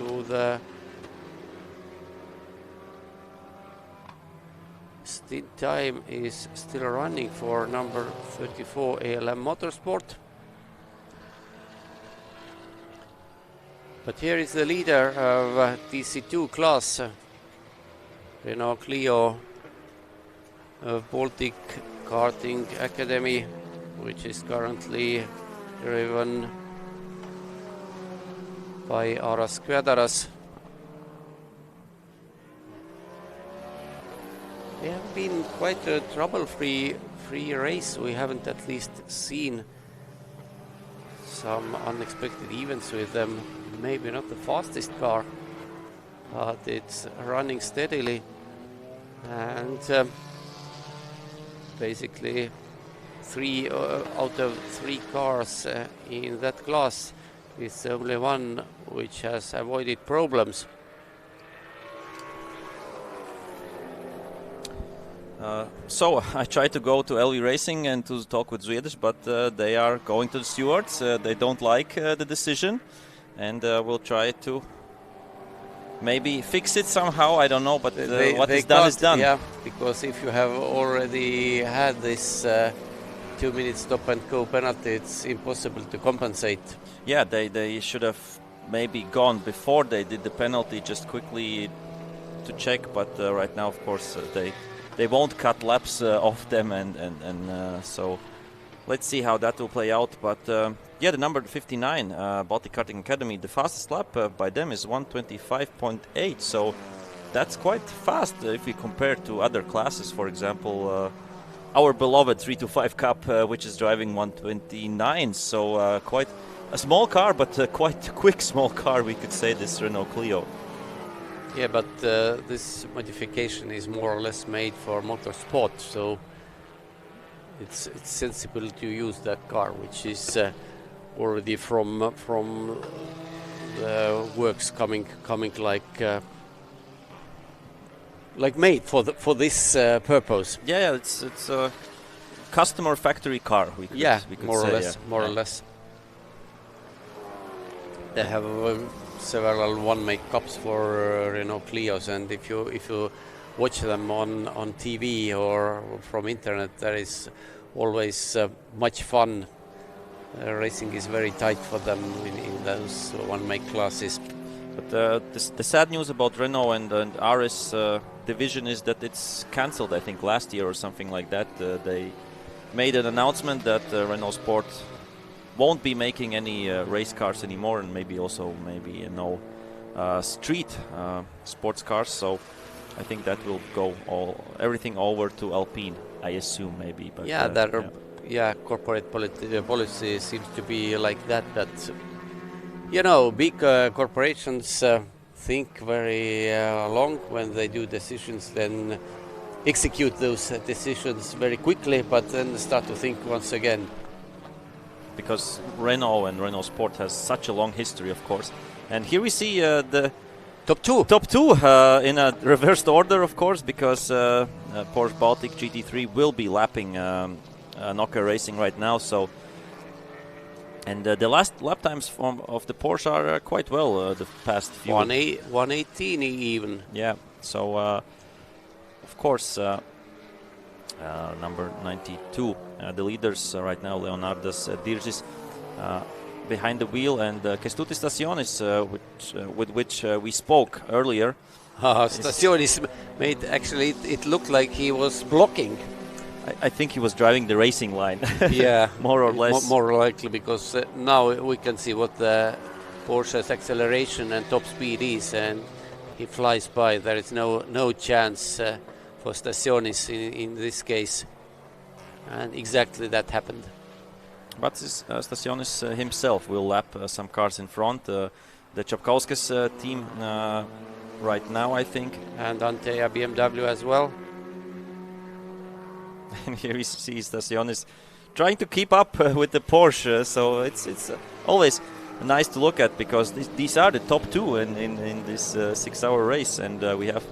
Also the stint time is still running for number 34 ALM Motorsport. But here is the leader of TC2 class, Renault Clio of Baltic Karting Academy, which is currently driven by Aras Kvedaras. It has been quite a trouble-free race. We haven't at least seen some unexpected events with them. Maybe not the fastest car, but it's running steadily, and basically 3 out of 3 cars in that class is the only one which has avoided problems. So I tried to go to LV Racing and to talk with Zviedrs, but they are going to the stewards. They don't like the decision, and we'll try to maybe fix it somehow. I don't know, but what is done is done. Yeah, because if you have already had this 2-minute stop and go penalty, it's impossible to compensate. Yeah, they should have maybe gone before they did the penalty, just quickly to check. But right now, of course, they won't cut laps off them, and so let's see how that will play out. But yeah, the number 59 Baltic Karting Academy, the fastest lap by them is 125.8, so that's quite fast if we compare to other classes. For example, our beloved 325 Cup, which is driving 129, so quite a small car, but quite a quick small car, we could say, this Renault Clio. Yeah, but this modification is more or less made for motorsport, so it's sensible to use that car, which is already from the works coming like made for this purpose. Yeah, it's a customer factory car. We could more say, or less. They have several one-make cups for Renault Clios, and if you watch them on TV or from internet, there is always much fun. Racing is very tight for them in those one-make classes. But the sad news about Renault and RS division is that it's cancelled, I think, last year or something like that. They made an announcement that Renault Sport won't be making any race cars anymore, and maybe no street sports cars. So I think that will go everything over to Alpine, I assume, maybe. But corporate policy seems to be like that. Big corporations think very long when they do decisions, then execute those decisions very quickly, but then start to think once again. Because Renault and Renault Sport has such a long history, of course. And here we see the top two in a reversed order, of course, because Porsche Baltic GT3 will be lapping Nokia Racing right now. So, and the last lap times of the Porsche are quite well the past few. 118 even. Yeah. So, of course, number 92, the leaders right now, Leonardas Dirgis behind the wheel, and Kestutis Stasionis, with which we spoke earlier. Stasionis made, actually, it looked like he was blocking. I think he was driving the racing line. Yeah, more or less. More likely, because now we can see what the Porsche's acceleration and top speed is, and he flies by. There is no chance for Stasionis in this case, and exactly that happened. But Stasionis himself will lap some cars in front. The Čapkauskas team right now, I think. And Antea BMW as well. And here we see Stasionis trying to keep up with the Porsche. So it's always nice to look at, because these are the top two in this 6-hour race. And we have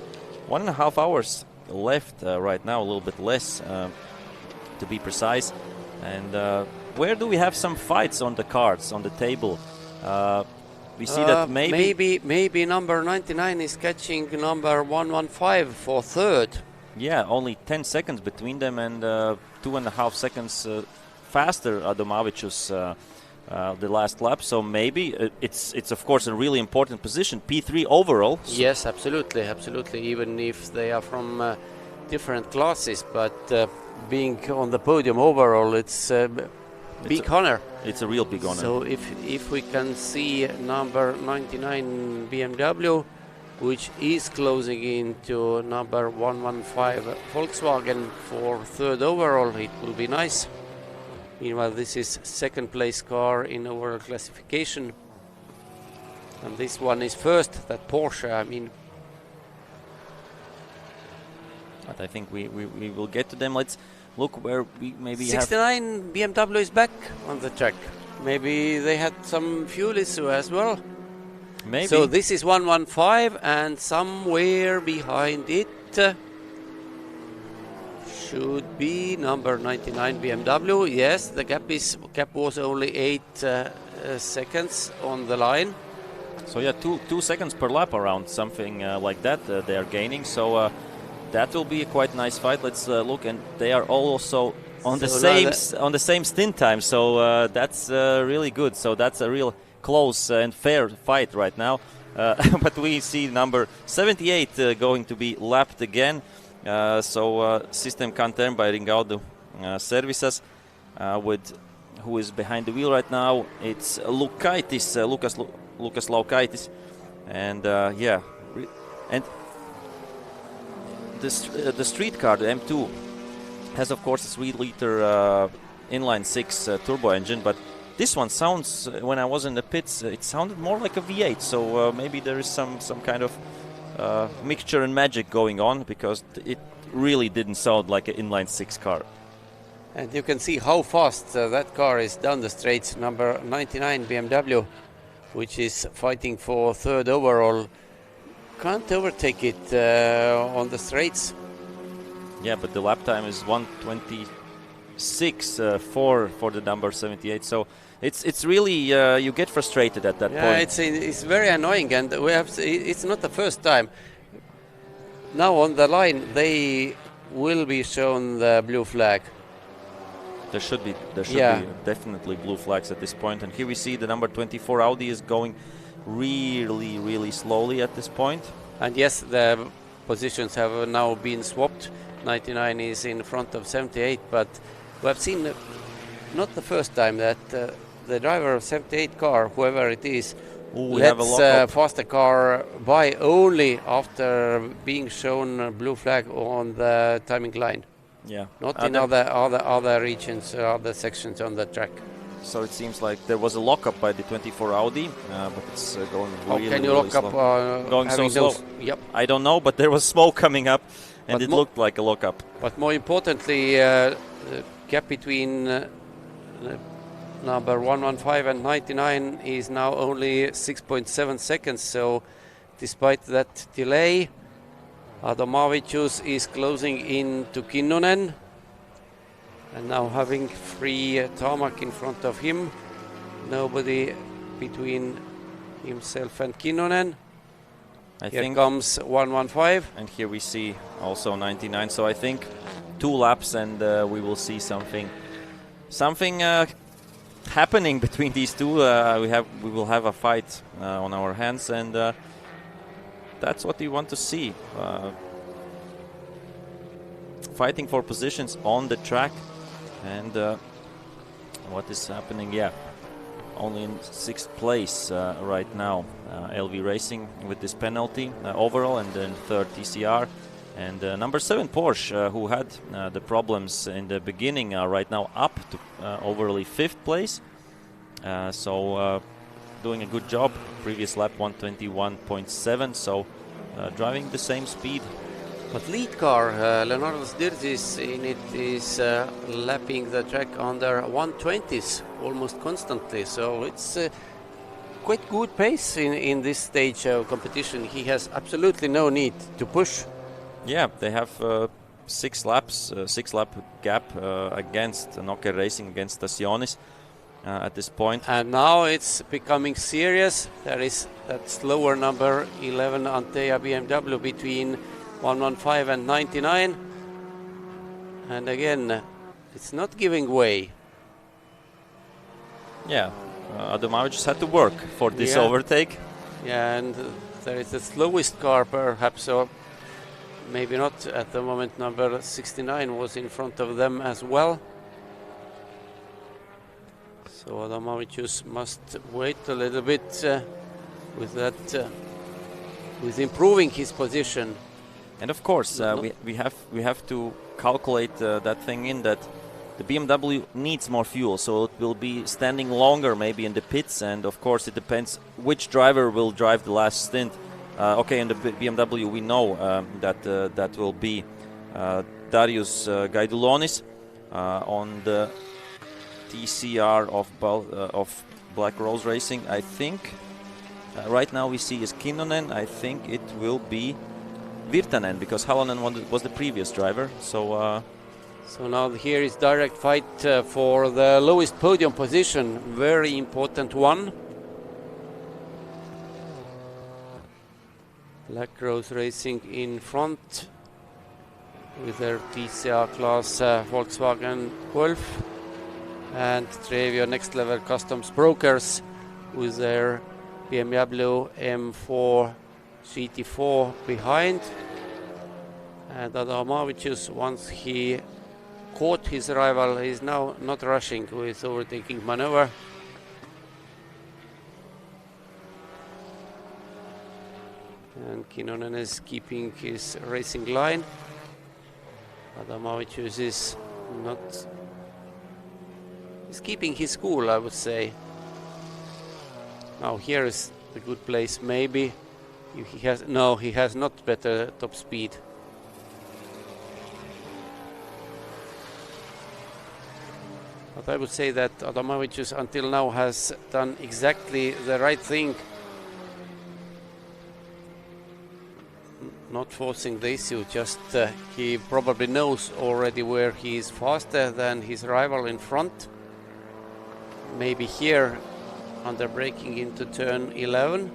1.5 hours left right now, a little bit less to be precise. And where do we have some fights on the cards, on the table? We see that maybe number 99 is catching number 115 for third. Yeah, only 10 seconds between them, and 2.5 seconds faster Adomavicius the last lap. So maybe it's of course a really important position, P3 overall. Yes, absolutely. Even if they are from different classes, but being on the podium overall, it's a big honor. It's a real big honor. So if we can see number 99 BMW, which is closing into number 115 Volkswagen for third overall, it will be nice. Meanwhile, this is second place car in overall classification, and this one is first, that Porsche, I mean. But I think we will get to them. Let's look where we maybe 69 BMW is back on the track. Maybe they had some fuel issue as well. Maybe. So this is 115, and somewhere behind it should be number 99 BMW. Yes, the gap was only 8 seconds on the line. So yeah, 2 seconds per lap, around something like that they are gaining. So that will be a quite nice fight. Let's look, and they are also on the same stint time. So that's really good. So that's a real close and fair fight right now. But we see number 78 going to be lapped again. So system confirmed by Ringaudu Services, with who is behind the wheel right now. It's Lukaitis, Lukas Laukaitis, and and the street car, the M2, has of course a 3-liter inline 6 turbo engine, but this one sounds, when I was in the pits, it sounded more like a V8. So maybe there is some kind of mixture and magic going on, because it really didn't sound like an inline 6 car. And you can see how fast that car is down the straight. Number 99 BMW, which is fighting for third overall, can't overtake it on the straights. Yeah, but the lap time is 1:26 for the number 78. So it's really you get frustrated at that point. It's very annoying, and it's not the first time. Now on the line they will be shown the blue flag. There should be definitely blue flags at this point. And here we see the number 24 Audi is going really slowly at this point. And yes, the positions have now been swapped. 99 is in front of 78, but we have seen not the first time that the driver of 78 car, whoever it is, lets faster car by only after being shown blue flag on the timing line. Yeah. Not in other regions, other sections on the track. So it seems like there was a lockup by the 24 Audi, but it's going really, can you really lock slow. up going so slow? Yep. I don't know, but there was smoke coming up, and but it looked like a lockup. But more importantly, the gap between number 115 and 99 is now only 6.7 seconds. So despite that delay, Adomavicius is closing in to Kinnunen. And now having free tarmac in front of him. Nobody between himself and Kinnunen. Here comes 115. And here we see also 99. So I think 2 laps and we will see something happening between these two. We will have a fight on our hands, and that's what we want to see. Fighting for positions on the track. And what is happening? Yeah, only in 6th place right now. LV Racing with this penalty overall, and then 3rd TCR. And number 7 Porsche, who had the problems in the beginning, are right now up to overly 5th place. So doing a good job. Previous lap 121.7, so driving the same speed. But lead car, Leonardo Sdirdzis in it is lapping the track under 120s almost constantly. So it's quite good pace in this stage of competition. He has absolutely no need to push. Yeah, they have 6 laps, 6-lap gap against Nokia Racing, against Stasionis at this point. And now it's becoming serious. There is that slower number 11 Antea BMW between 115 and 99, and again it's not giving way. Yeah, Adomavicius had to work for this overtake. Yeah, and there is the slowest car perhaps, or maybe not at the moment. Number 69 was in front of them as well. So Adomavicius must wait a little bit with that, with improving his position. And of course, we have to calculate that thing in that the BMW needs more fuel, so it will be standing longer maybe in the pits, and of course it depends which driver will drive the last stint. Okay, in the BMW we know that will be Darius Gaidulonis. On the TCR of Black Rose Racing, I think right now we see is Kinnunen. I think it will be Virtanen, because Halonen was the previous driver. So now here is direct fight for the lowest podium position, very important one. Black Rose Racing in front with their TCR class Volkswagen Golf, and Trevio Next Level Customs Brokers with their BMW M4 GT4 behind. And Adomavicius, once he caught his rival, is now not rushing with overtaking maneuver. And Kinnunen is keeping his racing line. Adomavicius is not... He's keeping his cool, I would say. Now here is a good place, maybe. He has not better top speed. But I would say that Adomavicius until now has done exactly the right thing. Not forcing the issue, just he probably knows already where he is faster than his rival in front. maybe here under braking into turn 11.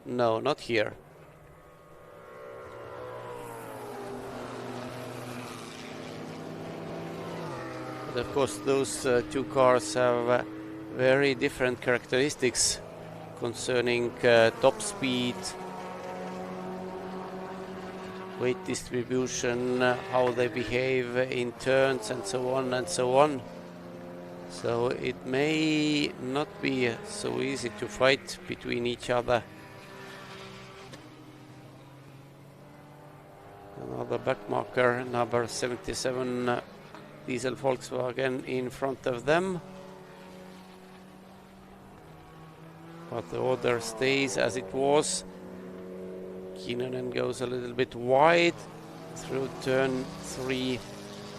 No, not here. But of course those two cars have very different characteristics concerning top speed, weight distribution, how they behave in turns and so on and so on. So it may not be so easy to fight between each other. Another backmarker, number 77 diesel Volkswagen in front of them. But the order stays as it was. Kinnunen goes a little bit wide through turn 3,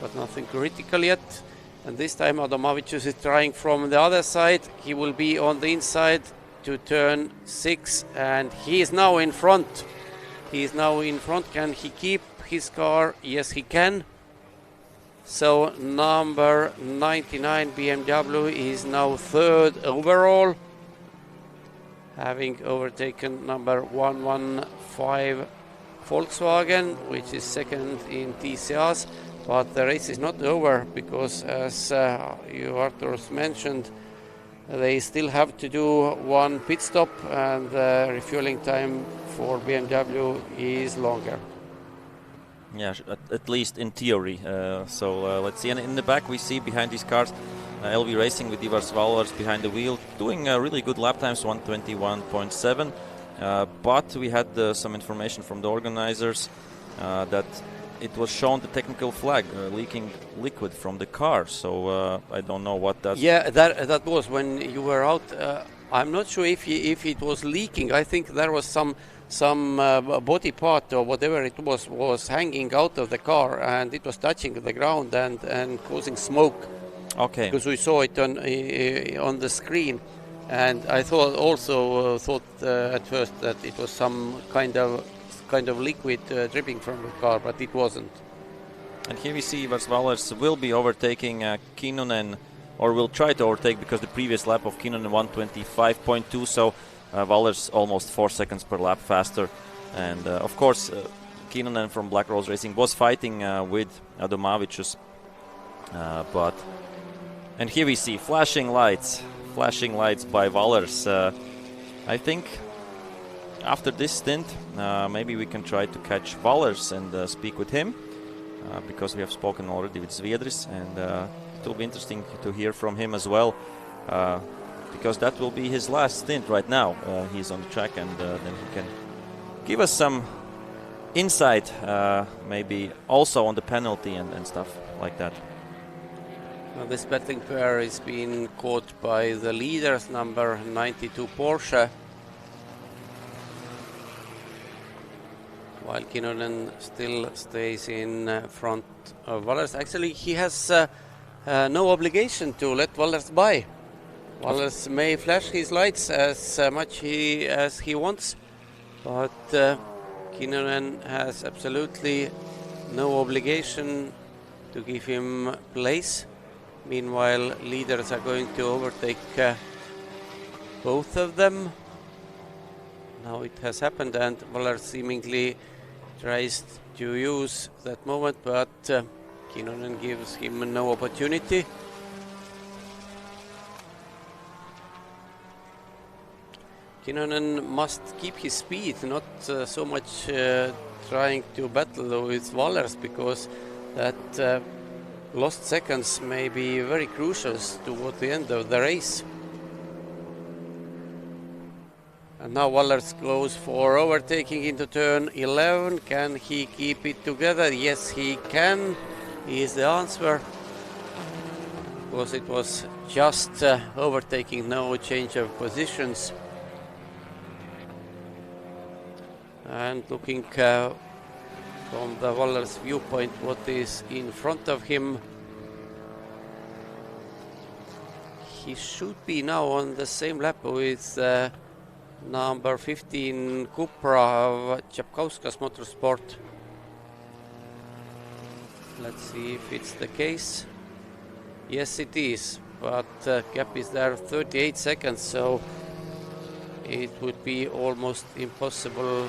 but nothing critical yet. And this time Adomavicius is trying from the other side. He will be on the inside to turn 6, and he is now in front. He is now in front. Can he keep his car? Yes, he can. So number 99 BMW is now third overall, having overtaken number 115 Volkswagen, which is second in TCRs. But the race is not over because, as you Arturs mentioned, they still have to do one pit stop, and the refueling time for BMW is longer. Yeah, at least in theory. So let's see. And in the back we see behind these cars LV Racing with Ivars Valvers behind the wheel, doing really good lap times, 121.7. But we had some information from the organizers that it was shown the technical flag leaking liquid from the car. So I don't know what that. Yeah, that was when you were out. I'm not sure if it was leaking. I think there was some body part or whatever it was hanging out of the car, and it was touching the ground and causing smoke. Okay. Because we saw it on the screen, and I thought at first that it was some kind of liquid dripping from the car, but it wasn't. And here we see Ivars Valvers will be overtaking Kinnunen, or will try to overtake, because the previous lap of Kinnunen 125.2, so Valvers almost 4 seconds per lap faster. And of course Kinnunen from Black Rose Racing was fighting with Adomavicius, and here we see flashing lights by Valvers. I think after this stint maybe we can try to catch Valvers and speak with him, because we have spoken already with Zviedris, and it will be interesting to hear from him as well, because that will be his last stint right now. He's on the track, and then he can give us some insight, maybe also on the penalty and stuff like that. Now this betting pair is being caught by the leaders, number 92 Porsche, while Kinnunen still stays in front of Valvers. Actually, he has no obligation to let Valvers by. Valvers may flash his lights as much as he wants, but Kinnunen has absolutely no obligation to give him place. Meanwhile, leaders are going to overtake both of them. Now it has happened, and Valvers seemingly tries to use that moment, but Kinnunen gives him no opportunity. Kinnunen must keep his speed, not so much trying to battle with Valvers, because that lost seconds may be very crucial toward the end of the race. And now Valvers goes for overtaking into turn 11. Can he keep it together? Yes, he can, is the answer. Because it was just overtaking, no change of positions. And looking from the Valvers viewpoint, what is in front of him, he should be now on the same lap with number 15 Cupra of Čapkauskas Motorsport. Let's see if it's the case. Yes, it is, but gap is there 38 seconds, so it would be almost impossible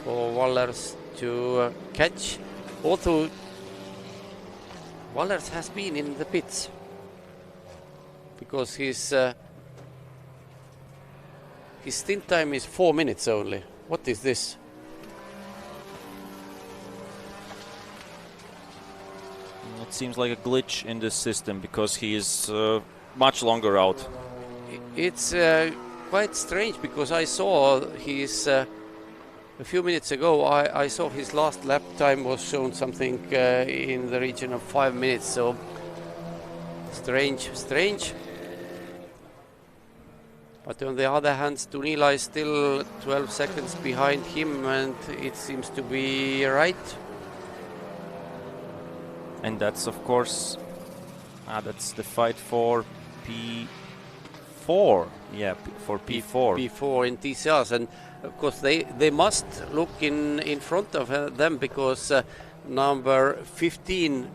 for Wallers to catch. Although Wallers has been in the pits because his stint time is 4 minutes only. What is this? It seems like a glitch in the system because he is much longer out. It's quite strange because I saw his a few minutes ago. I saw his last lap time was shown something in the region of 5 minutes. So strange. But on the other hand, Tunila is still 12 seconds behind him, and it seems to be right. And that's, of course, that's the fight for P4. Yeah, for P4. P4 in TCRs, and of course they must look in front of them because number 15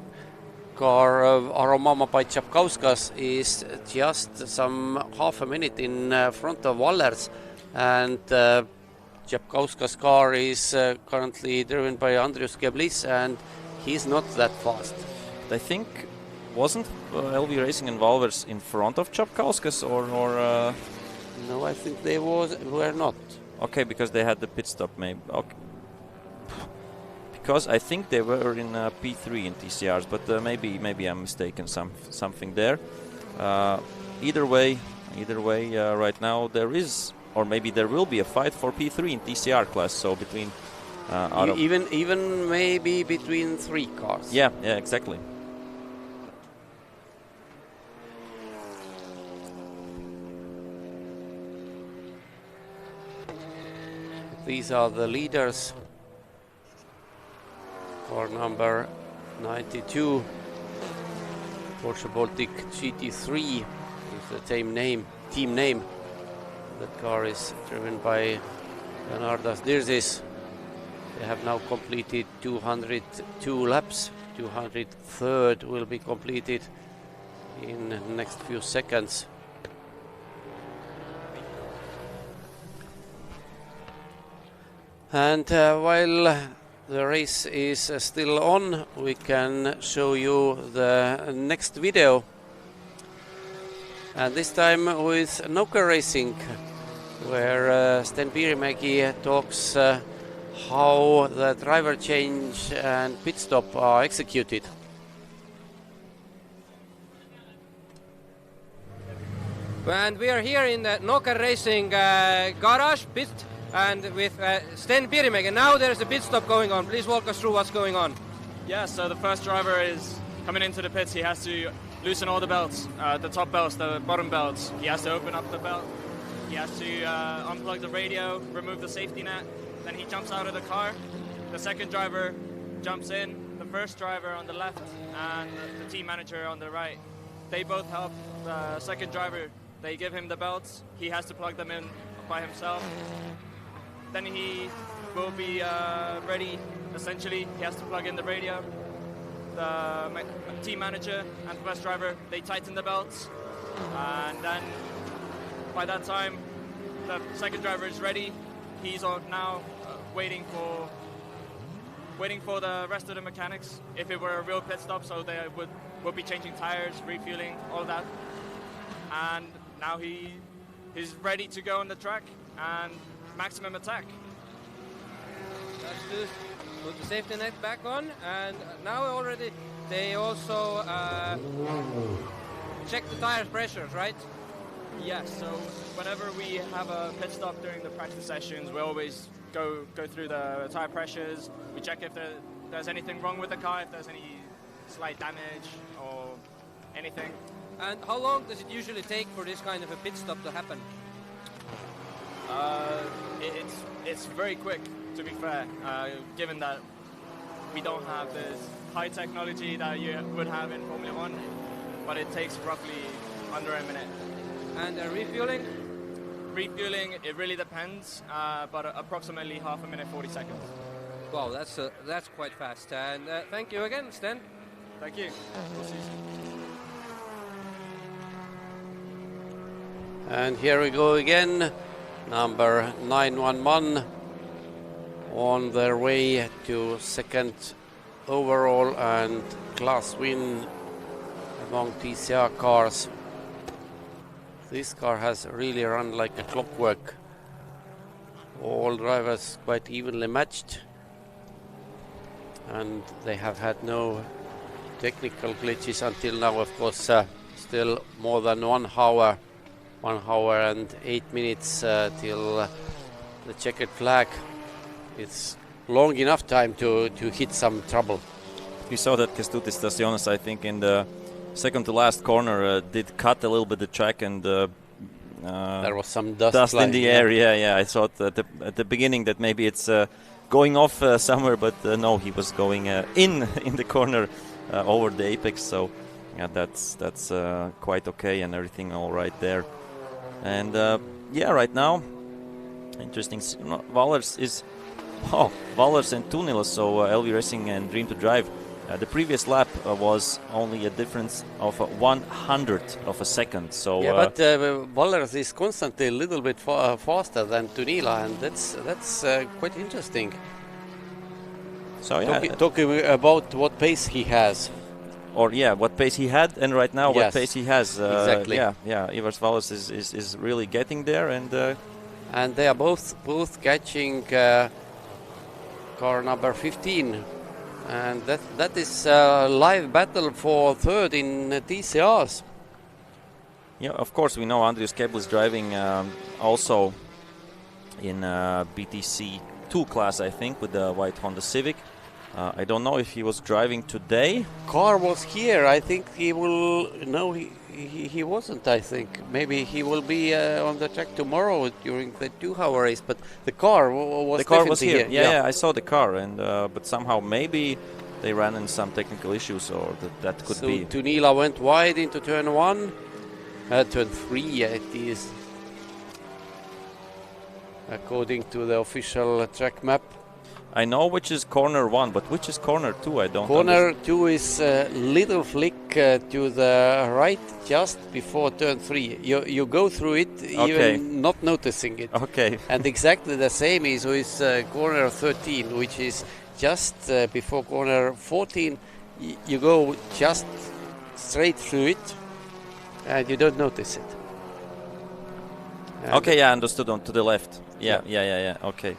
car of Aromama by Čapkauskas is just some half a minute in front of Wallers, and Čapkauskas' car is currently driven by Andrius Geblis, and he's not that fast. I think wasn't LV Racing and Valvers in front of Čapkauskas or No, I think they were not. Okay, because they had the pit stop maybe. Okay. Because I think they were in P3 in TCRs, but maybe I'm mistaken something there. Either way, right now there is, or maybe there will be a fight for P3 in TCR class. So between even maybe between 3 cars. Yeah, exactly. These are the leaders. For number 92, Porsche Baltic GT3 is the team name. That car is driven by Leonardas Dirzis. They have now completed 202 laps. 203rd will be completed in the next few seconds. And while the race is still on, we can show you the next video. And this time with Noka Racing, where Sten Piirimäki talks how the driver change and pit stop are executed. And we are here in the Noka Racing garage pit, and with Sten Piirimäki. Now there's a pit stop going on. Please walk us through what's going on. Yeah, so the first driver is coming into the pits. He has to loosen all the belts, the top belts, the bottom belts. He has to open up the belt. He has to unplug the radio, remove the safety net. Then he jumps out of the car. The second driver jumps in. The first driver on the left and the team manager on the right. They both help the second driver. They give him the belts. He has to plug them in by himself. Then he will be ready. Essentially, he has to plug in the radio. The team manager and the bus driver, they tighten the belts, and then by that time, the second driver is ready. He's now waiting for the rest of the mechanics. If it were a real pit stop, so they would be changing tires, refueling, all of that. And now he is ready to go on the track and maximum attack. That's good. Put the safety net back on, and now already they also check the tire pressures, right? Yes, so whenever we have a pit stop during the practice sessions, we always go through the tire pressures. We check if there's anything wrong with the car, if there's any slight damage or anything. And how long does it usually take for this kind of a pit stop to happen? It's very quick, to be fair, given that we don't have this high technology that you would have in Formula 1, but it takes roughly under a minute. And refueling? Refueling, it really depends, but approximately half a minute, 40 seconds. Wow, that's quite fast. And thank you again, Sten. Thank you. We'll see you soon. And here we go again. Number 911 on their way to second overall and class win among TCR cars. This car has really run like a clockwork. All drivers quite evenly matched, and they have had no technical glitches until now. Of course, still more than 1 hour and 8 minutes till the checkered flag. It's long enough time to hit some trouble. You saw that Kęstutis Stasionis, I think, in the second to last corner did cut a little bit the track, and there was some dust in the air. Yeah. I thought at the beginning that maybe it's going off somewhere, but no, he was going in the corner over the apex. So yeah, that's quite okay, and everything all right there. And right now, interesting. Valers and Tunila, so LV Racing and Dream to Drive. The previous lap was only a difference of 1/100 of a second. So yeah, but Valers is constantly a little bit faster than Tunila, and that's quite interesting. So yeah, talking about what pace he has. Or what pace he had, and right now what pace he has. Exactly. Ivars Valers is really getting there, and they are both catching car number 15, and that is a live battle for third in TCRs. Yeah, of course we know Andrius Kebel is driving also in BTC 2 class, I think, with the white Honda Civic. I don't know if he was driving today. Car was here. I think he will. No, he wasn't. I think maybe he will be on the track tomorrow during the 2-hour race. But the car was here. Yeah, I saw the car, and but somehow maybe they ran in some technical issues, or that could be. So Tunila went wide into turn 1, turn 3. It is according to the official track map. I know which is corner 1, but which is corner 2? I don't. Corner 2 is a little flick to the right, just before turn 3. You go through it, even not noticing it. Okay. And exactly the same is with corner 13, which is just before corner 14. You go just straight through it, and you don't notice it. And I understood. On to the left. Yeah. Okay.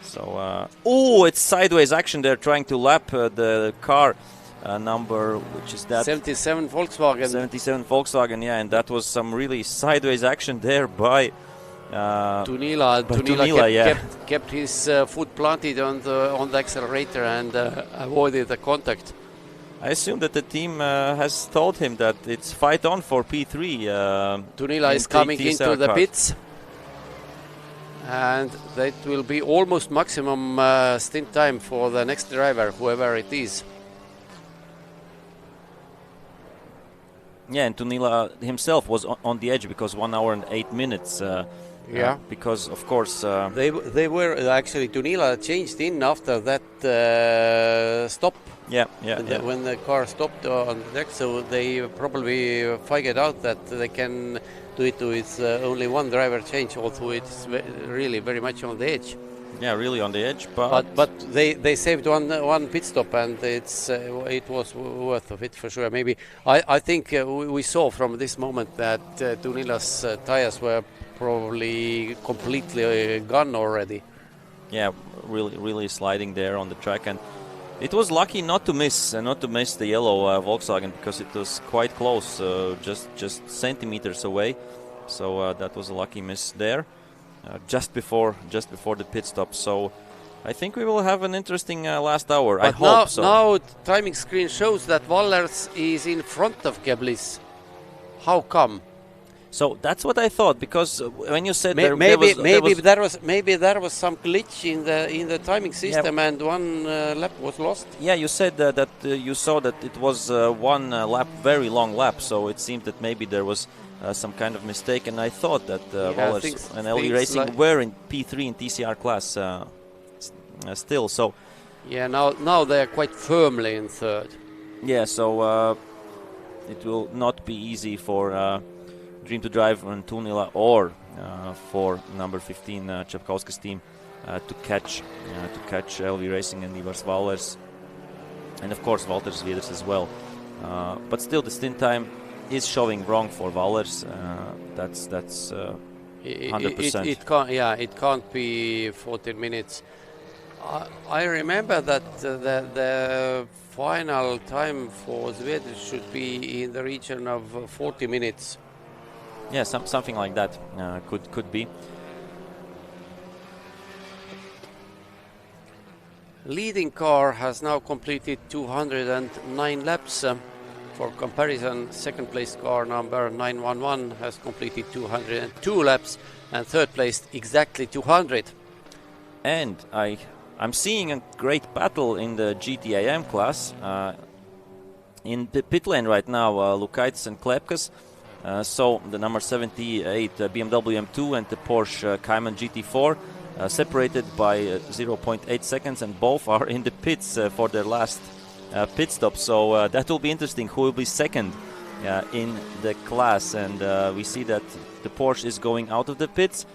So, it's sideways action. They're trying to lap the car number, which is that 77 Volkswagen. 77 Volkswagen, yeah, and that was some really sideways action there by Tunila. Tunila kept his foot planted on the accelerator and avoided the contact. I assume that the team has told him that it's fight on for P3. Tunila is coming into the pits. And that will be almost maximum stint time for the next driver, whoever it is. Yeah, and Tunila himself was on the edge because 1 hour and 8 minutes. Because of course they were actually Tunila changed in after that stop. When the car stopped on the deck, so they probably figured out that they can do it with only one driver change, although it's really very much on the edge. Yeah, really on the edge, but they saved one pit stop, and it was worth of it for sure. Maybe I think we saw from this moment that Tunila's tires were probably completely gone already. Yeah, really sliding there on the track, and it was lucky not to miss the yellow Volkswagen, because it was quite close, just centimeters away. So that was a lucky miss there, just before the pit stop. So I think we will have an interesting last hour. But I hope so. Now timing screen shows that Valers is in front of Keblis. How come? So that's what I thought, because when you said maybe there was some glitch in the timing system, and one lap was lost. Yeah, you said that you saw that it was one lap, very long lap. So it seemed that maybe there was some kind of mistake, and I thought that Valers and LV Racing were in P3 in TCR class still. So yeah, now they are quite firmly in third. Yeah, so it will not be easy for Dream to Drive on Tunila or for number 15 Čepkauska's team to catch LV Racing and Ivars Valers, and of course Valtteri Zviedrs as well. But still, the stint time is showing wrong for Valers. That's 100%. It can't be 14 minutes. I remember that the final time for Zviedrs should be in the region of 40 minutes. Yeah, something like that could be. Leading car has now completed 209 laps. For comparison, second place car number 911 has completed 202 laps, and third place exactly 200. And I'm seeing a great battle in the GTAM class. In the pit lane right now, Lukaitis and Klepkas. So the number 78 BMW M2 and the Porsche Cayman GT4 separated by 0.8 seconds, and both are in the pits for their last pit stop. So that will be interesting. Who will be second in the class? And we see that the Porsche is going out of the pits,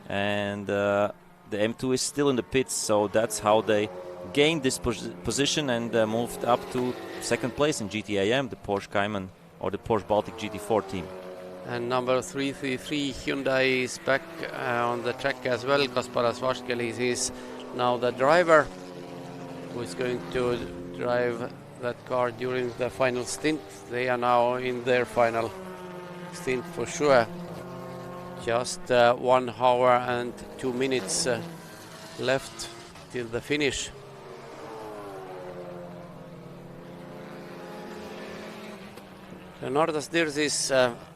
and the M2 is still in the pits. So that's how they gained this position and moved up to second place in GTAM, the Porsche Cayman or the Porsche Baltic GT4 team. And number 333 Hyundai is back on the track as well. Kasparas Vaškelis is now the driver who is going to drive that car during the final stint. They are now in their final stint for sure. Just 1 hour and 2 minutes left till the finish. Leonardas Dirzi's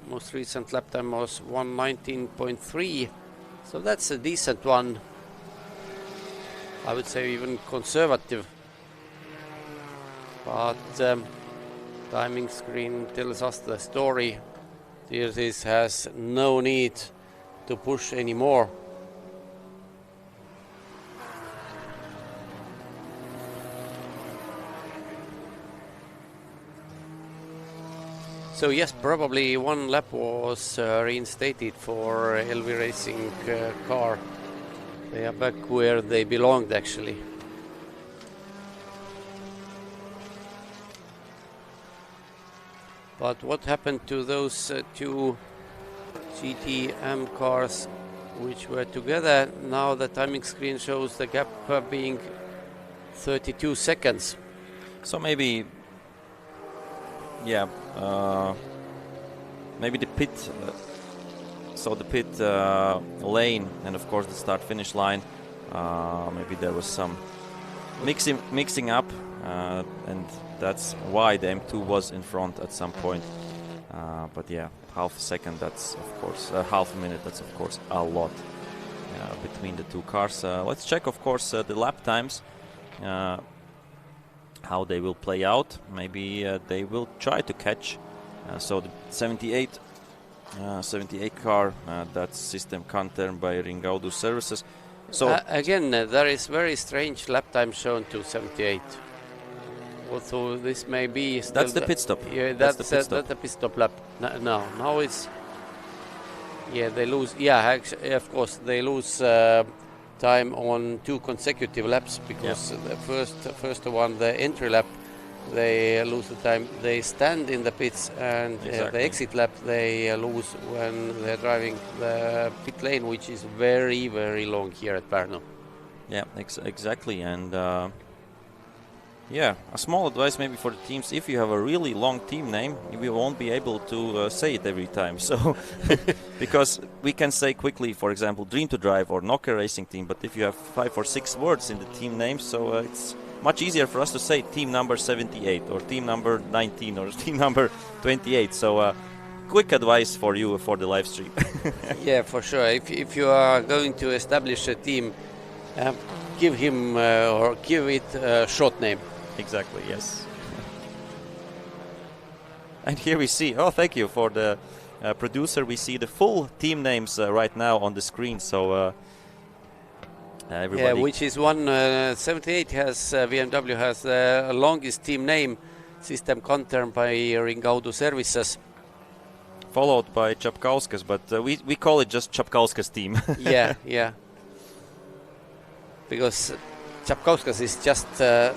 most recent lap time was 1:19.3, so that's a decent one. I would say even conservative. But timing screen tells us the story. Dirzis has no need to push anymore. So yes, probably 1 lap was reinstated for LV Racing car. They are back where they belonged actually. But what happened to those 2 GTM cars which were together? Now the timing screen shows the gap being 32 seconds. So maybe, maybe the pit, the pit lane, and of course the start-finish line. Maybe there was some mixing up, and that's why the M2 was in front at some point. But yeah, half a second, that's of course, half a minute, that's of course a lot between the 2 cars. Let's check, of course, the lap times, how they will play out. Maybe they will try to catch. So the 78 car, that's system countered by Ringaudu Services. So again, there is very strange lap time shown to 78. Although this may be still that's the pit stop. Yeah, that's the pit stop lap. No, now it's they lose. Yeah, actually, of course they lose time on 2 consecutive laps because the first one, the entry lap, they lose the time. They stand in the pits, and the exit lap they lose when they're driving the pit lane, which is very, very long here at Parnu. Yeah, exactly. And a small advice maybe for the teams: if you have a really long team name, we won't be able to say it every time. So, because we can say quickly, for example, Dream to Drive or Nokia Racing Team, but if you have 5 or 6 words in the team name, so it's much easier for us to say team number 78 or team number 19 or team number 28. So, quick advice for you for the live stream. Yeah, for sure. If you are going to establish a team, give him or give it a short name. Exactly, yes. And here we see, thank you for the producer. We see the full team names right now on the screen. So everybody. Yeah, which is 78 has BMW has the longest team name, system countered by Ringaudu Services. followed by Čapkauskas, but we call it just Čapkauskas team. yeah. Because Čapkauskas is just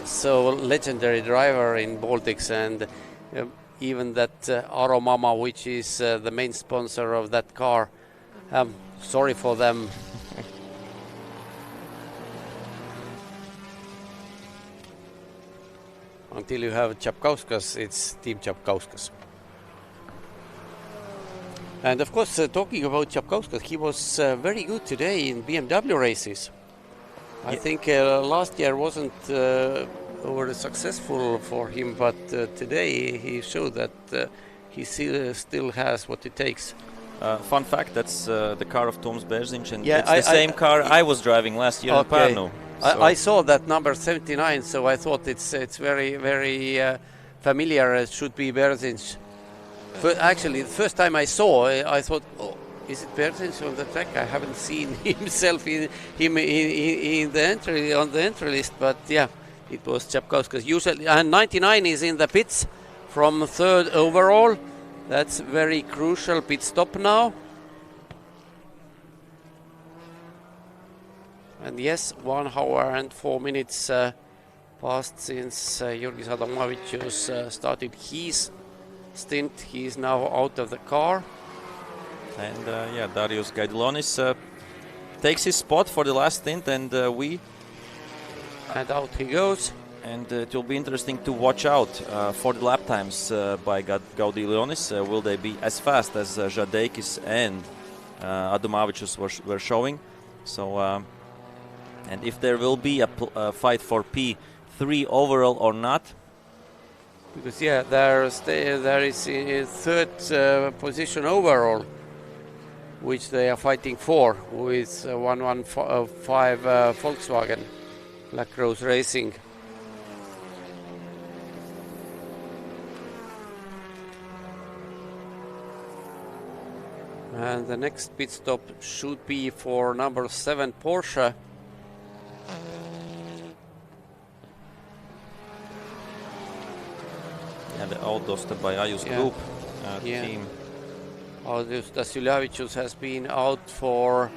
so legendary driver in Baltics, and even that Aromama, which is the main sponsor of that car, sorry for them. Until you have Čapkauskas, it's Team Čapkauskas. And of course, talking about Čapkauskas, he was very good today in BMW races. I think last year wasn't overly successful for him, but today he showed that he still has what it takes. Fun fact, that's the car of Toms Berziņš, and it's the same car I was driving last year in Parnu. So I saw that number 79, so I thought it's very, very familiar. It should be Berziņš. Actually, the first time I saw, I thought, oh, is it Berziņš on the track? I haven't seen himself in the entry on the entry list, but yeah, it was Čapkauskas. Usually, and 99 is in the pits from third overall. That's very crucial pit stop now. And yes, 1 hour and 4 minutes passed since Jurgis Adamovicius started his stint. He is now out of the car. And Darius Gaidulonis takes his spot for the last stint, and And out he goes. And it will be interesting to watch out for the lap times by Gaidulonis. Will they be as fast as Žadeikis and Adamovicius were showing? So, and if there will be a fight for P3 overall or not? Because there is a third position overall, which they are fighting for with 115 Volkswagen Black Rose Racing. And the next pit stop should be for number 7 Porsche. And the Audosta Bajajus group team. Audius Dasiulevicius has been out for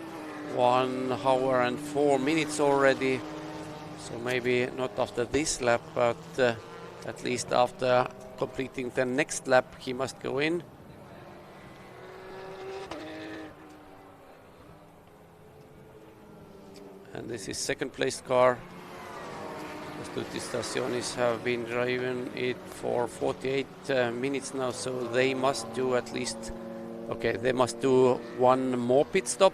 1 hour and 4 minutes already. So maybe not after this lap, but at least after completing the next lap he must go in. And this is second place car. Stuti Stacionis have been driving it for 48 minutes now, so they must do at least, they must do 1 more pit stop.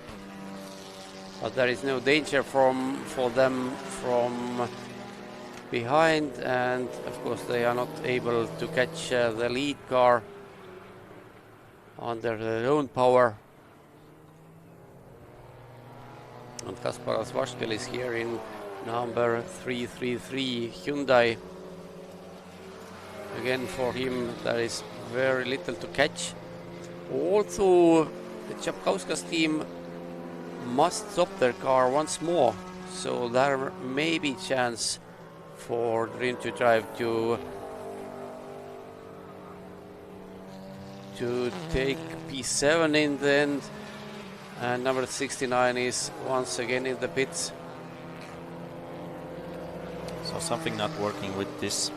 But there is no danger for them from behind, and of course they are not able to catch the lead car under their own power. And Kasparas Vaškel is here in number 333 Hyundai. Again, for him there is very little to catch. Also, the Čapkauskas team must stop their car once more, so there may be chance for Dream to Drive to take P7 in the end. And number 69 is once again in the pits. So something not working with this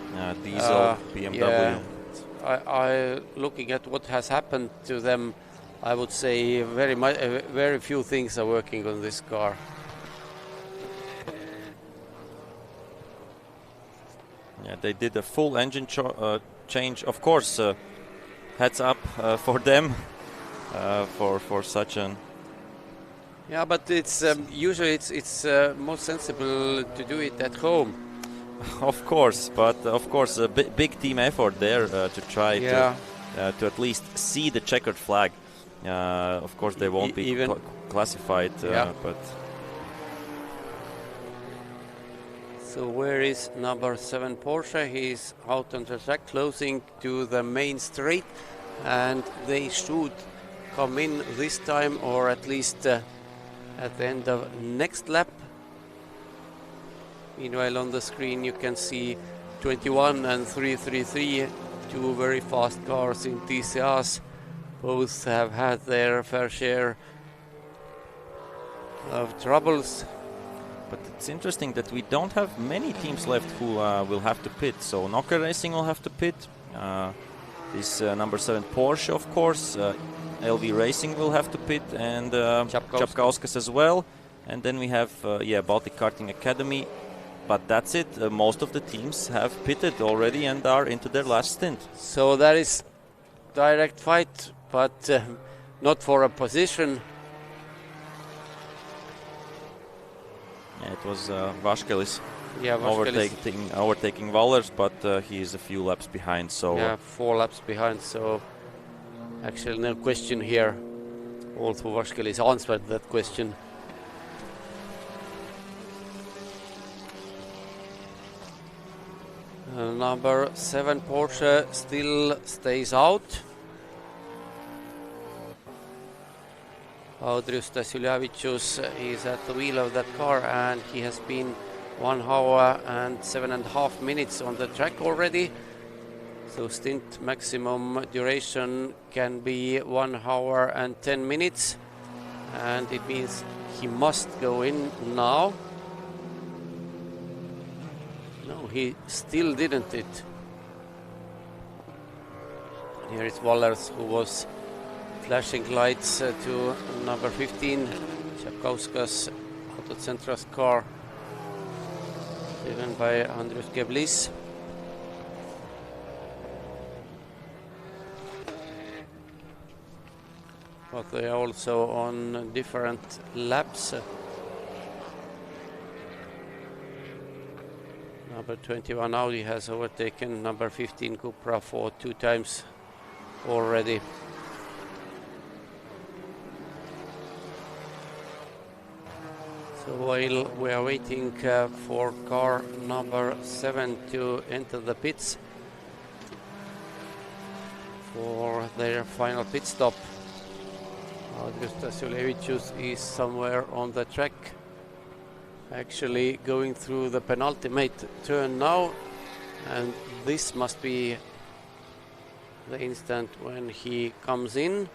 diesel BMW. I looking at what has happened to them, I would say very few things are working on this car. Yeah, they did a full engine change. Of course, heads up for them for such an. Yeah, but it's usually it's most sensible to do it at home. Of course, but of course a big team effort there to try to at least see the checkered flag. Of course, they won't be classified, but. So where is number 7 Porsche? He's out on the track, closing to the main straight, and they should come in this time, or at least at the end of next lap. Meanwhile, on the screen you can see 21 and 333, two very fast cars in TCRs, Both have had their fair share of troubles. But it's interesting that we don't have many teams left who will have to pit. So Nokia Racing will have to pit. This number 7 Porsche, of course. LV Racing will have to pit, and Čapkauskas as well. And then we have Baltic Karting Academy. But that's it. Most of the teams have pitted already and are into their last stint. So that is direct fight, but not for a position. It was Vaškelis overtaking Wallers, but he is a few laps behind. So 4 laps behind. So actually, no question here. Also, Vaškelis answered that question. Number 7 Porsche still stays out. Audrius Stasiulevicius is at the wheel of that car, and he has been 1 hour and 7.5 minutes on the track already. So stint maximum duration can be 1 hour and 10 minutes, and it means he must go in now. No, he still didn't it. Here is Wallers, who was flashing lights to number 15, Čapkauskas Autocentra's car, driven by Andrius Geblis. But they are also on different laps. Number 21 Audi has overtaken number 15 Cupra for 2 times already. So while we are waiting for car number 7 to enter the pits for their final pit stop, Audrius Stasiulevicius is somewhere on the track, actually going through the penultimate turn now, and this must be the instant when he comes in.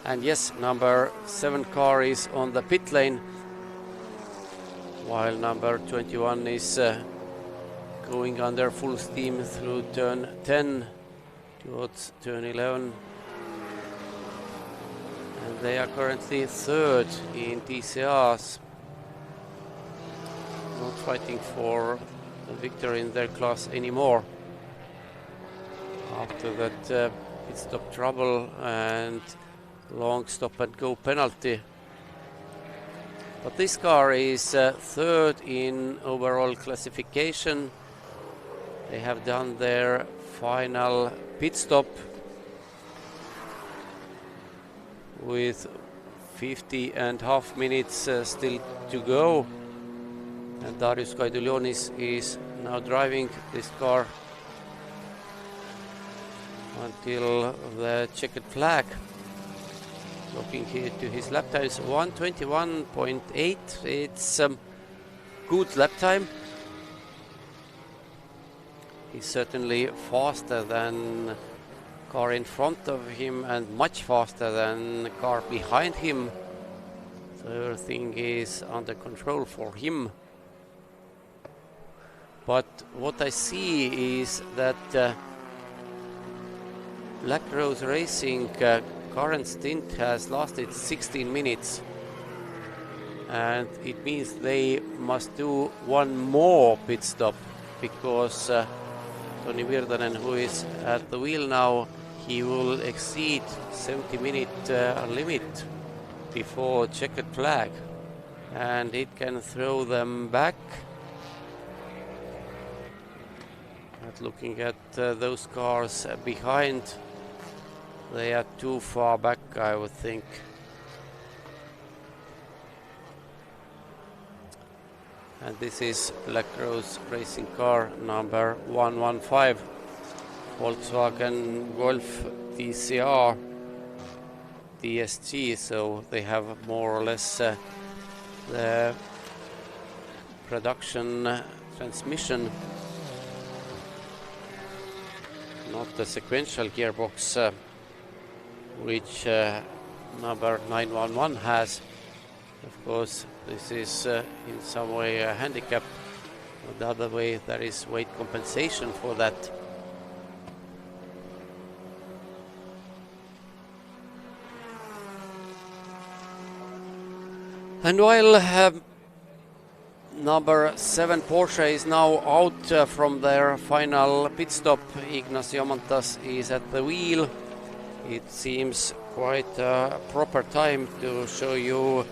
And yes, number 7 car is on the pit lane, while number 21 is going under full steam through turn 10 towards turn 11. And they are currently 3rd in TCRs, not fighting for the victory in their class anymore. After that pit stop trouble and long stop and go penalty. But this car is 3rd in overall classification. They have done their final pit stop with 50.5 minutes still to go. And Darius Kaidulionis is now driving this car until the checkered flag. Looking here to his lap times, 1:21.8. It's good lap time. He's certainly faster than car in front of him and much faster than the car behind him. So everything is under control for him. But what I see is that Black Rose Racing current stint has lasted 16 minutes, and it means they must do one more pit stop, because Toni Virtanen, who is at the wheel now, he will exceed 70-minute limit before checkered flag, and it can throw them back. But looking at those cars behind, they are too far back, I would think. And this is Black Rose Racing car number 115, Volkswagen Golf TCR DSG. So they have more or less the production transmission, not the sequential gearbox which number 911 has. Of course, this is in some way a handicap. The other way, there is weight compensation for that. And while number 7 Porsche is now out from their final pit stop, Ignacio Montas is at the wheel. It seems quite a proper time to show you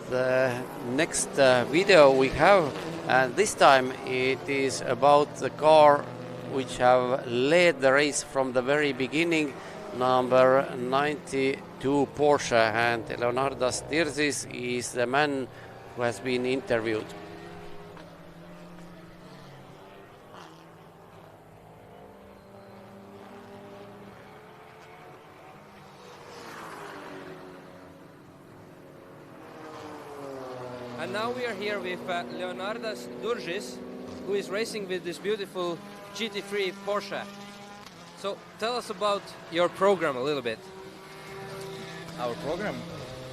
the next video we have, and this time it is about the car which have led the race from the very beginning, number 92 Porsche, and Leonardas Dirzis is the man who has been interviewed. And now we are here with Leonardas Dirzis, who is racing with this beautiful GT3 Porsche. So tell us about your program a little bit. Our program?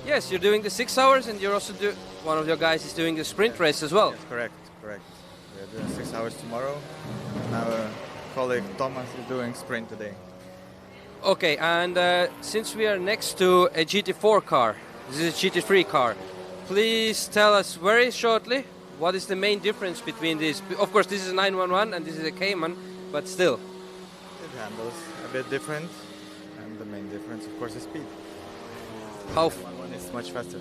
Yes, you're doing the 6 hours, and you're also one of your guys is doing the sprint race as well. Yes, correct. We're doing 6 hours tomorrow, and our colleague Thomas is doing sprint today. Okay, and since we are next to a GT4 car, this is a GT3 car, please tell us very shortly what is the main difference between these. Of course, this is a 911 and this is a Cayman, but still. It handles a bit different, and the main difference, of course, is speed. How one is much faster.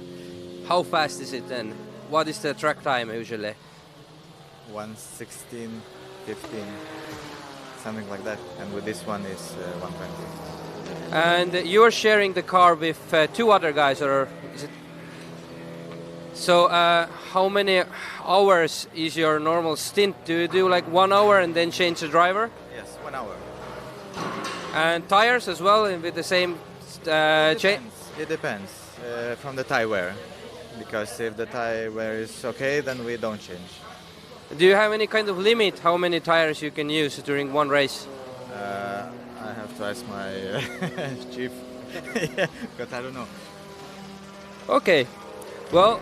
How fast is it then? What is the track time usually? 1:16, 15, something like that. And with this one is 1:20. And you are sharing the car with 2 other guys, or is it? So how many hours is your normal stint? Do you do like 1 hour and then change the driver? Yes, 1 hour. And tires as well, and with the same chain? It depends from the tire wear. Because if the tire wear is okay, then we don't change. Do you have any kind of limit how many tires you can use during one race? I have to ask my chief, because I don't know. Okay, well,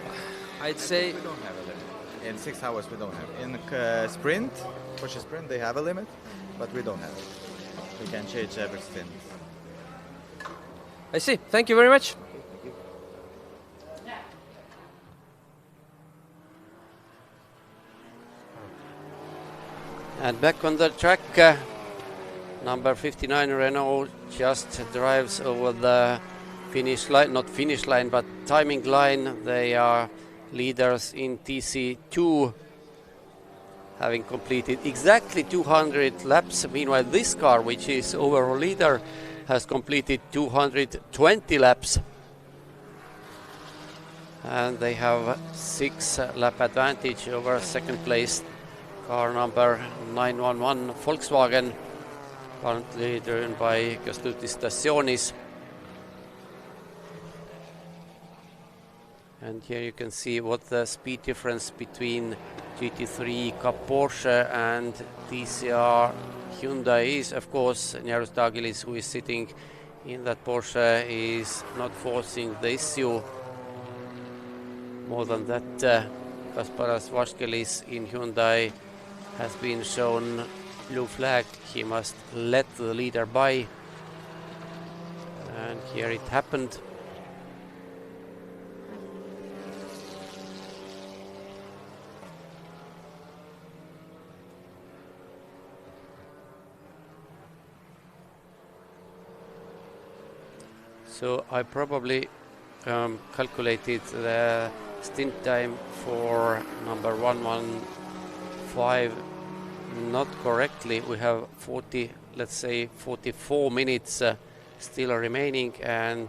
I'd say... We don't have a limit. In 6 hours we don't have. In sprint, Porsche Sprint, they have a limit, but we don't have it. We can change every stint. I see. Thank you very much. And back on the track, number 59 Renault just drives over the finish line, not finish line, but timing line. They are leaders in TC2, having completed exactly 200 laps. Meanwhile, this car, which is overall leader, has completed 220 laps. And they have 6 lap advantage over second place car number 911 Volkswagen, currently driven by Kęstutis Stasionis. And here you can see what the speed difference between GT3 Cup Porsche and TCR Hyundai is. Of course, Jaros Dagilis, who is sitting in that Porsche, is not forcing the issue. More than that, Kasparas Vaškelis in Hyundai has been shown blue flag. He must let the leader by. And here it happened. So I probably calculated the stint time for number 115 not correctly. We have 40, let's say 44 minutes still remaining, and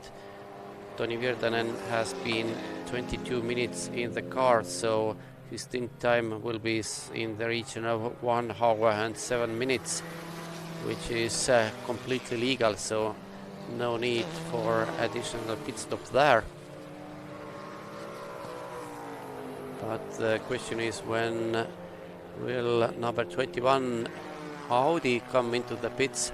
Toni Virtanen has been 22 minutes in the car, so his stint time will be in the region of 1 hour and 7 minutes, which is completely legal, so no need for additional pit stop there. But the question is, when will number 21 Audi come into the pits?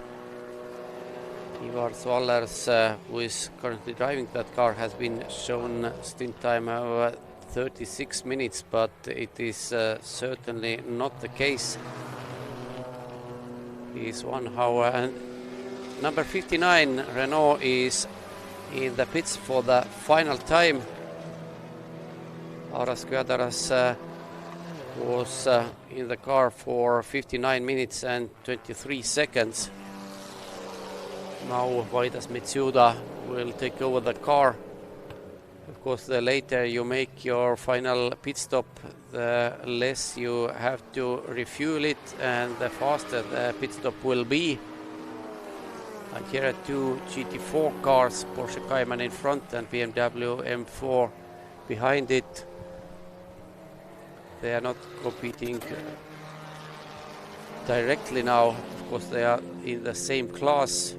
Ivar Svallers, who is currently driving that car, has been shown stint time of 36 minutes, but it is certainly not the case. He's 1 hour, and number 59 Renault is in the pits for the final time. Aras Kvedaras was in the car for 59 minutes and 23 seconds. Now Vaidas Mitsuda will take over the car. Of course, the later you make your final pit stop, the less you have to refuel it and the faster the pit stop will be. And here are two GT4 cars, Porsche Cayman in front and BMW M4 behind it. They are not competing directly now. Of course, they are in the same class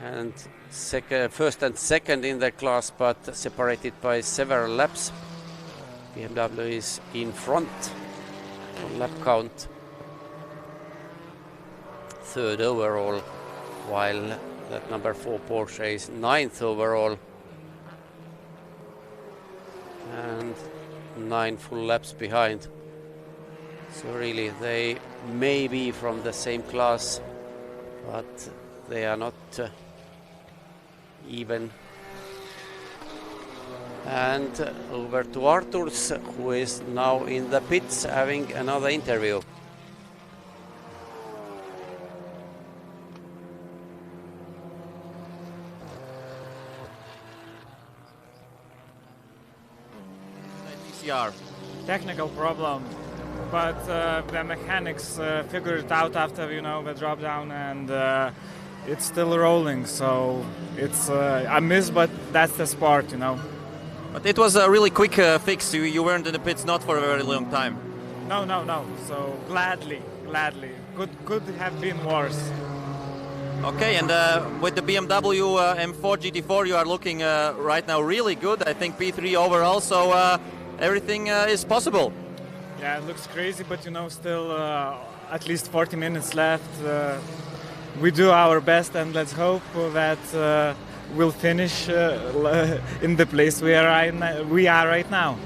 and first and second in the class, but separated by several laps. BMW is in front on lap count, third overall, while that number 4 Porsche is 9th overall, and 9 full laps behind. So really they may be from the same class, but they are not even. And over to Arturs, who is now in the pits having another interview. Technical problem, but the mechanics figured it out after the drop down, and it's still rolling. So it's a miss, but that's the sport, But it was a really quick fix. You weren't in the pits not for a very long time. No. So gladly. Could have been worse. Okay, and with the BMW M4 GT4, you are looking right now really good. I think P3 overall, so everything is possible. Yeah, it looks crazy, but still at least 40 minutes left. We do our best, and let's hope that we'll finish in the place we are right now.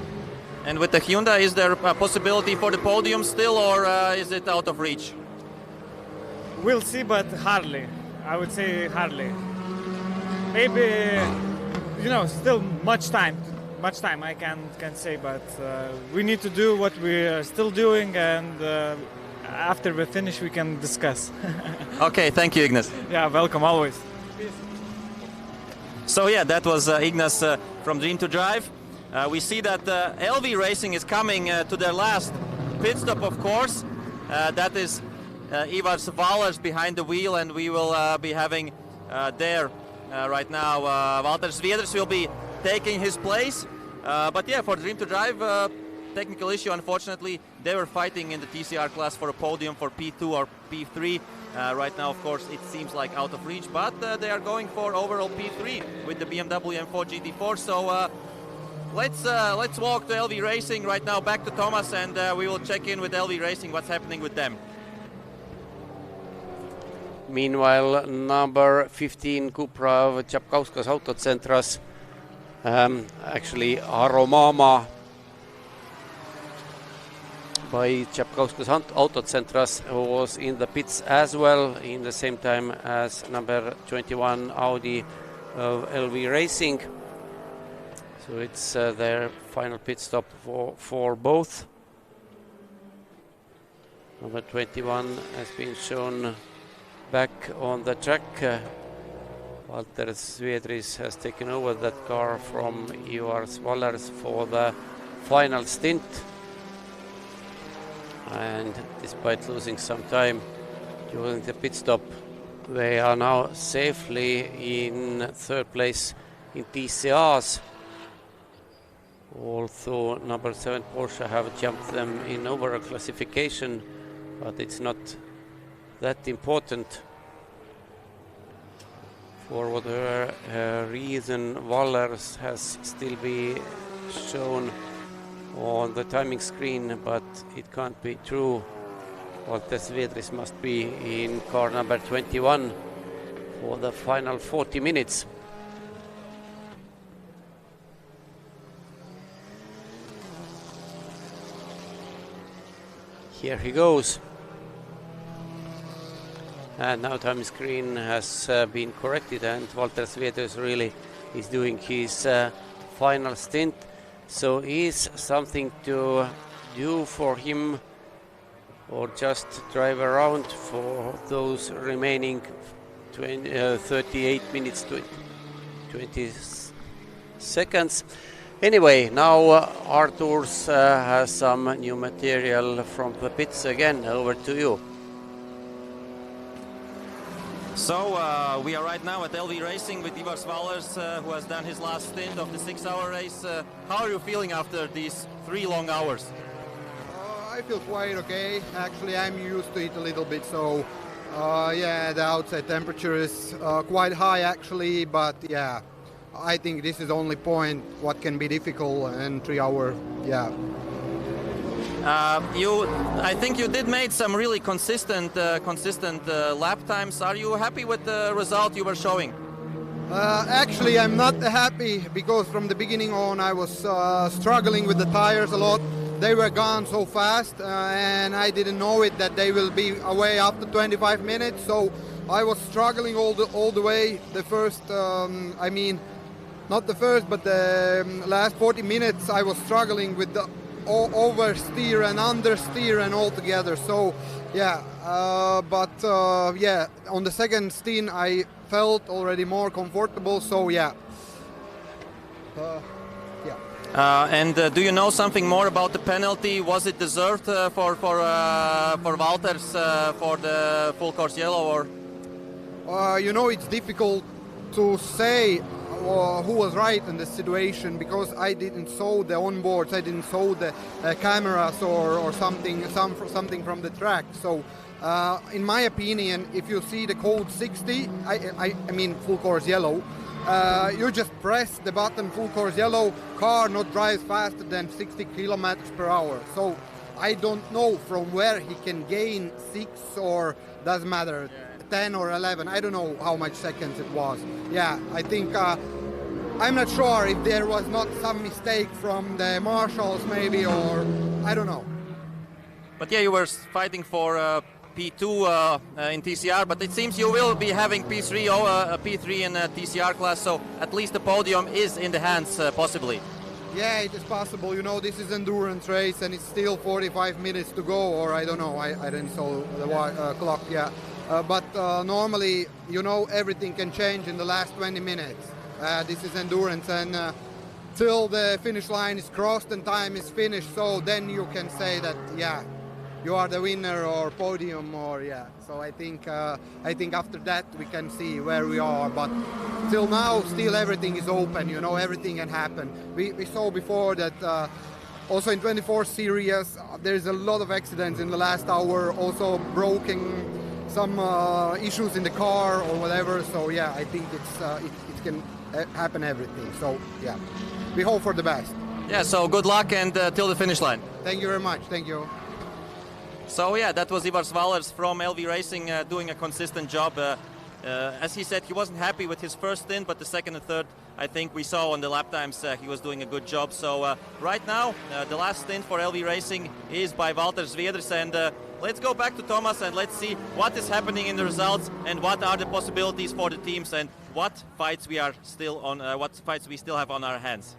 And with the Hyundai, is there a possibility for the podium still, or is it out of reach? We'll see, but hardly. I would say hardly. Maybe, still much time I can say, but we need to do what we are still doing, and after we finish we can discuss. Okay, thank you, Ignas. Yeah, welcome always. So yeah, that was Ignas from Dream to Drive. We see that LV Racing is coming to their last pit stop, of course. That is Ivar Svallers behind the wheel, and we will be having there right now Walter Svieders will be taking his place. But yeah, for Dream to Drive, technical issue, unfortunately. They were fighting in the TCR class for a podium for P2 or P3. Right now, of course, it seems like out of reach, but they are going for overall P3 with the BMW M4 GT4. So let's walk to LV Racing right now, back to Thomas, and we will check in with LV Racing, what's happening with them. Meanwhile, number 15 Cupra of Čapkauskas Autocentras, actually Aromama by Čapkauskas Autocentras, who was in the pits as well in the same time as number 21 Audi of LV Racing. So it's their final pit stop for both. Number 21 has been shown back on the track. Walter Sviedris has taken over that car from Ivar Svallers for the final stint. And despite losing some time during the pit stop, they are now safely in third place in TCRs. Although number 7 Porsche have jumped them in overall classification, but it's not that important. For whatever reason, Wallers has still been shown on the timing screen, but it can't be true. Walter Svedris must be in car number 21 for the final 40 minutes. Here he goes. And now time screen has been corrected, and Walter Svedris really is doing his final stint. So is something to do for him, or just drive around for those remaining 38 minutes 20 seconds? Anyway, now Arturs has some new material from the pits again. Over to you. So we are right now at LV Racing with Ivar Svalers, who has done his last stint of the 6-hour race. How are you feeling after these 3 long hours? I feel quite okay. Actually, I'm used to it a little bit. So, yeah, the outside temperature is quite high actually, but yeah, I think this is the only point what can be difficult in 3 hours. Yeah. I think you did make some really consistent lap times. Are you happy with the result you were showing? Actually, I'm not happy because from the beginning on I was struggling with the tires a lot. They were gone so fast and I didn't know it that they will be away after 25 minutes. So I was struggling all the way. The first, not the first, but the last 40 minutes I was struggling with the oversteer and understeer and all together. So yeah, yeah, on the second stint I felt already more comfortable. So yeah. And do you know something more about the penalty? Was it deserved for Walters for the full course yellow, or? It's difficult to say who was right in this situation because I didn't saw the onboards, I didn't saw the cameras or something from the track. So in my opinion, if you see the code 60, I mean full course yellow, you just press the button full course yellow, car not drives faster than 60 kilometers per hour. So I don't know from where he can gain 6 or doesn't matter, 10 or 11. I don't know how much seconds it was. Yeah, I think I'm not sure if there was not some mistake from the marshals maybe, or I don't know. But yeah, you were fighting for P2 in TCR, but it seems you will be having P3 in TCR class, so at least the podium is in the hands possibly. Yeah, it is possible. This is endurance race and it's still 45 minutes to go, or I don't know, I didn't saw the clock, yeah. But normally, everything can change in the last 20 minutes. This is endurance, and till the finish line is crossed and time is finished, so then you can say that, yeah, you are the winner or podium, or yeah. So I think after that we can see where we are, but till now still everything is open, everything can happen. We saw before that also in 24 series there's a lot of accidents in the last hour, also broken some issues in the car or whatever. So yeah, I think it can happen everything. So yeah, we hope for the best. Yeah, so good luck and till the finish line. Thank you very much. Thank you. So yeah, that was Ivar Svalers from LV Racing doing a consistent job. As he said, he wasn't happy with his first stint, but the second and third, I think we saw on the lap times he was doing a good job. So right now, the last stint for LV Racing is by Walter Svedris, and let's go back to Thomas and let's see what is happening in the results and what are the possibilities for the teams and what fights we still have on our hands.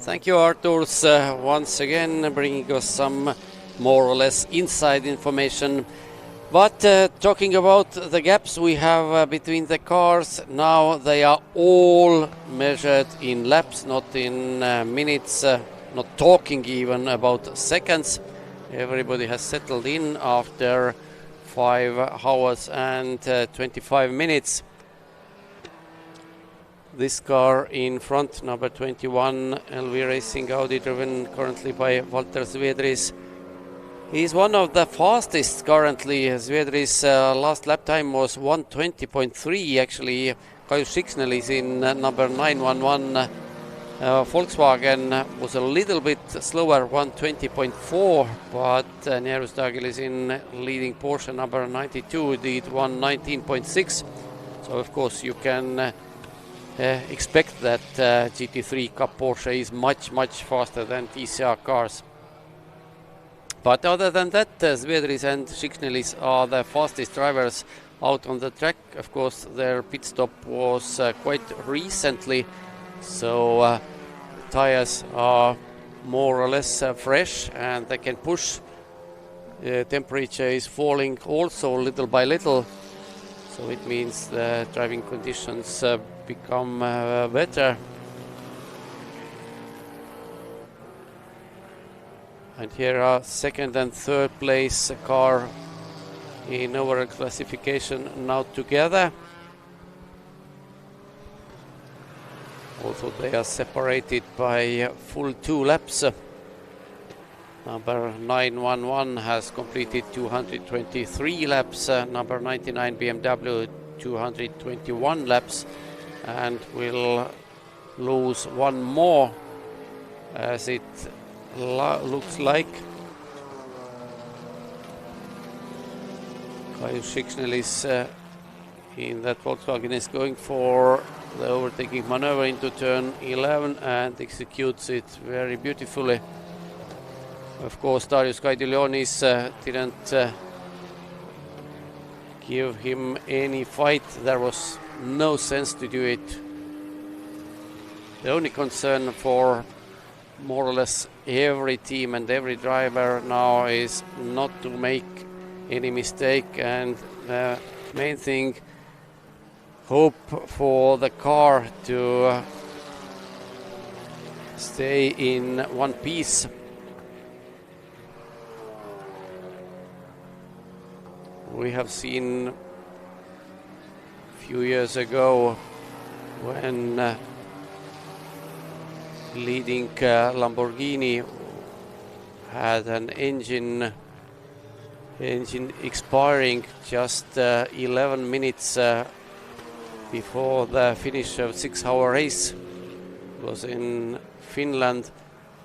Thank you, Arturs, once again bringing us some more or less inside information. But talking about the gaps we have between the cars, now they are all measured in laps, not in minutes, not talking even about seconds. Everybody has settled in after 5 hours and 25 minutes. This car in front, number 21, LV Racing Audi, driven currently by Walter Svedris. He's one of the fastest currently. Svedris' last lap time was 1:20.3 actually. Kaius Sixnell is in number 911 Volkswagen was a little bit slower, 1:20.4, but Nierustagil is in leading Porsche number 92, did 1:19.6. So of course you can expect that GT3 Cup Porsche is much faster than TCR cars. But other than that, Svedris and Šiksnelis are the fastest drivers out on the track. Of course, their pit stop was quite recently, so tires are more or less fresh and they can push. Temperature is falling also little by little, so it means the driving conditions become better. And here are second and third place car in overall classification now together. Also they are separated by full 2 laps. Number 911 has completed 223 laps, number 99 BMW 221 laps, and will lose one more as it looks like. Kaius Šiksnelis in that Volkswagen is going for the overtaking maneuver into turn 11 and executes it very beautifully. Of course, Darius Kaidilionis didn't give him any fight. There was no sense to do it. The only concern for more or less every team and every driver now is not to make any mistake, and main thing, hope for the car to stay in one piece. We have seen a few years ago when leading Lamborghini had an engine expiring just 11 minutes before the finish of 6-hour race. It was in Finland.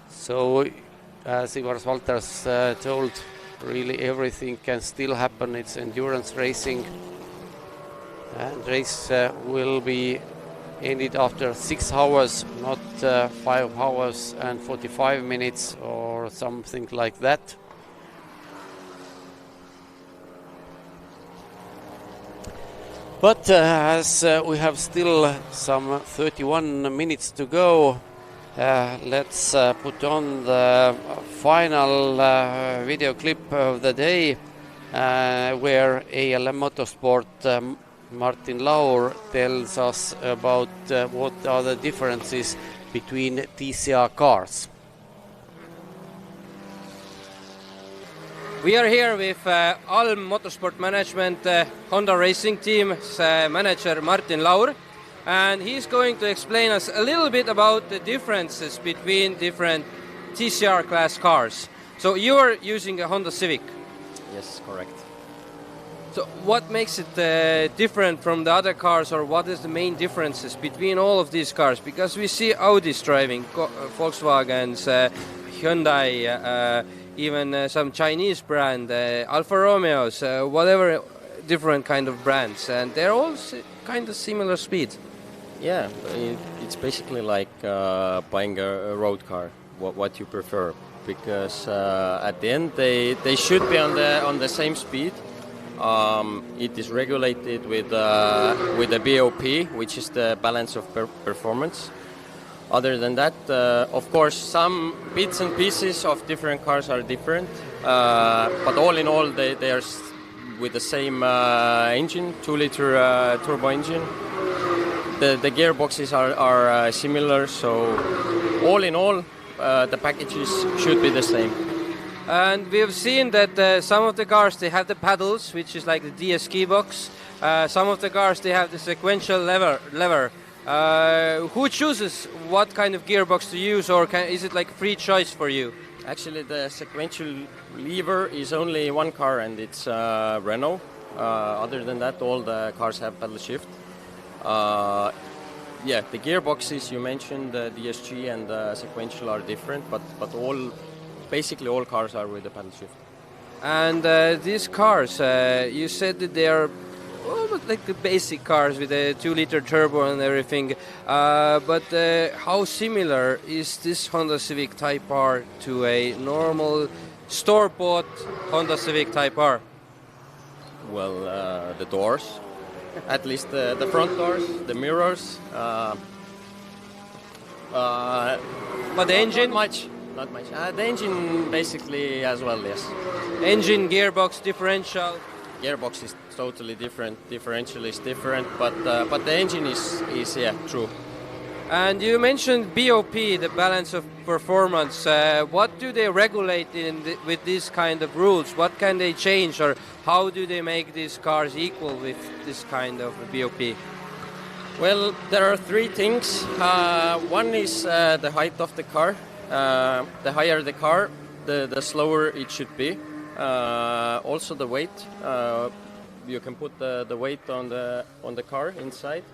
So as Ivars Valters told, really everything can still happen. It's endurance racing, and race will be ended after 6 hours, not 5 hours and 45 minutes or something like that. But as we have still some 31 minutes to go, let's put on the final video clip of the day where ALM Motorsport Martin Laur tells us about what are the differences between TCR cars. We are here with ALM Motorsport Management Honda Racing Team's manager Martin Laur, and he's going to explain us a little bit about the differences between different TCR class cars. So you're using a Honda Civic. Yes, correct. So what makes it different from the other cars, or what is the main differences between all of these cars? Because we see Audis driving, Volkswagens, Hyundai, even some Chinese brand, Alfa Romeos, whatever different kind of brands, and they're all kind of similar speed. Yeah, it's basically like buying a road car, what you prefer, because at the end they should be on the same speed. It is regulated with the BOP, which is the balance of performance. Other than that, of course, some bits and pieces of different cars are different, but all in all, they are with the same engine, 2-liter turbo engine. The gearboxes are similar, so all in all, the packages should be the same. And we have seen that some of the cars, they have the paddles, which is like the DS keybox. Some of the cars, they have the sequential lever. Who chooses what kind of gearbox to use, or is it like free choice for you? Actually, the sequential lever is only one car, and it's Renault. Other than that, all the cars have paddle shift. yeah, the gearboxes you mentioned, the DSG and sequential are different, but basically all cars are with the paddle shift. And these cars, you said that they are almost like the basic cars with a 2-liter turbo and everything. But how similar is this Honda Civic Type R to a normal store-bought Honda Civic Type R? Well, the doors, at least the front doors, the mirrors. But the engine? Not much. The engine basically as well, yes. Engine, gearbox, differential? Gearbox is totally different. Differential is different, but the engine is yeah, true. And you mentioned BOP, the balance of performance. What do they regulate with these kind of rules? What can they change, or how do they make these cars equal with this kind of BOP? Well, there are three things. One is the height of the car. The higher the car, the slower it should be. Also the weight. You can put the weight on the car inside.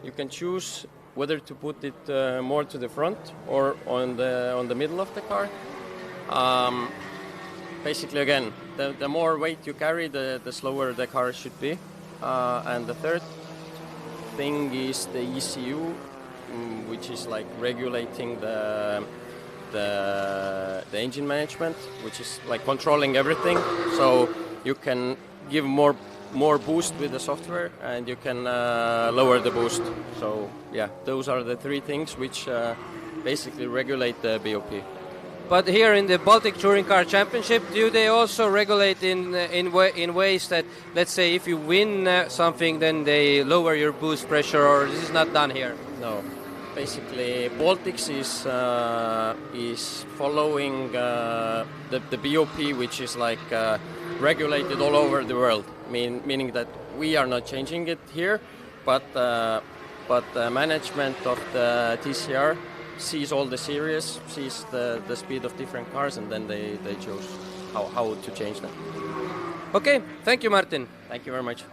You can choose whether to put it more to the front or on the middle of the car. Basically, again, the more weight you carry, the slower the car should be. And the third thing is the ECU, which is like regulating the engine management, which is like controlling everything. So you can give more boost with the software, and you can lower the boost. So yeah, those are the three things which basically regulate the BOP. But here in the Baltic Touring Car Championship, do they also regulate in ways that, let's say, if you win something, then they lower your boost pressure, or this is not done here? No. Basically, Baltics is following the BOP, which is like regulated all over the world. Meaning that we are not changing it here, but the management of the TCR sees all the series, sees the speed of different cars, and then they choose how to change them. Okay, thank you, Martin. Thank you very much.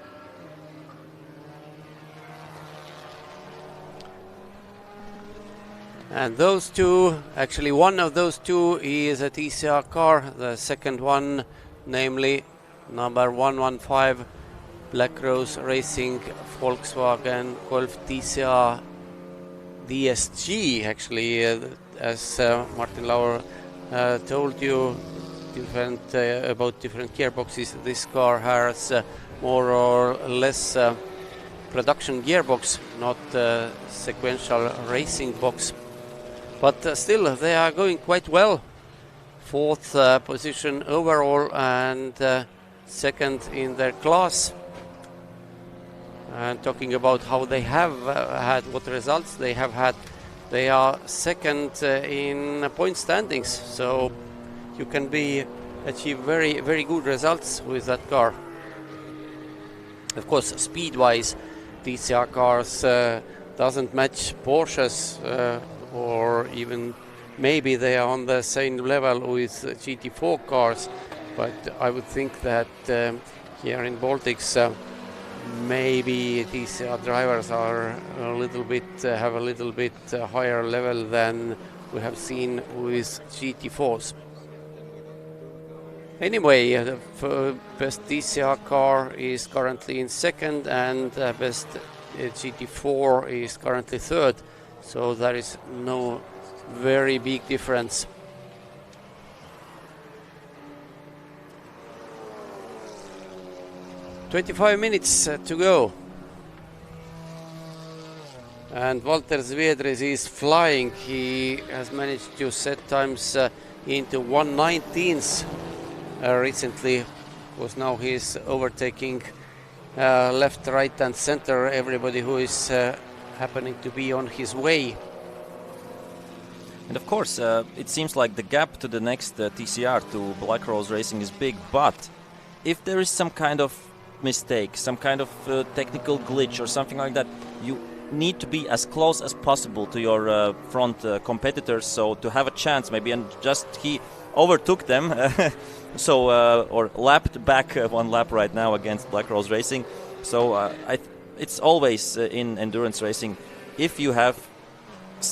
And those two, actually one of those two is a TCR car, the second one, namely number 115, Black Rose Racing Volkswagen Golf TCR DSG. Actually, as Martin Lauer told you about different gearboxes, this car has more or less production gearbox, not sequential racing box. But still, they are going quite well. Fourth position overall and second in their class. And talking about how they have had, what results they have had, they are second in point standings. So you can achieve very, very good results with that car. Of course, speed-wise, TCR cars doesn't match Porsches. Or even maybe they are on the same level with GT4 cars, but I would think that here in Baltics maybe these drivers are have a little bit higher level than we have seen with GT4s. Anyway, the best TCR car is currently in second, and best GT4 is currently third. So there is no very big difference. "25 minutes to go. And Walter Zviedris is flying. He has managed to set times into 1:19s recently, because now he's overtaking left, right and center everybody who is happening to be on his way. And of course, it seems like the gap to the next TCR, to Black Rose Racing, is big. But if there is some kind of mistake, some kind of technical glitch or something like that, you need to be as close as possible to your front competitors, so to have a chance maybe. And just he overtook them, or lapped back one lap right now against Black Rose Racing. So it's always in endurance racing if you have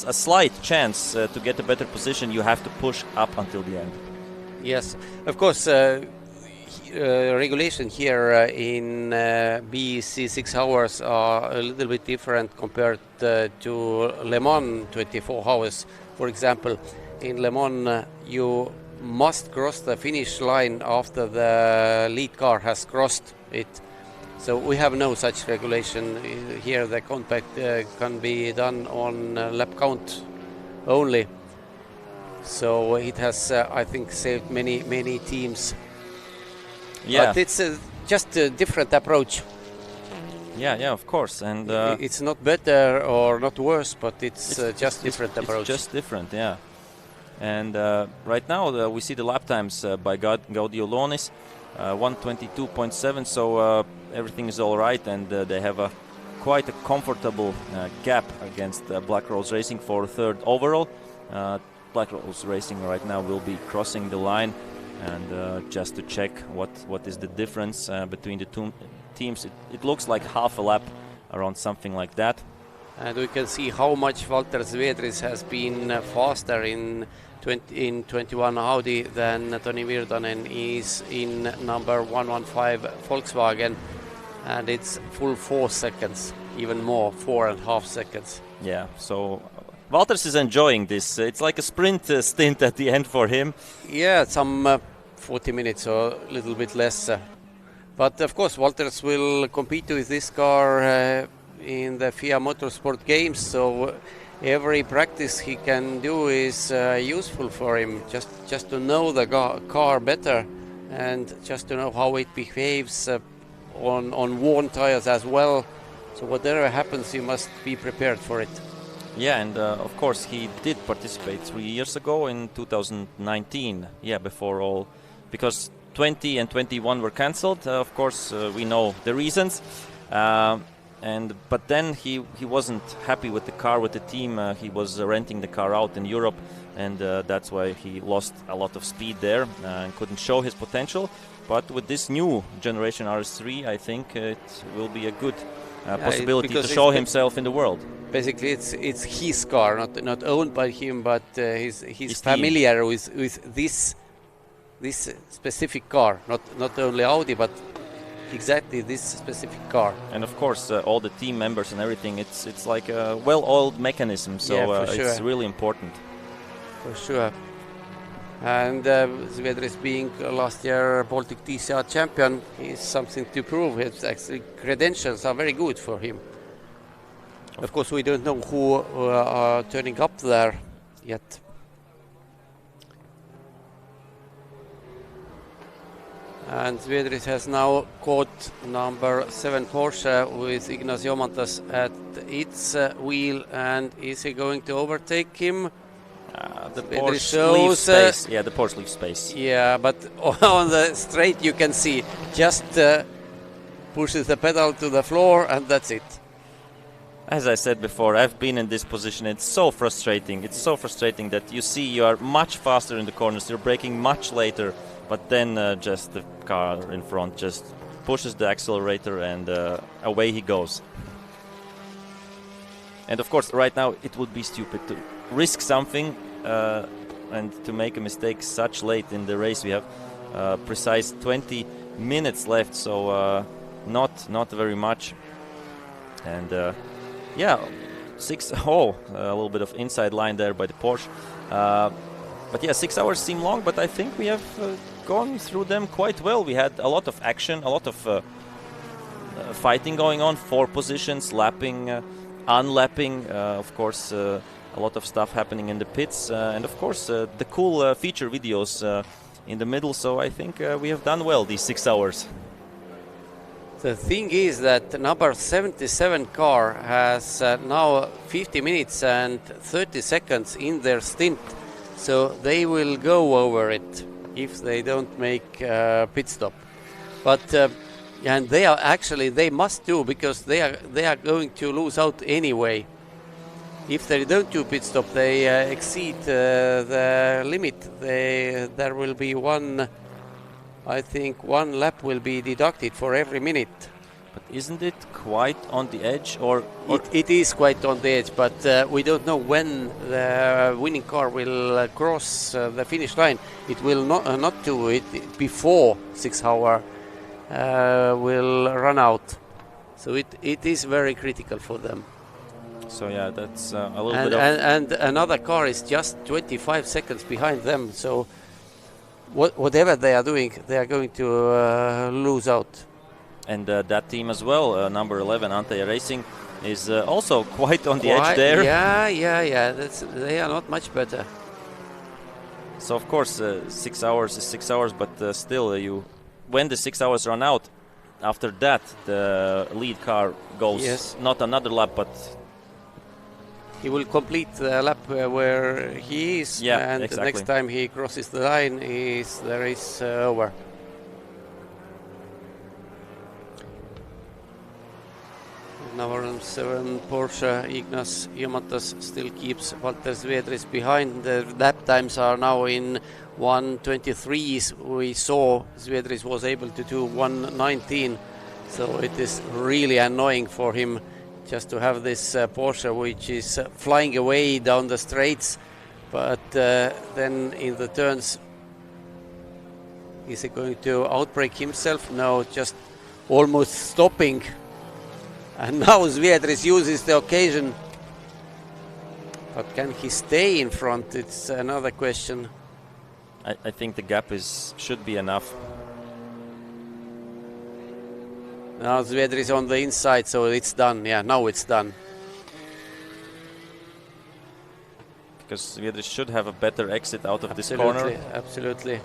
a slight chance to get a better position, you have to push up until the end. Yes, of course. Regulation here in BEC 6 hours are a little bit different compared to Le Mans 24 hours. For example, in Le Mans you must cross the finish line after the lead car has crossed it. So we have no such regulation here. The contact can be done on lap count only. So it has, I think, saved many teams. Yeah. But it's just a different approach. Yeah, of course. And it's not better or not worse, but it's just different approach. It's just different, yeah. And right now we see the lap times by Gaudio Lonis, 1:22.7. So everything is all right, and they have quite a comfortable gap against Black Rose Racing for third overall. Black Rose Racing right now will be crossing the line, and just to check what is the difference between the two teams, it looks like half a lap, around something like that. And we can see how much Walter Zvedris has been faster in 21 Audi than Toni Virtanen is in number 115 Volkswagen, and it's full 4 seconds, even more, 4.5 seconds. Yeah, so Walters is enjoying this. It's like a sprint stint at the end for him. Yeah, some 40 minutes or a little bit less. But of course, Walters will compete with this car in the FIA Motorsport Games, so every practice he can do is useful for him, just to know the car better and just to know how it behaves on worn tires as well. So whatever happens, you must be prepared for it. Yeah, and of course he did participate 3 years ago in 2019. Yeah, before all, because 20 and 21 were cancelled. Of course, we know the reasons. But then he wasn't happy with the car, with the team. He was renting the car out in Europe, and that's why he lost a lot of speed there and couldn't show his potential. But with this new generation RS3, I think it will be a good possibility to show himself in the world. Basically, it's his car, not owned by him, but he's familiar with this specific car, not only Audi, but exactly this specific car. And of course, all the team members and everything, it's like a well-oiled mechanism, so yeah, sure. It's really important. For sure. And Zvedris being last year Baltic TCR champion is something to prove. His actually credentials are very good for him. Of course, we don't know who are turning up there yet. And Zvedris has now caught number 7 Porsche with Ignacio Mantas at its wheel, and is he going to overtake him? The Porsche leaves space. Yeah, the Porsche leaves space. Yeah, but on the straight you can see just pushes the pedal to the floor, and that's it. As I said before, I've been in this position. It's so frustrating. It's so frustrating that you see you are much faster in the corners. You're braking much later, but then just the car in front just pushes the accelerator, and away he goes. And of course, right now it would be stupid to risk something and to make a mistake such late in the race. We have precise 20 minutes left, so not very much. And yeah, a little bit of inside line there by the Porsche. But yeah, 6 hours seem long, but I think we have gone through them quite well. We had a lot of action, a lot of fighting going on, 4 positions, lapping, unlapping, of course, a lot of stuff happening in the pits, and of course the cool feature videos in the middle. So I think we have done well these 6 hours. The thing is that number 77 car has now 50 minutes and 30 seconds in their stint, so they will go over it if they don't make pit stop. But and they must do, because they are going to lose out anyway. If they don't do pit stop, they exceed the limit. There will be one lap will be deducted for every minute. But isn't it quite on the edge, or it is quite on the edge, but we don't know when the winning car will cross the finish line. It will not do it before 6 hour will run out. So it is very critical for them. So yeah, that's a little And, bit of... and another car is just 25 seconds behind them. So whatever they are doing, they are going to lose out. And that team as well, number 11, Ante Racing, is also quite on the edge there. Yeah. They are not much better. So of course 6 hours is 6 hours, but still, when the 6 hours run out, after that the lead car goes. Yes. Not another lap, but he will complete the lap where he is, and exactly. The next time he crosses the line, the race over. Number 7 Porsche Ignas Jomatas still keeps Walter Svedris behind. The lap times are now in 1:23. We saw Svedris was able to do 1:19, so it is really annoying for him just to have this Porsche which is flying away down the straights, but then in the turns, is he going to outbrake himself? No, just almost stopping. And now Svedris uses the occasion. But can he stay in front? It's another question. I think the gap should be enough. Now Svedris on the inside, so it's done. Yeah, now it's done. Because Svedris should have a better exit out of this corner. Absolutely.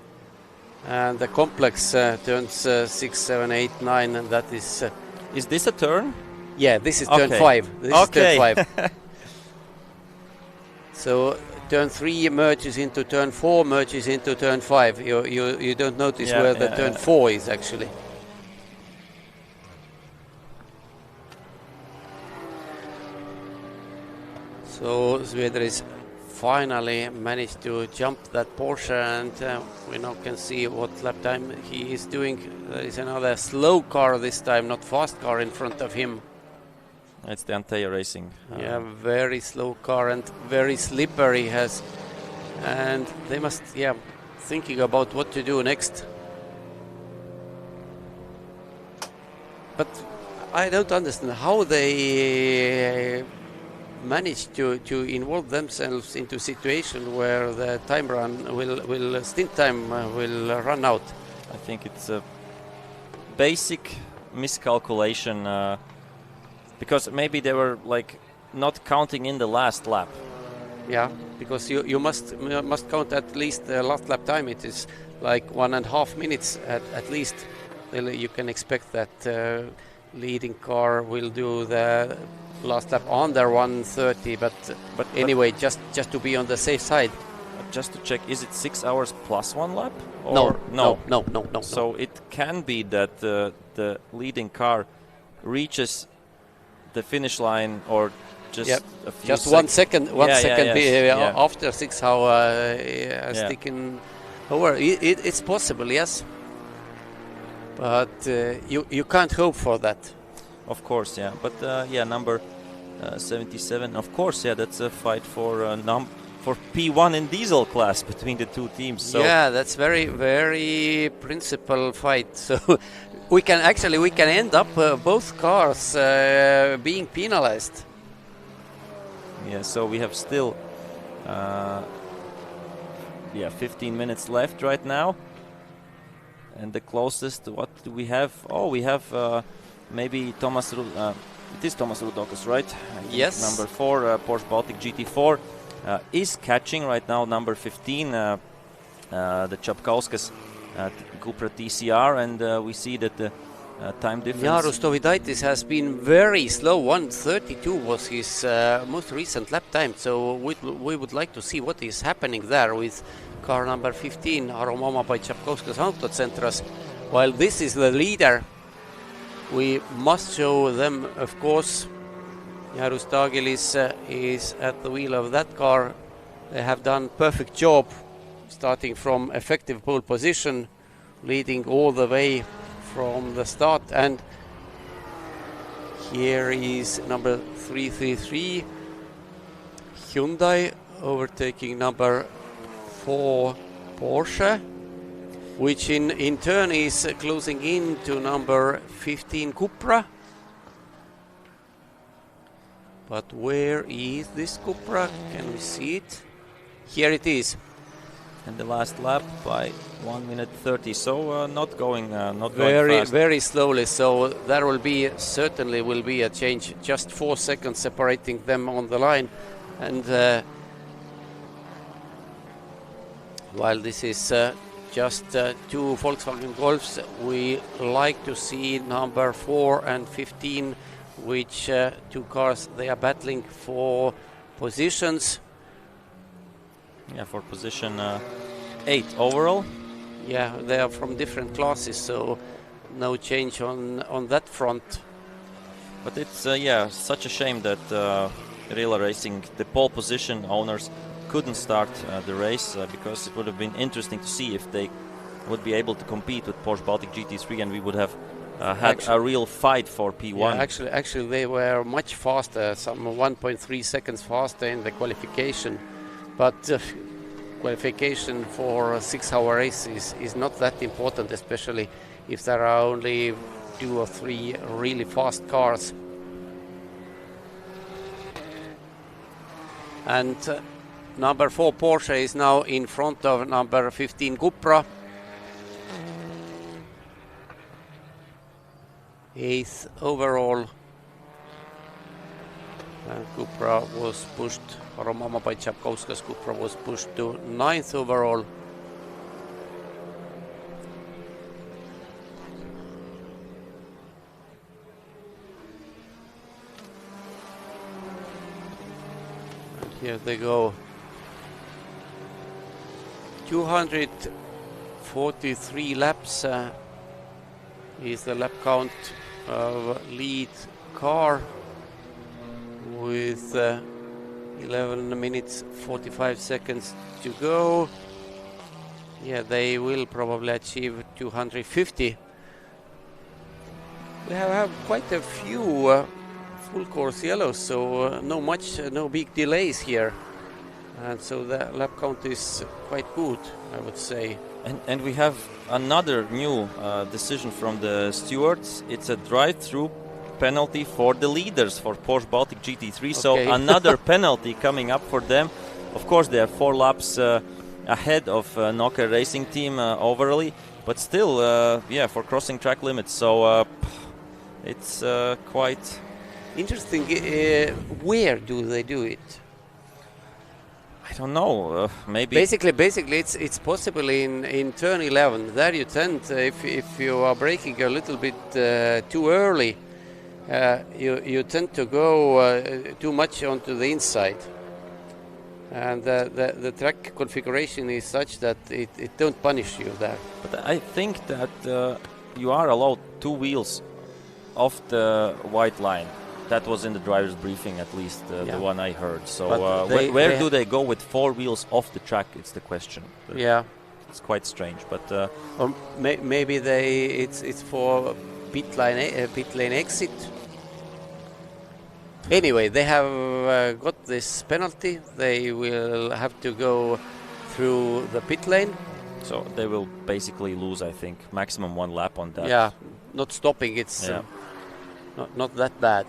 And the complex turns 6, 7, 8, 9, and that is... Is this a turn? Yeah, this is turn 5. This is turn 5. So turn 3 merges into turn 4, merges into turn 5. You don't notice where the turn 4 is actually. So Svedris finally managed to jump that Porsche, and we now can see what lap time he is doing. There is another slow car this time, not fast car in front of him. It's the Ante Racing. Yeah, very slow car and very slippery and they must thinking about what to do next. But I don't understand how they manage to involve themselves into a situation where the time run will stint time will run out. I think it's a basic miscalculation, because maybe they were not counting in the last lap. Yeah, because you must count at least the last lap time. It is like 1.5 minutes at least. You can expect that leading car will do the last lap under 1:30, but anyway, just to be on the safe side. Just to check, is it 6 hours plus 1 lap? Or no. So it can be that the leading car reaches the finish line, or just a few just 1 second. After 6 hours taken over. It's possible, yes, but you can't hope for that. Of course, yeah. But number 77. Of course, that's a fight for P1 in diesel class between the two teams. So yeah, that's very, very principal fight. So we can end up both cars being penalized. Yeah. So we have still 15 minutes left right now, and the closest. What do we have? Oh, we have. Maybe Thomas. It is Thomas Rudokas, right? Yes. Number 4, Porsche Baltic GT4 is catching right now. Number 15, the Čapkauskas at Cupra TCR, and we see that the time difference. Jaros Dovydaitis has been very slow. 1:32 was his most recent lap time. So we would like to see what is happening there with car number 15, Aromama by Čapkauskas Autocentras. While this is the leader, we must show them, of course. Jaros Dagilis is at the wheel of that car. They have done perfect job, starting from effective pole position, leading all the way from the start. And Here is number 333 Hyundai overtaking number 4 Porsche, which in turn is closing in to number 15 Cupra. But where is this Cupra? Can we see it? Here it is. And the last lap by 1 minute 30. So not going Very fast. very slowly. So there certainly will be a change. Just 4 seconds separating them on the line, and while this is just 2 Volkswagen Golfs, we like to see number 4 and 15, which 2 cars they are battling for positions. Yeah, for position 8 overall. Yeah, they are from different classes, so no change on that front. But it's such a shame that Rila Racing, the pole position owners, couldn't start the race because it would have been interesting to see if they would be able to compete with Porsche Baltic GT3, and we would have had a real fight for P1. Yeah, actually they were much faster, some 1.3 seconds faster in the qualification. But qualification for a 6-hour race is not that important, especially if there are only 2 or 3 really fast cars. And number 4 Porsche is now in front of number 15 Cupra. 8th overall. And Cupra was pushed, Romama by Chapkovska's Cupra was pushed to 9th overall. And here they go. 243 laps is the lap count of lead car, with 11 minutes 45 seconds to go. Yeah, they will probably achieve 250. We have quite a few full course yellows, so no big delays here, and so the lap count is quite good, I would say. And we have another new decision from the stewards. It's a drive-through penalty for the leaders for Porsche Baltic GT3. Okay. So another penalty coming up for them. Of course, they are 4 laps ahead of Nokia Racing Team overall, but still, for crossing track limits. So it's quite interesting. Where do they do it? I don't know. Maybe. Basically, it's possible in turn 11. There you tend, if you are braking a little bit too early, you tend to go too much onto the inside, and the track configuration is such that it don't punish you there. But I think that you are allowed 2 wheels off the white line. That was in the driver's briefing, at least the one I heard. So where do they go with 4 wheels off the track? It's the question. Yeah, it's quite strange. But or maybe it's for pit lane exit. Anyway, they have got this penalty. They will have to go through the pit lane. So they will basically lose, I think, maximum 1 lap on that. Yeah, not stopping. It's not that bad.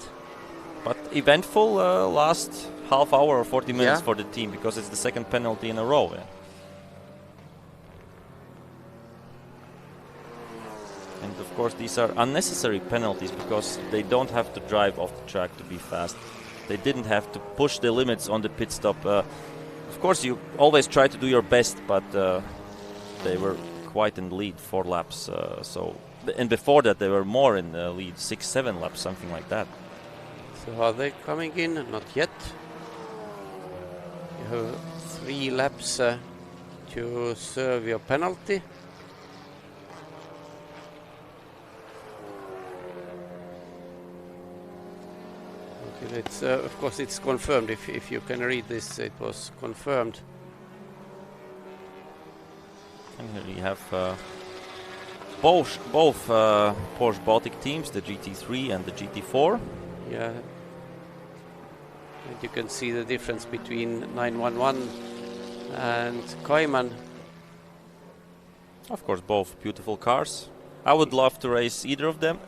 But eventful last half hour or 40 minutes for the team, because it's the second penalty in a row. Yeah. And of course these are unnecessary penalties because they don't have to drive off the track to be fast. They didn't have to push the limits on the pit stop. Of course you always try to do your best, but they were quite in the lead 4 laps. And before that they were more in the lead, 6-7 laps, something like that. So are they coming in? Not yet. You have 3 laps to serve your penalty. Okay, it's of course it's confirmed. If you can read this, it was confirmed. And here you have both Porsche Baltic teams, the GT3 and the GT4. Yeah. And you can see the difference between 911 and Cayman. Of course, both beautiful cars. I would love to race either of them.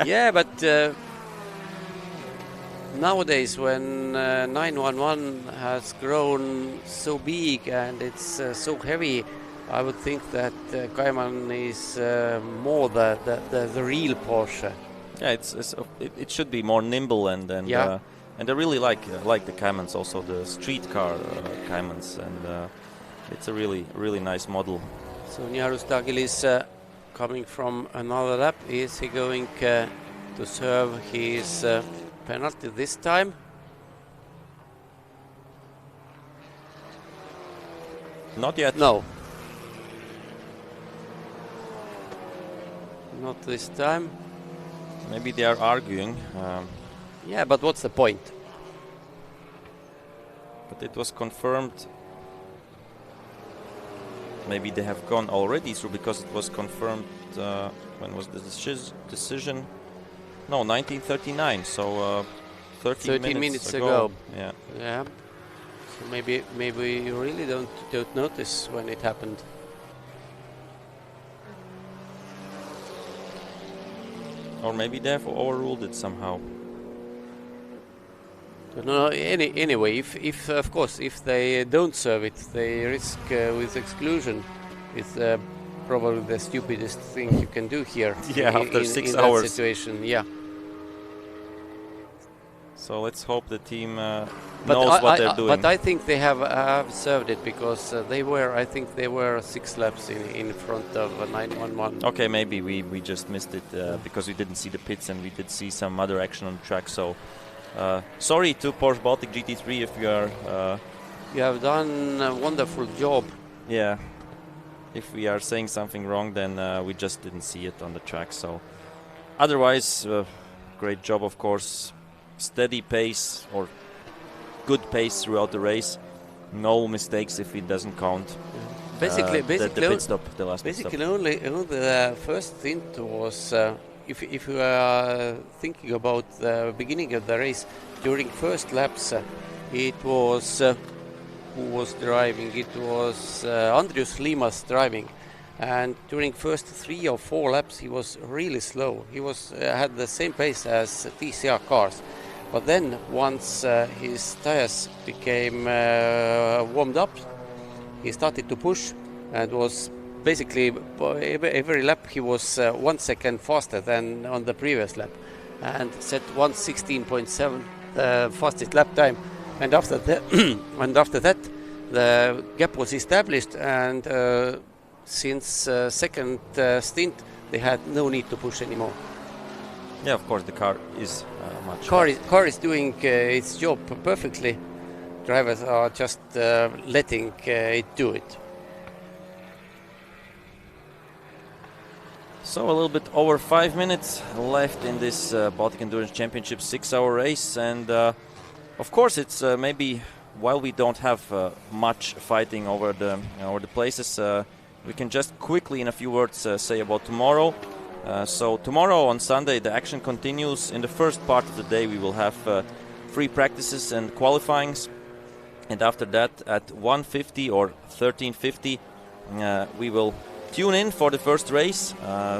Yeah, but nowadays when 911 has grown so big and it's so heavy, I would think that Cayman is more the real Porsche. Yeah, it should be more nimble and Yeah. And I really like the Caymans, also the street car Caymans, and it's a really nice model. So Niarustagil is coming from another lap. Is he going to serve his penalty this time? Not yet. No. Not this time. Maybe they are arguing. Yeah, but what's the point? But it was confirmed. Maybe they have gone already through, because it was confirmed. When was the decision? No, 1939. So 13 minutes ago. ago. Yeah. Yeah. So maybe you really don't notice when it happened. Or maybe they have overruled it somehow. No. Anyway, if of course if they don't serve it, they risk with exclusion. It's probably the stupidest thing you can do here. Yeah, after 6 in hours. That situation, yeah. So let's hope the team knows what they're doing. But I think they have served it, because I think they were 6 laps in front of 911. Okay, maybe we just missed it because we didn't see the pits, and we did see some other action on the track. So sorry to Porsche Baltic GT3 if you are... You have done a wonderful job. Yeah. If we are saying something wrong, then we just didn't see it on the track. So otherwise, great job, of course. Steady pace, or good pace throughout the race. No mistakes if it doesn't count. Basically, the pit stop, the last basically pit stop. only the first stint was, if you are thinking about the beginning of the race, during first laps, it was who was driving? It was Andrius Limas driving, and during first 3 or 4 laps he was really slow. He was had the same pace as TCR cars, but then once his tires became warmed up, he started to push, and was basically every lap he was 1 second faster than on the previous lap, and set 1:16.7 fastest lap time. And after that, the gap was established, and since second stint, they had no need to push anymore. Yeah, of course, the car is much. Car is doing its job perfectly. Drivers are just letting it do it. So a little bit over 5 minutes left in this Baltic Endurance Championship 6-hour race, and of course it's maybe, while we don't have much fighting over the places, we can just quickly in a few words say about tomorrow. So tomorrow on Sunday the action continues. In the first part of the day we will have free practices and qualifyings, and after that at 1:50 or 13:50 we will tune in for the first race.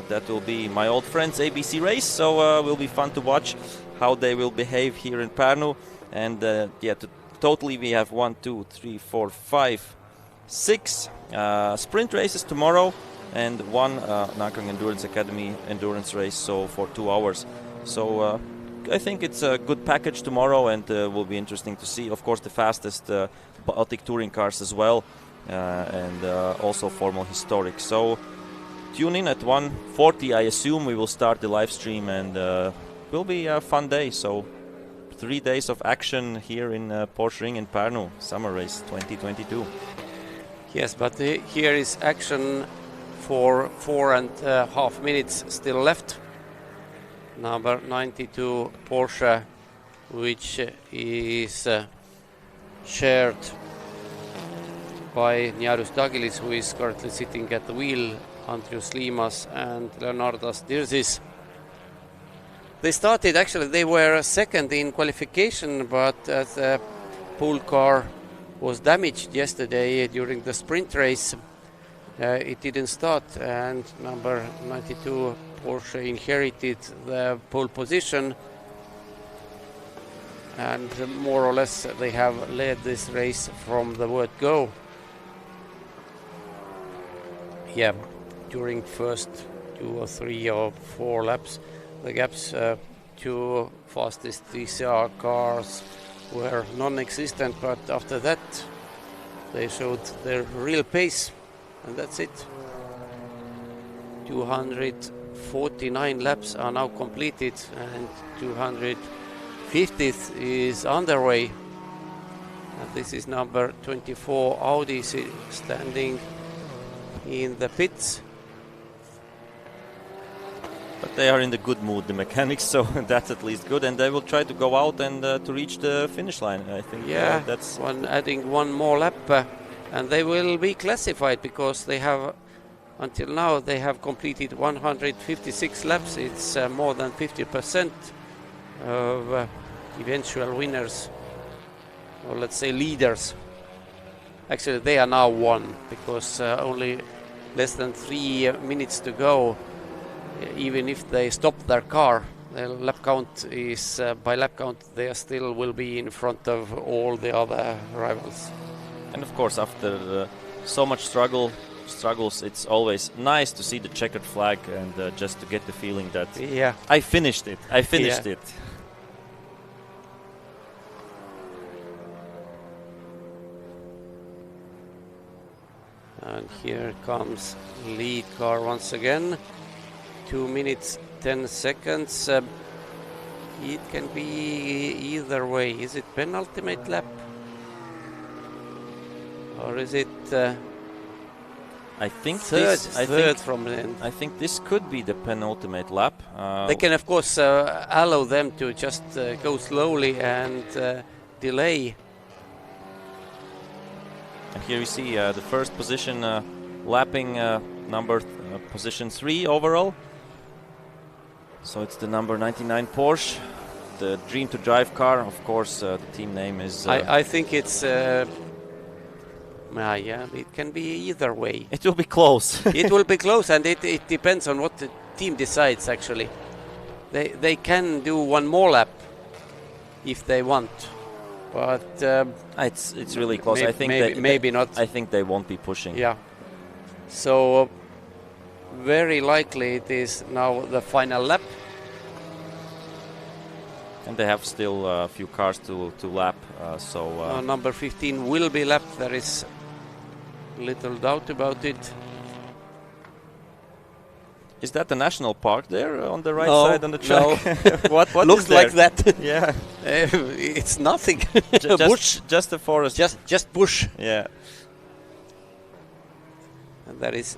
That will be my old friends ABC Race, so will be fun to watch how they will behave here in Parnu. And totally we have 1, 2, 3, 4, 5, 6 sprint races tomorrow, and 1 Nakang Endurance Academy endurance race, so for 2 hours. So I think it's a good package tomorrow, and will be interesting to see, of course, the fastest Baltic touring cars as well, and also formal historic. So tune in at 1:40, I assume we will start the live stream, and will be a fun day. So 3 days of action here in Porsche Ring in Parnu, summer race 2022. Yes, but here is action for 4.5 minutes still left. Number 92 Porsche, which is shared by Niarus Dagilis, who is currently sitting at the wheel, Andrius Limas and Leonardas Dirsis. They started, actually, they were second in qualification, but the pool car was damaged yesterday during the sprint race. It didn't start, and number 92 Porsche inherited the pole position, and more or less they have led this race from the word go. Yeah, during first 2 or 3 or 4 laps, the gaps to fastest TCR cars were non-existent, but after that they showed their real pace, and that's it. 249 laps are now completed, and 250th is underway. And this is number 24 Audi standing in the pits. But they are in the good mood, the mechanics, so that's at least good. And they will try to go out and to reach the finish line, I think. Yeah, that's adding one more lap, and they will be classified because they have, until now, they have completed 156 laps. It's more than 50% of eventual winners, or let's say leaders. Actually, they are now one because only less than 3 minutes to go. Even if they stop their car, the lap count is by lap count they still will be in front of all the other rivals. And of course, after so much struggles, it's always nice to see the checkered flag and just to get the feeling that I finished it. It. And here comes lead car once again. 2 minutes 10 seconds. It can be either way. Is it penultimate lap? Or is it I think third from the end? I think this could be the penultimate lap. They can, of course, allow them to just go slowly and delay. And here you see the first position lapping position 3 overall. So it's the number 99 Porsche, the Dream to Drive car. Of course, the team name is... I think it's... yeah, it can be either way. It will be close. It will be close, and it depends on what the team decides, actually. They can do one more lap if they want. But it's really close. I think maybe not. I think they won't be pushing. Yeah. So very likely it is now the final lap. And they have still a few cars to lap. Number 15 will be lapped. There is little doubt about it. Is that the national park there on the right side on the track? No. what looks like that? Yeah. It's nothing. Bush. Just a forest. Just bush. Yeah. And that is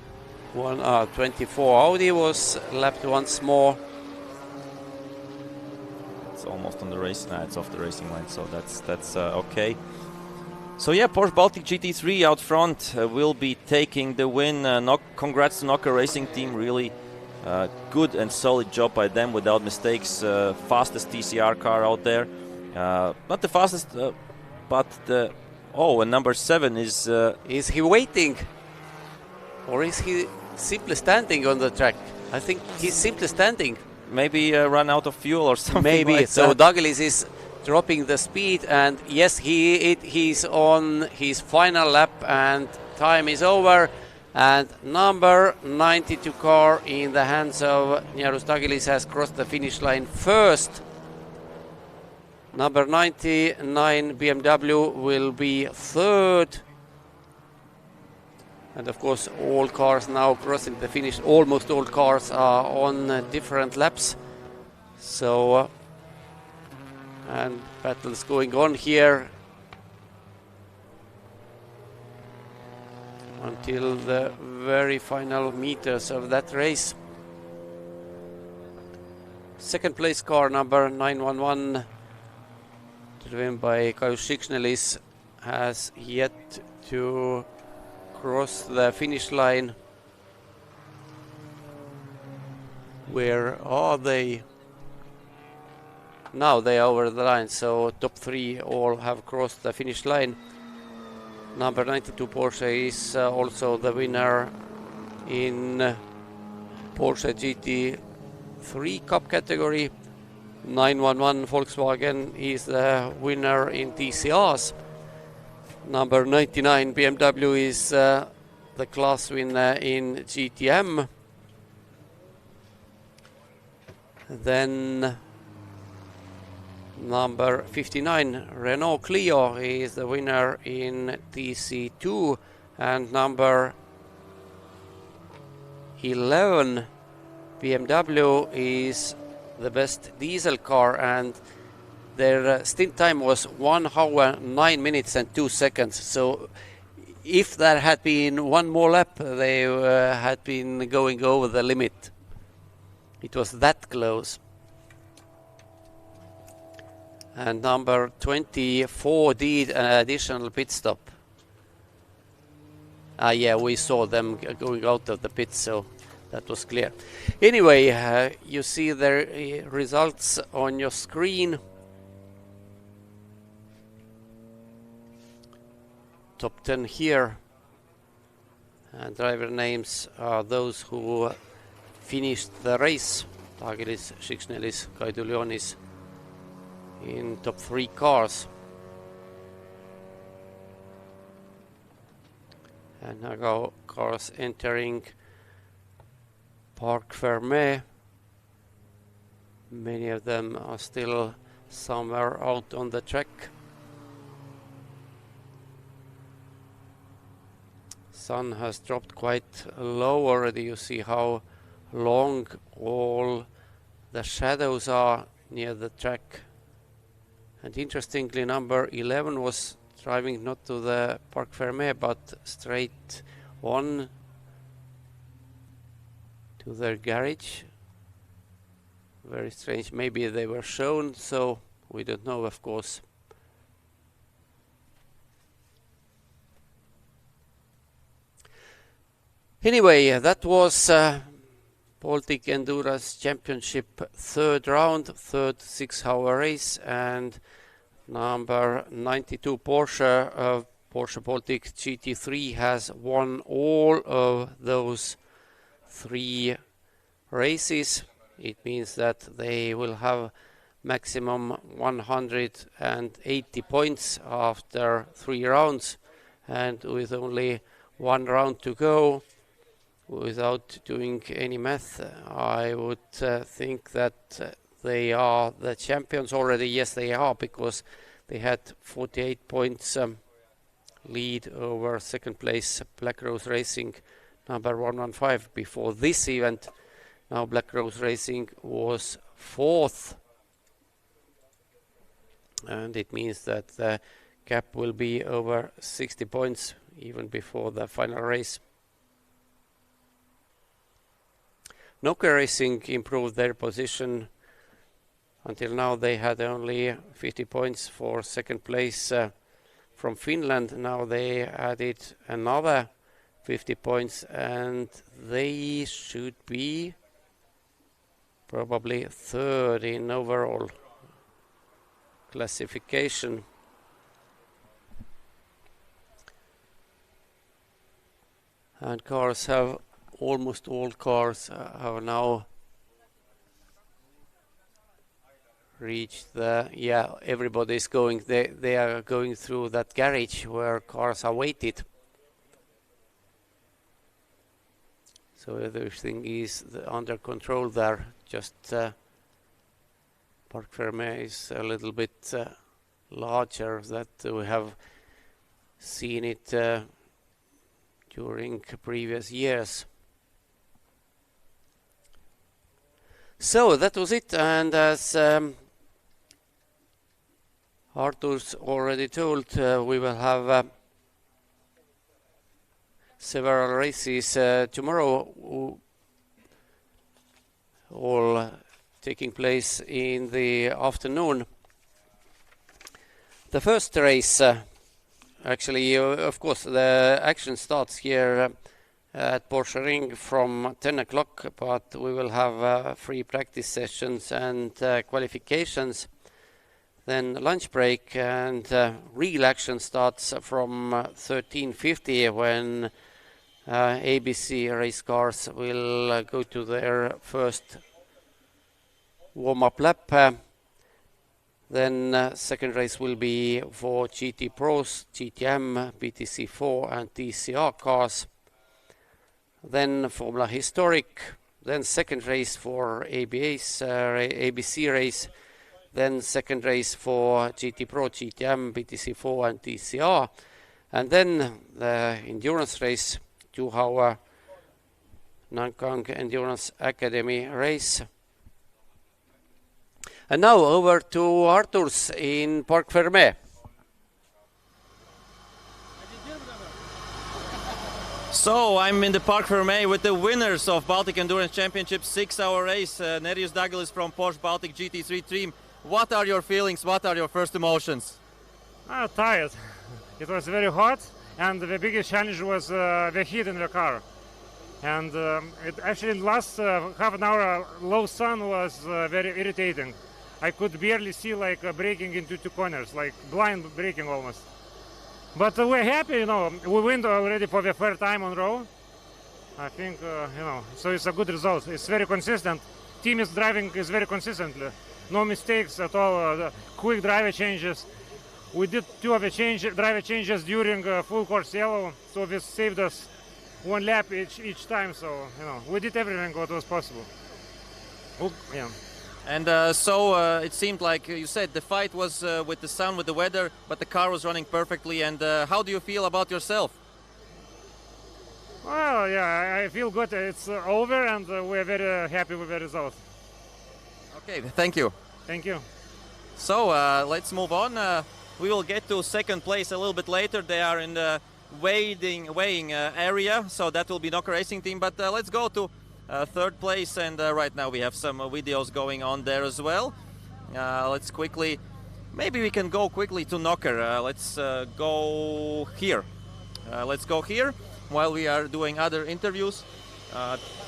24 Audi was lapped once more. It's almost on the race. It's off the racing line, so that's okay. So yeah, Porsche Baltic GT3 out front will be taking the win. Congrats to Nocker Racing Team, really good and solid job by them without mistakes. Fastest TCR car out there. Not the fastest, but the... Oh, and number 7 is... Is he waiting? Or is he simply standing on the track? I think he's simply standing. Maybe run out of fuel or something. Maybe. Like So that. Douglas is dropping the speed, and yes, he's on his final lap, and time is over. And number 92 car in the hands of Jaros Douglas has crossed the finish line first. Number 99 BMW will be third. And of course, all cars now crossing the finish. Almost all cars are on different laps. So, and battles going on here until the very final meters of that race. Second place car, number 911, driven by Kaius Šiksnelis, has yet to cross the finish line. Where are they? Now they are over the line, so top 3 all have crossed the finish line. Number 92 Porsche is also the winner in Porsche GT3 Cup category. 911 Volkswagen is the winner in TCRs. Number 99 BMW is the class winner in GTM. Then number 59 Renault Clio is the winner in TC2, and number 11 BMW is the best diesel car, and their stint time was 1 hour 9 minutes and 2 seconds. So if there had been one more lap, they had been going over the limit. It was that close. And number 24 did an additional pit stop. Yeah, we saw them going out of the pit, so that was clear. Anyway, you see the results on your screen. Top 10 here. And driver names are those who finished the race. Tagelis, Šiksnelis, Kaidulionis in top 3 cars. And now cars entering Parc Fermé. Many of them are still somewhere out on the track. Sun has dropped quite low already. You see how long all the shadows are near the track. And interestingly, number 11 was driving not to the Parc Fermé but straight on to their garage. Very strange. Maybe they were shown, so we don't know, of course. Anyway, that was Baltic Endurance Championship third round, third 6-hour race, and number 92 Porsche, Porsche Baltic GT3 has won all of those 3 races. It means that they will have maximum 180 points after 3 rounds, and with only 1 round to go, without doing any math, I would think that they are the champions already. Yes, they are, because they had 48 points lead over second place Black Rose Racing number 115 before this event. Now Black Rose Racing was 4th, and it means that the gap will be over 60 points even before the final race. Nokia Racing improved their position. Until now they had only 50 points for second place from Finland. Now they added another 50 points, and they should be probably 3rd in overall classification. And cars have, almost all cars have now reached the, everybody's going, they are going through that garage where cars are weighted. So everything is under control there. Just Parc Fermé is a little bit larger, that we have seen it during previous years. So that was it, and as Artur's already told, we will have several races tomorrow, all taking place in the afternoon. The first race, actually, of course, the action starts here at Porsche Ring from 10 o'clock, but we will have free practice sessions and qualifications then lunch break, and real action starts from 13:50 when ABC race cars will go to their first warm-up lap. Then second race will be for GT Pros, GTM, BTC4 and TCR cars. Then Formula Historic, then second race for ABC race, then second race for GT Pro, GTM, BTC4 and TCR, and then the endurance race, 2-hour Nankang Endurance Academy race. And now over to Artur's in Parc Fermé. So I'm in the Parc Fermé with the winners of Baltic Endurance Championship 6-hour race, Nerijus Douglas from Porsche Baltic GT3 team. What are your feelings? What are your first emotions? Tired. It was very hot, and the biggest challenge was the heat in the car. And it actually last half an hour low sun was very irritating. I could barely see like braking into two corners, like blind braking almost. But we're happy, you know, we win already for the third time on row. I think, you know, so it's a good result. It's very consistent. Team is driving is very consistently. No mistakes at all, quick driver changes. We did two of the driver changes during full course yellow, so this saved us one lap each time. So, you know, we did everything what was possible. Yeah. And so it seemed like you said the fight was with the sun, with the weather, but the car was running perfectly. And how do you feel about yourself? Well, yeah, I feel good. It's over, and we're very happy with the result. Okay, thank you. Thank you. So let's move on. We will get to second place a little bit later. They are in the weighing area, so that will be Nokia Racing Team. But let's go to third place, and right now we have some videos going on there as well. Let's quickly, maybe we can go quickly to Nokia. Let's go here. Let's go here while we are doing other interviews.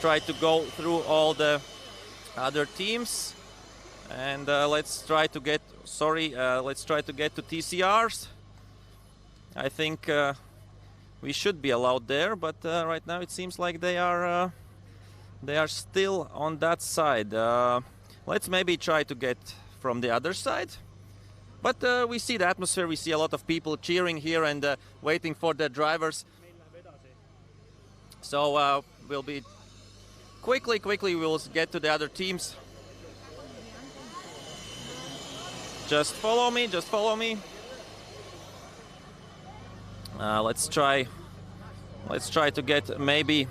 Try to go through all the other teams, and let's try to get. Let's try to get to TCRs. I think we should be allowed there, but right now it seems like they are still on that side. Let's maybe try to get from the other side. But we see the atmosphere, we see a lot of people cheering here and waiting for their drivers. So we'll be quickly we'll get to the other teams. Just follow me, let's try to get maybe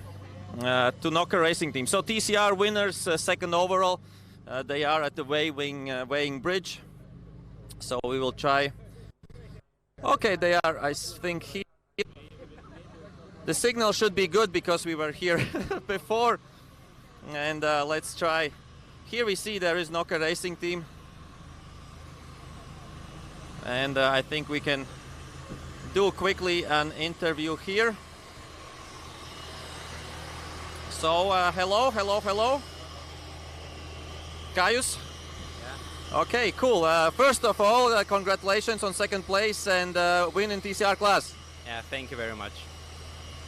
to Nokia Racing Team. So TCR winners, second overall. They are at the weighing bridge. So we will try. Okay, they are, I think, here. The signal should be good because we were here before. And let's try. Here we see there is Nokia Racing Team. And I think we can do quickly an interview here. So, hello. Caius? Yeah. Okay, cool. First of all, congratulations on second place and win in TCR class. Yeah, thank you very much.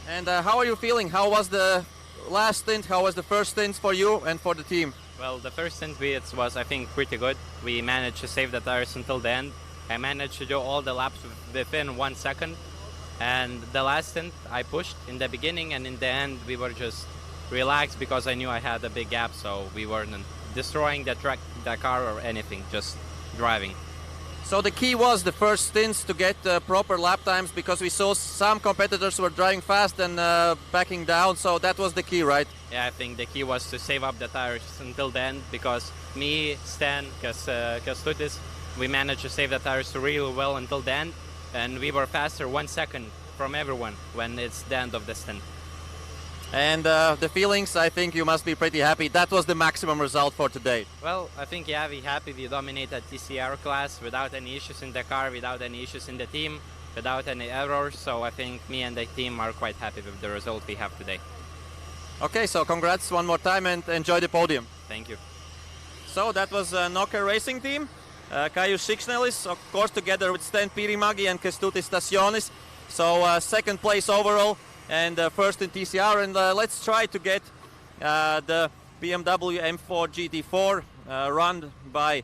And how are you feeling? How was the last stint? How was the first stint for you and for the team? Well, the first stint was, I think, pretty good. We managed to save the tires until the end. I managed to do all the laps within 1 second. And the last stint, I pushed in the beginning, and in the end, we were just relaxed because I knew I had a big gap, so we weren't destroying the car or anything, just driving. So the key was the first stints to get proper lap times, because we saw some competitors were driving fast and backing down, so that was the key, right? Yeah, I think the key was to save up the tires until the end, because me, Stan, Kęstutis, we managed to save the tires really well until the end, and we were faster 1 second from everyone when it's the end of the stint. And the feelings, I think you must be pretty happy. That was the maximum result for today. Well, I think, yeah, we're happy. We dominated TCR class without any issues in the car, without any issues in the team, without any errors. So I think me and the team are quite happy with the result we have today. Okay, so congrats one more time and enjoy the podium. Thank you. So that was Nokia Racing Team. Kaius Šiksnelis, of course, together with Sten Pirimagi and Kestutis Stasionis. So second place overall and first in TCR. And let's try to get the BMW M4 GT4 run by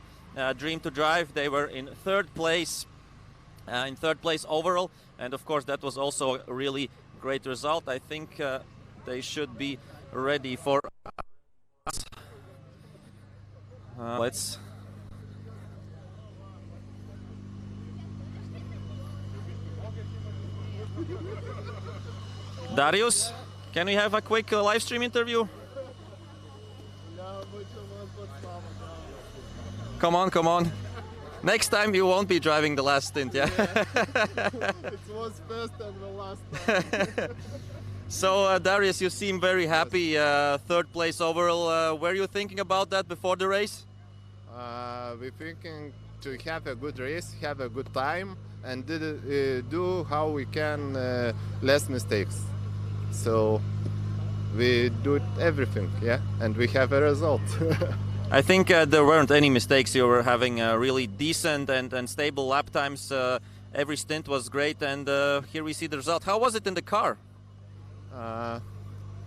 Dream to Drive. They were in third place overall, and of course that was also a really great result. I think they should be ready for us. Let's Darius, can we have a quick live stream interview? Come on. Next time you won't be driving the last stint, yeah? It was first and the last time. So Darius, you seem very happy, third place overall. Were you thinking about that before the race? We're thinking to have a good race, have a good time, and do how we can less mistakes. So we do everything, yeah, and we have a result. I think there weren't any mistakes. You were having really decent and stable lap times. Every stint was great, and here we see the result. How was it in the car?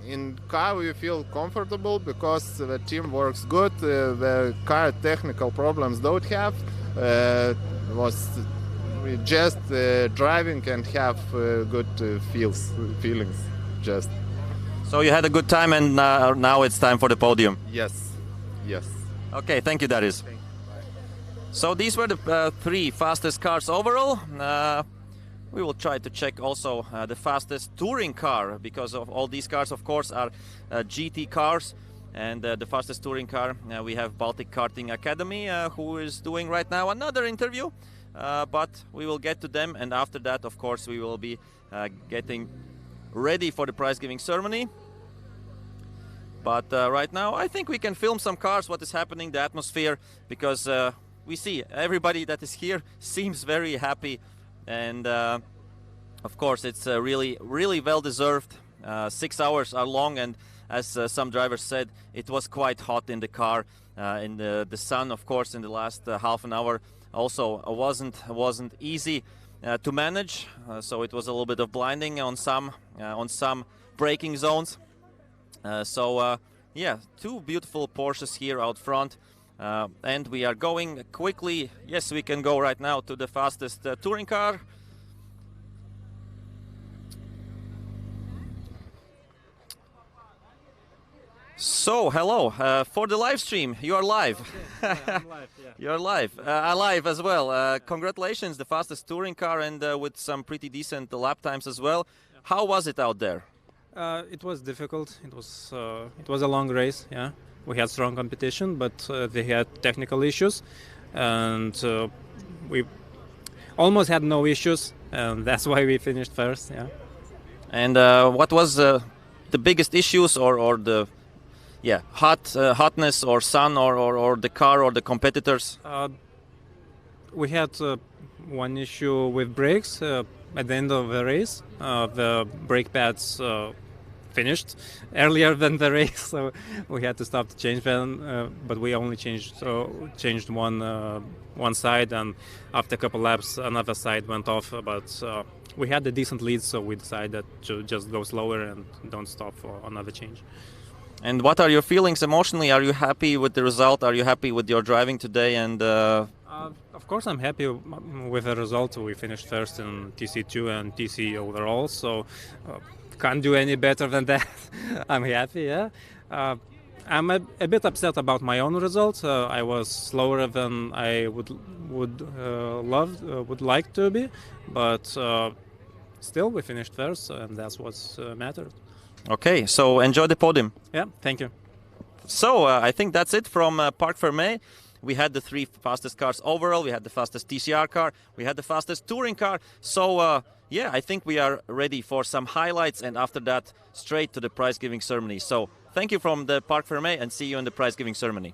In car we feel comfortable because the team works good. The car technical problems don't have. Was we just driving and have good feelings. Just. So you had a good time, and now it's time for the podium. Yes. Okay, thank you, Darius. So these were the three fastest cars overall. We will try to check also the fastest touring car, because of all these cars, of course, are GT cars. And the fastest touring car, we have Baltic Karting Academy, who is doing right now another interview. But we will get to them, and after that, of course, we will be getting ready for the prize-giving ceremony. But right now, I think we can film some cars, what is happening, the atmosphere, because we see everybody that is here seems very happy. And of course, it's really well-deserved. 6 hours are long, and as some drivers said, it was quite hot in the car. In the sun, of course, in the last half an hour also wasn't easy to manage. So it was a little bit of blinding on some braking zones. Yeah, two beautiful Porsches here out front, and we are going quickly. Yes, we can go right now to the fastest touring car. So, hello, for the live stream, you are live. Okay. Yeah, I'm live, yeah. You're live. Alive as well. Congratulations, the fastest touring car, and with some pretty decent lap times as well. Yeah. How was it out there? It was difficult. It was a long race. Yeah, we had strong competition, but they had technical issues, and we almost had no issues, and that's why we finished first. Yeah. And what was the biggest issues, or the hotness, or sun, or the car, or the competitors? We had one issue with brakes. At the end of the race, the brake pads finished earlier than the race, so we had to stop to change them. But we only changed one side, and after a couple laps, another side went off. But we had a decent lead, so we decided to just go slower and don't stop for another change. And what are your feelings emotionally? Are you happy with the result? Are you happy with your driving today? And of course, I'm happy with the result. We finished first in TC2 and TC overall, so can't do any better than that. I'm happy, yeah. I'm a bit upset about my own result. I was slower than I would like to be, but still we finished first, and that's what's mattered. Okay, so enjoy the podium. Yeah, thank you. So I think that's it from Parc Fermé. We had the three fastest cars overall. We had the fastest TCR car. We had the fastest touring car. So, yeah, I think we are ready for some highlights. And after that, straight to the prize-giving ceremony. So, thank you from the Parc Fermé, and see you in the prize-giving ceremony.